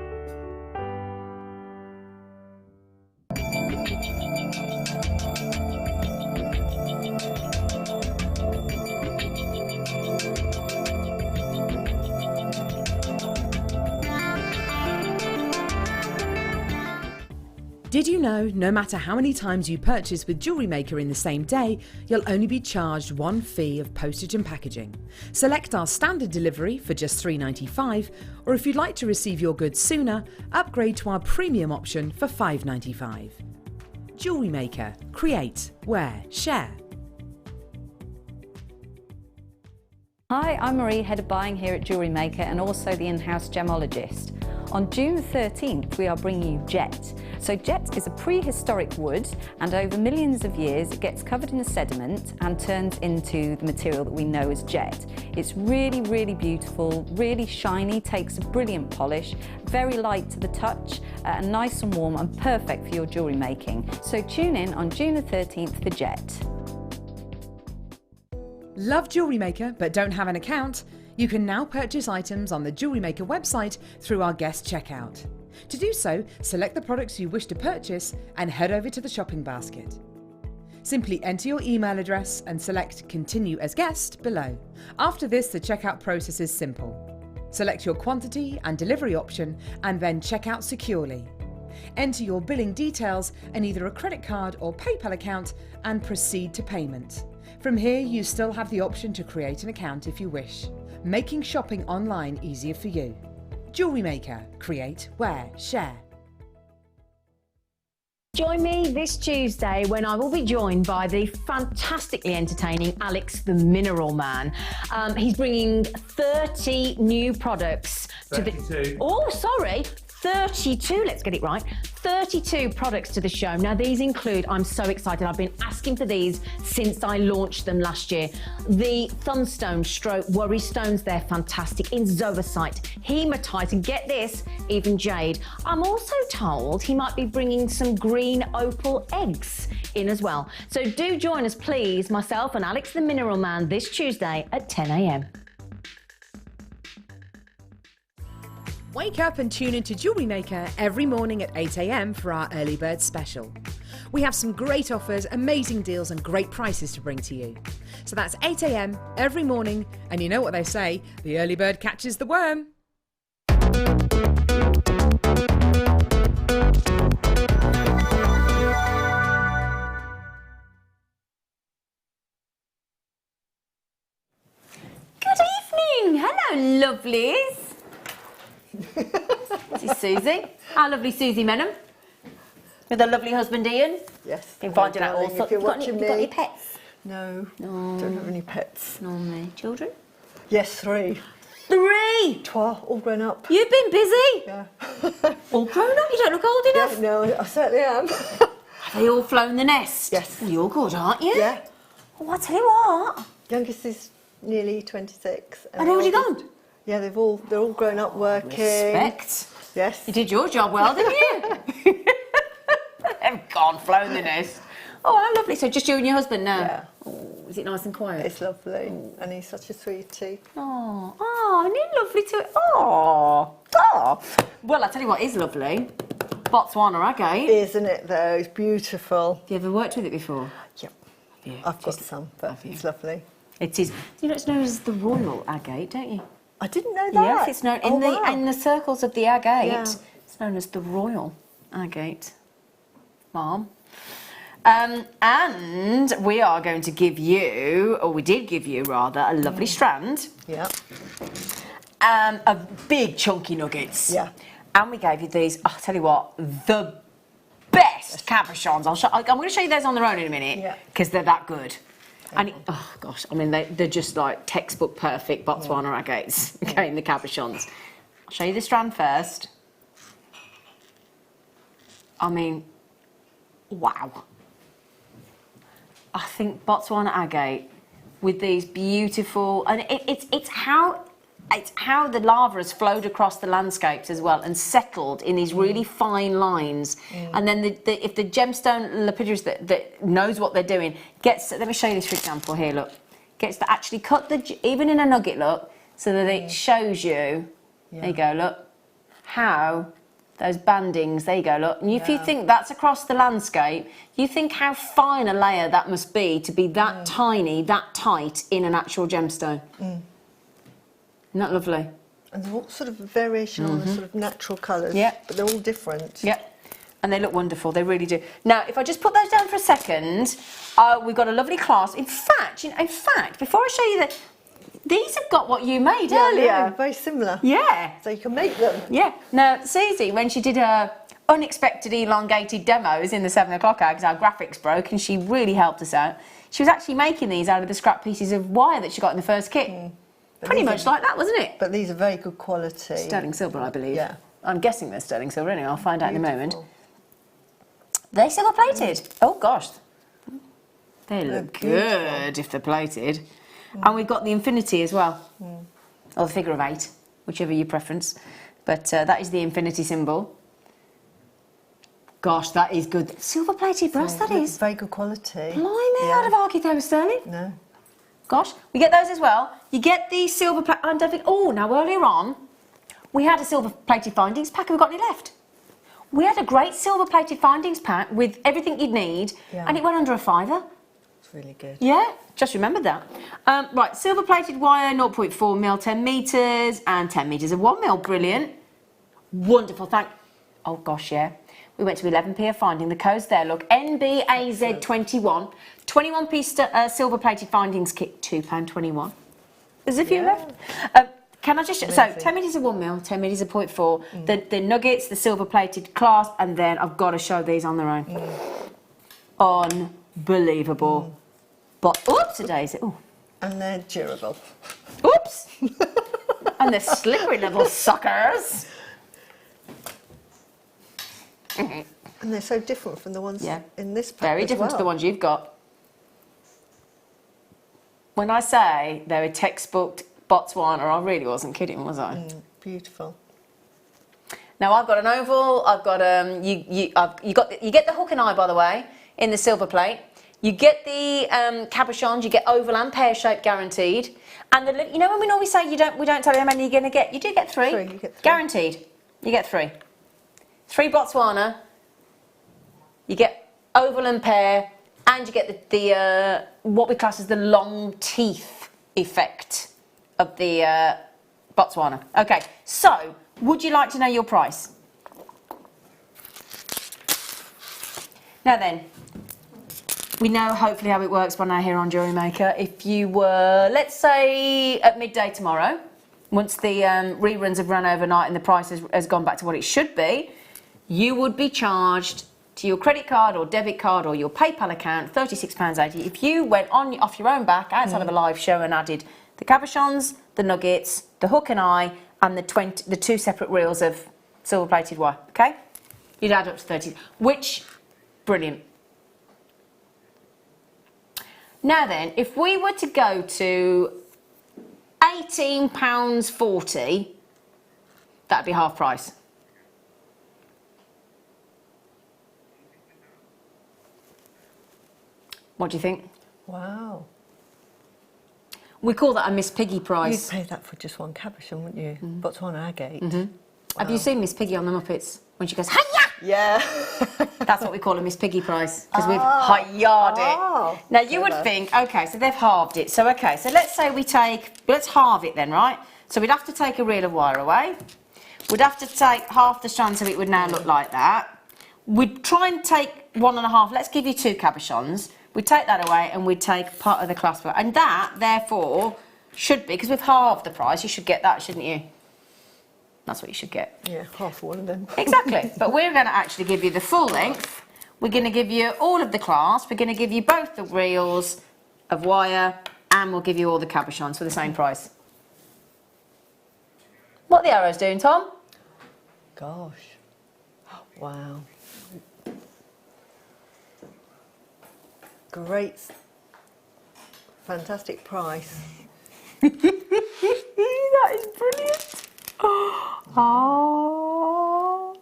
Did you know, no matter how many times you purchase with Jewellery Maker in the same day, you'll only be charged one fee of postage and packaging. Select our standard delivery for just $3.95, or if you'd like to receive your goods sooner, upgrade to our premium option for $5.95. Jewellery Maker. Create, wear, share. Hi, I'm Marie, Head of Buying here at Jewellery Maker and also the in-house gemologist. On June 13th, we are bringing you jet. So jet is a prehistoric wood, and over millions of years it gets covered in a sediment and turns into the material that we know as jet. It's really, really beautiful, really shiny, takes a brilliant polish, very light to the touch, and nice and warm and perfect for your jewellery making. So tune in on June the 13th for jet. Love Jewellery Maker but don't have an account? You can now purchase items on the Jewellery Maker website through our guest checkout. To do so, select the products you wish to purchase and head over to the shopping basket. Simply enter your email address and select Continue as Guest below. After this, the checkout process is simple. Select your quantity and delivery option and then check out securely. Enter your billing details and either a credit card or PayPal account and proceed to payment. From here, you still have the option to create an account if you wish, making shopping online easier for you. Jewellery Maker. Create, wear, share. Join me this Tuesday when I will be joined by the fantastically entertaining Alex the Mineral Man. He's bringing 30 new products to the... Oh, sorry. 32, let's get it right, 32 products to the show. Now these include, I'm so excited, I've been asking for these since I launched them last year. The Thunstone stroke worry stones, they're fantastic, in zoisite, hematite, and get this, even jade. I'm also told he might be bringing some green opal eggs in as well. So do join us please, myself and Alex the Mineral Man this Tuesday at 10 a.m. Wake up and tune into Jewellery Maker every morning at 8 a.m. for our early bird special. We have some great offers, amazing deals and great prices to bring to you. So that's 8 a.m. every morning, and you know what they say, the early bird catches the worm. Good evening, hello lovelies. This is Susie, our lovely Susie Menham, with her lovely husband Ian. Yes. Been finding out all darling, sorts. if you're watching You got any me. pets? No, don't have any pets. Normally. Children? Yes, 3. 3! 12, all grown up. You've been busy? Yeah. All grown up? You don't look old enough? Yeah, no, I certainly am. Have they all flown the nest? Yes. Well, you're good, aren't you? Yeah. Oh, I tell you what. Youngest is nearly 26. Are they already the gone? oldest- Yeah, they're all grown up working. Respect. Yes. You did your job well, didn't you? They've gone, flown the nest. Oh, how lovely. So just you and your husband now? Yeah. Oh, is it nice and quiet? It's lovely. And he's such a sweetie. Oh, and he's lovely too. Oh. Well, I tell you what is lovely. Botswana agate. Isn't it though? It's beautiful. Have you ever worked with it before? Yep. Have you? I've got some, but it's lovely. It is. You know, it's known as the royal agate, don't you? I didn't know that. Yes, it's known in in the circles of the agate. Yeah. It's known as the royal agate, Mom. And we are going to give you, or we did give you rather, a lovely strand. Yeah. Of big chunky nuggets. Yeah. And we gave you these. I'll tell you what, the best cabochons. I'm going to show you those on their own in a minute. Yeah. Because they're that good. And oh gosh, I mean they're just like textbook perfect Botswana agates. Okay, in the cabochons. I'll show you the strand first. I mean, wow. I think Botswana agate with these beautiful, and it's how the lava has flowed across the landscapes as well and settled in these really fine lines. And then if the gemstone lapidary that knows what they're doing gets, let me show you this for example here, look, gets to actually cut even in a nugget, look, so that it shows you, there you go, look, how those bandings, there you go, look. And if you think that's across the landscape, you think how fine a layer that must be to be that tiny, that tight in an actual gemstone. Isn't that lovely? And they're all sort of variation on the sort of natural colours. Yeah. But they're all different. Yep. And they look wonderful, they really do. Now, if I just put those down for a second, we've got a lovely clasp. In fact, before I show you these have got what you made earlier. Yeah, very similar. Yeah. So you can make them. Yeah. Now, Susie, when she did her unexpected elongated demos in the 7 o'clock hour, because our graphics broke and she really helped us out, she was actually making these out of the scrap pieces of wire that she got in the first kit. Pretty much like that, wasn't it? But these are very good quality. Sterling silver, I believe. Yeah. I'm guessing they're sterling silver anyway, I'll find out in a moment. They're silver plated. Oh gosh. They look good if they're plated. And we've got the infinity as well. Or the figure of 8, whichever your preference. But that is the infinity symbol. Gosh, that is good. Silver plated brass, that is. Very good quality. Blimey, I'd have argued they were sterling. No. Gosh, we get those as well. You get the silver plate. I don't think. Oh, now earlier on, we had a silver plated findings pack. Have we got any left? We had a great silver plated findings pack with everything you'd need, and it went under a £5. It's really good. Yeah, just remembered that. Right, silver-plated wire, 0.4 mil, 10 metres, and 10 metres of 1 mil. Brilliant. Wonderful, oh gosh, yeah. We went to 11p of finding. The code's there, look. NBAZ21. 21p silver-plated findings kit, £2.21. There's a few left. Can I just... So, 10 metres of 1 mil, 10 metres of 0.4. The nuggets, the silver-plated clasp, and then I've got to show these on their own. Unbelievable. But, oops, a daisy. Ooh. And they're durable. Oops. And they're slippery little suckers. And they're so different from the ones in this pack. Very different to the ones you've got. When I say they're a textbook Botswana, I really wasn't kidding, was I? Beautiful. Now I've got an oval. I've got you get the hook and eye, by the way, in the silver plate. You get the cabochons. You get oval and pear shape guaranteed. And you know when we normally say we don't tell you how many you're going to get. You do get three. You get three. Guaranteed. You get three. 3 Botswana. You get oval and pear, and you get the what we class as the long teeth effect of the Botswana. Okay, so would you like to know your price? Now then, we know hopefully how it works by now here on Jewellery Maker. If you were, let's say, at midday tomorrow, once the reruns have run overnight and the price has gone back to what it should be, you would be charged to your credit card or debit card or your PayPal account £36.80 if you went off your own back outside of a live show and added the cabochons, the nuggets, the hook and eye, and the 2 separate reels of silver-plated wire. Okay, you'd add up to 30, which brilliant. Now then, if we were to go to £18.40, that'd be half price. What do you think? Wow. We call that a Miss Piggy price. You'd pay that for just one cabochon, wouldn't you? Botswana agate. Wow. Have you seen Miss Piggy on the Muppets? When she goes, hiya! Yeah. That's what we call a Miss Piggy price, because we've hi-ya'd it. Now, you would think, OK, so they've halved it. So, OK, so let's say let's halve it then, right? So we'd have to take a reel of wire away. We'd have to take half the strand so it would now look like that. We'd try and take 1.5, let's give you 2 cabochons. We'd take that away and we'd take part of the clasp. And that, therefore, should be, because we've halved the price, you should get that, shouldn't you? That's what you should get. Yeah, half one of them. Exactly. But we're going to actually give you the full length. We're going to give you all of the clasp. We're going to give you both the reels of wire, and we'll give you all the cabochons for the same price. What are the arrows doing, Tom? Gosh. Wow. Great. Fantastic price. That is brilliant. Oh.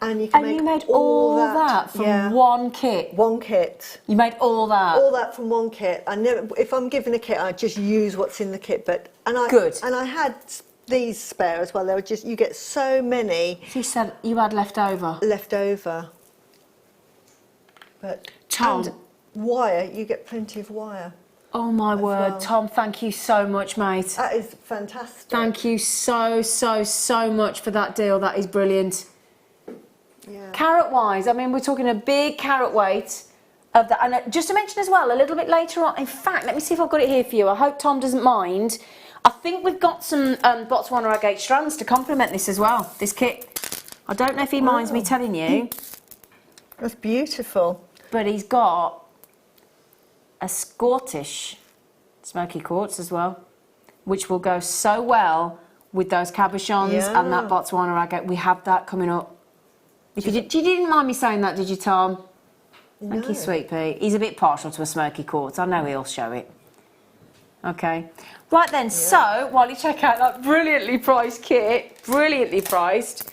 And you can you made all that from one kit? One kit. You made all that? All that from one kit. I never, if I'm given a kit, I just use what's in the kit. Good. And I had these spare as well. They were just, you get so many. So you said you had left over? Left over. But Tom. And wire, you get plenty of wire. Oh my word, well. Tom, thank you so much, mate. That is fantastic. Thank you so much for that deal. That is brilliant. Yeah. Carat-wise, I mean, we're talking a big carat weight of that. And just to mention as well, a little bit later on, in fact, let me see if I've got it here for you. I hope Tom doesn't mind. I think we've got some Botswana agate strands to complement this as well, this kit. I don't know if he minds me telling you. That's beautiful. But he's got a Scottish smoky quartz as well, which will go so well with those cabochons and that Botswana agate. We have that coming up. If you didn't mind me saying that, did you, Tom? Thank you, Sweet Pea. He's a bit partial to a smoky quartz. I know he'll show it. Okay. Right then, so while you check out that brilliantly priced kit, brilliantly priced,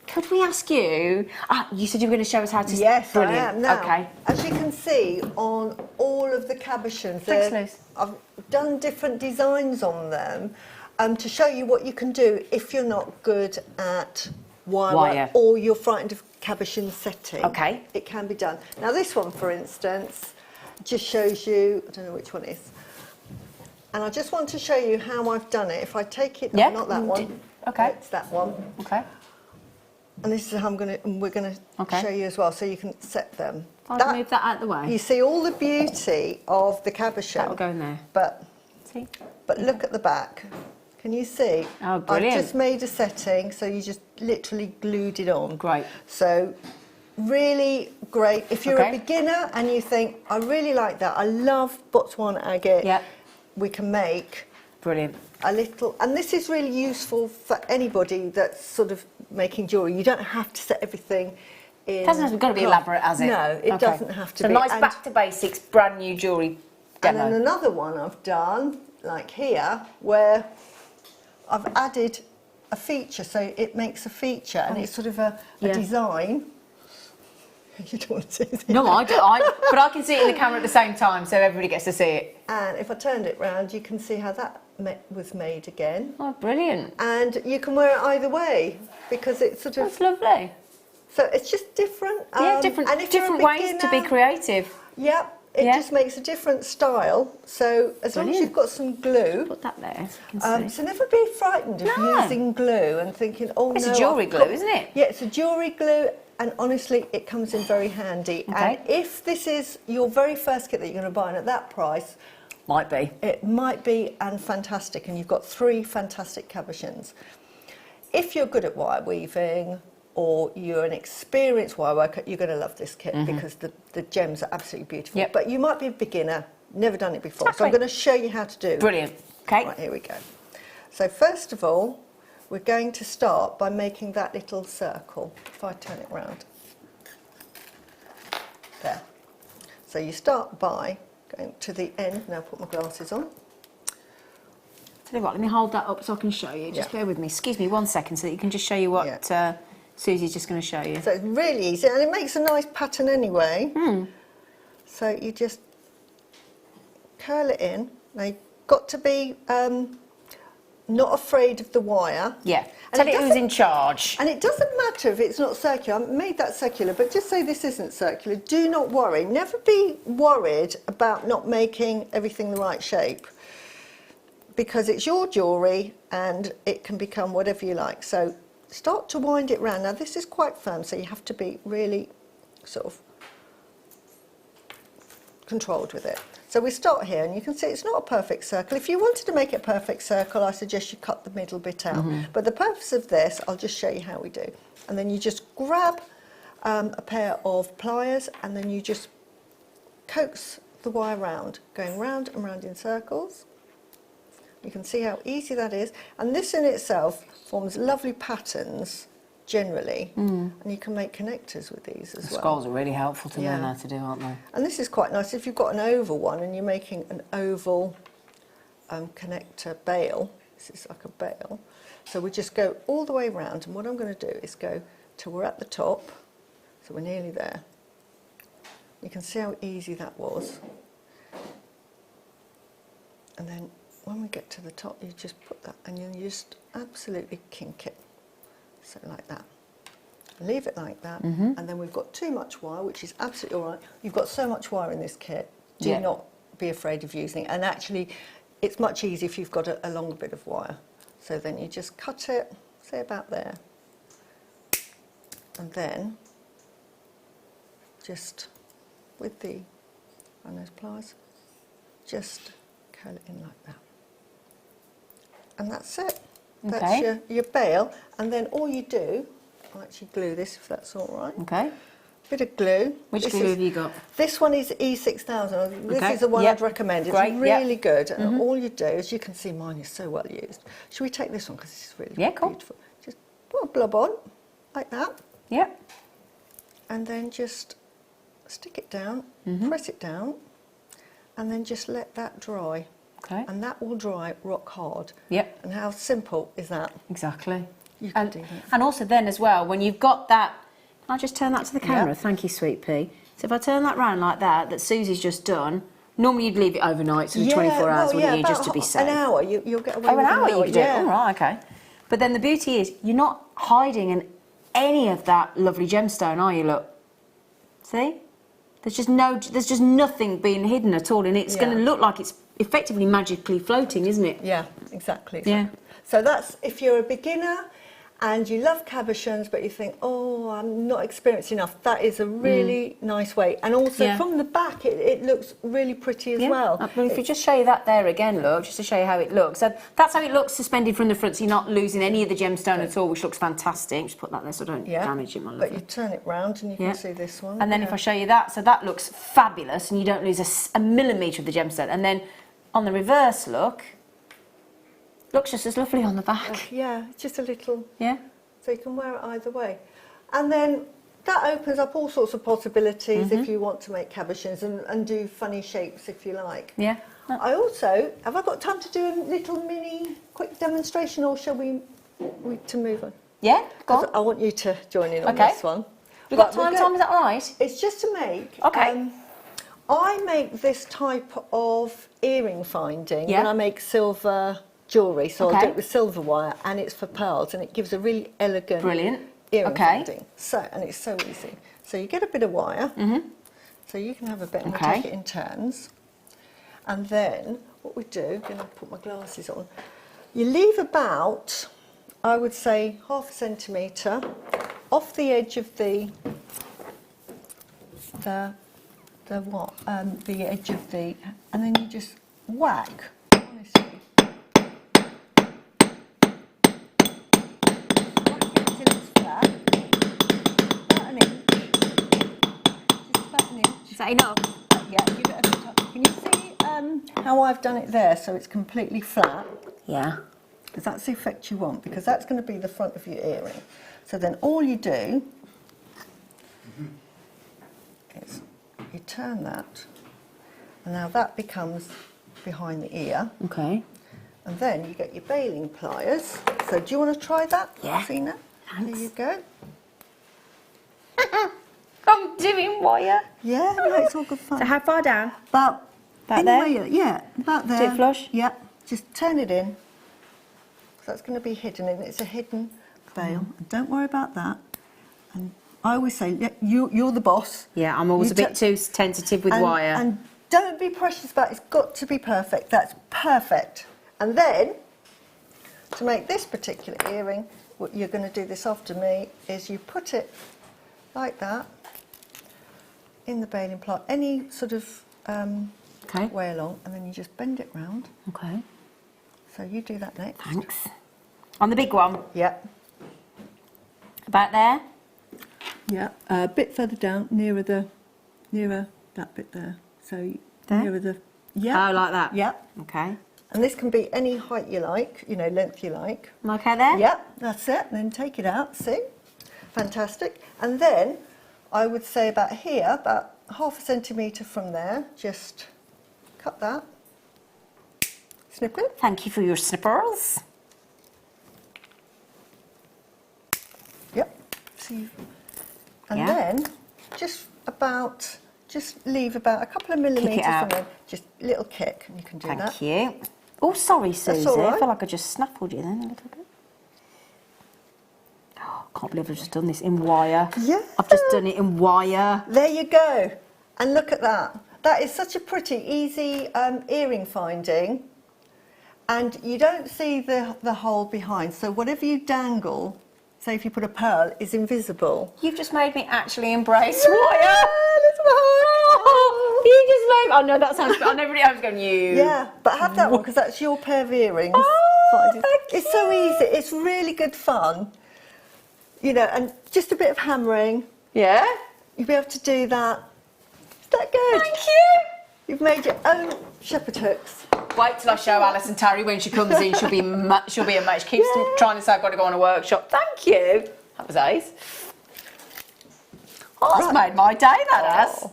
could we ask you, you said you were going to show us how to... Yes, brilliant. I am. Now, okay. As you can see on all of the cabochons, Thanks, Liz. I've done different designs on them to show you what you can do if you're not good at wire. Or you're frightened of cabochon setting, Okay. it can be done. Now this one, for instance, just shows you, I don't know which one it is, and I just want to show you how I've done it. If I take it, Yeah. not that one, Okay. it's that one, Okay. and this is how we're going to Okay. show you as well, so you can set them. I'll move that out of the way. You see all the beauty of the cabochon. That'll go in there. But See? look at the back. Can you see? Oh, brilliant. I've just made a setting, so you just literally glued it on. Great. So really great. If you're Okay. a beginner and you think, I really like that, I love Botswana agate, Yeah. we can make Brilliant. a little, and this is really useful for anybody that's sort of making jewellery. You don't have to set everything in. It hasn't got to be elaborate, has it? No, it doesn't have to so be. nice And- back to basics, brand new jewellery And demo. then another one I've done, like here, where I've added a feature, so it makes a feature, and it's sort of a Yeah. design. You don't want to see this. No, I do. But I can see it in the camera at the same time, so everybody gets to see it. And if I turned it round, you can see how that was made again. Oh, brilliant. And you can wear it either way, because it's sort of... That's lovely. So it's just different. Yeah, and different if you're a different ways to be beginner- creative. Yep, it Yeah. just makes a different style. So as long as Brilliant. you've got some glue... Put that there so you can see. So never be frightened of No. using glue and thinking, oh It's no, a jewellery I've glue, got-" isn't it? Yeah, it's a jewellery glue, and honestly, it comes in very handy. Okay. And if this is your very first kit that you're going to buy, and at that price, Might be. it might be and fantastic, and you've got 3 fantastic cabochons. If you're good at wire weaving, or you're an experienced wire worker, you're going to love this kit because the gems are absolutely beautiful. Yep. But you might be a beginner, never done it before, so Exactly. I'm going to show you how to do. Brilliant. Okay. Right, here we go. So first of all, we're going to start by making that little circle. If I turn it round. There. So you start by going to the end. Now put my glasses on. Tell you what, let me hold that up so I can show you. Just Yeah. bear with me. Excuse me 1 second so that you can just show you what Yeah. Susie's just going to show you. So it's really easy, and it makes a nice pattern anyway. So you just curl it in. Now you've got to be not afraid of the wire. Yeah. And Tell it it who's doesn't- in charge. And it doesn't matter if it's not circular. I made that circular, but just say this isn't circular. Do not worry. Never be worried about not making everything the right shape, because it's your jewellery and it can become whatever you like. So start to wind it round. Now this is quite firm, so you have to be really sort of controlled with it. So we start here, and you can see it's not a perfect circle. If you wanted to make it a perfect circle, I suggest you cut the middle bit out. But the purpose of this, I'll just show you how we do. And then you just grab a pair of pliers, and then you just coax the wire round, going round and round in circles. You can see how easy that is. And this in itself forms lovely patterns generally, and you can make connectors with these as well. Skulls are really helpful to learn Yeah. how to do, aren't they? And this is quite nice if you've got an oval one and you're making an oval connector bail. This is like a bail. So we just go all the way round, and what I'm going to do is go till we're at the top, so we're nearly there. You can see how easy that was. And then when we get to the top, you just put that, and you just absolutely kink it. So like that. Leave it like that, and then we've got too much wire, which is absolutely all right. You've got so much wire in this kit. Do Yeah. not be afraid of using it. And actually, it's much easier if you've got a longer bit of wire. So then you just cut it, say about there, and then just with those pliers, just curl it in like that. And that's it. That's Okay. your bail, and then all you do, I'll actually glue this if that's all right. Okay. Bit of glue. Which This glue is- have you got? This one is E6000. This Okay, is the one yep. I'd recommend. It's Great, yep. really good. And all you do, as you can see, mine is so well used. Should we take this one because this is really Yeah, cool. beautiful? Just put a blob on like that, Yep. and then just stick it down, Mm-hmm. press it down, and then just let that dry. Okay. And that will dry rock hard. Yep. And how simple is that? Exactly. You can And, do that. and also then as well, when you've got that, I'll just turn that to the camera. Yeah. Thank you, Sweet Pea. So if I turn that round like that Susie's just done, normally you'd leave it overnight, sort of 24 hours, wouldn't you, about just to be safe? An hour, you'll get away Oh, with an hour you could do it. yeah. All right, okay. But then the beauty is you're not hiding any of that lovely gemstone, are you? Look, see? There's just nothing being hidden at all, and it's going to look like it's effectively magically floating, isn't it? Yeah, exactly. Yeah. So that's if you're a beginner and you love cabochons, but you think, oh, I'm not experienced enough. That is a really nice way, and also from the back, it looks really pretty as well. Well, if you just show you that there again, look, just to show you how it looks. So that's how it looks suspended from the front, so you're not losing any of the gemstone at all, which looks fantastic. Just put that there so I don't damage it, my lovely. But you turn it round and you can see this one. And then if I show you that, so that looks fabulous, and you don't lose a millimetre of the gemstone. And then on the reverse look, looks just as lovely on the back. Yeah, just a little. Yeah. So you can wear it either way. And then that opens up all sorts of possibilities if you want to make cabochons and do funny shapes if you like. Yeah. I also, have I got time to do a little mini quick demonstration, or shall we to move on? Yeah, go on. I want you to join in on this one. We've got time, Tom, is that all right? It's just to make. Okay. I make this type of earring finding when I make silver jewellery, so I'll do it with silver wire, and it's for pearls, and it gives a really elegant earring finding. So, and it's so easy. So you get a bit of wire, so you can have a bit and we'll take it in turns. And then what we do, I'm going to put my glasses on, you leave about, I would say, 1/2 centimetre off the edge of the edge of the, and then you just whack, honestly. Is that enough? Yeah, give it a touch. Can you see how I've done it there so it's completely flat? Yeah. Because that's the effect you want, because that's going to be the front of your earring. So then all you do is you turn that, and now that becomes behind the ear. Okay. And then you get your baling pliers. So do you want to try that, Tina? Thanks. There you go. I'm doing wire. Yeah, no, it's all good fun. So how far down? About there? Yeah, about there. Is it flush? Yeah, just turn it in. So that's going to be hidden, and it's a hidden bail. And don't worry about that. And I always say, you're the boss. Yeah, I'm always a bit too tentative with wire. And don't be precious about it. It's got to be perfect. That's perfect. And then, to make this particular earring, what you're going to do this after me, is you put it like that in the baling ply, any sort of way along, and then you just bend it round. Okay. So you do that next. Thanks. On the big one? Yep. About there? Yeah, a bit further down, nearer that bit there. So there? Nearer the, Oh, like that? Yep. Okay. And this can be any height you like, length you like. Okay there? Yep, that's it. And then take it out, see? Fantastic. And then I would say about here, about 1/2 centimetre from there, just cut that. Snip it. Thank you for your snippers. Yep. See. And then just leave about a couple of millimetres from there. Just a little kick, and you can do that. Thank you. Oh, sorry, Susie. all right. I feel like I just snaffled you then a little bit. Oh, I can't believe I've just done this in wire. Yeah. I've just done it in wire. There you go. And look at that. That is such a pretty, easy earring finding. And you don't see the hole behind. So whatever you dangle, say if you put a pearl, is invisible. You've just made me actually embrace Yeah, wire. Oh, you just made... Oh, no, that sounds... I never I was going, you... Yeah, but have that one, because that's your pair of earrings. Oh, it's so easy. It's really good fun. And just a bit of hammering. Yeah? You'll be able to do that. Is that good? Thank you. You've made your own shepherd hooks. Wait till I show Alison Tarry when she comes in. She'll be amazed. She keeps trying to say I've got to go on a workshop. Thank you. That was ace. Oh, that's made my day, that has.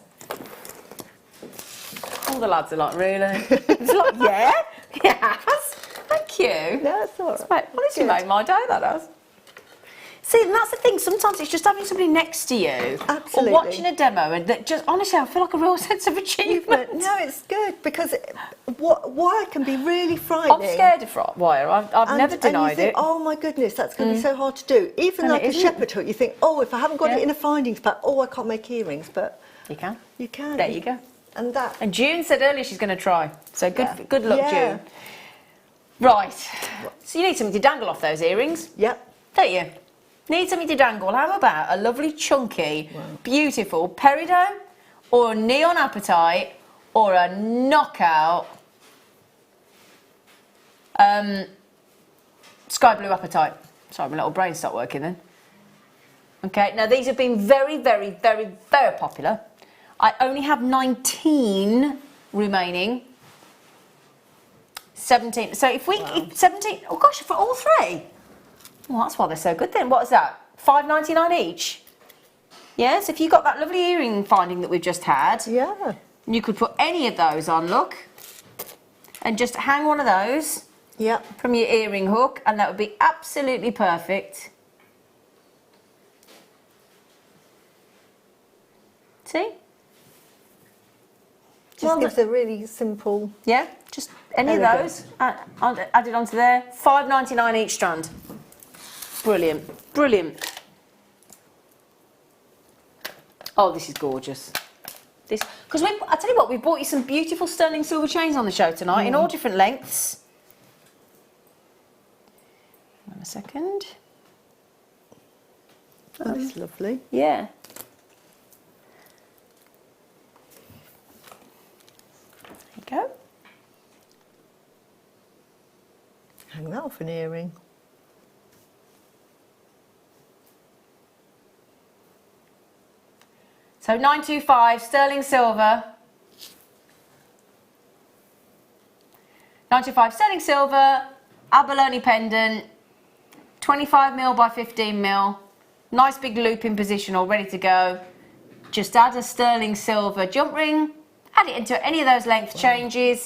All the lads are like, really? It's like, yeah. Yes. Thank you. No, that's all right. Honestly, made my day, that has. See, and that's the thing. Sometimes it's just having somebody next to you, Absolutely. or watching a demo, and that just honestly, I feel like a real sense of achievement. No, it's good because wire can be really frightening. I'm scared of wire. I've never denied and you think, it. oh my goodness, that's going to be so hard to do. Even And like it a isn't. shepherd hook, you think, oh, if I haven't got Yeah. it in a findings pack, oh, I can't make earrings, but You can. you can. There you go. And that. And June said earlier she's going to try. So good, Yeah. good luck, Yeah. June. Right. So you need something to dangle off those earrings, Yep. don't you? Need something to dangle. How about a lovely, chunky, beautiful peridot, or a neon apatite, or a knockout sky blue apatite. Sorry, my little brain stopped working then. Okay, now these have been very, very, very, very popular. I only have 19 remaining. 17. So if we, if 17, oh gosh, for all three. Well, that's why they're so good then. What is that? $5.99 each? Yes, if you got that lovely earring finding that we've just had, Yeah. you could put any of those on, look, and just hang one of those Yep. from your earring hook, and that would be absolutely perfect. See? Just gives a really simple. Yeah, just any of Elegant. those. Add it onto there. $5.99 each strand. Brilliant, brilliant. Oh, this is gorgeous. This, because I tell you what, we bought you some beautiful sterling silver chains on the show tonight in all different lengths. Hang on a second. Oh, that's lovely. Yeah. There you go. Hang that off an earring. So 925 sterling silver. 925 sterling silver, abalone pendant, 25mm by 15mm. Nice big loop in position, all ready to go. Just add a sterling silver jump ring, add it into any of those length chains even.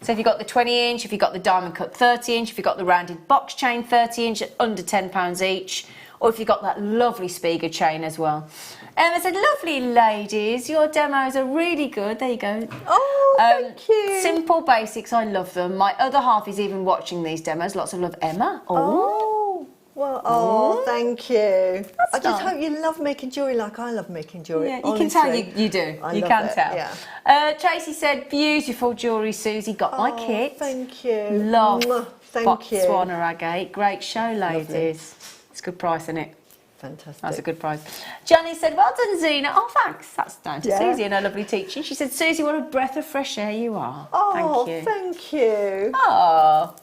So if you've got the 20-inch, if you've got the diamond cut 30-inch, if you've got the rounded box chain 30-inch at under £10 each, or if you've got that lovely Spiga chain as well. I said, lovely ladies, your demos are really good. There you go. Oh, thank you. Simple basics, I love them. My other half is even watching these demos. Lots of love, Emma. Oh, well, oh, thank you. I just nice. hope you love making jewellery like I love making jewellery. Yeah, you can tell honestly. you do. I You love can it, tell. yeah. Tracy said, beautiful jewellery, Susie. Got my Oh, kit. thank you. Love Mwah, thank you. Botswana agate. Great show, ladies. It's a good price, isn't it? Fantastic. That's a good price. Johnny said, well done, Zena. Oh, thanks. That's down to Yeah. Susie and her lovely teaching. She said, Susie, what a breath of fresh air you are. Oh, Thank you. thank you. Oh,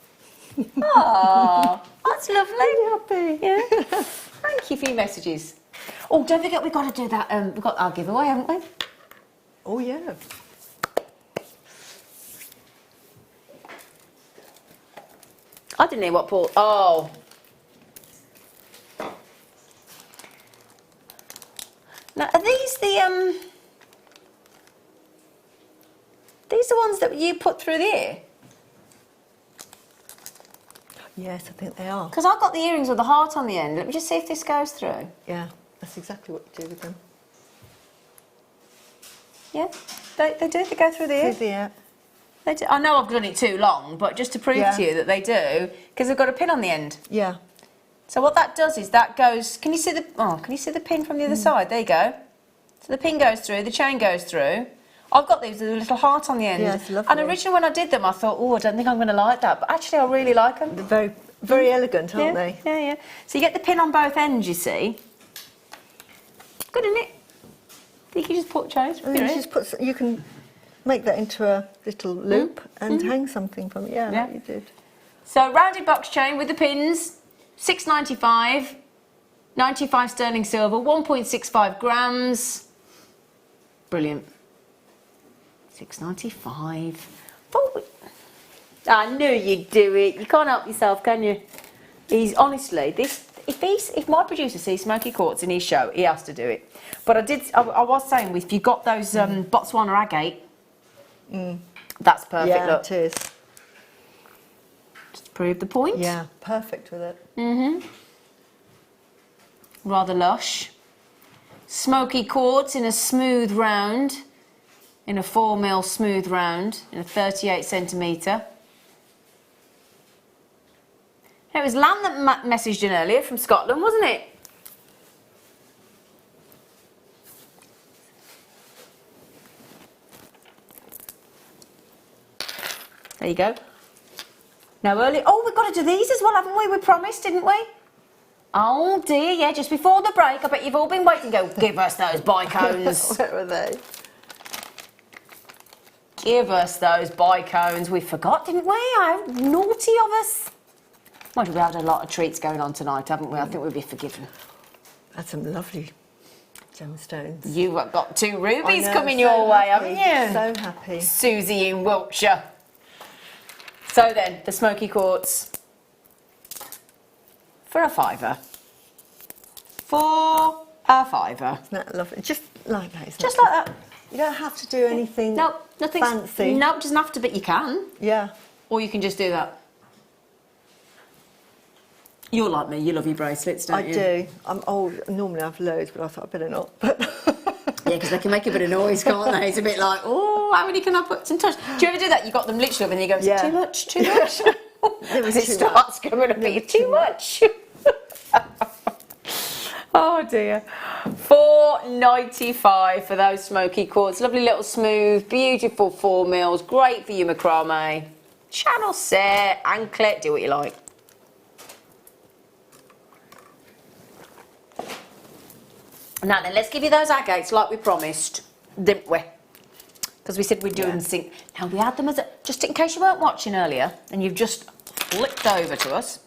oh, that's lovely. Really happy. Yeah. Thank you for your messages. Oh, don't forget, we've got to do that. We've got our giveaway, haven't we? Oh, yeah. I didn't hear what Paul. Oh. Now, are these the These the ones that you put through the ear? Yes, I think they are. Because I've got the earrings with the heart on the end. Let me just see if this goes through. Yeah, that's exactly what you do with them. Yeah, they do. They go through the ear. Through the ear. They do. I know I've done it too long, but just to prove Yeah. to you that they do, because they've got a pin on the end. Yeah. So what that does is that goes. Can you see the? Oh, can you see the pin from the other side? There you go. So the pin goes through, the chain goes through. I've got these with a little heart on the end. Yeah, it's lovely. And originally when I did them, I thought, oh, I don't think I'm going to like that. But actually, I really like them. They're very, very elegant, aren't Yeah, they? yeah, yeah. So you get the pin on both ends, you see. Good, isn't it? You can just put chains. And then you just put. You can make that into a little loop and hang something from it. Yeah, Yeah. like you did. So rounded box chain with the pins, $6.95, 95 sterling silver, 1.65 grams. Brilliant. $6.95. I knew you'd do it. You can't help yourself, can you? He's honestly this. If my producer sees smoky quartz in his show, he has to do it. But I was saying, if you got those Botswana agate, that's perfect. Yeah, Look, it is. prove the point. Yeah, perfect with it. Rather lush. Smoky quartz in a smooth round, in a 4mm smooth round, in a 38 centimetre. It was Lan that messaged in earlier from Scotland, wasn't it? There you go. Now early. Oh, we've got to do these as well, haven't we? We promised, didn't we? Oh dear, yeah, just before the break, I bet you've all been waiting. Go, give us those bicones. Where are they? Give us those bicones. We forgot, didn't we? How naughty of us. Well, we've had a lot of treats going on tonight, haven't we? I think we'll be forgiven. That's some lovely gemstones. You've got 2 rubies I know, coming so your way, happy, haven't you? So happy. Susie in Wiltshire. So then, the smoky quartz. For a £5. For a £5. Isn't that lovely? Just like that, isn't Just it? like that. You don't have to do anything No, nothing fancy. No, doesn't have to, but you can. Yeah. Or you can just do that. You're like me, you love your bracelets, don't I you? do. I'm old. Normally I have loads, but I thought I'd better not. But Yeah, because they can make a bit of noise, can't they? It's a bit like, oh, how many can I put in touch? Do you ever do that? You got them literally up and you go, Yeah. too much, too much? It was it too starts coming up, it's too much. Oh dear. £4.95 for those smoky quartz. Lovely little smooth, beautiful 4mm. Great for your macrame. Channel set, anklet, do what you like. Now then, let's give you those agates like we promised, didn't we? Because we said we'd do them sync. Now we had them as a, just in case you weren't watching earlier and you've just flipped over to us,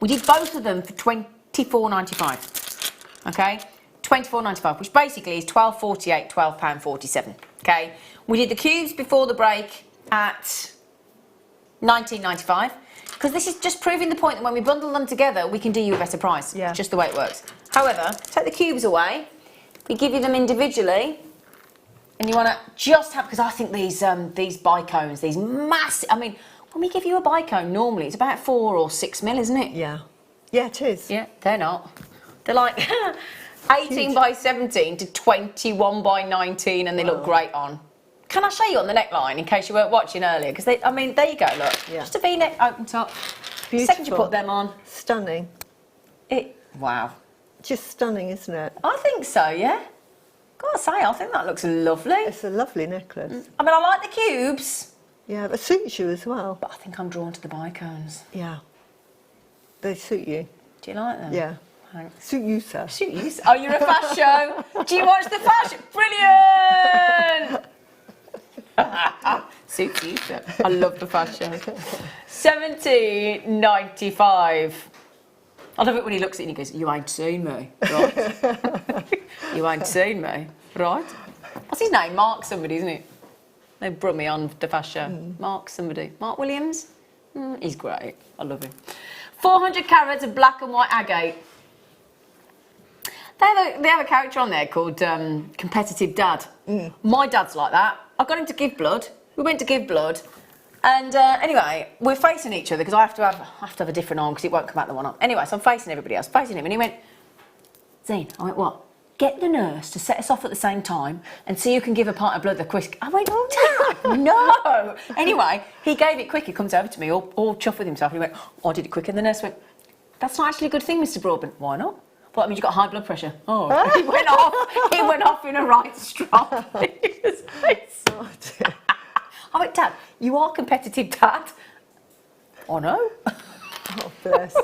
we did both of them for £24.95. Okay, £24.95, which basically is £12.48, £12.47. Okay, we did the cubes before the break at £19.95 because this is just proving the point that when we bundle them together, we can do you a better price. Yeah. It's just the way it works. However, take the cubes away, we give you them individually, and you want to just have, because I think these bicones, these massive, I mean, when we give you a bicone, normally it's about 4 or 6mm, isn't it? yeah. Yeah, it is. Yeah, they're not. They're like 18 by 17 to 21 by 19, and they look great on. Can I show you on the neckline in case you weren't watching earlier? Because they, I mean, there you go, look. Yeah. Just a V-neck open top. Beautiful. Second you put them on. Stunning. Wow. Just stunning, isn't it? I think so, yeah. Gotta say, I think that looks lovely. It's a lovely necklace. I mean, I like the cubes, Yeah, it suits you as well. but I think I'm drawn to the bicones. Yeah. They suit you. Do you like them? Yeah. Thanks. Suit you, sir. Shoot you. Oh, you're a fast show. Do you watch the fashion? Brilliant! Suits you, sir. I love the fast show. £17.95. I love it when he looks at it and he goes, you ain't seen me, right? You ain't seen me, right? What's his name? Mark somebody, isn't it? They brought me on the fast show. Mark somebody. Mark Williams? He's great. I love him. 400 carats of black and white agate. They have a character on there called Competitive Dad. My dad's like that. I got him to give blood. We went to give blood. And anyway, we're facing each other because I have to have a different arm because it won't come out the one arm. Anyway, so I'm facing everybody else, facing him. And he went, Zane, I went, what? Get the nurse to set us off at the same time and see who can give a pint of blood the quick. I went, oh, Dad, no. Anyway, he gave it quick. He comes over to me, all chuffed with himself. And he went, oh, I did it quick. And the nurse went, that's not actually a good thing, Mr. Broadbent. Why not? Well, that means you've got high blood pressure. Oh, he went off. He went off in a right strop. Oh, dear. I went, Dad, you are competitive, Dad. Oh, no. Oh, bless.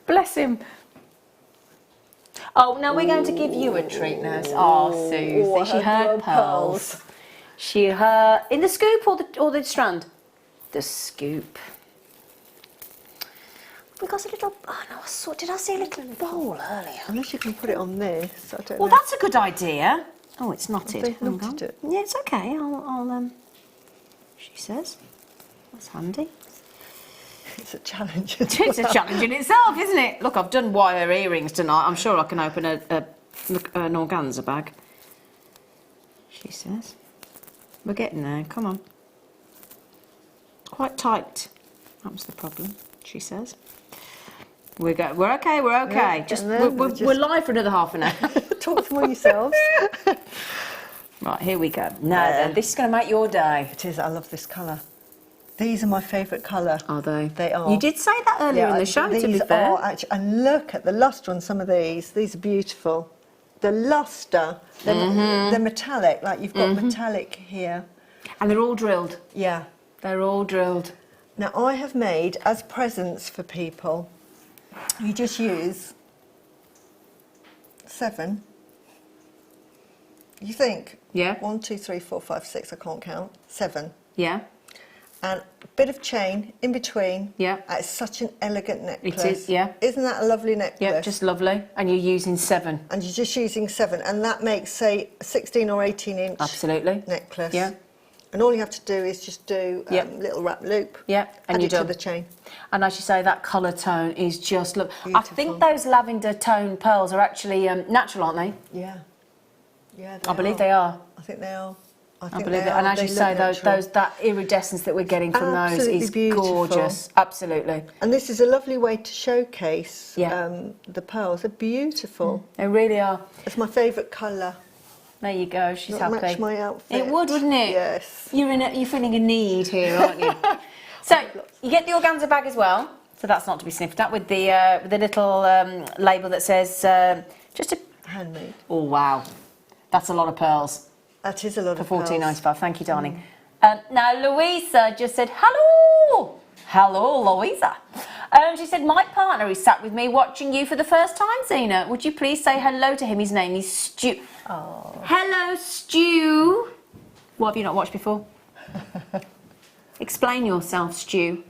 Bless him. Oh, now we're going to give you a treat, nurse. Oh, Susie, she heard pearls. She heard in the scoop or the strand. The scoop. We got a little. Oh no, I saw. Did I see a little bowl earlier? Unless you can put it on this, I don't Well, know. that's a good idea. Oh, it's knotted. They Hang knotted on. it. Yeah, it's okay. I'll she says. That's handy. It's a challenge. It's a challenge in itself, isn't it? Look, I've done wire earrings tonight. I'm sure I can open an organza bag. She says. We're getting there. Come on. quite tight. That was the problem, she says. We're okay, we're okay. Yeah, We're live for another half an hour. Talk among yourselves. Right, here we go. Now then, this is going to make your day. It is, I love this colour. These are my favourite colour. Are they? They are. You did say that earlier in the show, to be These fair. are actually, and look at the lustre on some of these. These are beautiful. The lustre, they're metallic, like you've got metallic here. And they're all drilled. Yeah. They're all drilled. Now I have made, as presents for people, you just use 7. You think? Yeah. 1, 2, 3, 4, 5, 6, I can't count. 7. Yeah. And a bit of chain in between. Yeah. It's such an elegant necklace. It is, yeah. Isn't that a lovely necklace? Yeah, just lovely. And you're using 7. And you're just using 7, and that makes, say, a 16 or 18 inch Absolutely. necklace. Yeah. And all you have to do is just do a little wrap loop. Yeah, and add you're it to done. the chain. And as you say, that colour tone is just look. I Beautiful. think those lavender tone pearls are actually natural, aren't they? Yeah. Yeah, I believe they are. I think they are. I I think believe they it. are. And as They you look say, natural. that iridescence that we're getting from those Absolutely is beautiful. gorgeous. Absolutely. And this is a lovely way to showcase Yeah. the pearls. They're beautiful. They really are. It's my favourite colour. There you go. She's Not happy. match my outfit. It would, wouldn't it? Yes. You're feeling a need here, aren't you? So you get the organza bag as well. So that's not to be sniffed at with the little label that says just a. Handmade. Oh wow, that's a lot of pearls That is a lot for of pearls. $14.95. Thank you, darling. Now Louisa just said hello. Hello, Louisa. She said, my partner is sat with me watching you for the first time, Zena. Would you please say hello to him? His name is Stu. Oh. Hello, Stu. What have you not watched before? Explain yourself, Stu.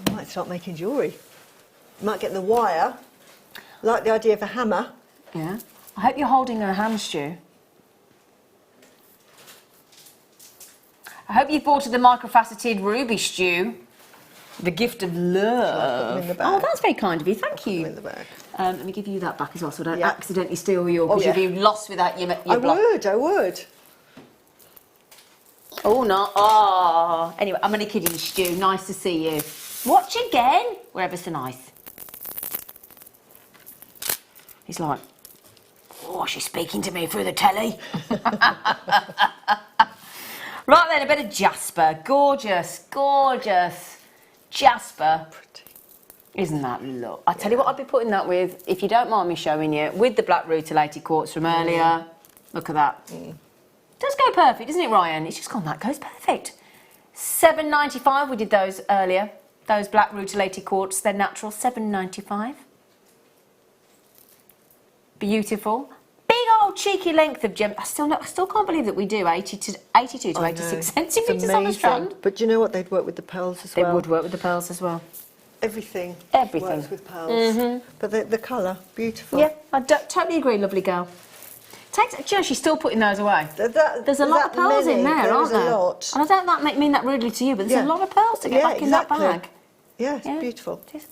I might start making jewellery. Might get the wire. Like the idea of a hammer. Yeah. I hope you're holding her hand, Stu. I hope you bought her the microfaceted ruby, Stu. The gift of love. them in the bag. Oh, that's very kind of you. Thank you. In the bag. Let me give you that back as well, so I don't Yeah. accidentally steal your. Oh, Because yeah. you'd be lost without your I block. would. Oh no! Oh, anyway, I'm only kidding, Stu. Nice to see you. Watch again. We're ever so nice. He's like, oh, she's speaking to me through the telly. Right then, a bit of jasper. Gorgeous, gorgeous jasper. Isn't that look? I tell you what, I'd be putting that with, if you don't mind me showing you, with the black rutilated quartz from earlier. Look at that. Does go perfect, doesn't it, Ryan? It's just gone, that goes perfect. $7.95, we did those earlier. Those black rutilated quartz, they're natural, $7.95. Beautiful. Big old cheeky length of gem. I still can't believe that we do 82 to 86 centimetres on the strand. But do you know what? They'd work with the pearls as They well. would work with the pearls as well. Everything. Everything. Works with pearls. But the colour, beautiful. Yeah, I totally agree, lovely girl. Do you know, she's still putting those away. There's a lot of pearls in there, aren't there? There's a lot. And I don't mean that rudely to you, but there's a lot of pearls to get back in that bag. Yeah, it's beautiful. It is.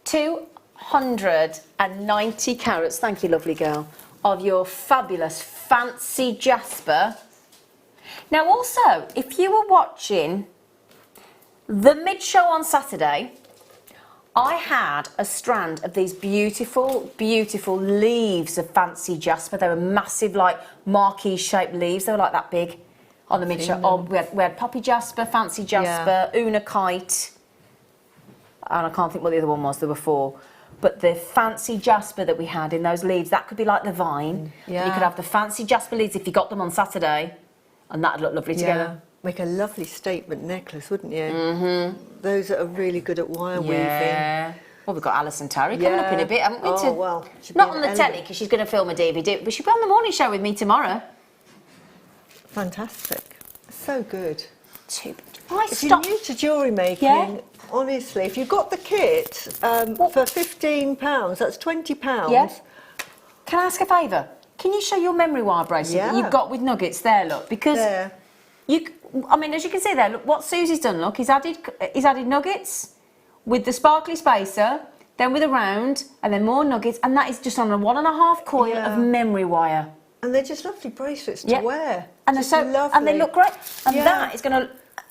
290 carats, thank you, lovely girl, of your fabulous fancy jasper. Now, also, if you were watching the mid-show on Saturday, I had a strand of these beautiful, beautiful leaves of fancy jasper. They were massive, like marquee-shaped leaves. They were like that big on the mid-show. Oh, we had poppy jasper, fancy jasper, unakite, and I can't think what the other one was. There were 4. But the fancy jasper that we had in those leaves, that could be like the vine. Yeah. You could have the fancy jasper leaves if you got them on Saturday, and that'd look lovely together. Make a lovely statement necklace, wouldn't you? Mm-hmm. Those that are really good at wire weaving. Well, we've got Alison Tarry coming up in a bit, haven't we? Oh, well. Not on the telly, because she's going to film a DVD, but she'll be on the morning show with me tomorrow. Fantastic. So good. Why If stop? you're new to jewellery making, honestly, if you've got the kit for £15, that's £20. Yeah. Can I ask a favour? Can you show your memory wire bracelet that you've got with nuggets there, look? Because I mean, as you can see there, look what Susie's done, look. He's added nuggets with the sparkly spacer, then with a round, and then more nuggets, and that is just on a 1.5 coil of memory wire. And they're just lovely bracelets to Yeah. wear. And they're Just so lovely. and they look great. And Yeah.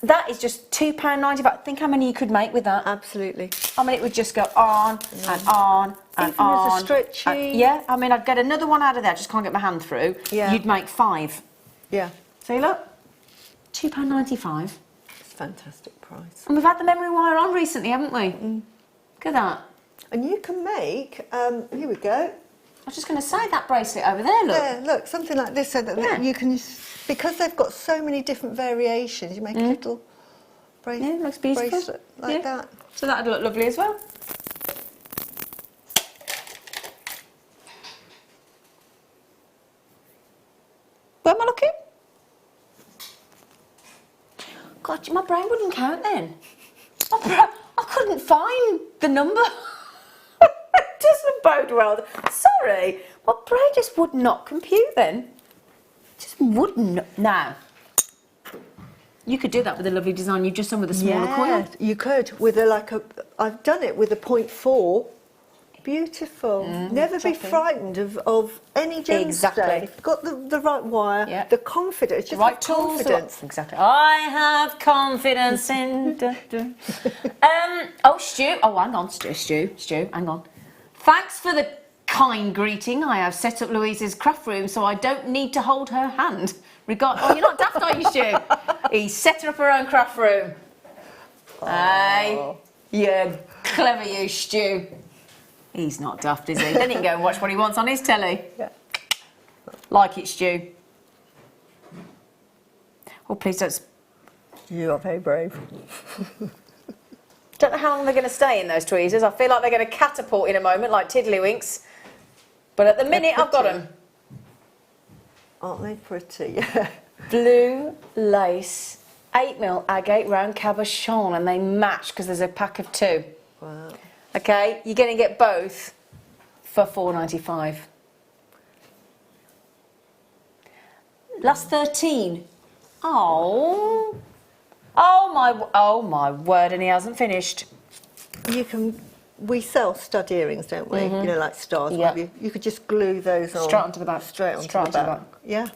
that is just £2.95. Think how many you could make with that. Absolutely. I mean, it would just go on and on and Even on. as a stretchy. Yeah, I mean, I'd get another one out of there. I just can't get my hand through. Yeah. You'd make 5. Yeah. See, look, £2.95. It's a fantastic price. And we've had the memory wire on recently, haven't we? Look at that. And you can make, here we go. I was just going to say that bracelet over there, look. Yeah, look, something like this, so that Yeah. you can, because they've got so many different variations, you make a little Yeah, it looks beautiful. bracelet like that. So that'd look lovely as well. Where am I looking? God, my brain wouldn't count then. I couldn't find the number. It doesn't bode well. Sorry, my brain just would not compute then. Just wouldn't. Now, you could do that with a lovely design you've just done with a smaller coil. You could, with I've done it with a 0.4. Beautiful. Never be frightened of any gemstone. Exactly. If you've got the right wire, the confidence, just Right have tools. confidence. Exactly. I have confidence in. Oh, Stu. Oh, hang on, Stu. Hang on. Thanks for the kind greeting. I have set up Louise's craft room so I don't need to hold her hand. Oh, you're not daft, are you, Stu? He set her up her own craft room. Hey, you're clever, you, Stu. He's not daft, is he? Then he can go and watch what he wants on his telly. Yeah. Like it, Stu. Oh, please don't. You are very brave. Don't know how long they're going to stay in those tweezers. I feel like they're going to catapult in a moment, like tiddlywinks. But at the minute, I've got them. Aren't they pretty? Yeah. Blue lace, 8mm agate round cabochon, and they match because there's a pack of 2. Wow. Okay, you're going to get both for £4.95. Last 13. Oh my word! And he hasn't finished. We sell stud earrings, don't we? You know, like stars. Yeah. You could just glue those on. Straight onto the back. Straight onto Straight the onto the back. Yeah.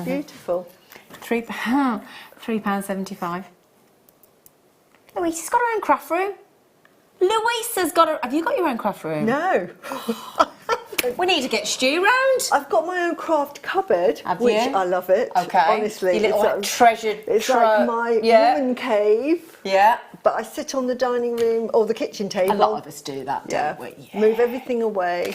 Beautiful. £3.75. Louise has got her own craft room. Louise has got her. Have you got your own craft room? No. We need to get Stu round. I've got my own craft cupboard, which you? I love it. Okay. Honestly, Your little treasured. It's like my woman cave. Yeah. But I sit on the dining room or the kitchen table. A lot of us do that, don't we? Yeah. Move everything away.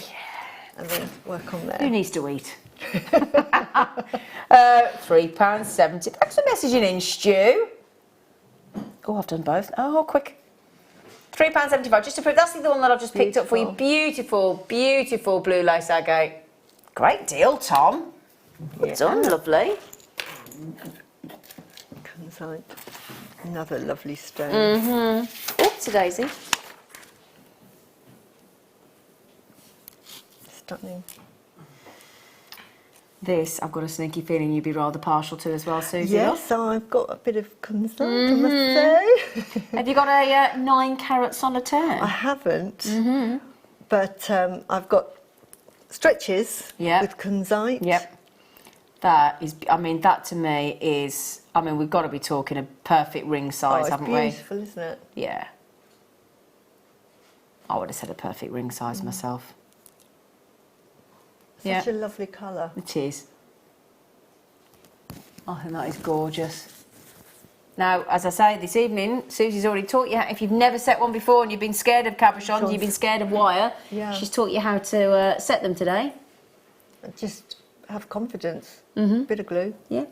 And then work on there. Who needs to eat? £3.70. Thanks for messaging in, Stu. Oh, I've done both. Oh, quick. £3.75. Just to prove that's the one that I've just picked up for you. Beautiful, beautiful blue lace agate. Great deal, Tom. Well done, lovely. Consigned. Another lovely stone. Oopsie daisy. Stunning. This, I've got a sneaky feeling you'd be rather partial to as well, Susie. Yes, I've got a bit of consigned, I must say. Have you got a 9-carat solitaire? I haven't, but I've got stretches with kunzite. Yep. That is, I mean, that to me is, I mean, we've got to be talking a perfect ring size, haven't we? It's beautiful, isn't it? Yeah. I would have said a perfect ring size myself. Such a lovely colour. It is. I think that is gorgeous. Now, as I say, this evening, Susie's already taught you how, if you've never set one before and you've been scared of cabochons, you've been scared of wire, she's taught you how to set them today. Just have confidence. Bit of glue. Yeah.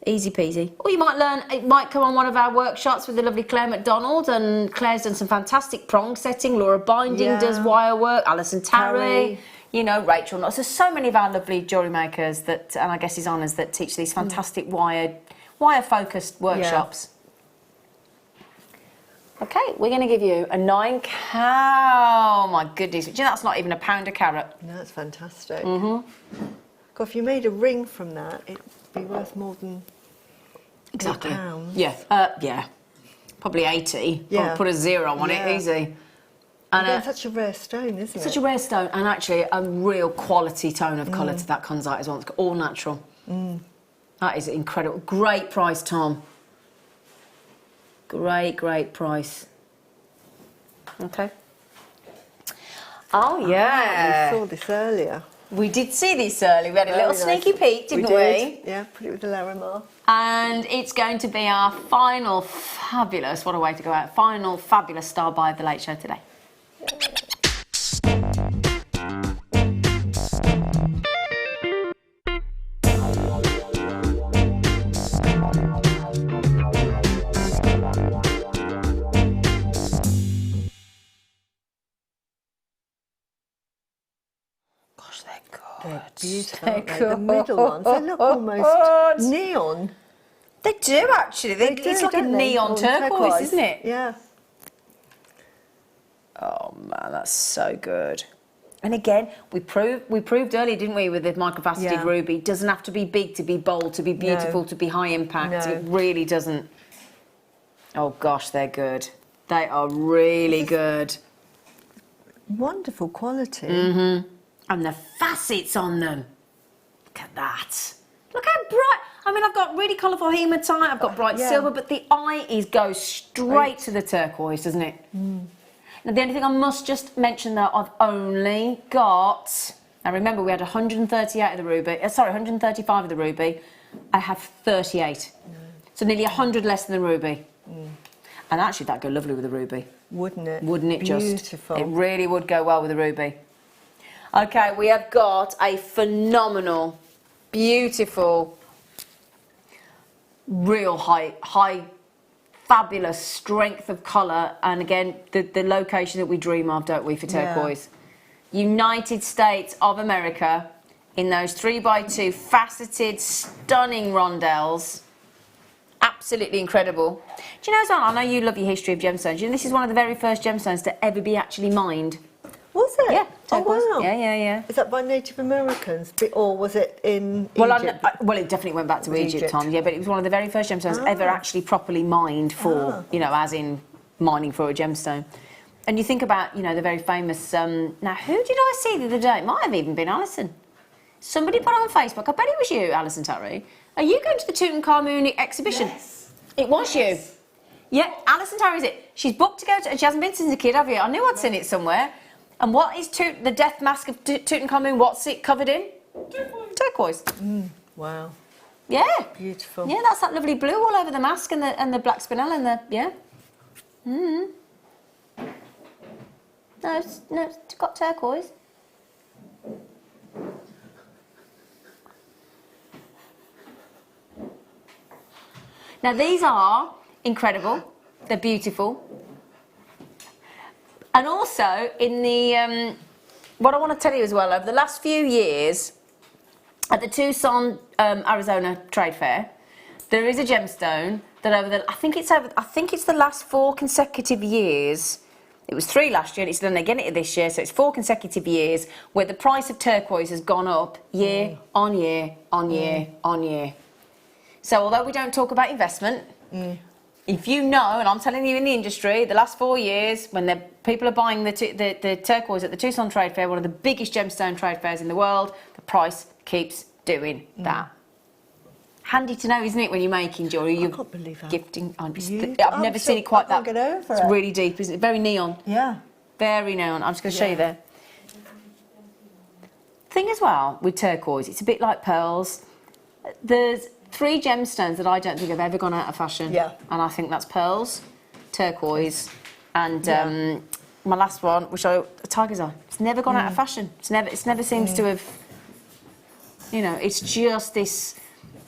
Easy peasy. Or you might learn, it might come on one of our workshops with the lovely Claire McDonald, and Claire's done some fantastic prong setting, Laura Binding does wire work, Alison Tarry. You know, Rachel Knox. There's so many of our lovely jewellery makers that, and I guess designers that teach these fantastic wire-focused workshops. Yeah. Okay, we're going to give you a 9-carat. Oh my goodness, do you know that's not even a pound a carat? No, that's fantastic. God, if you made a ring from that, it'd be worth more than £8. Yeah, yeah. Probably 80. Yeah. Put a 0 on it, easy. And Again, such a rare stone, isn't it? such a rare stone, and actually a real quality tone of colour to that Kunzite as well. It's all natural. That is incredible. Great price, Tom. Great price. Okay. Oh, yeah. We saw this earlier. We did see this earlier. We had a little Very sneaky nice. peek, didn't we? did. Yeah, put it with the Larimar. And it's going to be our final fabulous, what a way to go out, final fabulous star buy of the Late Show today. Gosh, they're good. They're beautiful, They're aren't they? good. The middle ones, they look almost neon. They do actually. It's like a don't they? neon Or turquoise, isn't it? Yeah. Oh man, that's so good. And again, we proved earlier, didn't we, with the microfaceted Yeah. ruby, doesn't have to be big to be bold, to be beautiful, to be high impact. No. It really doesn't. Oh gosh, they're good. They are really good. Wonderful quality. And the facets on them. Look at that. Look how bright. I mean, I've got really colourful hematite, I've got bright Yeah. silver, but the eye goes straight to the turquoise, doesn't it? Now, the only thing I must just mention, though, I've only got... Now, remember, we had 138 of the ruby. 135 of the ruby. I have 38. So nearly 100 less than the ruby. And actually, that'd go lovely with the ruby. Wouldn't it? Wouldn't it just? Beautiful. It really would go well with the ruby. Okay, we have got a phenomenal, beautiful, real high, fabulous strength of colour. And again, the location that we dream of, don't we, for turquoise? Yeah. United States of America, in those 3x2 faceted, stunning rondelles. Absolutely incredible. Do you know, Zan, I know you love your history of gemstones. You know, this is one of the very first gemstones to ever be actually mined. Was it? Yeah, turquoise. Oh, wow. Yeah. Is that by Native Americans? Or was it in Well, Egypt? well, it definitely went back to Egypt, Egypt. Tom. Yeah, but it was one of the very first gemstones ever actually properly mined for, you know, as in mining for a gemstone. And you think about, you know, the very famous... now, who did I see the other day? It might have even been Alison. Somebody put on Facebook, I bet it was you, Alison Terry. Are you going to the Tutankhamun exhibition? Yes. It was you. Yeah, Alison Terry's it. She's booked to go to... She hasn't been since a kid, have you? I knew I'd seen it somewhere. And what is the death mask of Tutankhamun? What's it covered in? Turquoise. Wow. Yeah. Beautiful. Yeah, that's that lovely blue all over the mask and the black spinel and the... Yeah. No, it's got turquoise. Now, these are incredible. They're beautiful. And also, in the... what I want to tell you as well, over the last few years, at the Tucson, Arizona Trade Fair, there is a gemstone that over the... I think it's the last 4 consecutive years. It was 3 last year, and it's done again this year, so it's 4 consecutive years where the price of turquoise has gone up year on year on year on year. So although we don't talk about investment, if you know, and I'm telling you in the industry, the last 4 years, when people are buying the turquoise at the Tucson Trade Fair, one of the biggest gemstone trade fairs in the world, the price keeps doing that. Handy to know, isn't it, when you're making jewellery? I can't believe that. Gifting. Beautiful. I've never seen it quite that. I can't get over it's it. really deep, isn't it? Very neon. Yeah. Very neon. I'm just going to show you there. Thing as well with turquoise, it's a bit like pearls. There's 3 gemstones that I don't think have ever gone out of fashion. Yeah. And I think that's pearls, turquoise, and my last one, which a tiger's eye. It's never gone out of fashion. It's never seems to have. You know, it's just this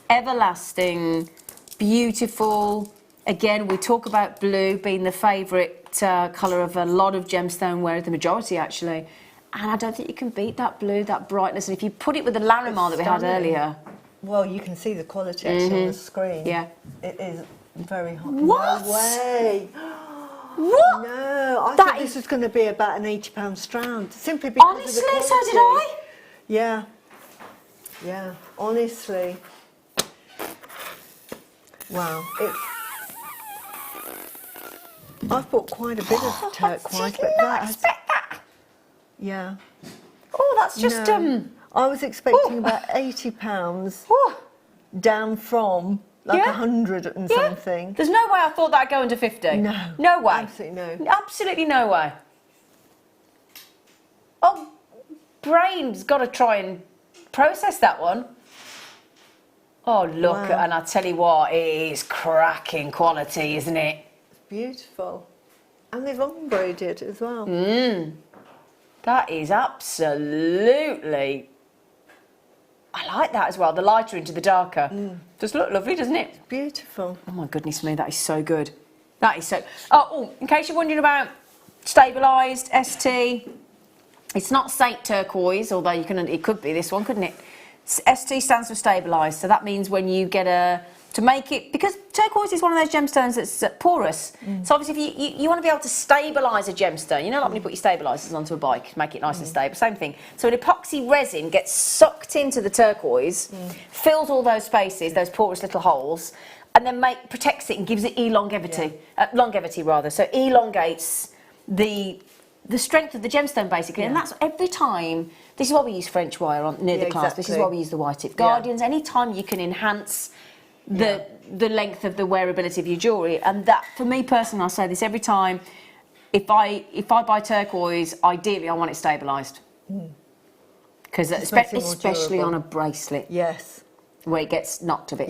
everlasting, beautiful. Again, we talk about blue being the favourite colour of a lot of gemstone wearers, the majority actually. And I don't think you can beat that blue, that brightness. And if you put it with the Larimar that we had earlier. Well, you can see the quality actually on the screen. Yeah. It is very hot. What? No way. What? No, I That thought is- this was going to be about an £80 strand, simply because Honestly, of the quality. so did I. Yeah. Yeah, honestly. Wow. I've bought quite a bit of turquoise, but not expect that. yeah. Oh, that's just No. I was expecting about £80 down from like 100 and something. There's no way I thought that'd go under 50. No. No way. Absolutely no. Absolutely no way. Oh, brain's got to try and process that one. Oh, look, Wow. and I tell you what, it is cracking quality, isn't it? It's beautiful. And they've ombre'd it as well. That is absolutely... I like that as well, the lighter into the darker. Does look lovely, doesn't it? Beautiful. Oh my goodness me, that is so good. That is so... Oh, in case you're wondering about stabilised ST, it's not Saint turquoise, although it could be this one, couldn't it? ST stands for stabilised, so that means when you get to make it, because turquoise is one of those gemstones that's porous. So obviously if you want to be able to stabilise a gemstone, you know, like when you put your stabilisers onto a bike, make it nice and stable, same thing. So an epoxy resin gets sucked into the turquoise, fills all those spaces, those porous little holes, and then protects it and gives it longevity rather. So elongates the strength of the gemstone basically, and that's every time. This is why we use French wire near the clasp. This is why we use the white tip guardians. Any time you can enhance the length of the wearability of your jewellery, and that for me personally, I say this every time. If I buy turquoise, ideally I want it stabilised, because especially on a bracelet, where it gets knocked a bit.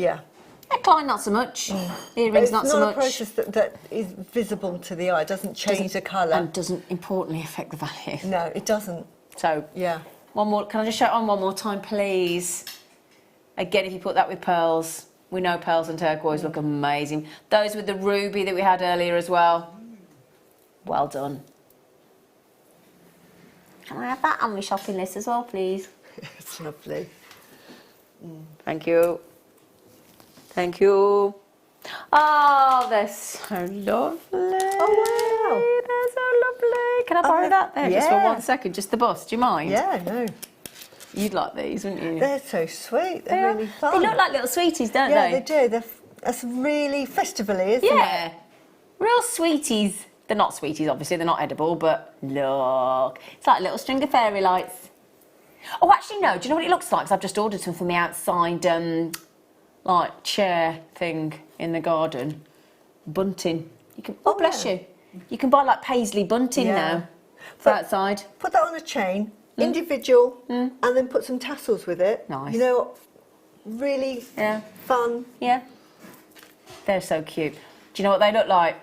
Neckline not so much, earrings not so much. It's not a process that is visible to the eye. It doesn't change the colour. And doesn't importantly affect the value. No, it doesn't. So, one more, can I just show it on one more time, please? Again, if you put that with pearls, we know pearls and turquoise look amazing. Those with the ruby that we had earlier as well. Well done. Can I have that on my shopping list as well, please? It's lovely. Thank you. Thank you. Oh, they're so lovely. Oh, wow. They're so lovely. Can I borrow that there just for 1 second? Just the bust, do you mind? Yeah, no. You'd like these, wouldn't you? They're so sweet. They're really fun. They look like little sweeties, don't Yeah, they? they do. That's really festivally, isn't it? Yeah. Real sweeties. They're not sweeties, obviously. They're not edible, but look. It's like a little string of fairy lights. Oh, actually, no. Do you know what it looks like? 'Cause I've just ordered some from the outside, like, chair thing in the garden. Bunting. You can. Oh, bless you. You can buy, like, paisley bunting now. For outside. Put that on a chain, individual, and then put some tassels with it. Nice. You know, really fun. Yeah. They're so cute. Do you know what they look like?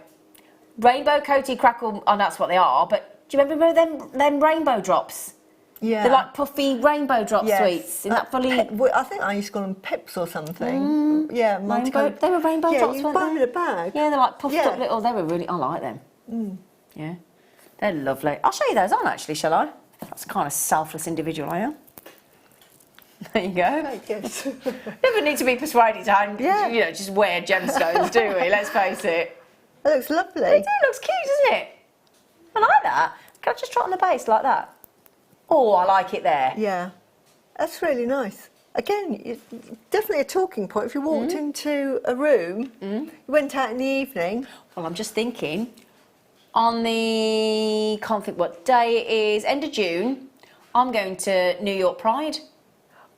Rainbow coated crackle, oh, that's what they are, but do you remember them rainbow drops? Yeah. They're like puffy rainbow drop sweets. In that fully... I think I used to call them pips or something. Yeah, multicolored. They were rainbow drops, you weren't buy they? them in a bag. Yeah, they're like puffed up little, they were really, I like them. Yeah, they're lovely. I'll show you those on actually, shall I? That's the kind of selfless individual I am. There you go. I guess. Never need to be persuaded to just wear gemstones, do we? Let's face it. It looks lovely. It looks cute, doesn't it? I like that. Can I just try it on the base like that? Oh, I like it there. Yeah, that's really nice. Again, it's definitely a talking point. If you walked into a room, you went out in the evening. Well, I'm just thinking, on the, can't think what day it is, end of June, I'm going to New York Pride.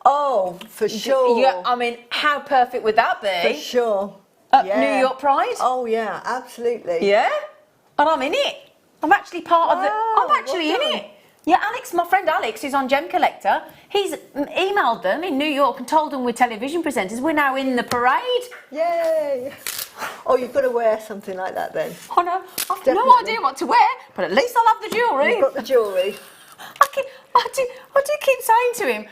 Oh, for sure. Yeah, I mean, how perfect would that be? For sure. New York Pride? Oh, yeah, absolutely. Yeah? And I'm in it. I'm actually part of the... I'm Wow, actually well in done. it. Yeah, Alex, my friend Alex, who's on Gem Collector, he's emailed them in New York and told them we're television presenters. We're now in the parade. Yay! Oh, you've got to wear something like that then. Oh no, I've no idea what to wear, but at least I'll have the jewellery. You've got the jewellery. I do keep saying to him,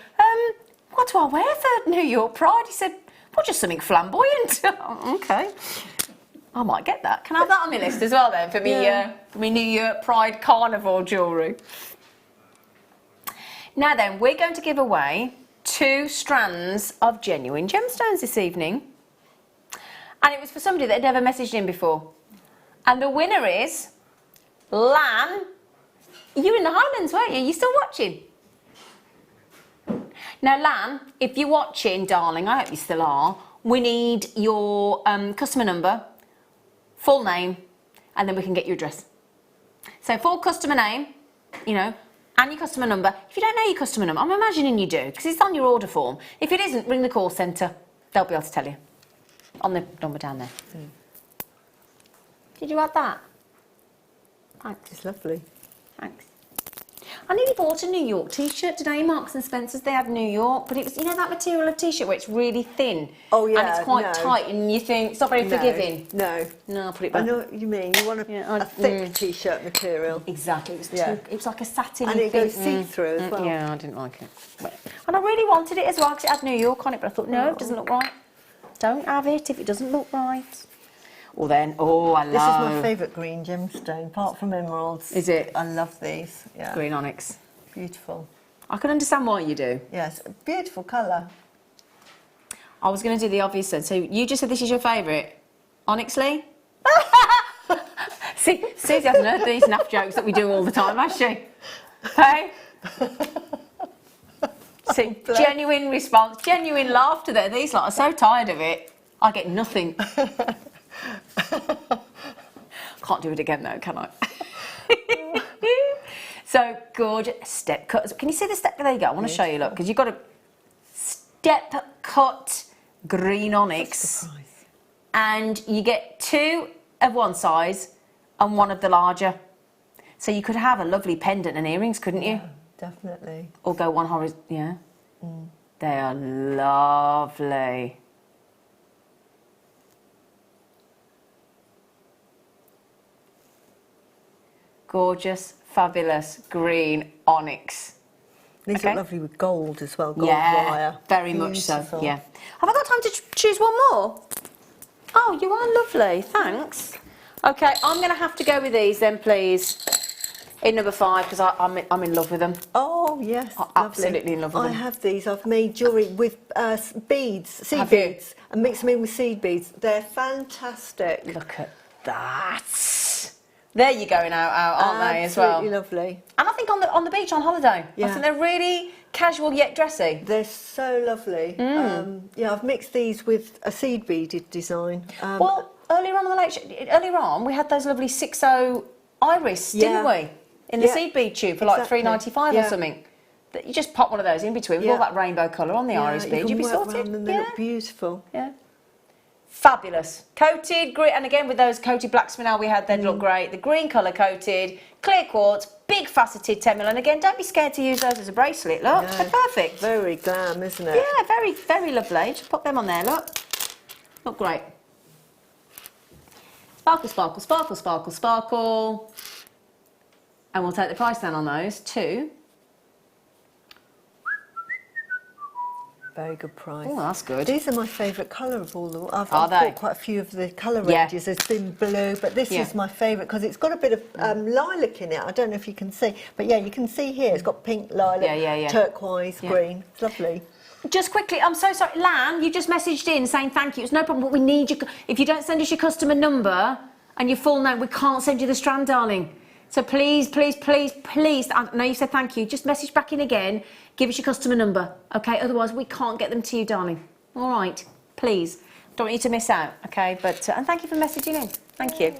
what do I wear for New York Pride? He said, well, just something flamboyant. Okay. I might get that. Can I have that on my list as well then for me New York Pride Carnival jewellery? Now then, we're going to give away 2 strands of genuine gemstones this evening. And it was for somebody that had never messaged in before. And the winner is Lan. You were in the Highlands, weren't you? You still watching? Now, Lan, if you're watching, darling, I hope you still are, we need your customer number, full name, and then we can get you a dress. So full customer name, you know, and your customer number. If you don't know your customer number, I'm imagining you do, because it's on your order form. If it isn't, ring the call centre. They'll be able to tell you on the number down there. Did you add that? Thanks. It's lovely. Thanks. I nearly bought a New York t-shirt today, Marks and Spencer's. They had New York, but it was, you know, that material of t-shirt where it's really thin. Oh, yeah, and it's quite no. tight, and you think it's not very forgiving. No. No, I'll put it I back. know what you mean. You want a thick t-shirt material. Exactly. It was Yeah. it was like a satin. And it goes see-through as well. Yeah, I didn't like it. And I really wanted it as well because it had New York on it, but I thought, no, it doesn't look right. Don't have it if it doesn't look right. Well then, oh, I love... This is my favourite green gemstone, apart from emeralds. Is it? I love these. Yeah. Green onyx. Beautiful. I can understand why you do. Yes, a beautiful colour. I was going to do the obvious then. So you just said this is your favourite. Onyxly? See, Susie hasn't heard these naff jokes that we do all the time, has she? Hey? See, genuine response, genuine laughter there. These lot are so tired of it. I get nothing. Can't do it again though, can I? So gorgeous step cut. Can you see the step? There you go. I want to show you. Look, because you've got a step cut green onyx, and you get 2 of one size and 1 of the larger. So you could have a lovely pendant and earrings, couldn't you? Yeah, definitely. Or go one horizontal. Yeah. They are lovely. Gorgeous, fabulous green onyx. These Okay. look lovely with gold as well, gold Yeah, wire. very much so, Beautiful. yeah. Have I got time to choose one more? Oh, you are lovely, thanks. Okay, I'm going to have to go with these then, please. In number 5, because I'm in love with them. Oh, yes. I'm lovely. absolutely in love with I them. have these. I've made jewellery with beads, seed Have you? beads, and mix them in with seed beads. They're fantastic. Look at that. They're you going out, aren't they, as well? Absolutely lovely. And I think on the beach on holiday. I Yeah. think they're really casual yet dressy. They're so lovely. Yeah, I've mixed these with a seed beaded design. Well, earlier on we had those lovely 6.0 iris, didn't Yeah. we? In the Yeah. seed bead tube for like Exactly. $3.95 or Yeah. something. That you just pop one of those in between with all that rainbow colour on the iris you bead. can You'd be work sorted. around them, they look beautiful. Yeah. Fabulous. Coated, green, and again with those coated black spinel we had, they'd look great. The green colour coated, clear quartz, big faceted 10mm. And again, don't be scared to use those as a bracelet. Look, No. they're perfect. Very glam, isn't it? Yeah, very, very lovely. Just pop them on there, look. Look great. Sparkle, sparkle, sparkle, sparkle, sparkle. And we'll take the price down on those to... Very good price. Oh, that's good. These are my favourite colour of all the... I've Are they? bought quite a few of the colour Yeah. ranges. There's been blue, but this Yeah. is my favourite because it's got a bit of lilac in it. I don't know if you can see. But yeah, you can see here. It's got pink, lilac, Yeah. turquoise, Yeah. green. It's lovely. Just quickly, I'm so sorry. Lan, you just messaged in saying thank you. It's no problem, but we need you. If you don't send us your customer number and your full name, we can't send you the strand, darling. So please, please, please, please, I know you said thank you. Just message back in again. Give us your customer number, okay? Otherwise, we can't get them to you, darling. All right, please. Don't want you to miss out, okay? But and thank you for messaging in. Thank you.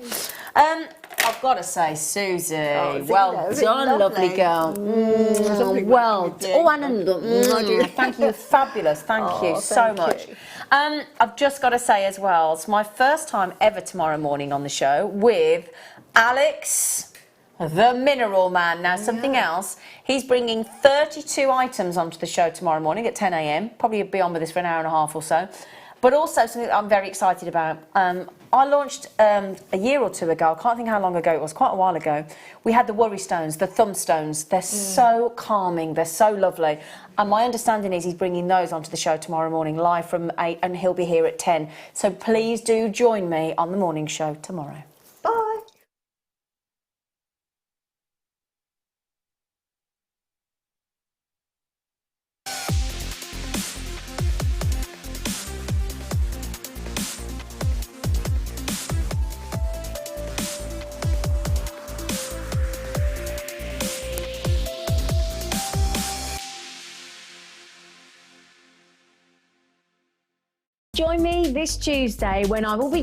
I've got to say, Susie, well done, lovely girl. Well done. Oh, and thank you, fabulous. Thank you so much. I've just got to say as well, it's my first time ever tomorrow morning on the show with Alex, the Mineral Man. Now, something else, he's bringing 32 items onto the show tomorrow morning at 10 a.m. Probably be on with us for an hour and a half or so. But also something that I'm very excited about. I launched a year or two ago, I can't think how long ago it was, quite a while ago. We had the worry stones, the thumb stones. They're so calming, they're so lovely. And my understanding is he's bringing those onto the show tomorrow morning, live from 8, and he'll be here at 10. So please do join me on the morning show tomorrow. Bye. Join me this Tuesday when I will be